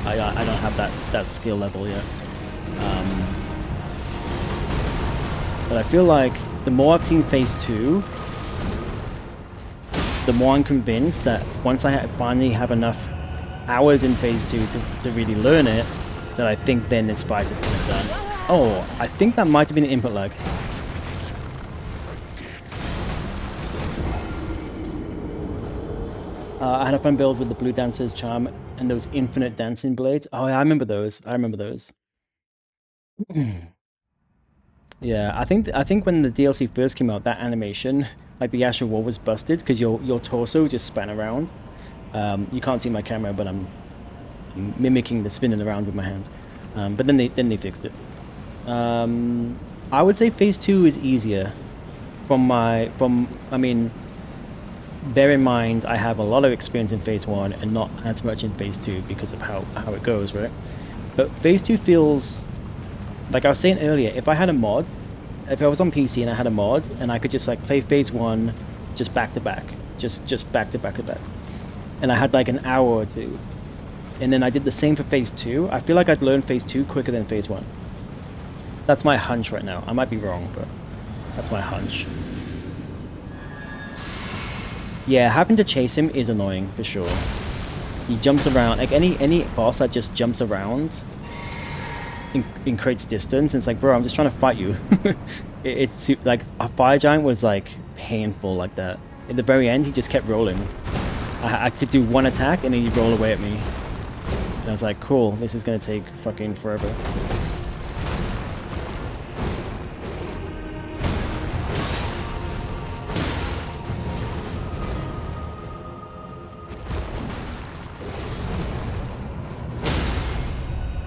A: I don't have that skill level yet. But I feel like the more I've seen phase 2, the more I'm convinced that once I finally have enough hours in phase 2 to really learn it, that I think then this fight is kind of done. Oh, I think that might have been an input lag. I had a fun build with the Blue Dancer's charm and those infinite dancing blades. Oh, yeah, I remember those. Yeah, I think when the DLC first came out, that animation, like the Asher Wall was busted because your torso just span around. You can't see my camera, but I'm mimicking the spinning around with my hand. But then they fixed it. I would say phase 2 is easier. I mean, bear in mind I have a lot of experience in phase 1 and not as much in phase 2 because of how it goes, right? But phase 2 feels, like I was saying earlier, if I had a mod, if I was on PC and I had a mod and I could just like play phase 1 just back to back, just back to back, and I had like an hour or two, and then I did the same for phase 2, I feel like I'd learn phase 2 quicker than phase 1. That's my hunch right now. I might be wrong, but that's my hunch. Yeah, having to chase him is annoying for sure. He jumps around, like any boss that just jumps around and creates distance. And it's like, bro, I'm just trying to fight you. It's like a fire giant was like painful like that. At the very end, he just kept rolling. I could do one attack and then he'd roll away at me. And I was like, cool, this is gonna take fucking forever.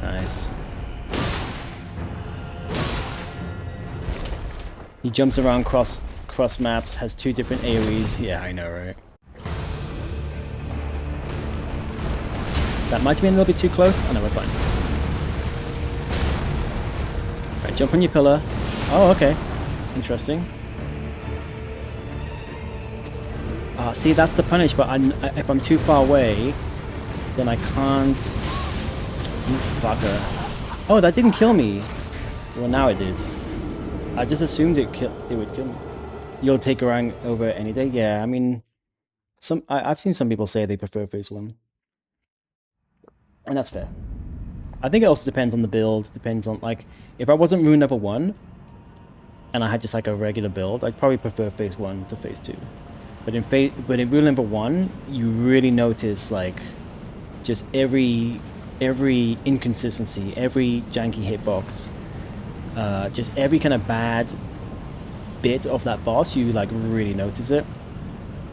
A: Nice. He jumps around cross maps, has 2 different AoEs. Yeah, I know, right? That might have been a little bit too close. Oh no, we're fine. Alright, jump on your pillar. Oh, okay. Interesting. See, that's the punish, but if I'm too far away, then I can't... You fucker. Oh, that didn't kill me. Well, now it did. I just assumed it would kill me. You'll take Orang over any day? Yeah, I mean... I've seen some people say they prefer phase 1. And that's fair. I think it also depends on the build, depends on, like, if I wasn't Rune level 1, and I had just like a regular build, I'd probably prefer phase 1 to phase 2. But in Rune level 1, you really notice, like, just every inconsistency, every janky hitbox, just every kind of bad bit of that boss, you, like, really notice it.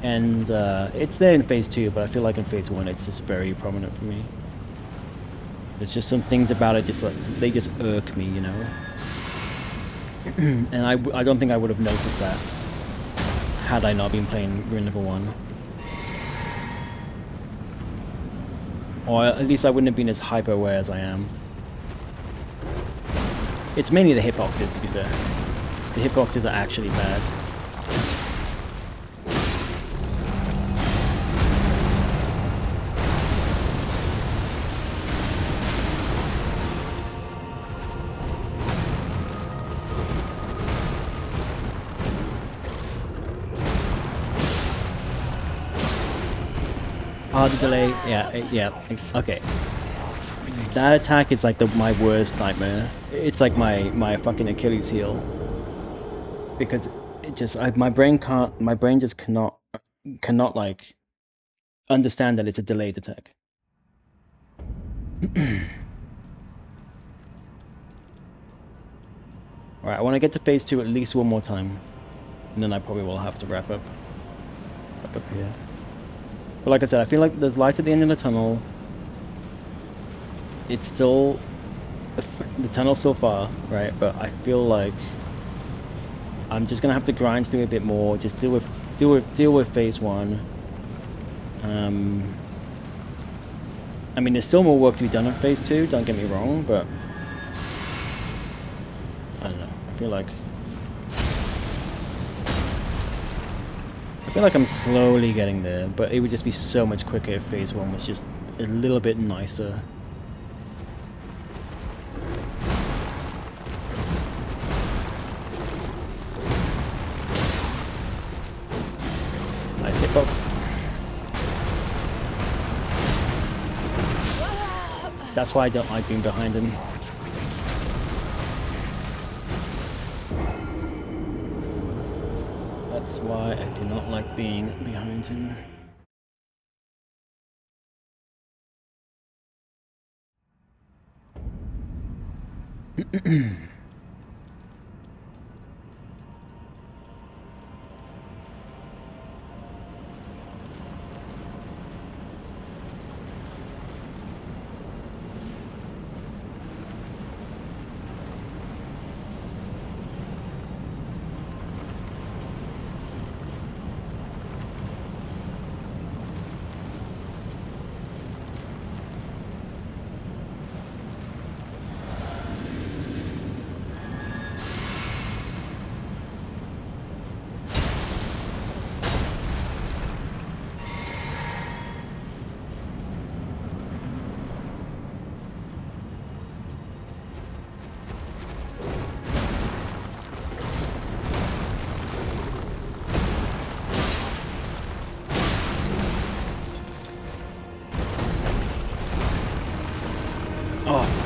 A: And it's there in phase 2, but I feel like in phase 1, it's just very prominent for me. There's just some things about it, just like, they just irk me, you know? And I don't think I would have noticed that had I not been playing Rune level 1. Or at least I wouldn't have been as hyper aware as I am. It's mainly the hitboxes, to be fair. The hitboxes are actually bad. Oh, the delay. Yeah, okay. That attack is like my worst nightmare. It's like my fucking Achilles heel. Because it just, my brain just cannot like understand that it's a delayed attack. Alright, I want to get to phase 2 at least one more time. And then I probably will have to wrap up here. But like I said, I feel like there's light at the end of the tunnel. It's still... the tunnel's still far, right? But I feel like I'm just gonna have to grind through a bit more. Just deal with phase 1. I mean, there's still more work to be done in phase 2. Don't get me wrong, but I don't know. I feel like I'm slowly getting there, but it would just be so much quicker if phase 1 was just a little bit nicer. Nice hitbox. That's why I don't like being behind him. That's why I do not like being behind him.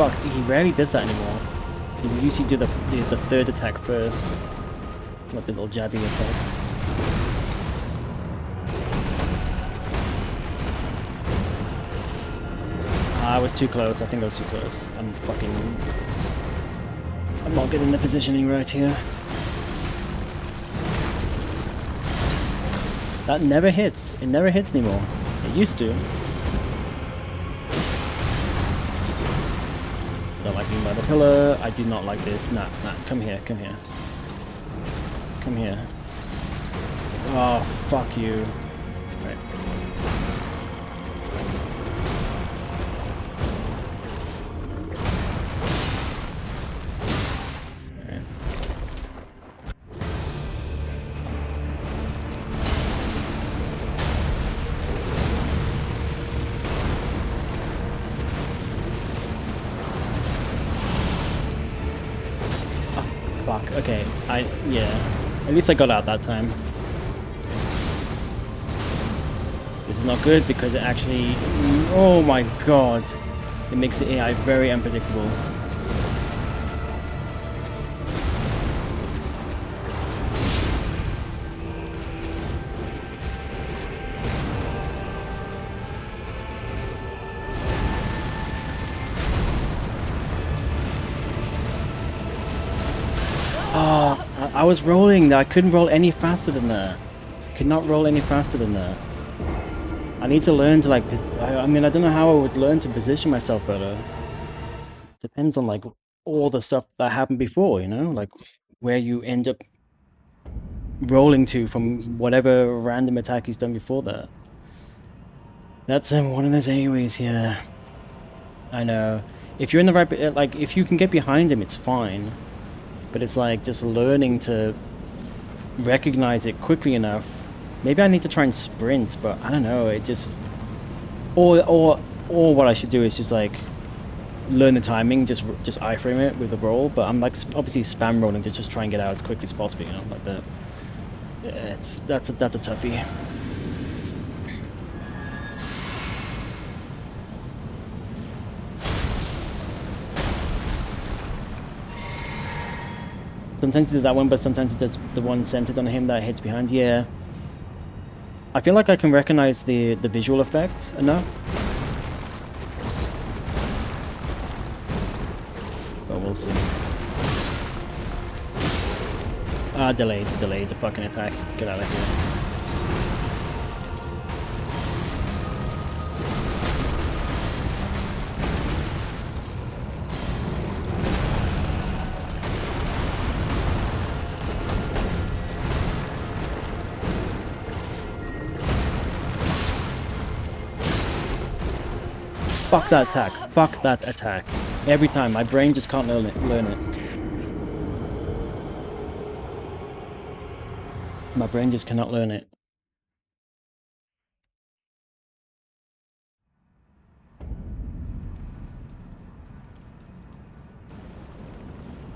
A: fuck, he rarely does that anymore. He usually do the third attack first. Like the little jabbing attack. I was too close. I think I was too close. I'm not getting the positioning right here. That never hits. It never hits anymore. It used to. Don't like being by the pillar. I do not like this. Nah. Come here. Come here. Come here. Oh, fuck you. Right. Fuck, okay, yeah. At least I got out that time. This is not good because it actually, oh my god. It makes the AI very unpredictable. Oh, I was rolling. I couldn't roll any faster than that. Could not roll any faster than that. I need to learn to like. I mean, I don't know how I would learn to position myself better. Depends on like all the stuff that happened before, you know, like where you end up rolling to from whatever random attack he's done before that. That's one of those AoEs, yeah. I know. If you're in the right, like if you can get behind him, it's fine. But it's like just learning to recognize it quickly enough. Maybe I need to try and sprint, but I don't know. It just or what I should do is just like learn the timing, just iframe it with the roll. But I'm like obviously spam rolling to just try and get out as quickly as possible. You know, like that. Yeah, that's a toughie. Sometimes it does that one, but sometimes it does the one centered on him that hits behind. Yeah. I feel like I can recognize the visual effect enough. But we'll see. Delayed the fucking attack. Get out of here. Fuck that attack. Fuck that attack. Every time. My brain just can't learn it. My brain just cannot learn it.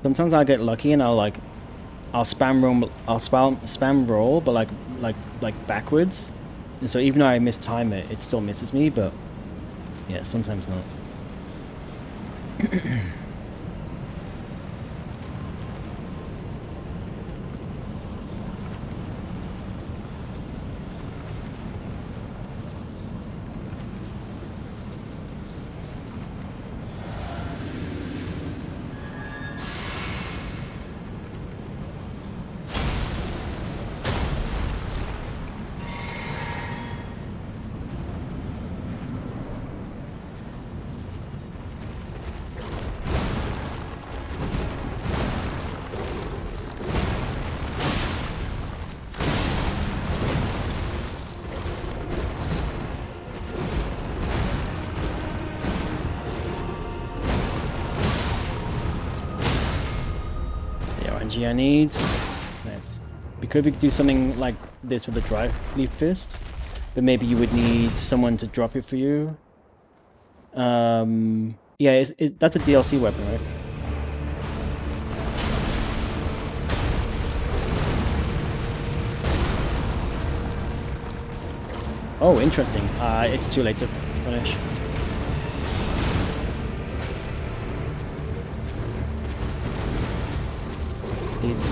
A: Sometimes I get lucky and I'll spam roll, but like backwards. And so even though I mistime it, it still misses me, but yeah, sometimes not. I need. Nice. Because we could do something like this with a dry leaf fist, but maybe you would need someone to drop it for you. Yeah, that's a DLC weapon, right? Oh, interesting. It's too late to finish.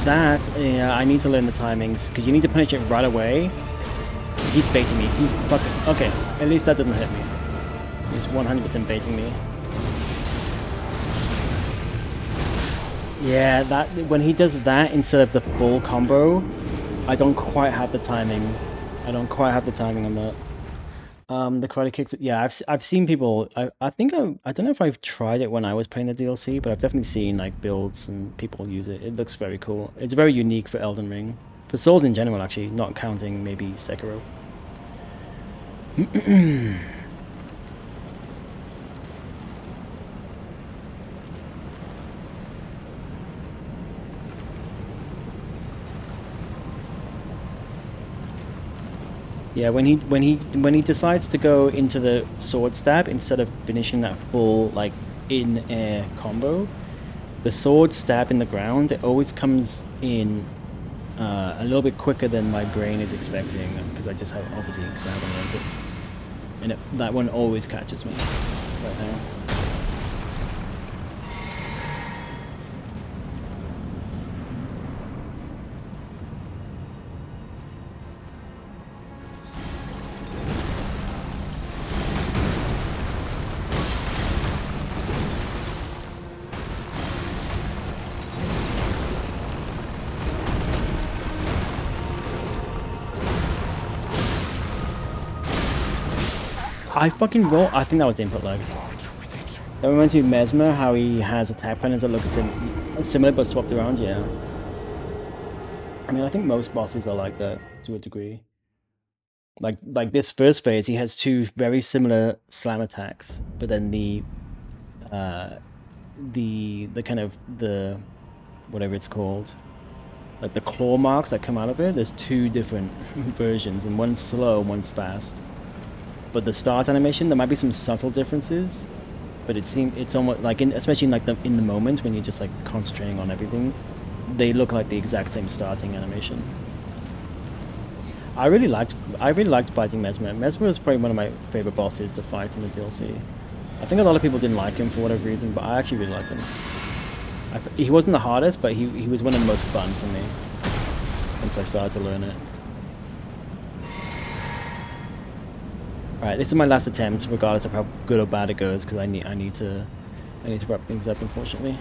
A: That, yeah, I need to learn the timings, because you need to punish it right away. He's baiting me. He's fucking... Okay, at least that doesn't hit me. He's 100% baiting me. Yeah, that when he does that instead of the full combo, I don't quite have the timing. I don't quite have the timing on that. The karate kicks. Yeah, I've seen people. I think I don't know if I've tried it when I was playing the DLC, but I've definitely seen like builds and people use it. It looks very cool. It's very unique for Elden Ring, for Souls in general, actually, not counting maybe Sekiro. Yeah, when he decides to go into the sword stab instead of finishing that full like in air combo, the sword stab in the ground, it always comes in a little bit quicker than my brain is expecting, because I just have obviously because I haven't learned it, and that one always catches me right now. I fucking roll. I think that was the input lag. That reminds me of Mesmer, how he has attack patterns that look similar but swapped around. Yeah. I mean, I think most bosses are like that to a degree. Like this first phase, he has two very similar slam attacks, but then uh the kind of the whatever it's called, like the claw marks that come out of it. There's two different versions, and one's slow, one's fast. But the start animation, there might be some subtle differences, but it's almost like especially in like in the moment when you're just like concentrating on everything, they look like the exact same starting animation. I really liked fighting Mesmer. Mesmer is probably one of my favorite bosses to fight in the DLC. I think a lot of people didn't like him for whatever reason, but I actually really liked him. He wasn't the hardest, but he was one of the most fun for me once I started to learn it. Alright, this is my last attempt, regardless of how good or bad it goes, because I need to wrap things up, unfortunately.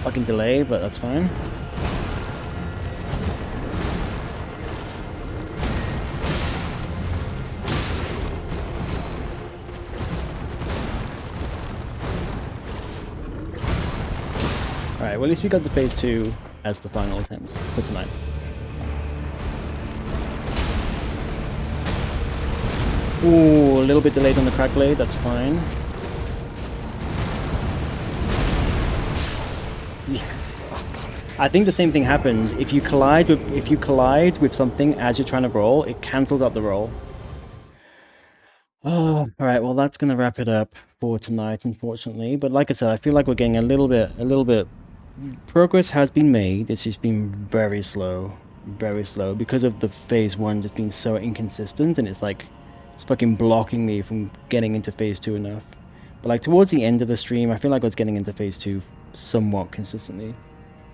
A: Fucking delay, but that's fine. Alright, well at least we got to phase 2 as the final attempt for tonight. Ooh, a little bit delayed on the crack blade, that's fine. I think the same thing happens. If you collide with something as you're trying to roll, it cancels out the roll. Oh, alright, well that's gonna wrap it up for tonight, unfortunately. But like I said, I feel like we're getting a little bit progress has been made. It's just been very slow because of the phase 1 just being so inconsistent, and it's like it's fucking blocking me from getting into phase 2 enough. But like towards the end of the stream, I feel like I was getting into phase 2 somewhat consistently.